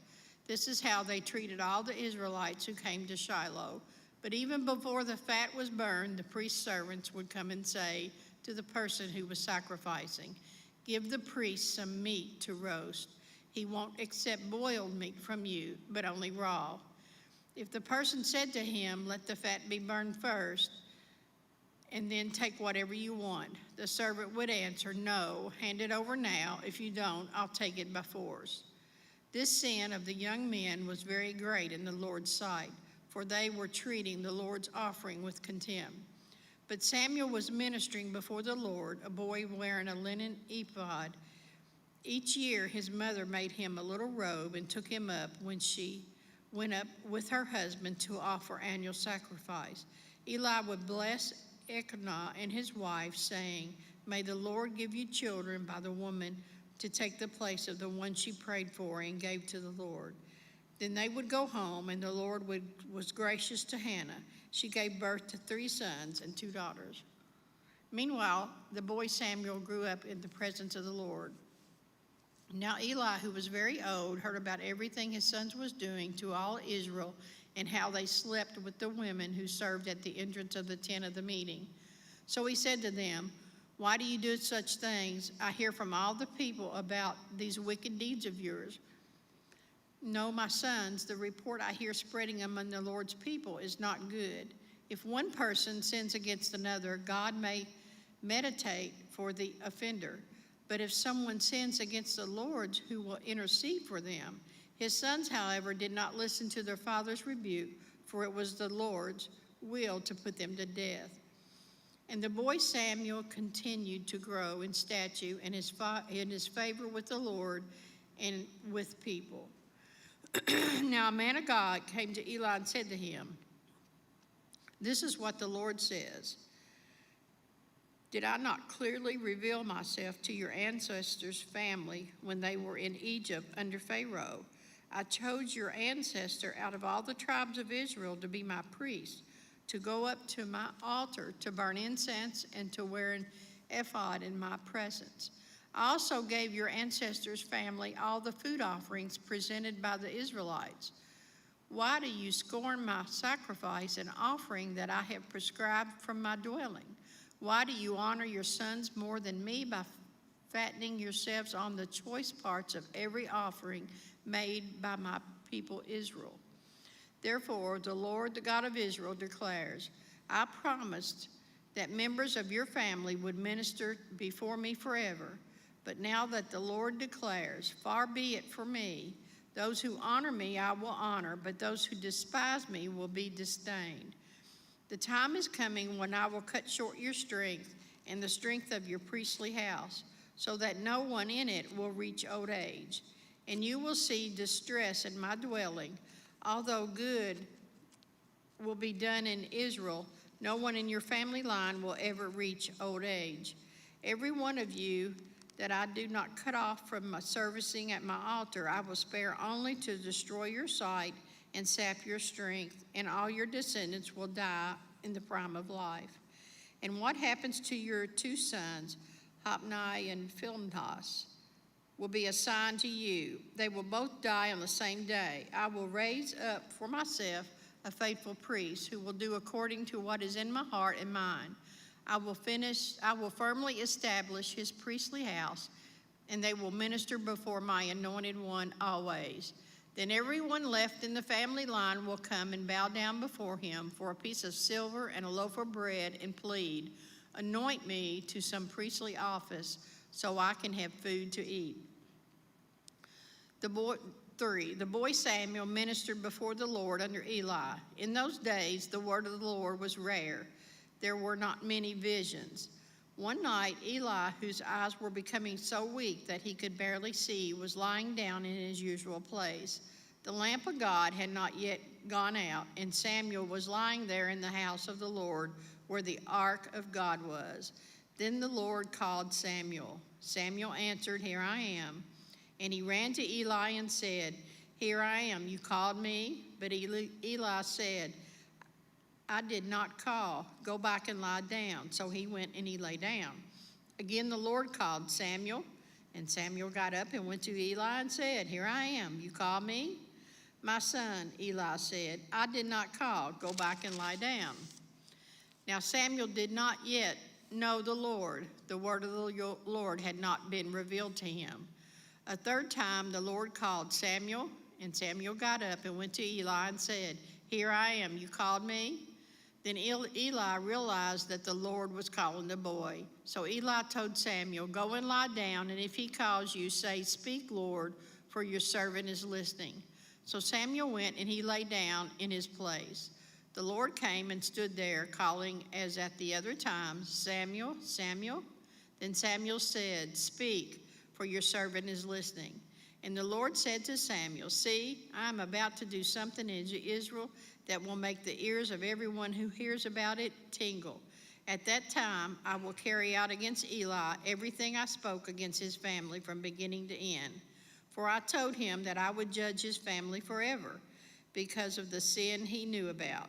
Speaker 8: This is how they treated all the Israelites who came to Shiloh. But even before the fat was burned, the priest's servants would come and say to the person who was sacrificing, "Give the priest some meat to roast. He won't accept boiled meat from you, but only raw." If the person said to him, "Let the fat be burned first, and then take whatever you want," the servant would answer, "No, hand it over now. If you don't, I'll take it by force." This sin of the young men was very great in the Lord's sight, for they were treating the Lord's offering with contempt. But Samuel was ministering before the Lord, a boy wearing a linen ephod. Each year his mother made him a little robe and took him up when she went up with her husband to offer annual sacrifice. Eli would bless Elkanah and his wife, saying, "May the Lord give you children by the woman to take the place of the one she prayed for and gave to the Lord." Then they would go home, and the Lord was gracious to Hannah. She gave birth to 3 sons and 2 daughters. Meanwhile, the boy Samuel grew up in the presence of the Lord. Now Eli, who was very old, heard about everything his sons was doing to all Israel and how they slept with the women who served at the entrance of the tent of the meeting. So he said to them, "Why do you do such things? I hear from all the people about these wicked deeds of yours. No, my sons, the report I hear spreading among the Lord's people is not good. If one person sins against another, God may mediate for the offender. But if someone sins against the Lord, who will intercede for them? His sons, however, did not listen to their father's rebuke, for it was the Lord's will to put them to death." And the boy Samuel continued to grow in stature and in his favor with the Lord and with people. Now a man of God came to Eli and said to him, "This is what the Lord says. Did I not clearly reveal myself to your ancestors' family when they were in Egypt under Pharaoh? I chose your ancestor out of all the tribes of Israel to be my priest, to go up to my altar, to burn incense, and to wear an ephod in my presence. I also gave your ancestors' family all the food offerings presented by the Israelites. Why do you scorn my sacrifice and offering that I have prescribed from my dwelling? Why do you honor your sons more than me by fattening yourselves on the choice parts of every offering made by my people Israel? Therefore, the Lord, the God of Israel, declares, I promised that members of your family would minister before me forever. But now that the Lord declares, far be it from me, those who honor me I will honor, but those who despise me will be disdained. The time is coming when I will cut short your strength and the strength of your priestly house, so that no one in it will reach old age. And you will see distress in my dwelling. Although good will be done in Israel, no one in your family line will ever reach old age. Every one of you that I do not cut off from my servicing at my altar, I will spare only to destroy your sight and sap your strength, and all your descendants will die in the prime of life. And what happens to your 2 sons, Hophni and Phinehas, will be a sign to you. They will both die on the same day. I will raise up for myself a faithful priest who will do according to what is in my heart and mind. I will firmly establish his priestly house, and they will minister before my anointed one always. Then everyone left in the family line will come and bow down before him for a piece of silver and a loaf of bread and plead, anoint me to some priestly office so I can have food to eat. The boy Samuel ministered before the Lord under Eli. In those days, the word of the Lord was rare. There were not many visions. One night, Eli, whose eyes were becoming so weak that he could barely see, was lying down in his usual place. The lamp of God had not yet gone out, and Samuel was lying there in the house of the Lord where the ark of God was. Then the Lord called Samuel. Samuel answered, Here I am. And he ran to Eli and said, Here I am, you called me? But Eli said, I did not call. Go back and lie down. So he went and he lay down. Again, the Lord called Samuel, and Samuel got up and went to Eli and said, Here I am. You call me? My son, Eli said, I did not call. Go back and lie down. Now Samuel did not yet know the Lord. The word of the Lord had not been revealed to him. A third time the Lord called Samuel, and Samuel got up and went to Eli and said, Here I am. You called me? Then Eli realized that the Lord was calling the boy. So Eli told Samuel, Go and lie down, and if he calls you, say, Speak, Lord, for your servant is listening. So Samuel went and he lay down in his place. The Lord came and stood there, calling as at the other times, Samuel, Samuel. Then Samuel said, Speak, for your servant is listening. And the Lord said to Samuel, See, I am about to do something in Israel that will make the ears of everyone who hears about it tingle. At that time, I will carry out against Eli everything I spoke against his family from beginning to end. For I told him that I would judge his family forever because of the sin he knew about.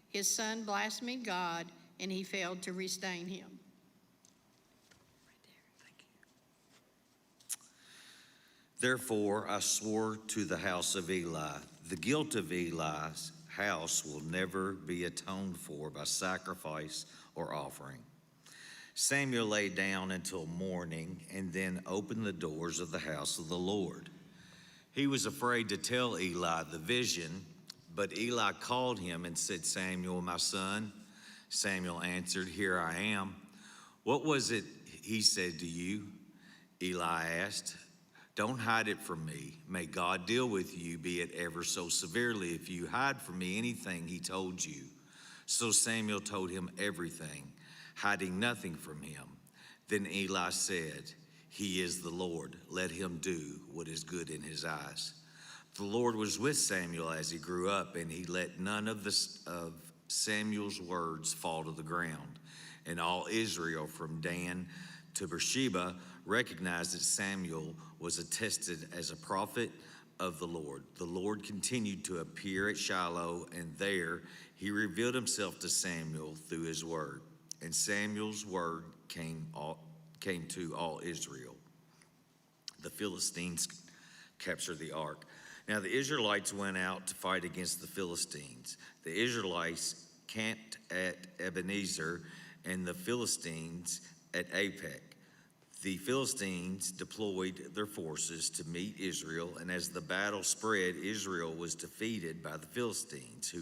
Speaker 8: His son blasphemed God, and he failed to restrain him.
Speaker 9: Therefore, I swore to the house of Eli, the guilt of Eli's house will never be atoned for by sacrifice or offering. Samuel lay down until morning and then opened the doors of the house of the Lord. He was afraid to tell Eli the vision, but Eli called him and said, Samuel, my son. Samuel answered, Here I am. What was it he said to you? Eli asked. Don't hide it from me. May God deal with you, be it ever so severely, if you hide from me anything he told you. So Samuel told him everything, hiding nothing from him. Then Eli said, He is the Lord. Let him do what is good in his eyes. The Lord was with Samuel as he grew up, and he let none of Samuel's words fall to the ground. And all Israel from Dan to Beersheba recognized that Samuel was attested as a prophet of the Lord. The Lord continued to appear at Shiloh, and there he revealed himself to Samuel through his word. And Samuel's word came to all Israel. The Philistines captured the ark. Now the Israelites went out to fight against the Philistines. The Israelites camped at Ebenezer, and the Philistines at Aphek. The Philistines deployed their forces to meet Israel, and as the battle spread, Israel was defeated by the Philistines,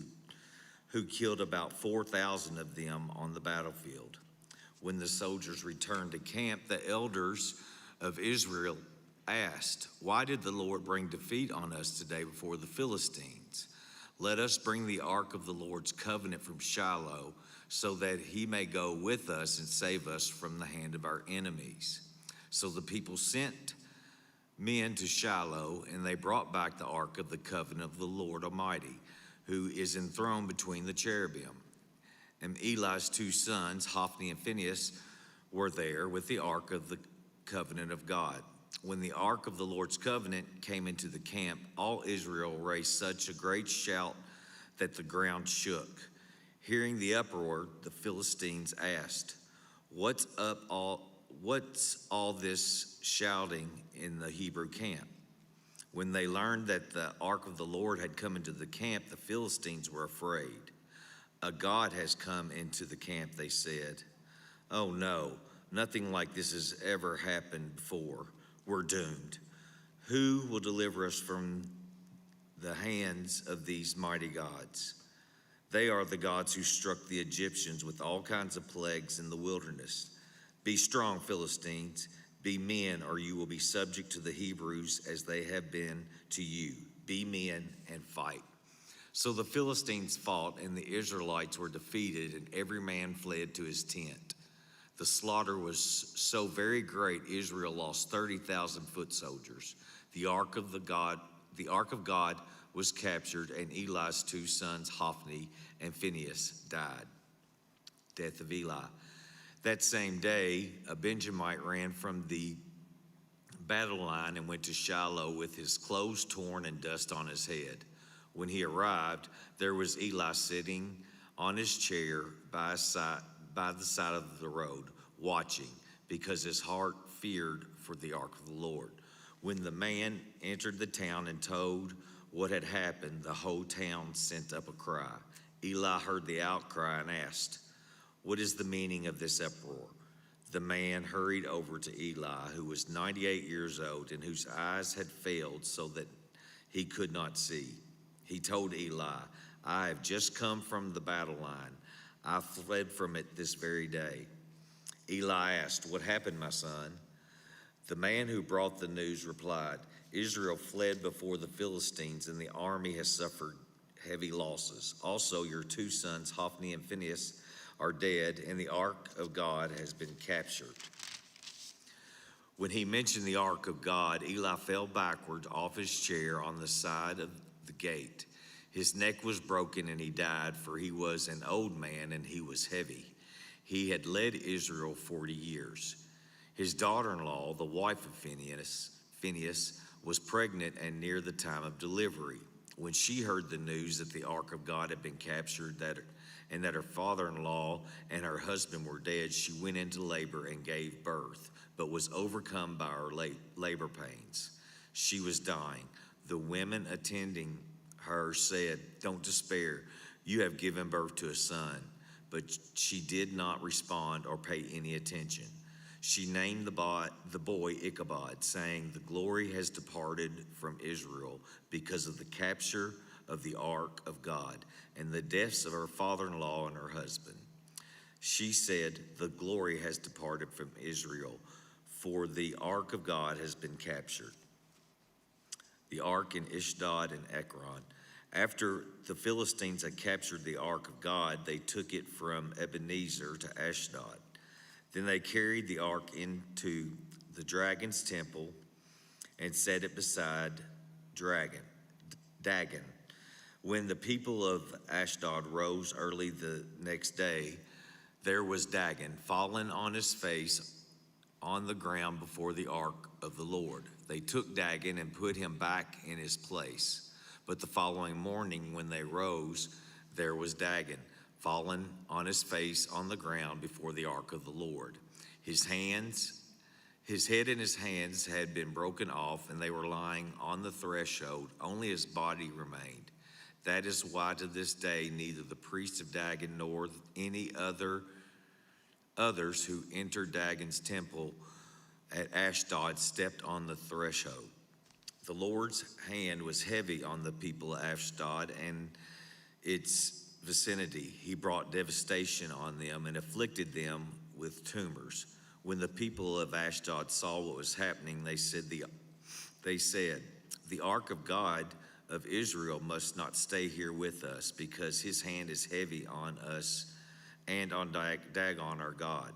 Speaker 9: who killed about 4,000 of them on the battlefield. When the soldiers returned to camp, the elders of Israel asked, Why did the Lord bring defeat on us today before the Philistines? Let us bring the ark of the Lord's covenant from Shiloh, so that he may go with us and save us from the hand of our enemies. So the people sent men to Shiloh, and they brought back the ark of the covenant of the Lord Almighty, who is enthroned between the cherubim. And Eli's two sons, Hophni and Phinehas, were there with the ark of the covenant of God. When the ark of the Lord's covenant came into the camp, all Israel raised such a great shout that the ground shook. Hearing the uproar, the Philistines asked, What's all this shouting in the Hebrew camp? When they learned that the ark of the Lord had come into the camp, the Philistines were afraid. A god has come into the camp, they said. Oh no, nothing like this has ever happened before. We're doomed. Who will deliver us from the hands of these mighty gods? They are the gods who struck the Egyptians with all kinds of plagues in the wilderness. Be strong, Philistines. Be men, or you will be subject to the Hebrews as they have been to you. Be men and fight. So the Philistines fought, and the Israelites were defeated, and every man fled to his tent. The slaughter was so very great, Israel lost 30,000 foot soldiers. The ark of God was captured, and Eli's two sons, Hophni and Phinehas, died. Death of Eli. That same day, a Benjamite ran from the battle line and went to Shiloh with his clothes torn and dust on his head. When he arrived, there was Eli sitting on his chair by the side of the road, watching, because his heart feared for the ark of the Lord. When the man entered the town and told what had happened, the whole town sent up a cry. Eli heard the outcry and asked, "What is the meaning of this uproar?" The man hurried over to Eli, who was 98 years old and whose eyes had failed so that he could not see. He told Eli, "I have just come from the battle line. I fled from it this very day." Eli asked, "What happened, my son?" The man who brought the news replied, "Israel fled before the Philistines, and the army has suffered heavy losses. Also, your two sons, Hophni and Phinehas, are dead, and the ark of God has been captured." When he mentioned the ark of God, Eli fell backward off his chair on the side of the gate. His neck was broken and he died, for he was an old man and he was heavy. He had led Israel 40 years. His daughter-in-law, the wife of Phinehas, was pregnant and near the time of delivery. When she heard the news that the ark of God had been captured and that her father-in-law and her husband were dead, she went into labor and gave birth, but was overcome by her labor pains. She was dying. The women attending her said, "Don't despair. You have given birth to a son." But she did not respond or pay any attention. She named the boy Ichabod, saying, "The glory has departed from Israel because of the capture of the ark of God and the deaths of her father-in-law and her husband." She said, "The glory has departed from Israel, for the ark of God has been captured." The ark in Ashdod and Ekron. After the Philistines had captured the ark of God, they took it from Ebenezer to Ashdod. Then they carried the ark into the dragon's temple and set it beside Dagon. When the people of Ashdod rose early the next day, there was Dagon fallen on his face on the ground before the ark of the Lord. They took Dagon and put him back in his place. But the following morning, when they rose, there was Dagon fallen on his face on the ground before the ark of the Lord. His head and his hands had been broken off, and they were lying on the threshold. Only his body remained. That is why to this day neither the priests of Dagon nor any others who entered Dagon's temple at Ashdod stepped on the threshold. The Lord's hand was heavy on the people of Ashdod and its vicinity. He brought devastation on them and afflicted them with tumors. When the people of Ashdod saw what was happening, they said, "The ark of God of Israel must not stay here with us, because his hand is heavy on us and on Dagon our God."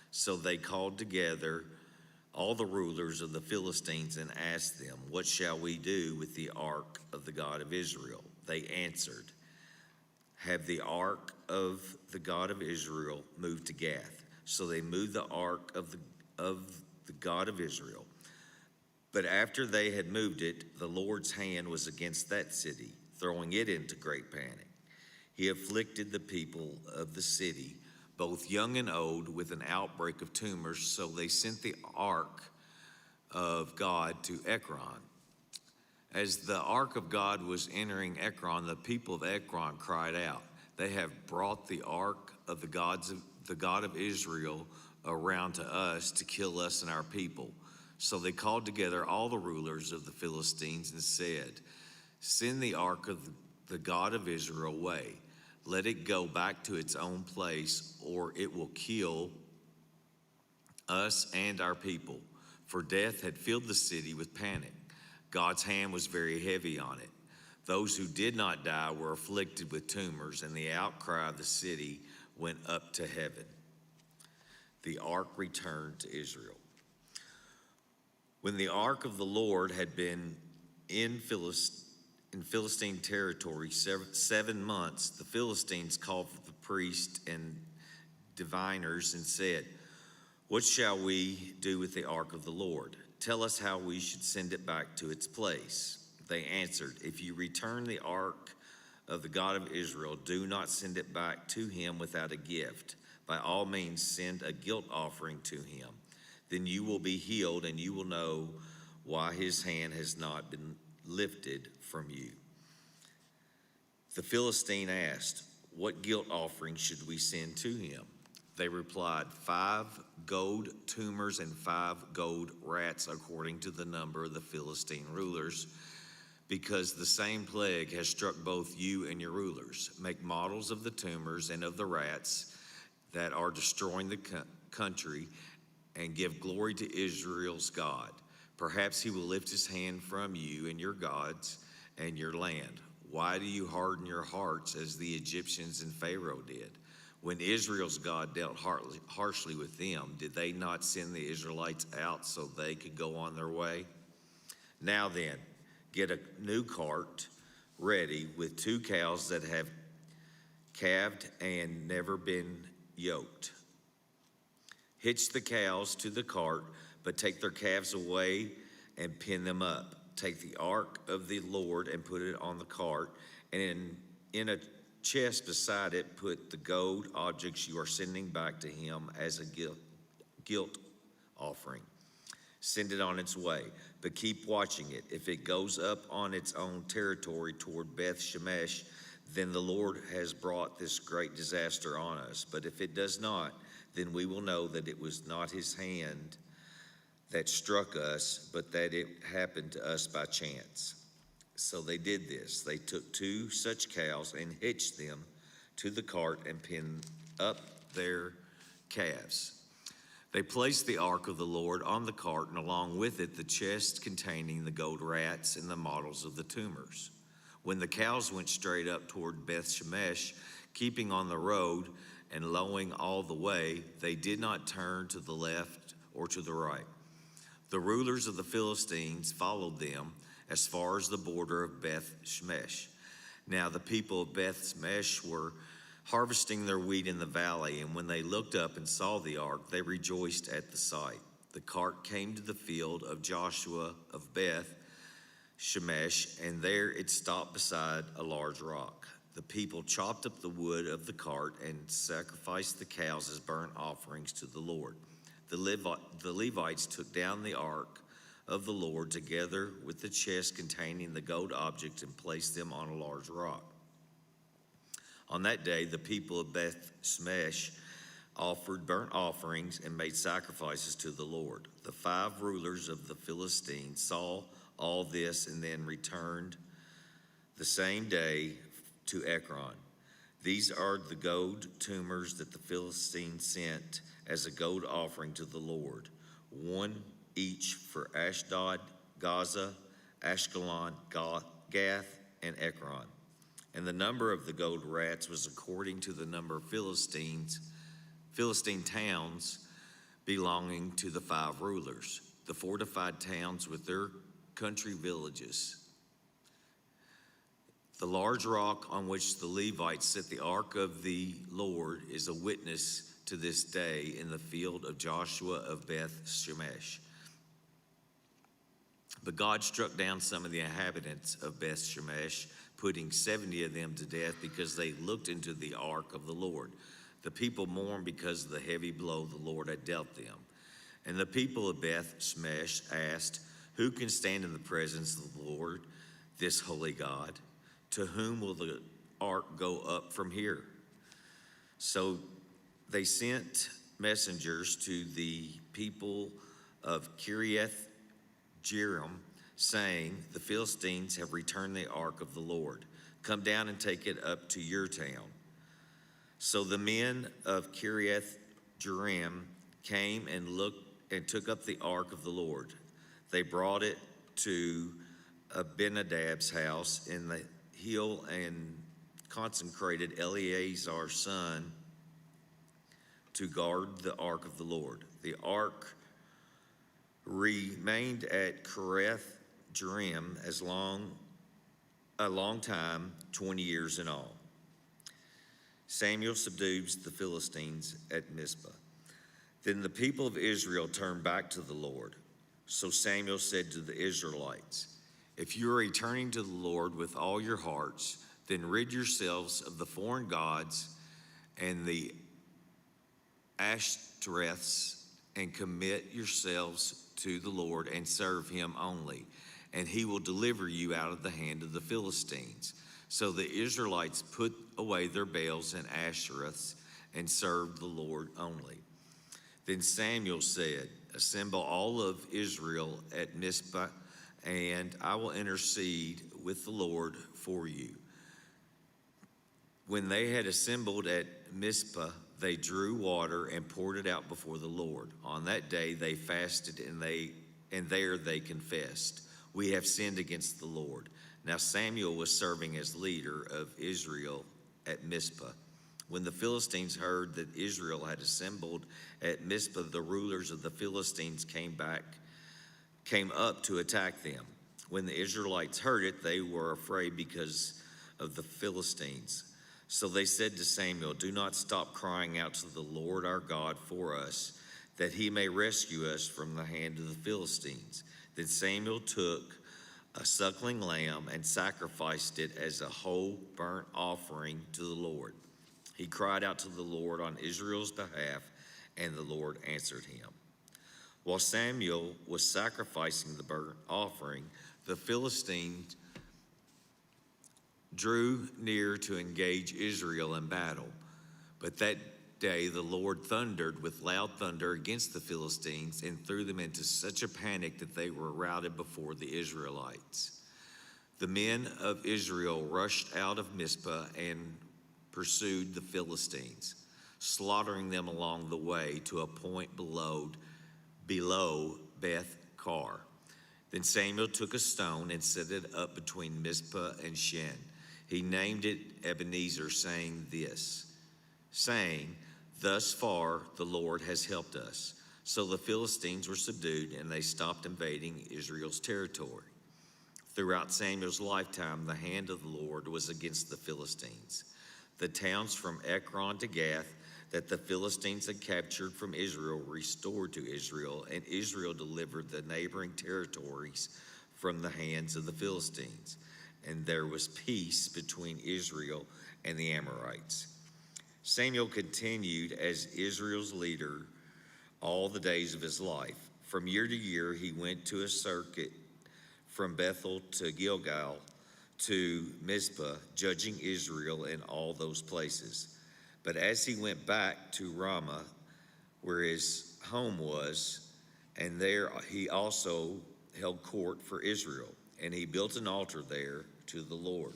Speaker 9: So they called together all the rulers of the Philistines and asked them, "What shall we do with the ark of the God of Israel?" They answered, "Have the ark of the God of Israel moved to Gath." So they moved the ark of the God of Israel. But after they had moved it, the Lord's hand was against that city, throwing it into great panic. He afflicted the people of the city, both young and old, with an outbreak of tumors. So they sent the ark of God to Ekron. As the ark of God was entering Ekron, the people of Ekron cried out, "They have brought the ark of the God of Israel around to us to kill us and our people." So they called together all the rulers of the Philistines and said, "Send the ark of the God of Israel away. Let it go back to its own place, or it will kill us and our people." For death had filled the city with panic. God's hand was very heavy on it. Those who did not die were afflicted with tumors, and the outcry of the city went up to heaven. The ark returned to Israel. When the ark of the Lord had been in Philistine territory 7 months, the Philistines called for the priests and diviners and said, "What shall we do with the ark of the Lord? Tell us how we should send it back to its place." They answered, "If you return the ark of the God of Israel, do not send it back to him without a gift. By all means, send a guilt offering to him. Then you will be healed, and you will know why his hand has not been lifted from you." The Philistine asked, "What guilt offering should we send to him?" They replied, 5 gold tumors and 5 gold rats, according to the number of the Philistine rulers, because the same plague has struck both you and your rulers. Make models of the tumors and of the rats that are destroying the country, and give glory to Israel's God. Perhaps he will lift his hand from you and your gods and your land. Why do you harden your hearts as the Egyptians and Pharaoh did? When Israel's God dealt harshly with them, did they not send the Israelites out so they could go on their way? Now then, get a new cart ready with 2 cows that have calved and never been yoked. Hitch the cows to the cart, but take their calves away and pin them up. Take the ark of the Lord and put it on the cart, and in a chest beside it put the gold objects you are sending back to him as a guilt offering. Send it on its way, but keep watching it. If it goes up on its own territory toward Beth Shemesh, then the Lord has brought this great disaster on us. But if it does not, then we will know that it was not his hand that struck us, but that it happened to us by chance. So they did this. They took 2 such cows and hitched them to the cart and pinned up their calves. They placed the ark of the Lord on the cart, and along with it the chest containing the gold rats and the models of the tumors. When the cows went straight up toward Beth Shemesh, keeping on the road and lowing all the way, they did not turn to the left or to the right. The rulers of the Philistines followed them as far as the border of Beth Shemesh. Now the people of Beth Shemesh were harvesting their wheat in the valley, and when they looked up and saw the ark, they rejoiced at the sight. The cart came to the field of Joshua of Beth Shemesh, and there it stopped beside a large rock. The people chopped up the wood of the cart and sacrificed the cows as burnt offerings to the Lord. The Levites took down the ark of the Lord together with the chest containing the gold objects and placed them on a large rock. On that day, the people of Beth Shemesh offered burnt offerings and made sacrifices to the Lord. The 5 rulers of the Philistines saw all this and then returned the same day to Ekron. These are the gold tumors that the Philistines sent as a gold offering to the Lord, 1 each for Ashdod, Gaza, Ashkelon, Gath, and Ekron. And the number of the gold rats was according to the number of Philistine towns belonging to the 5 rulers, the fortified towns with their country villages. The large rock on which the Levites set the ark of the Lord is a witness to this day in the field of Joshua of Beth Shemesh. But God struck down some of the inhabitants of Beth Shemesh, putting 70 of them to death because they looked into the ark of the Lord. The people mourned because of the heavy blow the Lord had dealt them. And the people of Beth Shemesh asked, "Who can stand in the presence of the Lord, this holy God? To whom will the ark go up from here?" So they sent messengers to the people of Kiriath Jearim, saying, "The Philistines have returned the ark of the Lord. Come down and take it up to your town." So the men of Kiriath Jearim came and took up the ark of the Lord. They brought it to Abinadab's house in the hill and consecrated Eleazar's son to guard the ark of the Lord. The ark remained at Kiriath Jearim a long time, 20 years in all. Samuel subdues the Philistines at Mizpah. Then the people of Israel turned back to the Lord. So Samuel said to the Israelites, "If you are returning to the Lord with all your hearts, Then rid yourselves of the foreign gods and the Ashtoreths, and commit yourselves to the Lord and serve him only, and he will deliver you out of the hand of the Philistines. So the Israelites put away their Baals and Ashtoreths and served the Lord only. Then Samuel said, assemble all of Israel at Mizpah, and I will intercede with the Lord for you. When they had assembled at Mizpah, they drew water and poured it out before the Lord. On that day they fasted, and there they confessed, we have sinned against the Lord. Now Samuel was serving as leader of Israel at Mizpah. When the Philistines heard that Israel had assembled at Mizpah, the rulers of the Philistines came up to attack them. When the Israelites heard it, they were afraid because of the Philistines. So they said to Samuel, do not stop crying out to the Lord our God for us, that he may rescue us from the hand of the Philistines. Then Samuel took a suckling lamb and sacrificed it as a whole burnt offering to the Lord. He cried out to the Lord on Israel's behalf, and the Lord answered him. While Samuel was sacrificing the burnt offering, the Philistines drew near to engage Israel in battle. But that day the Lord thundered with loud thunder against the Philistines and threw them into such a panic that they were routed before the Israelites. The men of Israel rushed out of Mizpah and pursued the Philistines, slaughtering them along the way to a point below Beth-Kar. Then Samuel took a stone and set it up between Mizpah and Shen. He named it Ebenezer, saying, thus far the Lord has helped us. So the Philistines were subdued, and they stopped invading Israel's territory. Throughout Samuel's lifetime, the hand of the Lord was against the Philistines. The towns from Ekron to Gath that the Philistines had captured from Israel restored to Israel, and Israel delivered the neighboring territories from the hands of the Philistines. And there was peace between Israel and the Amorites. Samuel continued as Israel's leader all the days of his life. From year to year, he went to a circuit from Bethel to Gilgal to Mizpah, judging Israel in all those places. But as he went back to Ramah, where his home was, and there he also held court for Israel, and he built an altar there to the Lord.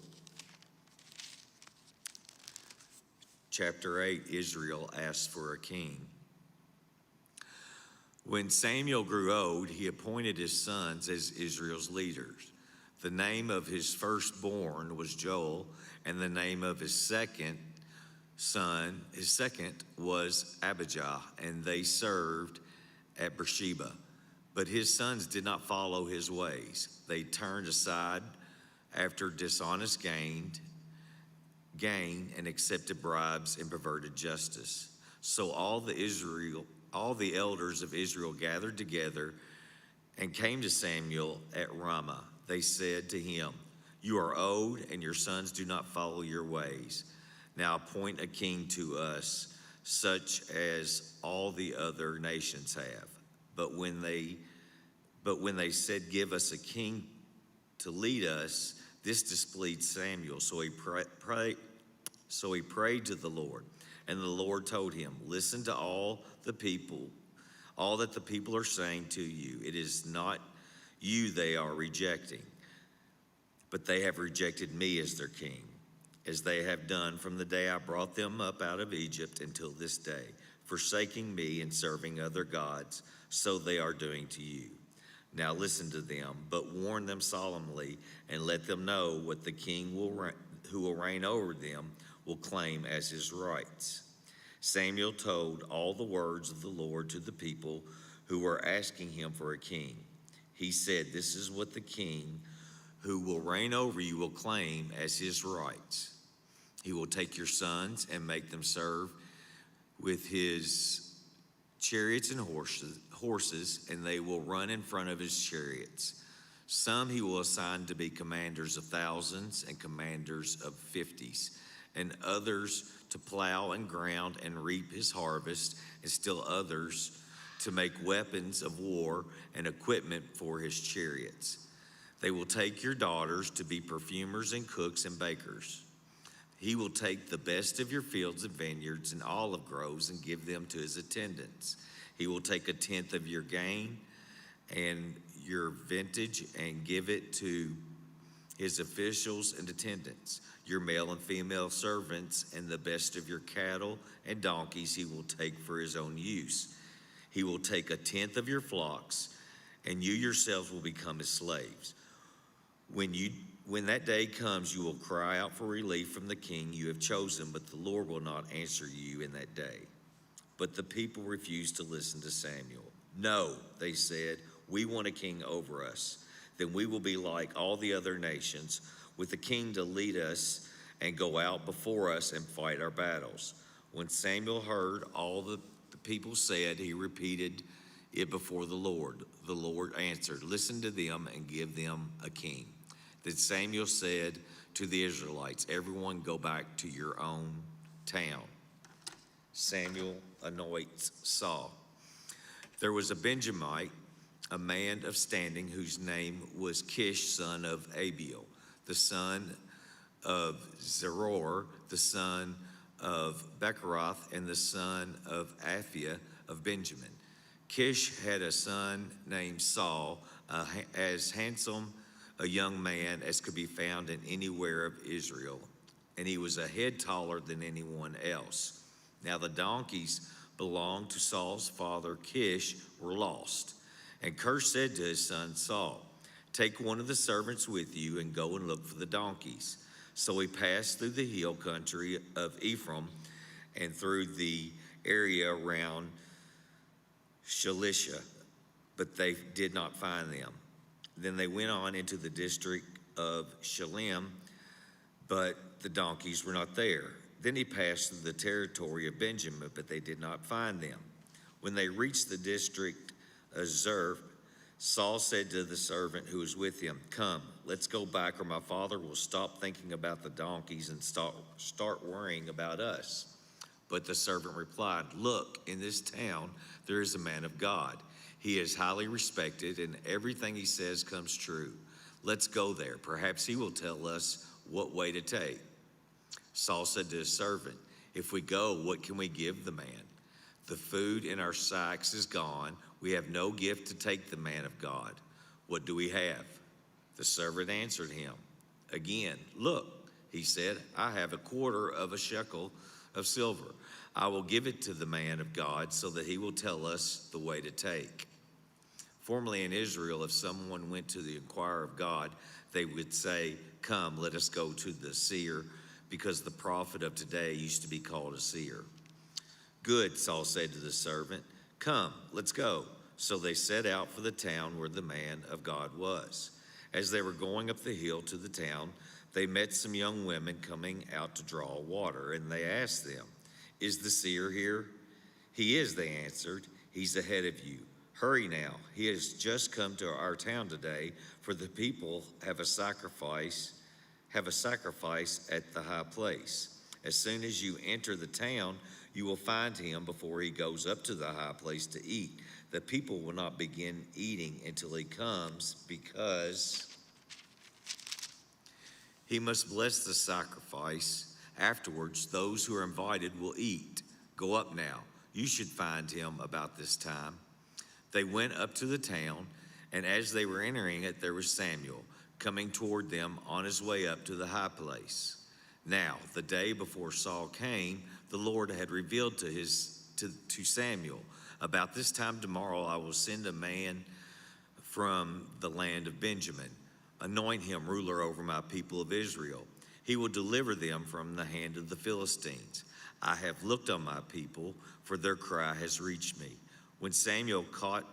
Speaker 9: Chapter 8, Israel asks for a king. When Samuel grew old, he appointed his sons as Israel's leaders. The name of his firstborn was Joel, and the name of his second was Abijah, and they served at Beersheba. But his sons did not follow his ways. They turned aside after dishonest gain and accepted bribes and perverted justice. So all the elders of Israel gathered together and came to Samuel at Ramah. They said to him, you are old, and your sons do not follow your ways. Now appoint a king to us, such as all the other nations have. But when they said, give us a king to lead us, this displeased Samuel. So he prayed to the Lord. And the Lord told him, listen to all that the people are saying to you. It is not you they are rejecting, but they have rejected me as their king, as they have done from the day I brought them up out of Egypt until this day, forsaking me and serving other gods, so they are doing to you. Now listen to them, but warn them solemnly, and let them know what the king who will reign over them will claim as his rights. Samuel told all the words of the Lord to the people who were asking him for a king. He said, this is what the king who will reign over you will claim as his rights. He will take your sons and make them serve with his chariots and horses, and they will run in front of his chariots. Some he will assign to be commanders of thousands and commanders of 50s, and others to plow and ground and reap his harvest, and still others to make weapons of war and equipment for his chariots. They will take your daughters to be perfumers and cooks and bakers. He will take the best of your fields and vineyards and olive groves and give them to his attendants. He will take a tenth of your gain and your vintage and give it to his officials and attendants. Your male and female servants and the best of your cattle and donkeys he will take for his own use. He will take a tenth of your flocks, and you yourselves will become his slaves. When that day comes, you will cry out for relief from the king you have chosen, but the Lord will not answer you in that day. But the people refused to listen to Samuel. No, they said, we want a king over us. Then we will be like all the other nations, with a king to lead us and go out before us and fight our battles. When Samuel heard all the people said, he repeated it before the Lord. The Lord answered, listen to them and give them a king. Then Samuel said to the Israelites, everyone go back to your own town. Samuel anoints Saul. There was a Benjamite, a man of standing, whose name was Kish, son of Abiel, the son of Zeror, the son of Becheroth, and the son of Aphiah of Benjamin. Kish had a son named Saul, as handsome a young man as could be found in anywhere of Israel, and he was a head taller than anyone else. Now the donkeys belonged to Saul's father Kish were lost. And Kish said to his son Saul, take one of the servants with you and go and look for the donkeys. So he passed through the hill country of Ephraim and through the area around Shalisha, but they did not find them. Then they went on into the district of Shalem, but the donkeys were not there. Then he passed through the territory of Benjamin, but they did not find them. When they reached the district of Zerf, Saul said to the servant who was with him, come, let's go back, or my father will stop thinking about the donkeys and start worrying about us. But the servant replied, look, in this town there is a man of God. He is highly respected, and everything he says comes true. Let's go there. Perhaps he will tell us what way to take. Saul said to his servant, if we go, what can we give the man? The food in our sacks is gone. We have no gift to take the man of God. What do we have? The servant answered him again, look, he said, I have a quarter of a shekel of silver. I will give it to the man of God so that he will tell us the way to take. Formerly in Israel, if someone went to the inquirer of God, they would say, come, let us go to the seer, because the prophet of today used to be called a seer. Good, Saul said to the servant, come, let's go. So they set out for the town where the man of God was. As they were going up the hill to the town, they met some young women coming out to draw water, and they asked them, is the seer here? He is, they answered. He's ahead of you. Hurry now. He has just come to our town today, for the people have a sacrifice at the high place. As soon as you enter the town, you will find him before he goes up to the high place to eat. The people will not begin eating until he comes, because he must bless the sacrifice. Afterwards, those who are invited will eat. Go up now. You should find him about this time. They went up to the town, and as they were entering it, there was Samuel coming toward them on his way up to the high place. Now, the day before Saul came, the Lord had revealed to Samuel, about this time tomorrow I will send a man from the land of Benjamin. Anoint him ruler over my people of Israel. He will deliver them from the hand of the Philistines. I have looked on my people, for their cry has reached me. When Samuel caught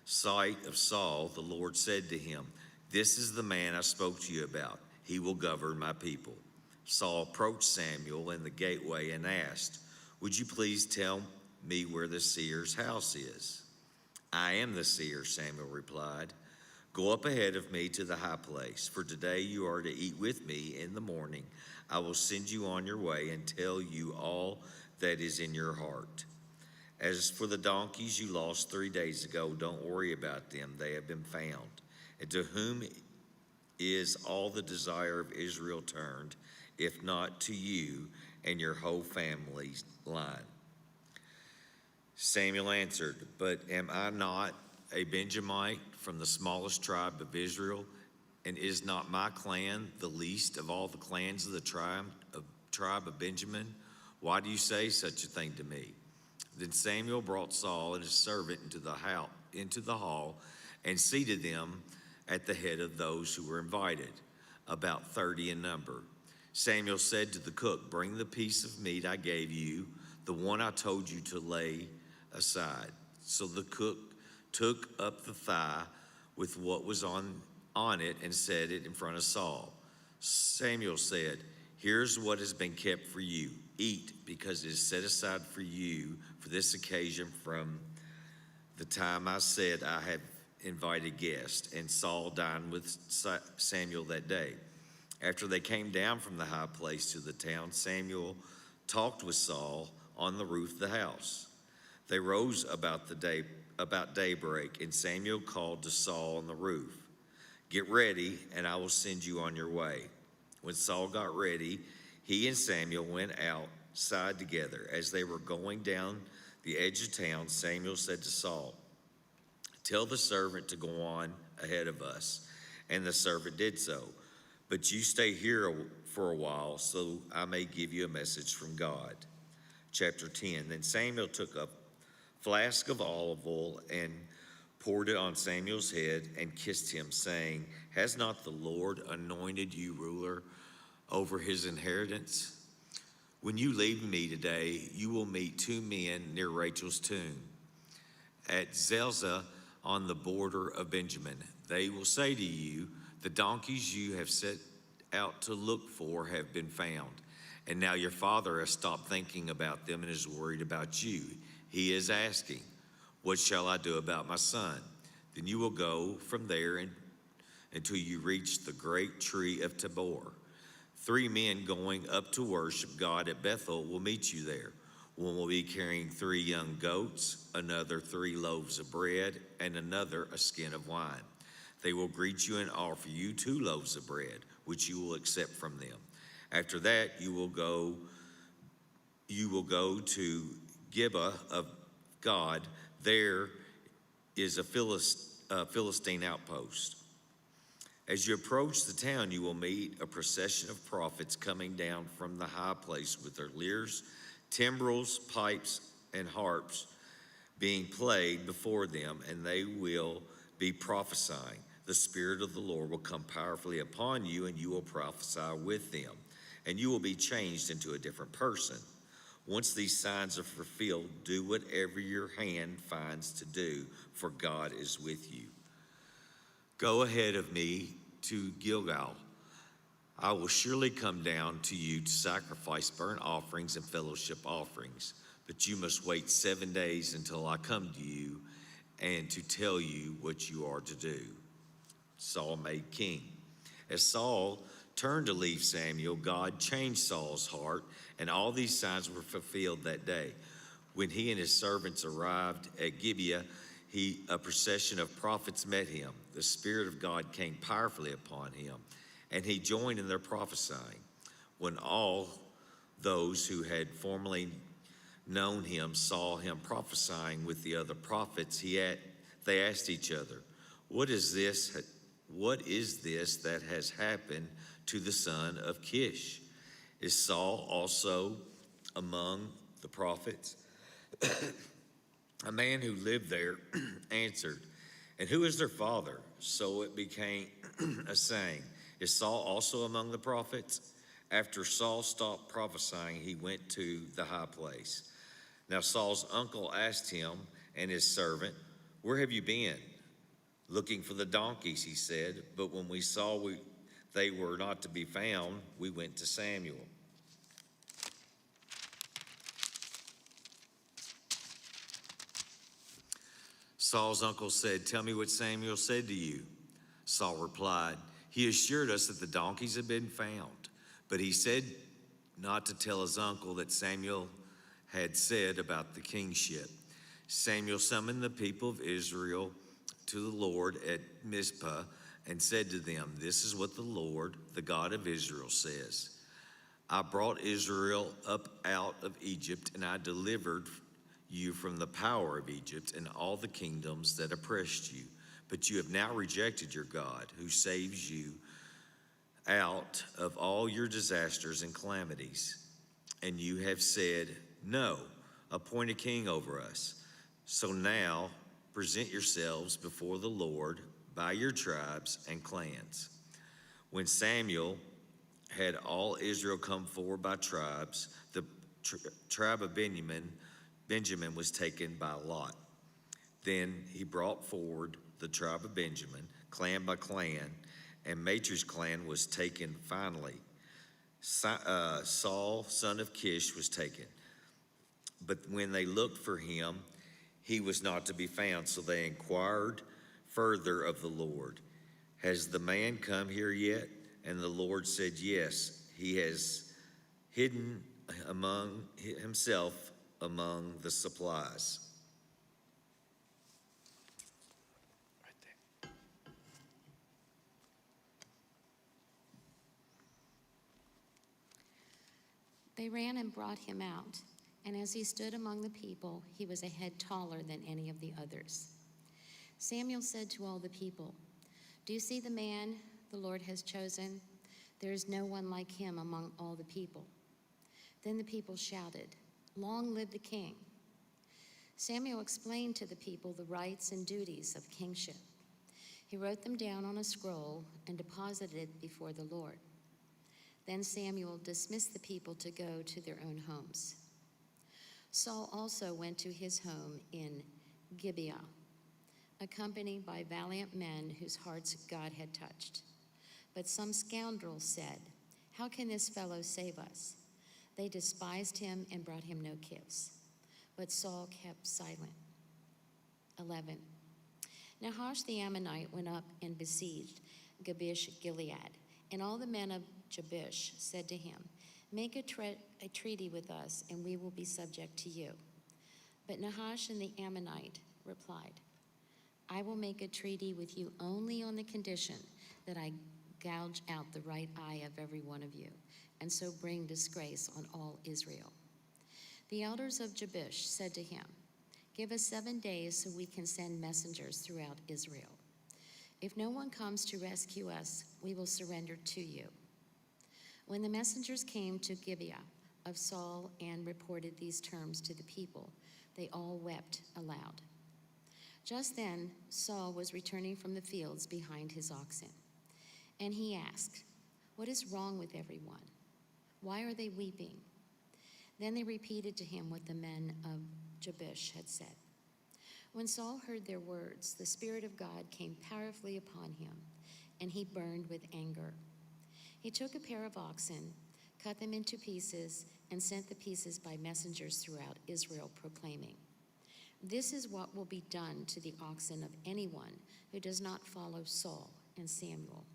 Speaker 9: sight of Saul, the Lord said to him, this is the man I spoke to you about. He will govern my people. Saul approached Samuel in the gateway and asked, would you please tell me where the seer's house is? I am the seer, Samuel replied. Go up ahead of me to the high place, for today you are to eat with me in the morning. I will send you on your way and tell you all that is in your heart. As for the donkeys you lost 3 days ago, don't worry about them. They have been found. And to whom is all the desire of Israel turned, if not to you and your whole family's line? Samuel answered, but am I not a Benjamite from the smallest tribe of Israel? And is not my clan the least of all the clans of the tribe of Benjamin? Why do you say such a thing to me? Then Samuel brought Saul and his servant into the hall and seated them at the head of those who were invited, about 30 in number. Samuel said to the cook, bring the piece of meat I gave you, the one I told you to lay aside. So the cook took up the thigh with what was on it and set it in front of Saul. Samuel said, here's what has been kept for you. Eat, because it is set aside for you for this occasion from the time I said I have invited guests. And Saul dined with Samuel that day. After they came down from the high place to the town, Samuel talked with Saul on the roof of the house. They rose about daybreak, and Samuel called to Saul on the roof, get ready, and I will send you on your way. When Saul got ready, he and Samuel went outside together. As they were going down the edge of town, Samuel said to Saul, tell the servant to go on ahead of us. And the servant did so. But you stay here for a while, so I may give you a message from God. Chapter 10, then Samuel took a flask of olive oil and poured it on Samuel's head and kissed him, saying, has not the Lord anointed you ruler over his inheritance? When you leave me today, you will meet 2 men near Rachel's tomb at Zelzah on the border of Benjamin. They will say to you, the donkeys you have set out to look for have been found. And now your father has stopped thinking about them and is worried about you. He is asking, what shall I do about my son? Then you will go from there until you reach the great tree of Tabor. 3 men going up to worship God at Bethel will meet you there. One will be carrying 3 young goats, another 3 loaves of bread, and another a skin of wine. They will greet you and offer you 2 loaves of bread, which you will accept from them. After that, you will go to Gibeah of God. There is a Philistine outpost. As you approach the town, you will meet a procession of prophets coming down from the high place with their lyres, timbrels, pipes, and harps being played before them, and they will be prophesying. The Spirit of the Lord will come powerfully upon you, and you will prophesy with them, and you will be changed into a different person. Once these signs are fulfilled, do whatever your hand finds to do, for God is with you. Go ahead of me to Gilgal. I will surely come down to you to sacrifice burnt offerings and fellowship offerings, but you must wait 7 days until I come to you and to tell you what you are to do. Saul made king. As Saul turned to leave Samuel, God changed Saul's heart, and all these signs were fulfilled that day. When he and his servants arrived at Gibeah, a procession of prophets met him. The Spirit of God came powerfully upon him, and he joined in their prophesying. When all those who had formerly known him saw him prophesying with the other prophets, they asked each other, What is this that has happened to the son of Kish? Is Saul also among the prophets? A man who lived there answered, and who is their father? So it became a saying, is Saul also among the prophets? After Saul stopped prophesying, he went to the high place. Now Saul's uncle asked him and his servant, where have you been? Looking for the donkeys, he said, but when we saw they were not to be found, we went to Samuel. Saul's uncle said, tell me what Samuel said to you. Saul replied, "He assured us that the donkeys had been found, but he said not to tell his uncle that Samuel had said about the kingship." Samuel summoned the people of Israel to the Lord at Mizpah and said to them, "This is what the Lord, the God of Israel, says. I brought Israel up out of Egypt, and I delivered you from the power of Egypt and all the kingdoms that oppressed you. But you have now rejected your God, who saves you out of all your disasters and calamities. And you have said, 'No, appoint a king over us.' So now present yourselves before the Lord by your tribes and clans." When Samuel had all Israel come forward by tribes, the tribe of Benjamin was taken by lot. Then he brought forward the tribe of Benjamin, clan by clan, and Matri's clan was taken finally. Saul, son of Kish, was taken. But when they looked for him, he was not to be found. So they inquired further of the Lord, "Has the man come here yet?" And the Lord said, "Yes, he has hidden himself among the supplies."
Speaker 10: They ran and brought him out, and as he stood among the people, he was a head taller than any of the others. Samuel said to all the people, "Do you see the man the Lord has chosen? There is no one like him among all the people." Then the people shouted, "Long live the king!" Samuel explained to the people the rights and duties of kingship. He wrote them down on a scroll and deposited it before the Lord. Then Samuel dismissed the people to go to their own homes. Saul also went to his home in Gibeah, accompanied by valiant men whose hearts God had touched. But some scoundrels said, "How can this fellow save us?" They despised him and brought him no gifts. But Saul kept silent. 11. Nahash the Ammonite went up and besieged Jabesh Gilead, and all the men of Jabesh said to him, "Make a treaty with us, and we will be subject to you." But Nahash and the Ammonite replied, "I will make a treaty with you only on the condition that I gouge out the right eye of every one of you, and so bring disgrace on all Israel." The elders of Jabesh said to him, "Give us 7 days so we can send messengers throughout Israel. If no one comes to rescue us, we will surrender to you." When the messengers came to Gibeah of Saul and reported these terms to the people, they all wept aloud. Just then, Saul was returning from the fields behind his oxen, and he asked, "What is wrong with everyone? Why are they weeping?" Then they repeated to him what the men of Jabesh had said. When Saul heard their words, the Spirit of God came powerfully upon him, and he burned with anger. He took a pair of oxen, cut them into pieces, and sent the pieces by messengers throughout Israel, proclaiming, "This is what will be done to the oxen of anyone who does not follow Saul and Samuel."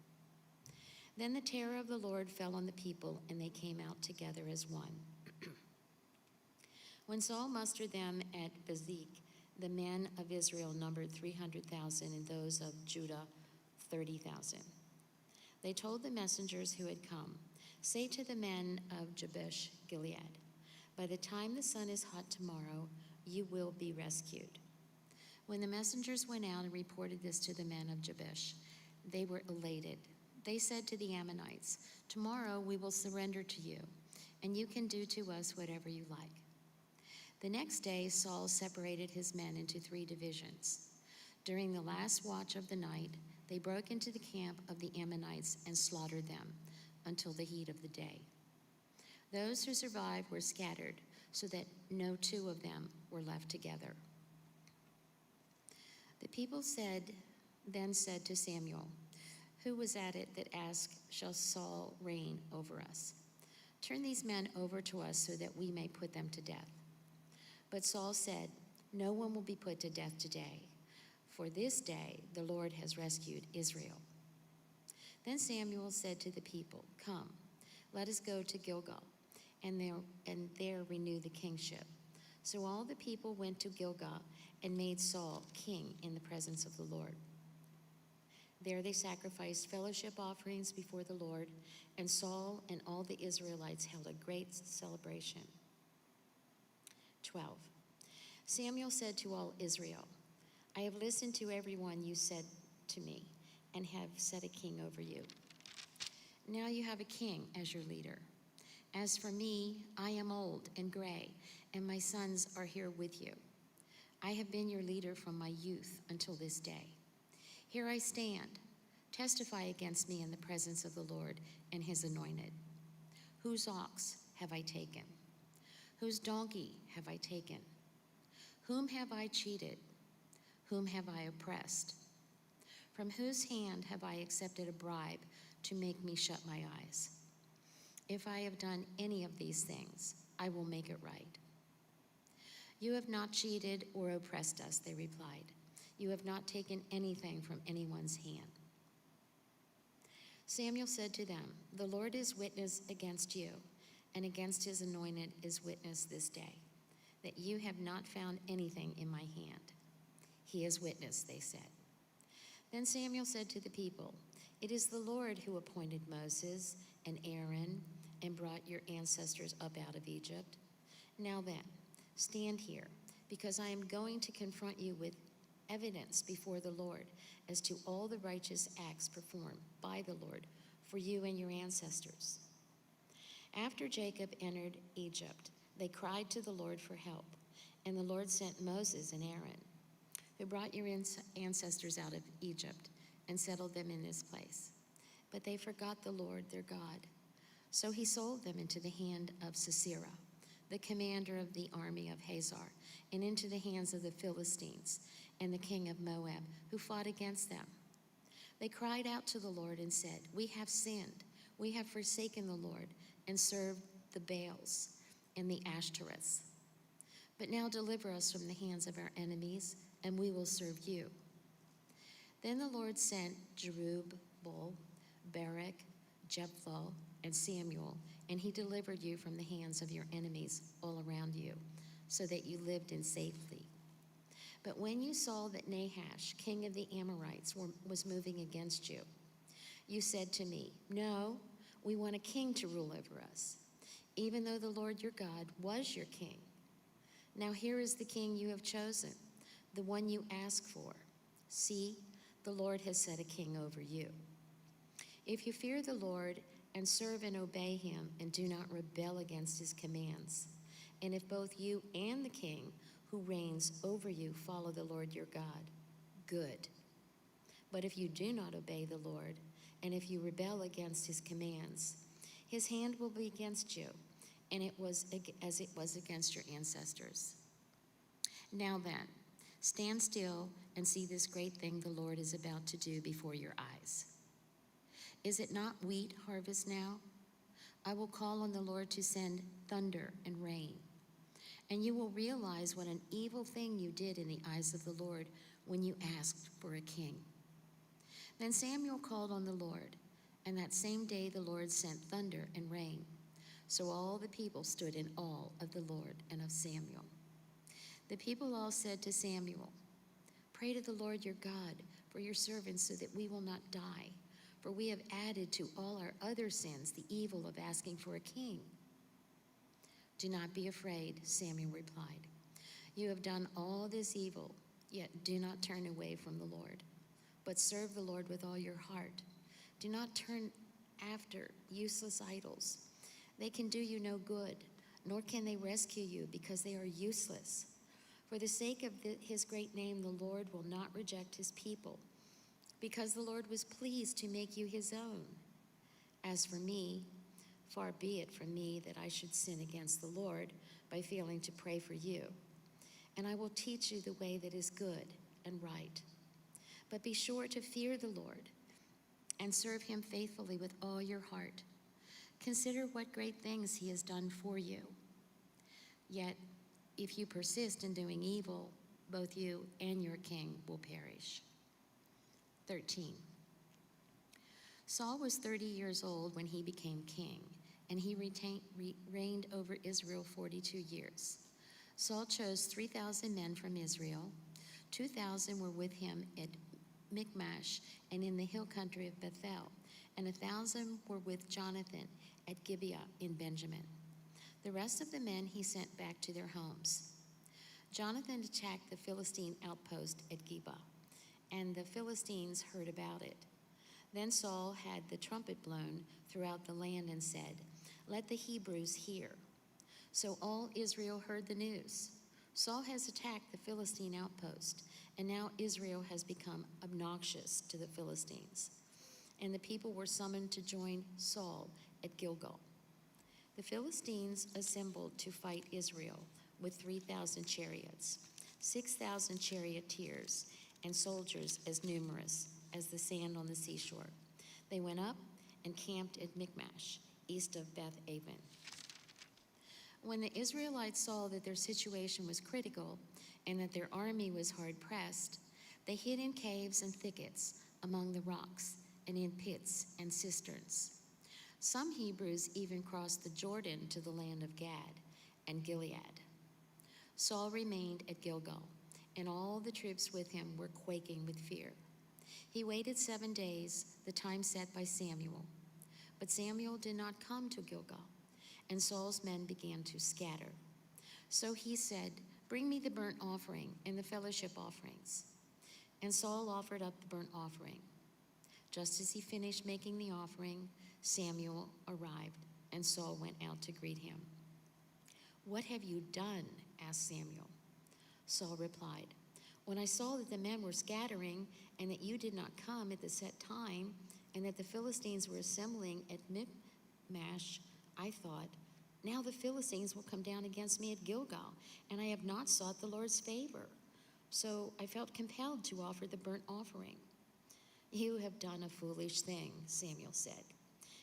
Speaker 10: Then the terror of the Lord fell on the people, and they came out together as one. When Saul mustered them at Bezek, the men of Israel numbered 300,000, and those of Judah 30,000. They told the messengers who had come, "Say to the men of Jabesh Gilead, by the time the sun is hot tomorrow, you will be rescued." When the messengers went out and reported this to the men of Jabesh, they were elated. They said to the Ammonites, "Tomorrow we will surrender to you, and you can do to us whatever you like." The next day, Saul separated his men into 3 divisions. During the last watch of the night, they broke into the camp of the Ammonites and slaughtered them until the heat of the day. Those who survived were scattered, so that no 2 of them were left together. The people then said to Samuel, "Who was at it that asked, 'Shall Saul reign over us?' Turn these men over to us so that we may put them to death." But Saul said, "No one will be put to death today, for this day the Lord has rescued Israel." Then Samuel said to the people, "Come, let us go to Gilgal, and there renew the kingship." So all the people went to Gilgal and made Saul king in the presence of the Lord. There they sacrificed fellowship offerings before the Lord, and Saul and all the Israelites held a great celebration. 12. Samuel said to all Israel, "I have listened to everyone you said to me, and have set a king over you. Now you have a king as your leader. As for me, I am old and gray, and my sons are here with you. I have been your leader from my youth until this day. Here I stand. Testify against me in the presence of the Lord and his anointed. Whose ox have I taken? Whose donkey have I taken? Whom have I cheated? Whom have I oppressed? From whose hand have I accepted a bribe to make me shut my eyes? If I have done any of these things, I will make it right." "You have not cheated or oppressed us," they replied. "You have not taken anything from anyone's hand." Samuel said to them, "The Lord is witness against you, and against his anointed is witness this day, that you have not found anything in my hand." "He is witness," they said. Then Samuel said to the people, "It is the Lord who appointed Moses and Aaron and brought your ancestors up out of Egypt. Now then, stand here, because I am going to confront you with evidence before the Lord as to all the righteous acts performed by the Lord for you and your ancestors." After Jacob entered Egypt, they cried to the Lord for help, and the Lord sent Moses and Aaron, who brought your ancestors out of Egypt and settled them in this place. But they forgot the Lord their God. So he sold them into the hand of Sisera, the commander of the army of Hazar, and into the hands of the Philistines and the king of Moab, who fought against them. They cried out to the Lord and said, "We have sinned. We have forsaken the Lord and served the Baals and the Ashtoreths. But now deliver us from the hands of our enemies, and we will serve you." Then the Lord sent Jerubbaal, Barak, Jephthah, and Samuel, and he delivered you from the hands of your enemies all around you, so that you lived in safety. But when you saw that Nahash, king of the Amorites, was moving against you, you said to me, "No, we want a king to rule over us," even though the Lord your God was your king. Now here is the king you have chosen, the one you asked for. See, the Lord has set a king over you. If you fear the Lord and serve and obey him and do not rebel against his commands, and if both you and the king who reigns over you follow the Lord your God, good. But if you do not obey the Lord, and if you rebel against his commands, his hand will be against you, and it was as it was against your ancestors. Now then, stand still and see this great thing the Lord is about to do before your eyes. Is it not wheat harvest now? I will call on the Lord to send thunder and rain, and you will realize what an evil thing you did in the eyes of the Lord when you asked for a king." Then Samuel called on the Lord, and that same day the Lord sent thunder and rain. So all the people stood in awe of the Lord and of Samuel. The people all said to Samuel, "Pray to the Lord your God for your servants so that we will not die, for we have added to all our other sins the evil of asking for a king." "Do not be afraid," Samuel replied. "You have done all this evil, yet do not turn away from the Lord, but serve the Lord with all your heart. Do not turn after useless idols. They can do you no good, nor can they rescue you because they are useless. For the sake of his great name, the Lord will not reject his people, because the Lord was pleased to make you his own. As for me, far be it from me that I should sin against the Lord by failing to pray for you. And I will teach you the way that is good and right. But be sure to fear the Lord and serve him faithfully with all your heart. Consider what great things he has done for you. Yet, if you persist in doing evil, both you and your king will perish." 13. Saul was 30 years old when he became king, and he reigned over Israel 42 years. Saul chose 3,000 men from Israel. 2,000 were with him at Michmash and in the hill country of Bethel, and 1,000 were with Jonathan at Gibeah in Benjamin. The rest of the men he sent back to their homes. Jonathan attacked the Philistine outpost at Gibeah, and the Philistines heard about it. Then Saul had the trumpet blown throughout the land and said, "Let the Hebrews hear." So all Israel heard the news. Saul has attacked the Philistine outpost, and now Israel has become obnoxious to the Philistines. And the people were summoned to join Saul at Gilgal. The Philistines assembled to fight Israel with 3,000 chariots, 6,000 charioteers, and soldiers as numerous as the sand on the seashore. They went up and camped at Michmash, east of Beth Aven. When the Israelites saw that their situation was critical and that their army was hard pressed, they hid in caves and thickets among the rocks and in pits and cisterns. Some Hebrews even crossed the Jordan to the land of Gad and Gilead. Saul remained at Gilgal, and all the troops with him were quaking with fear. He waited 7 days, the time set by Samuel. But Samuel did not come to Gilgal, and Saul's men began to scatter. So he said, "Bring me the burnt offering and the fellowship offerings." And Saul offered up the burnt offering. Just as he finished making the offering, Samuel arrived, and Saul went out to greet him. "What have you done?" asked Samuel. Saul replied, "When I saw that the men were scattering and that you did not come at the set time and that the Philistines were assembling at Michmash, I thought, now the Philistines will come down against me at Gilgal, and I have not sought the Lord's favor. So I felt compelled to offer the burnt offering." "You have done a foolish thing," Samuel said.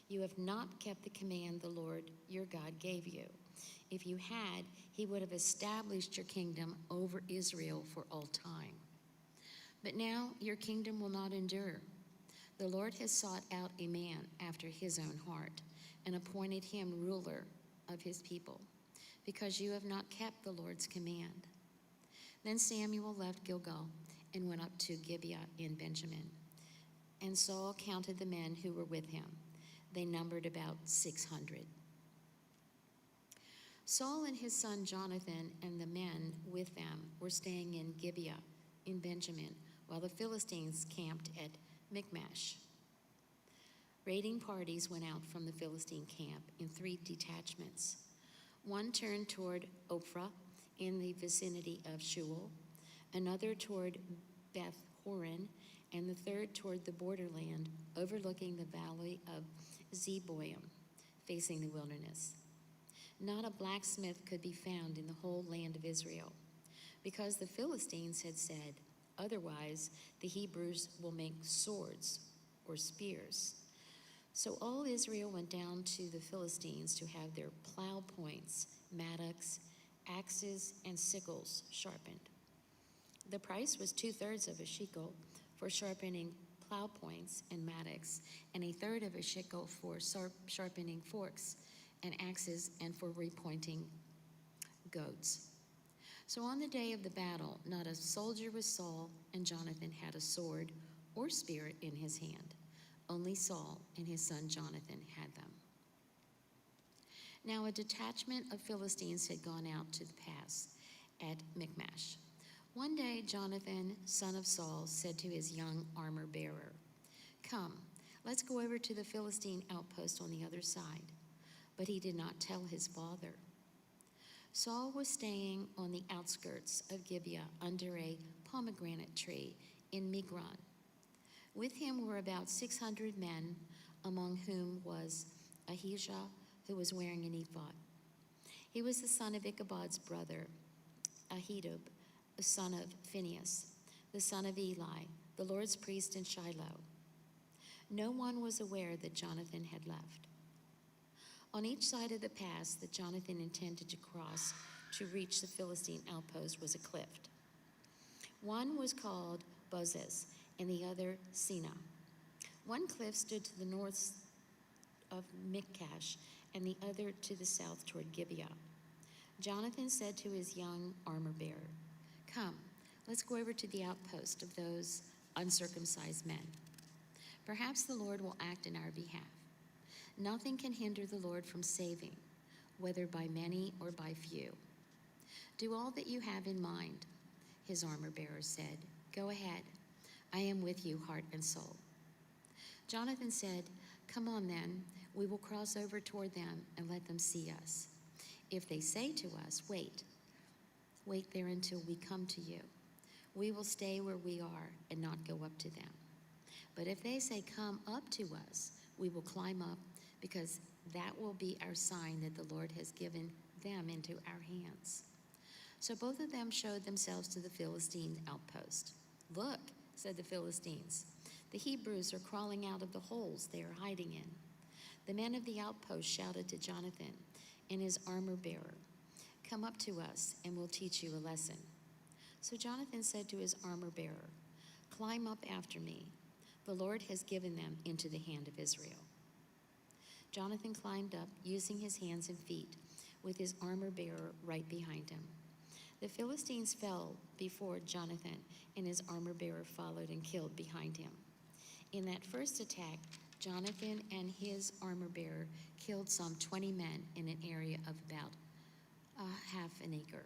Speaker 10: "You have not kept the command the Lord your God gave you. If you had, he would have established your kingdom over Israel for all time. But now your kingdom will not endure. The Lord has sought out a man after his own heart and appointed him ruler of his people, because you have not kept the Lord's command." Then Samuel left Gilgal and went up to Gibeah in Benjamin. And Saul counted the men who were with him. They numbered about 600. Saul and his son Jonathan and the men with them were staying in Gibeah in Benjamin, while the Philistines camped at Michmash. Raiding parties went out from the Philistine camp in 3 detachments. One turned toward Ophrah in the vicinity of Shual, another toward Beth Horon, and the third toward the borderland overlooking the valley of Zeboim, facing the wilderness. Not a blacksmith could be found in the whole land of Israel, because the Philistines had said, "Otherwise the Hebrews will make swords or spears." So all Israel went down to the Philistines to have their plow points, mattocks, axes, and sickles sharpened. The price was 2/3 of a shekel for sharpening plow points and mattocks, and 1/3 of a shekel for sharpening forks and axes and for repointing goads. So on the day of the battle, not a soldier with Saul and Jonathan had a sword or spear in his hand. Only Saul and his son Jonathan had them. Now a detachment of Philistines had gone out to the pass at Michmash. One day Jonathan, son of Saul, said to his young armor bearer, "Come, let's go over to the Philistine outpost on the other side." But he did not tell his father. Saul was staying on the outskirts of Gibeah under a pomegranate tree in Migron. With him were about 600 men, among whom was Ahijah, who was wearing an ephod. He was the son of Ichabod's brother, Ahitub, the son of Phinehas, the son of Eli, the Lord's priest in Shiloh. No one was aware that Jonathan had left. On each side of the pass that Jonathan intended to cross to reach the Philistine outpost was a cliff. One was called Bozez and the other Seneh. One cliff stood to the north of Michmash, and the other to the south toward Gibeah. Jonathan said to his young armor-bearer, "Come, let's go over to the outpost of those uncircumcised men. Perhaps the Lord will act in our behalf. Nothing can hinder the Lord from saving, whether by many or by few. Do all that you have in mind," his armor-bearer said. "Go ahead. I am with you, heart and soul." Jonathan said, "Come on then, we will cross over toward them and let them see us. If they say to us, 'Wait there until we come to you,' we will stay where we are and not go up to them. But if they say, 'Come up to us,' we will climb up, because that will be our sign that the Lord has given them into our hands." So both of them showed themselves to the Philistine outpost. "Look," said the Philistines, "the Hebrews are crawling out of the holes they are hiding in." The men of the outpost shouted to Jonathan and his armor-bearer, "Come up to us, and we'll teach you a lesson." So Jonathan said to his armor-bearer, "Climb up after me. The Lord has given them into the hand of Israel." Jonathan climbed up, using his hands and feet, with his armor-bearer right behind him. The Philistines fell before Jonathan, and his armor-bearer followed and killed behind him. In that first attack, Jonathan and his armor-bearer killed some 20 men in an area of about half an acre.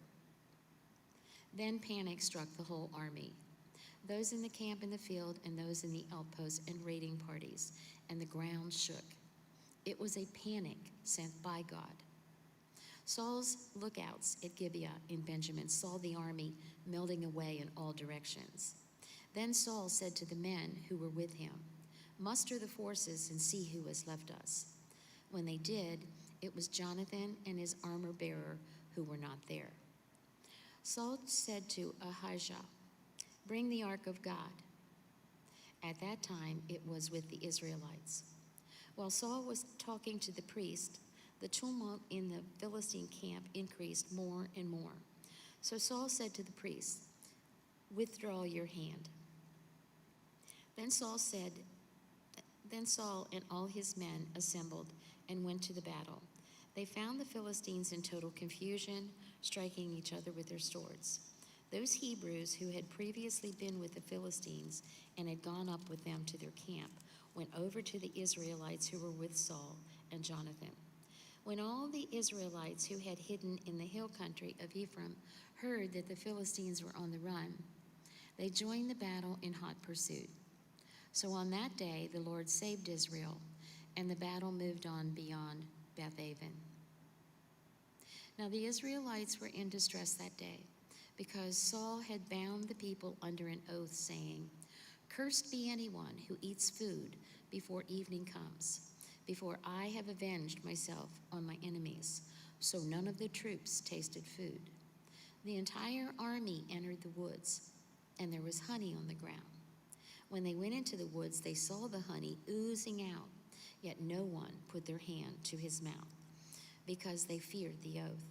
Speaker 10: Then panic struck the whole army, those in the camp in the field and those in the outposts and raiding parties, and the ground shook. It was a panic sent by God. Saul's lookouts at Gibeah in Benjamin saw the army melting away in all directions. Then Saul said to the men who were with him, "Muster the forces and see who has left us." When they did, it was Jonathan and his armor-bearer who were not there. Saul said to Ahijah, "Bring the ark of God." At that time, it was with the Israelites. While Saul was talking to the priest, the tumult in the Philistine camp increased more and more. So Saul said to the priest, "Withdraw your hand." Then Saul and all his men assembled and went to the battle. They found the Philistines in total confusion, striking each other with their swords. Those Hebrews who had previously been with the Philistines and had gone up with them to their camp went over to the Israelites who were with Saul and Jonathan. When all the Israelites who had hidden in the hill country of Ephraim heard that the Philistines were on the run, they joined the battle in hot pursuit. So on that day, the Lord saved Israel, and the battle moved on beyond Beth-aven. Now the Israelites were in distress that day, because Saul had bound the people under an oath, saying, "Cursed be anyone who eats food before evening comes, before I have avenged myself on my enemies." So none of the troops tasted food. The entire army entered the woods, and there was honey on the ground. When they went into the woods, they saw the honey oozing out, yet no one put their hand to his mouth, because they feared the oath.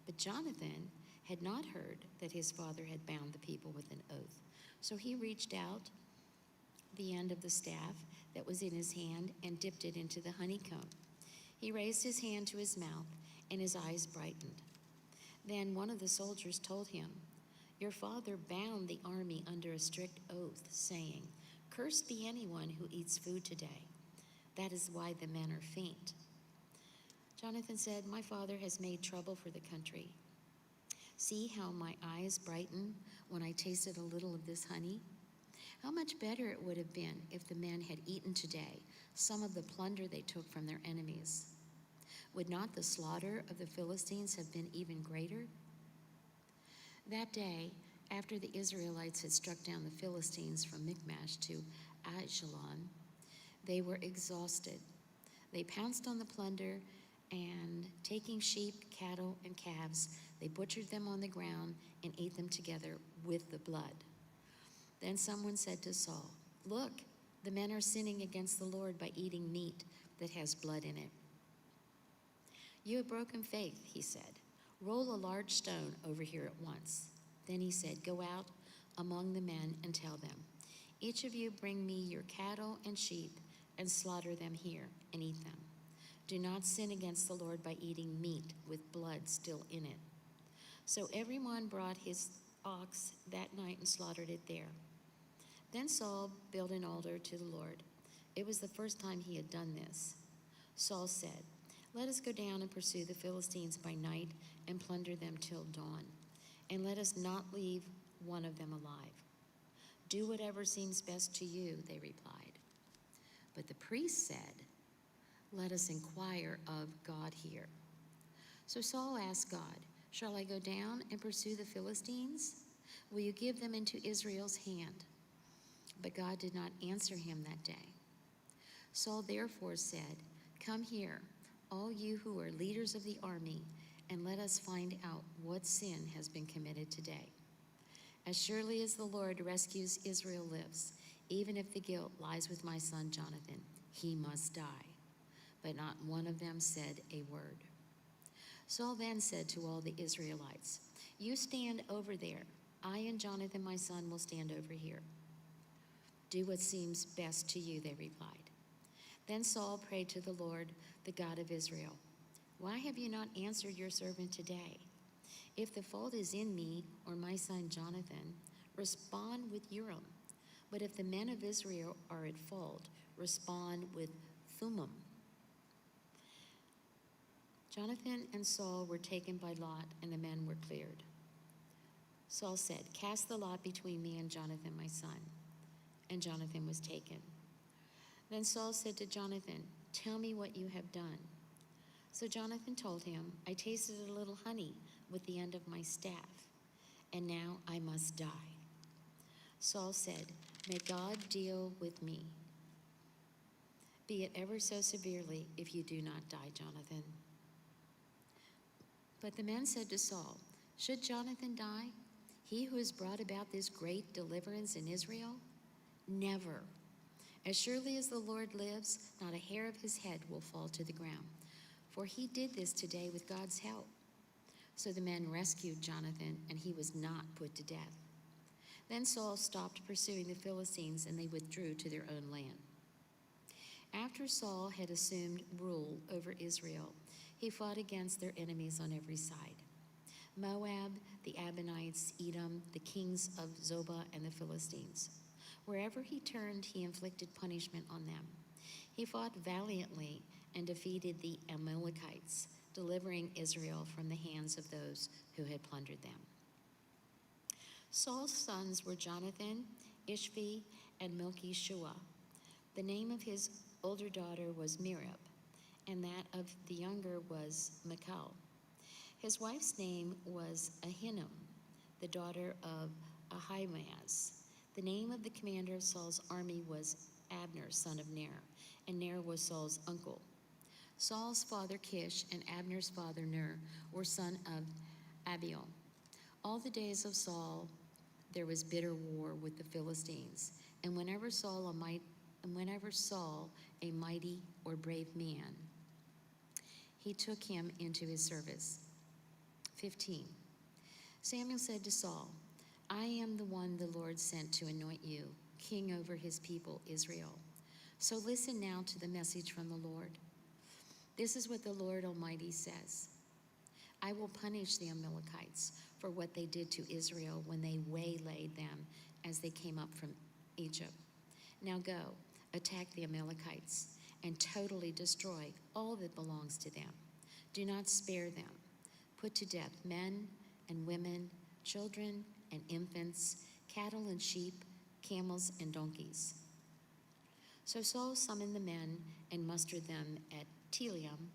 Speaker 10: But Jonathan had not heard that his father had bound the people with an oath. So he reached out the end of the staff that was in his hand and dipped it into the honeycomb. He raised his hand to his mouth, and his eyes brightened. Then one of the soldiers told him, "Your father bound the army under a strict oath, saying, 'Cursed be anyone who eats food today.' That is why the men are faint." Jonathan said, "My father has made trouble for the country. See how my eyes brighten when I tasted a little of this honey? How much better it would have been if the men had eaten today some of the plunder they took from their enemies. Would not the slaughter of the Philistines have been even greater?" That day, after the Israelites had struck down the Philistines from Michmash to Aijalon, they were exhausted. They pounced on the plunder, and taking sheep, cattle, and calves, they butchered them on the ground and ate them together with the blood. Then someone said to Saul, "Look, the men are sinning against the Lord by eating meat that has blood in it." "You have broken faith," he said. "Roll a large stone over here at once." Then he said, "Go out among the men and tell them, Each of you bring me your cattle and sheep and slaughter them here and eat them. Do not sin against the Lord by eating meat with blood still in it." So everyone brought his ox that night and slaughtered it there. Then Saul built an altar to the Lord. It was the first time he had done this. Saul said, "Let us go down and pursue the Philistines by night and plunder them till dawn, and let us not leave one of them alive." "Do whatever seems best to you," they replied. But the priest said, "Let us inquire of God here." So Saul asked God, "Shall I go down and pursue the Philistines? Will you give them into Israel's hand?" But God did not answer him that day. Saul therefore said, "Come here, all you who are leaders of the army, and let us find out what sin has been committed today. As surely as the Lord rescues Israel lives, even if the guilt lies with my son Jonathan, he must die." But not one of them said a word. Saul then said to all the Israelites, "You stand over there. I and Jonathan my son will stand over here." "Do what seems best to you," they replied. Then Saul prayed to the Lord, the God of Israel, "Why have you not answered your servant today? If the fault is in me or my son Jonathan, respond with Urim. But if the men of Israel are at fault, respond with Thummim." Jonathan and Saul were taken by lot, and the men were cleared. Saul said, "Cast the lot between me and Jonathan my son." And Jonathan was taken. Then Saul said to Jonathan, "Tell me what you have done." So Jonathan told him, "I tasted a little honey with the end of my staff, and now I must die." Saul said, "May God deal with me, be it ever so severely, if you do not die, Jonathan." But the men said to Saul, "Should Jonathan die, he who has brought about this great deliverance in Israel? Never. As surely as the Lord lives, not a hair of his head will fall to the ground. For he did this today with God's help." So the men rescued Jonathan, and he was not put to death. Then Saul stopped pursuing the Philistines, and they withdrew to their own land. After Saul had assumed rule over Israel, he fought against their enemies on every side: Moab, the Ammonites, Edom, the kings of Zobah, and the Philistines. Wherever he turned, he inflicted punishment on them. He fought valiantly and defeated the Amalekites, delivering Israel from the hands of those who had plundered them. Saul's sons were Jonathan, Ishvi, and Melchishua. The name of his older daughter was Merab, and that of the younger was Michal. His wife's name was Ahinoam, the daughter of Ahimaaz. The name of the commander of Saul's army was Abner, son of Ner, and Ner was Saul's uncle. Saul's father Kish and Abner's father Ner were son of Abiel. All the days of Saul there was bitter war with the Philistines, and whenever Saul, a mighty or brave man, he took him into his service. 15. Samuel said to Saul, "I am the one the Lord sent to anoint you king over his people Israel. So listen now to the message from the Lord. This is what the Lord Almighty says. I will punish the Amalekites for what they did to Israel when they waylaid them as they came up from Egypt. Now go, attack the Amalekites, and totally destroy all that belongs to them. Do not spare them. Put to death men and women, children and infants, cattle and sheep, camels and donkeys." So Saul summoned the men and mustered them at Telium,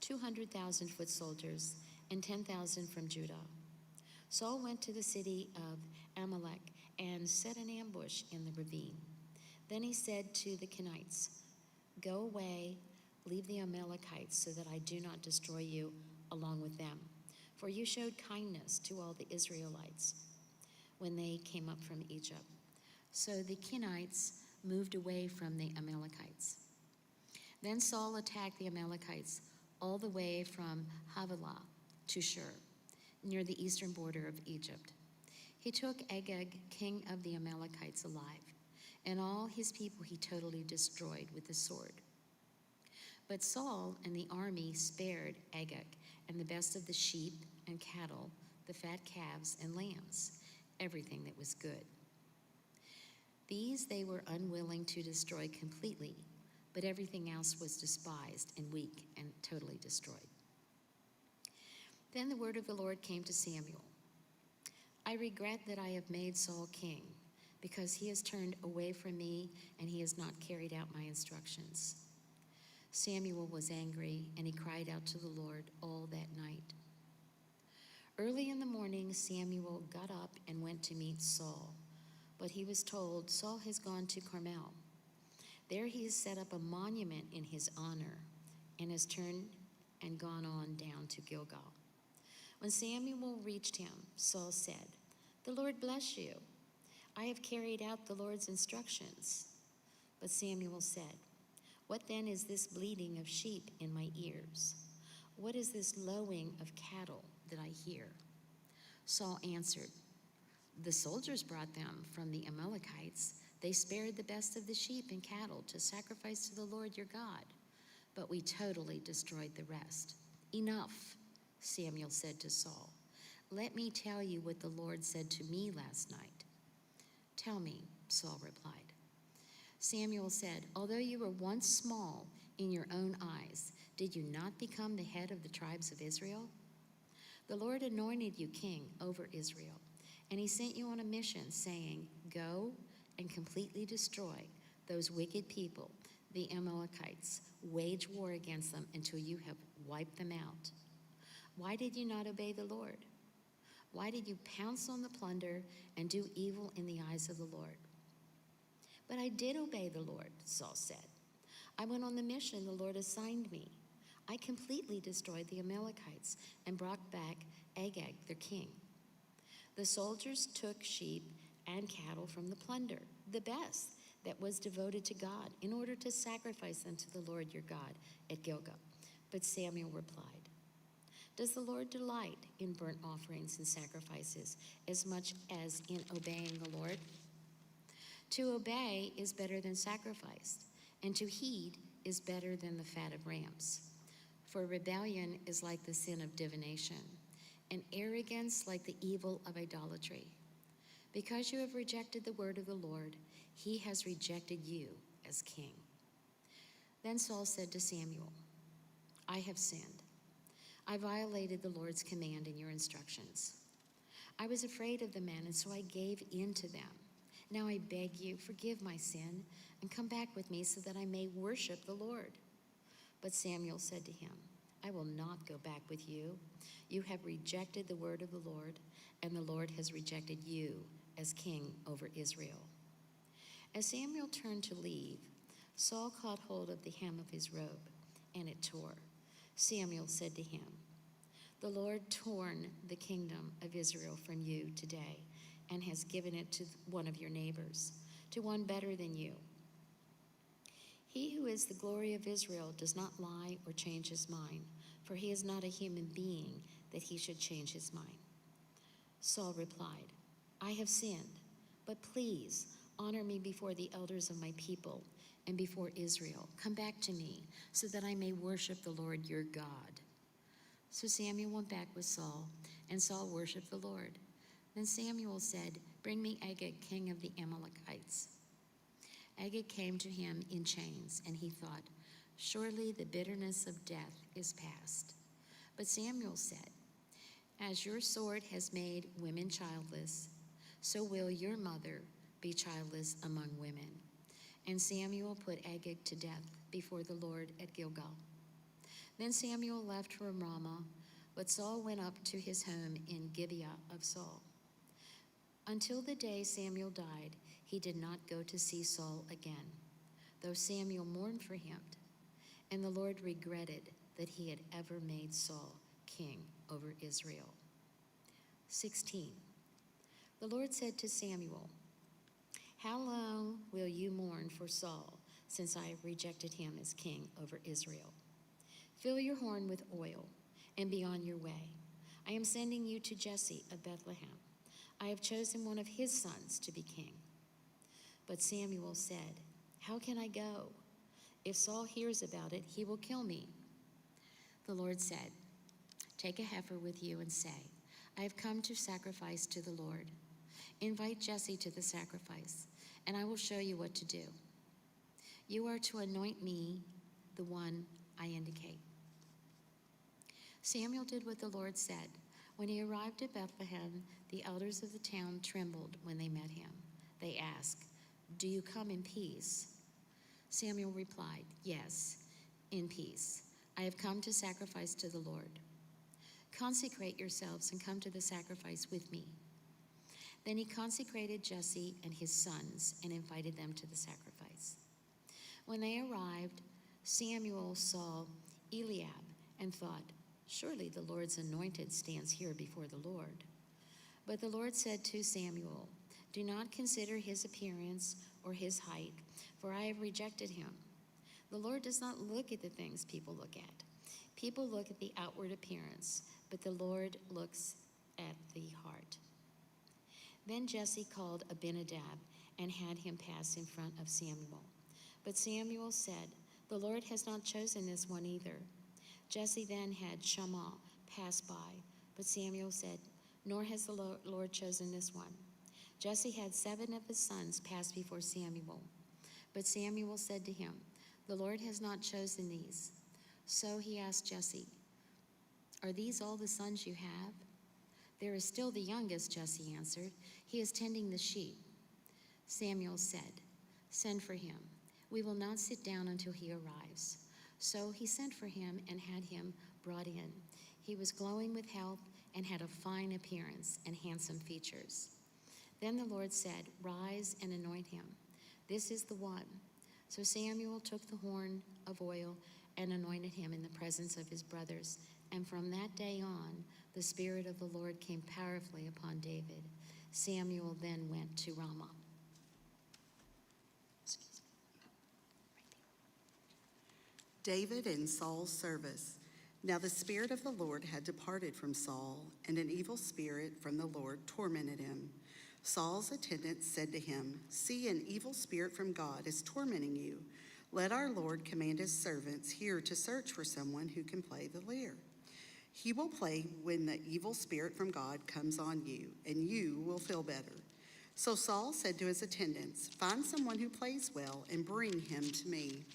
Speaker 10: 200,000 foot soldiers and 10,000 from Judah. Saul went to the city of Amalek and set an ambush in the ravine. Then he said to the Kenites, "Go away, leave the Amalekites, so that I do not destroy you along with them. For you showed kindness to all the Israelites when they came up from Egypt." So the Kenites moved away from the Amalekites. Then Saul attacked the Amalekites all the way from Havilah to Shur, near the eastern border of Egypt. He took Agag, king of the Amalekites, alive, and all his people he totally destroyed with the sword. But Saul and the army spared Agag and the best of the sheep and cattle, the fat calves and lambs, everything that was good. These they were unwilling to destroy completely, but everything else was despised and weak and totally destroyed. Then the word of the Lord came to Samuel. I regret that I have made Saul king, because he has turned away from me and he has not carried out my instructions. Samuel was angry, and he cried out to the Lord all that night. Early in the morning, Samuel got up and went to meet Saul, but he was told, Saul has gone to Carmel. There he has set up a monument in his honor and has turned and gone on down to Gilgal. When Samuel reached him, Saul said, The Lord bless you. I have carried out the Lord's instructions. But Samuel said, What then is this bleating of sheep in my ears? What is this lowing of cattle that I hear? Saul answered, The soldiers brought them from the Amalekites. They spared the best of the sheep and cattle to sacrifice to the Lord your God, but we totally destroyed the rest. Enough, Samuel said to Saul. Let me tell you what the Lord said to me last night. Tell me, Saul replied. Samuel said, Although you were once small in your own eyes, did you not become the head of the tribes of Israel? The Lord anointed you king over Israel, and he sent you on a mission, saying, Go and completely destroy those wicked people, the Amalekites. Wage war against them until you have wiped them out. Why did you not obey the Lord? Why did you pounce on the plunder and do evil in the eyes of the Lord? But I did obey the Lord, Saul said. I went on the mission the Lord assigned me. I completely destroyed the Amalekites and brought back Agag, their king. The soldiers took sheep and cattle from the plunder, the best that was devoted to God, in order to sacrifice them to the Lord your God at Gilgal. But Samuel replied, Does the Lord delight in burnt offerings and sacrifices as much as in obeying the Lord? To obey is better than sacrifice, and to heed is better than the fat of rams. For rebellion is like the sin of divination, and arrogance like the evil of idolatry. Because you have rejected the word of the Lord, he has rejected you as king. Then Saul said to Samuel, I have sinned. I violated the Lord's command and your instructions. I was afraid of the men, and so I gave in to them. Now I beg you, forgive my sin, and come back with me so that I may worship the Lord. But Samuel said to him, I will not go back with you. You have rejected the word of the Lord, and the Lord has rejected you as king over Israel. As Samuel turned to leave, Saul caught hold of the hem of his robe, and it tore. Samuel said to him, The Lord torn the kingdom of Israel from you today, and has given it to one of your neighbors, to one better than you. He who is the glory of Israel does not lie or change his mind, for he is not a human being that he should change his mind. Saul replied, I have sinned, but please honor me before the elders of my people and before Israel. Come back to me so that I may worship the Lord your God. So Samuel went back with Saul, and Saul worshiped the Lord. Then Samuel said, Bring me Agag, king of the Amalekites. Agag came to him in chains, and he thought, Surely the bitterness of death is past. But Samuel said, As your sword has made women childless, so will your mother be childless among women. And Samuel put Agag to death before the Lord at Gilgal. Then Samuel left for Ramah, but Saul went up to his home in Gibeah of Saul. Until the day Samuel died, he did not go to see Saul again, though Samuel mourned for him. And the Lord regretted that he had ever made Saul king over Israel. 16. The Lord said to Samuel, How long will you mourn for Saul, since I have rejected him as king over Israel? Fill your horn with oil and be on your way. I am sending you to Jesse of Bethlehem. I have chosen one of his sons to be king. But Samuel said, "How can I go? If Saul hears about it, he will kill me." The Lord said, "Take a heifer with you and say, 'I have come to sacrifice to the Lord.' Invite Jesse to the sacrifice, and I will show you what to do. You are to anoint me, the one I indicate." Samuel did what the Lord said. When he arrived at Bethlehem, the elders of the town trembled when they met him. They asked, "Do you come in peace?" Samuel replied, "Yes, in peace. I have come to sacrifice to the Lord. Consecrate yourselves and come to the sacrifice with me." Then he consecrated Jesse and his sons and invited them to the sacrifice. When they arrived, Samuel saw Eliab and thought, "Surely the Lord's anointed stands here before the Lord." But the Lord said to Samuel, "Do not consider his appearance or his height, for I have rejected him. The Lord does not look at the things people look at. People look at the outward appearance, but the Lord looks at the heart." Then Jesse called Abinadab and had him pass in front of Samuel. But Samuel said, "The Lord has not chosen this one either." Jesse then had Shammah pass by, but Samuel said, "Nor has the Lord chosen this one." Jesse had 7 of his sons pass before Samuel, but Samuel said to him, "The Lord has not chosen these." So he asked Jesse, "Are these all the sons you have?" "There is still the youngest," Jesse answered. "He is tending the sheep." Samuel said, "Send for him. We will not sit down until he arrives." So he sent for him and had him brought in. He was glowing with health and had a fine appearance and handsome features. Then the Lord said, "Rise and anoint him. This is the one." So Samuel took the horn of oil and anointed him in the presence of his brothers. And from that day on, the Spirit of the Lord came powerfully upon David. Samuel then went to Ramah.
Speaker 11: David in Saul's service. Now the Spirit of the Lord had departed from Saul, and an evil spirit from the Lord tormented him. Saul's attendants said to him, "See, an evil spirit from God is tormenting you. Let our Lord command his servants here to search for someone who can play the lyre. He will play when the evil spirit from God comes on you, and you will feel better." So Saul said to his attendants, "Find someone who plays well and bring him to me."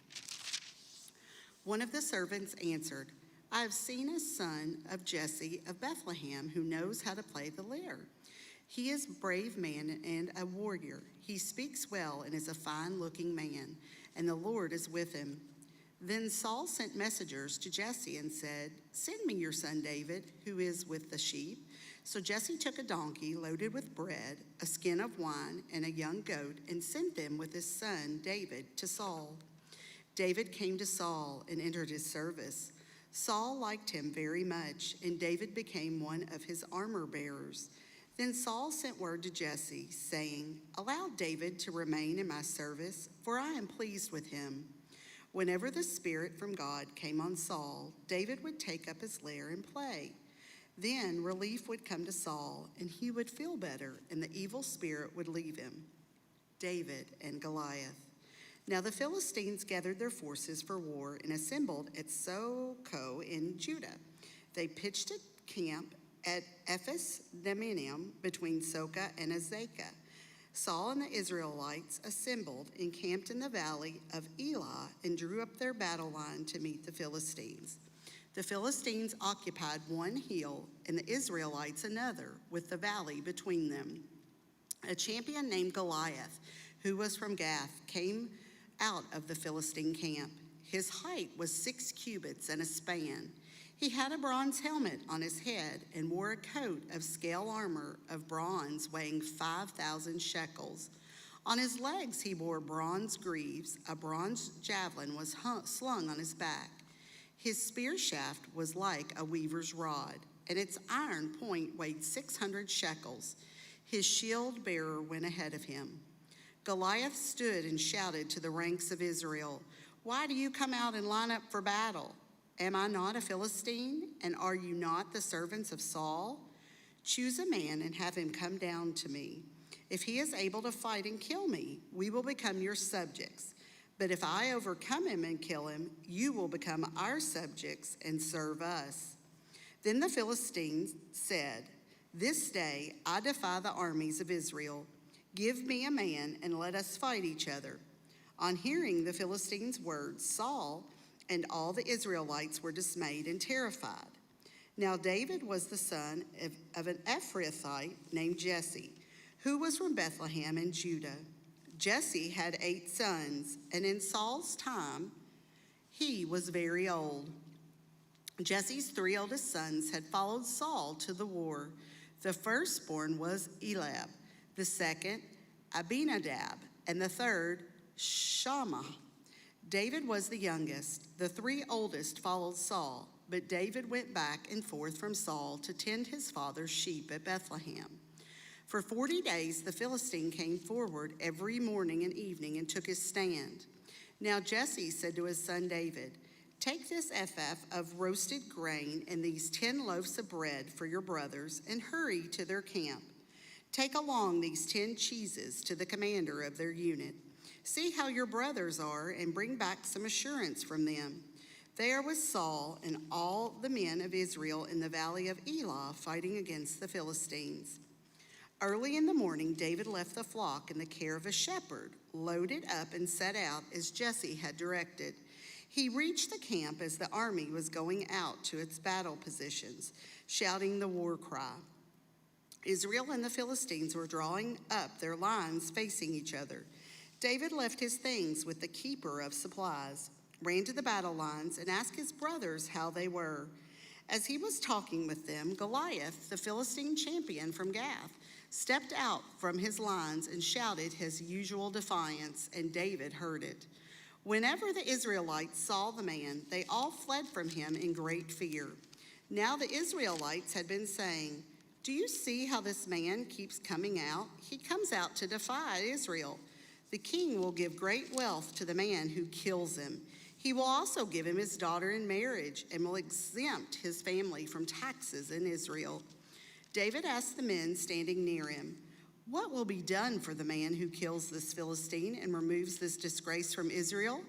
Speaker 11: One of the servants answered, "I have seen a son of Jesse of Bethlehem who knows how to play the lyre. He is a brave man and a warrior. He speaks well and is a fine-looking man, and the Lord is with him." Then Saul sent messengers to Jesse and said, "Send me your son David, who is with the sheep." So Jesse took a donkey loaded with bread, a skin of wine, and a young goat, and sent them with his son David to Saul. David came to Saul and entered his service. Saul liked him very much, and David became one of his armor bearers. Then Saul sent word to Jesse, saying, "Allow David to remain in my service, for I am pleased with him." Whenever the Spirit from God came on Saul, David would take up his lyre and play. Then relief would come to Saul, and he would feel better, and the evil spirit would leave him. David and Goliath. Now the Philistines gathered their forces for war and assembled at Socoh in Judah. They pitched a camp at Ephes-dammim between Socoh and Azekah. Saul and the Israelites assembled, encamped in the valley of Elah, and drew up their battle line to meet the Philistines. The Philistines occupied one hill and the Israelites another, with the valley between them. A champion named Goliath, who was from Gath, came out of the Philistine camp. His height was 6 cubits and a span. He had a bronze helmet on his head and wore a coat of scale armor of bronze weighing 5,000 shekels. On his legs he wore bronze greaves. A bronze javelin was slung on his back. His spear shaft was like a weaver's rod, and its iron point weighed 600 shekels. His shield bearer went ahead of him. Goliath stood and shouted to the ranks of Israel, "Why do you come out and line up for battle? Am I not a Philistine, and are you not the servants of Saul? Choose a man and have him come down to me, If he is able to fight and kill me, we will become your subjects. But if I overcome him and kill him, you will become our subjects and serve us." Then the Philistines said, "This day I defy the armies of Israel. Give me a man and let us fight each other." On hearing the Philistines' words, Saul and all the Israelites were dismayed and terrified. Now David was the son of an Ephrathite named Jesse, who was from Bethlehem in Judah. Jesse had 8 sons, and in Saul's time he was very old. Jesse's 3 oldest sons had followed Saul to the war. The firstborn was Eliab, the second Abinadab, and the third Shammah. David was the youngest. The 3 oldest followed Saul, but David went back and forth from Saul to tend his father's sheep at Bethlehem. For 40 days the Philistine came forward every morning and evening and took his stand. Now Jesse said to his son David, "Take this ephah of roasted grain and these 10 loaves of bread for your brothers and hurry to their camp. Take along these 10 cheeses to the commander of their unit. See how your brothers are and bring back some assurance from them." There was Saul and all the men of Israel in the valley of Elah fighting against the Philistines. Early in the morning, David left the flock in the care of a shepherd, loaded up and set out as Jesse had directed. He reached the camp as the army was going out to its battle positions, shouting the war cry. Israel and the Philistines were drawing up their lines facing each other. David left his things with the keeper of supplies, ran to the battle lines, and asked his brothers how they were. As he was talking with them, Goliath, the Philistine champion from Gath, stepped out from his lines and shouted his usual defiance, and David heard it. Whenever the Israelites saw the man, they all fled from him in great fear. Now the Israelites had been saying, "Do you see how this man keeps coming out? He comes out to defy Israel. The king will give great wealth to the man who kills him. He will also give him his daughter in marriage and will exempt his family from taxes in Israel." David asked the men standing near him, "What will be done for the man who kills this Philistine and removes this disgrace from Israel?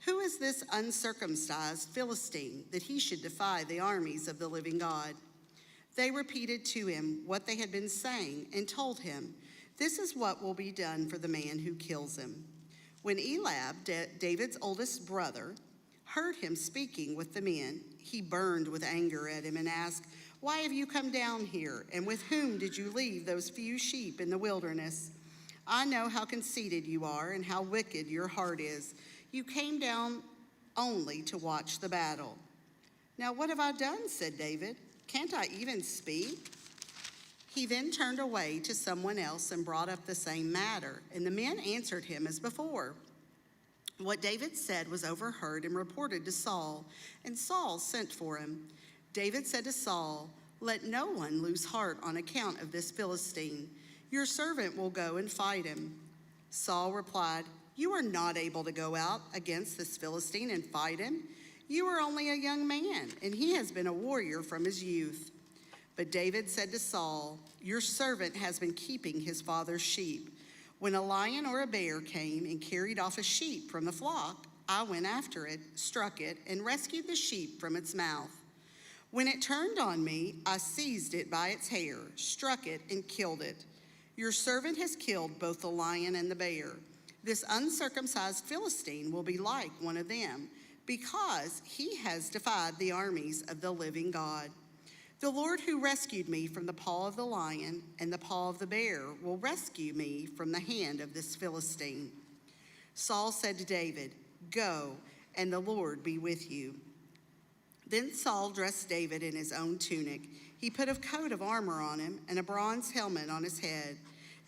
Speaker 11: Who is this uncircumcised Philistine that he should defy the armies of the living God?" They repeated to him what they had been saying and told him, "This is what will be done for the man who kills him." When Eliab, David's oldest brother, heard him speaking with the men, he burned with anger at him and asked, "Why have you come down here? And with whom did you leave those few sheep in the wilderness? I know how conceited you are and how wicked your heart is. You came down only to watch the battle." "Now what have I done?" said David. "Can't I even speak?" He then turned away to someone else and brought up the same matter, and the men answered him as before. What David said was overheard and reported to Saul, and Saul sent for him. David said to Saul, "Let no one lose heart on account of this Philistine. Your servant will go and fight him." Saul replied, "You are not able to go out against this Philistine and fight him. You are only a young man, and he has been a warrior from his youth." But David said to Saul, "Your servant has been keeping his father's sheep. When a lion or a bear came and carried off a sheep from the flock, I went after it, struck it, and rescued the sheep from its mouth. When it turned on me, I seized it by its hair, struck it, and killed it. Your servant has killed both the lion and the bear. This uncircumcised Philistine will be like one of them, because he has defied the armies of the living God. The Lord who rescued me from the paw of the lion and the paw of the bear will rescue me from the hand of this Philistine." Saul said to David, "Go, and the Lord be with you." Then Saul dressed David in his own tunic. He put a coat of armor on him and a bronze helmet on his head.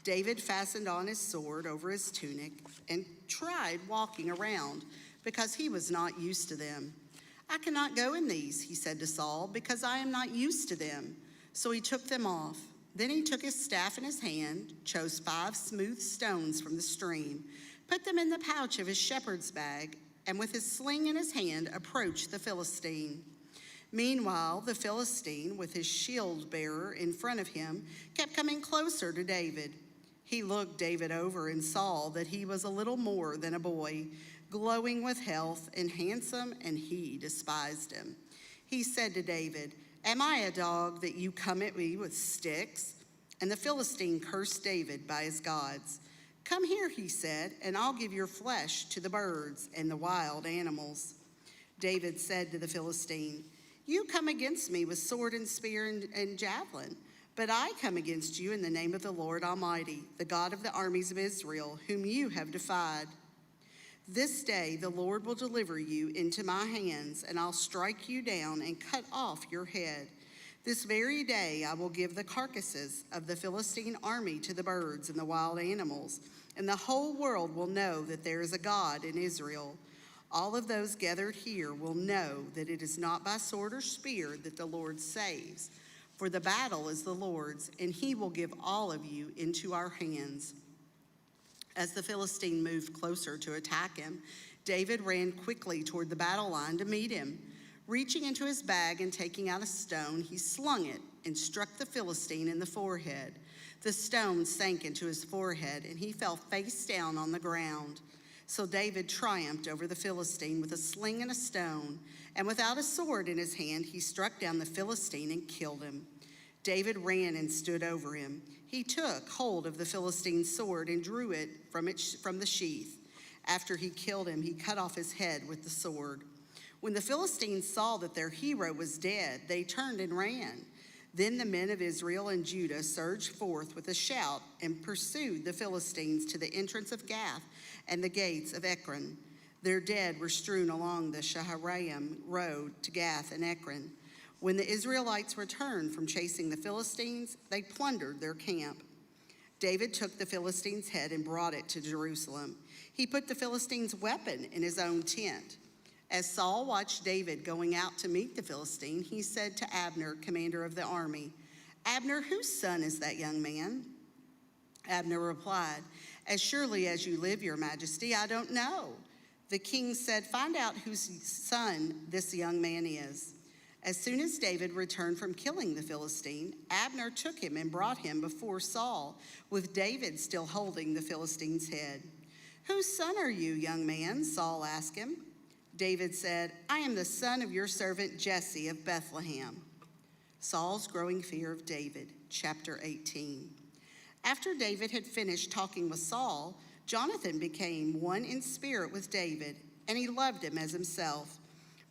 Speaker 11: David fastened on his sword over his tunic and tried walking around because he was not used to them. "I cannot go in these," he said to Saul, "because I am not used to them." So he took them off. Then he took his staff in his hand, chose 5 smooth stones from the stream, put them in the pouch of his shepherd's bag, and with his sling in his hand approached the Philistine. Meanwhile, the Philistine, with his shield bearer in front of him, kept coming closer to David. He looked David over and saw that he was a little more than a boy, glowing with health and handsome, and he despised him. He said to David, "Am I a dog that you come at me with sticks?" And the Philistine cursed David by his gods. "Come here," he said, "and I'll give your flesh to the birds and the wild animals." David said to the Philistine, "You come against me with sword and spear and javelin, but I come against you in the name of the Lord Almighty, the God of the armies of Israel, whom you have defied. This day the Lord will deliver you into my hands, and I'll strike you down and cut off your head. This very day I will give the carcasses of the Philistine army to the birds and the wild animals, and the whole world will know that there is a God in Israel. All of those gathered here will know that it is not by sword or spear that the Lord saves, for the battle is the Lord's, and he will give all of you into our hands." As the Philistine moved closer to attack him, David ran quickly toward the battle line to meet him. Reaching into his bag and taking out a stone, he slung it and struck the Philistine in the forehead. The stone sank into his forehead, and he fell face down on the ground. So David triumphed over the Philistine with a sling and a stone, and without a sword in his hand, he struck down the Philistine and killed him. David ran and stood over him. He took hold of the Philistine's sword and drew it from the sheath. After he killed him, he cut off his head with the sword. When the Philistines saw that their hero was dead, they turned and ran. Then the men of Israel and Judah surged forth with a shout and pursued the Philistines to the entrance of Gath and the gates of Ekron. Their dead were strewn along the Shaharaim road to Gath and Ekron. When the Israelites returned from chasing the Philistines, they plundered their camp. David took the Philistine's head and brought it to Jerusalem. He put the Philistine's weapon in his own tent. As Saul watched David going out to meet the Philistine, he said to Abner, commander of the army, "Abner, whose son is that young man?" Abner replied, "As surely as you live, your majesty, I don't know." The king said, "Find out whose son this young man is." As soon as David returned from killing the Philistine, Abner took him and brought him before Saul, with David still holding the Philistine's head. "Whose son are you, young man?" Saul asked him. David said, "I am the son of your servant Jesse of Bethlehem." Saul's growing fear of David, chapter 18. After David had finished talking with Saul, Jonathan became one in spirit with David, and he loved him as himself.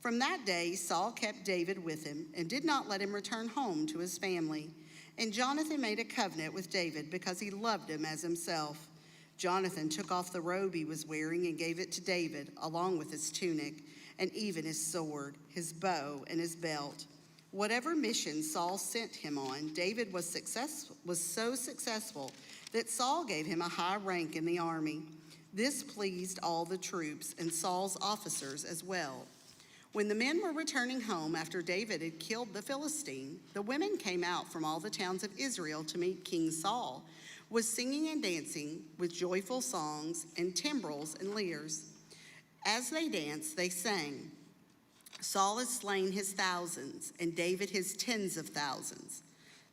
Speaker 11: From that day, Saul kept David with him and did not let him return home to his family. And Jonathan made a covenant with David because he loved him as himself. Jonathan took off the robe he was wearing and gave it to David, along with his tunic, and even his sword, his bow, and his belt. Whatever mission Saul sent him on, David was so successful that Saul gave him a high rank in the army. This pleased all the troops and Saul's officers as well. When the men were returning home after David had killed the Philistine, the women came out from all the towns of Israel to meet King Saul, was singing and dancing with joyful songs and timbrels and lyres. As they danced, they sang, "Saul has slain his thousands, and David his tens of thousands."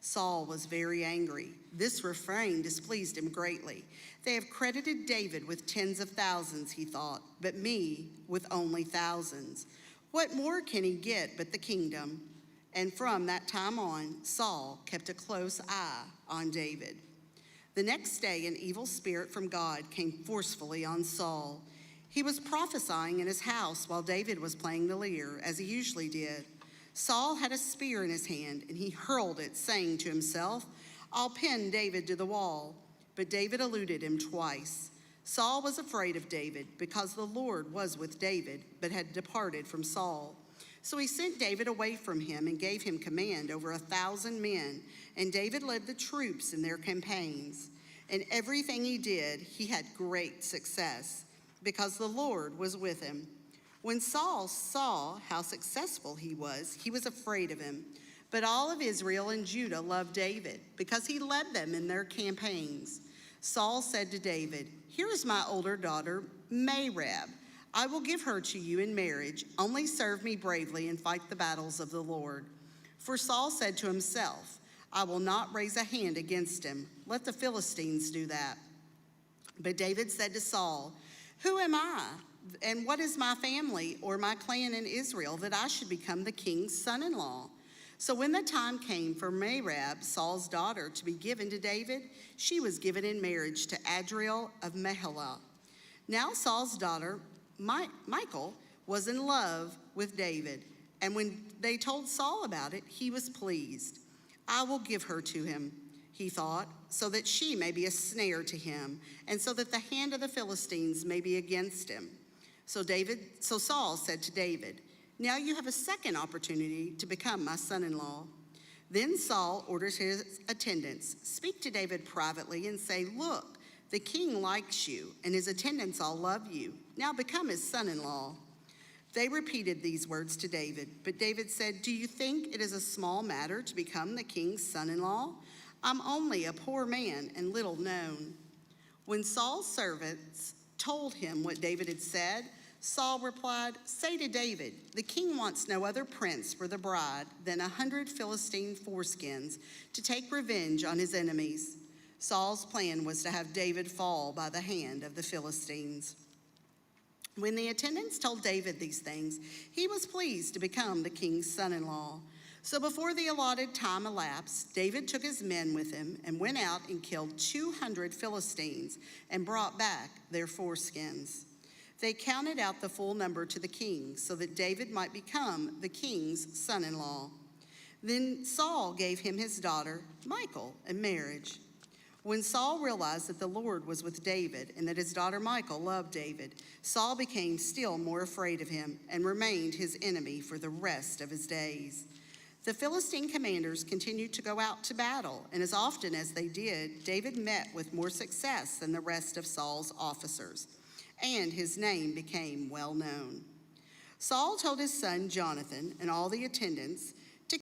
Speaker 11: Saul was very angry. This refrain displeased him greatly. "They have credited David with tens of thousands," he thought, "but me with only thousands. What more can he get but the kingdom?" And from that time on, Saul kept a close eye on David. The next day, an evil spirit from God came forcefully on Saul. He was prophesying in his house while David was playing the lyre, as he usually did. Saul had a spear in his hand, and he hurled it, saying to himself, "I'll pin David to the wall." But David eluded him twice. Saul was afraid of David because the Lord was with David, but had departed from Saul. So he sent David away from him and gave him command over 1,000 men, and David led the troops in their campaigns. In everything he did, he had great success, because the Lord was with him. When Saul saw how successful he was afraid of him. But all of Israel and Judah loved David, because he led them in their campaigns. Saul said to David, "Here is my older daughter, Merab. I will give her to you in marriage. Only serve me bravely and fight the battles of the Lord." For Saul said to himself, I will not raise a hand against him. Let the Philistines do that." But David said to Saul, "Who am I, and what is my family or my clan in Israel that I should become the king's son-in-law?" So when the time came for Merab, Saul's daughter, to be given to David, she was given in marriage to Adriel of Meholah. Now Saul's daughter, Michal, was in love with David, and when they told Saul about it, he was pleased. "I will give her to him," he thought, "so that she may be a snare to him, and so that the hand of the Philistines may be against him." So Saul said to David, "Now you have a second opportunity to become my son-in-law." Then Saul ordered his attendants, "Speak to David privately and say, 'Look, the king likes you, and his attendants all love you. Now become his son-in-law.'" They repeated these words to David, but David said, "Do you think it is a small matter to become the king's son-in-law? I'm only a poor man and little known." When Saul's servants told him what David had said, Saul replied, "Say to David, the king wants no other prince for the bride than 100 Philistine foreskins to take revenge on his enemies." Saul's plan was to have David fall by the hand of the Philistines. When the attendants told David these things, he was pleased to become the king's son-in-law. So before the allotted time elapsed, David took his men with him and went out and killed 200 Philistines and brought back their foreskins. They counted out the full number to the king so that David might become the king's son-in-law. Then Saul gave him his daughter, Michal, in marriage. When Saul realized that the Lord was with David and that his daughter Michal loved David, Saul became still more afraid of him and remained his enemy for the rest of his days. The Philistine commanders continued to go out to battle, and as often as they did, David met with more success than the rest of Saul's officers, and his name became well known. Saul told his son Jonathan and all the attendants,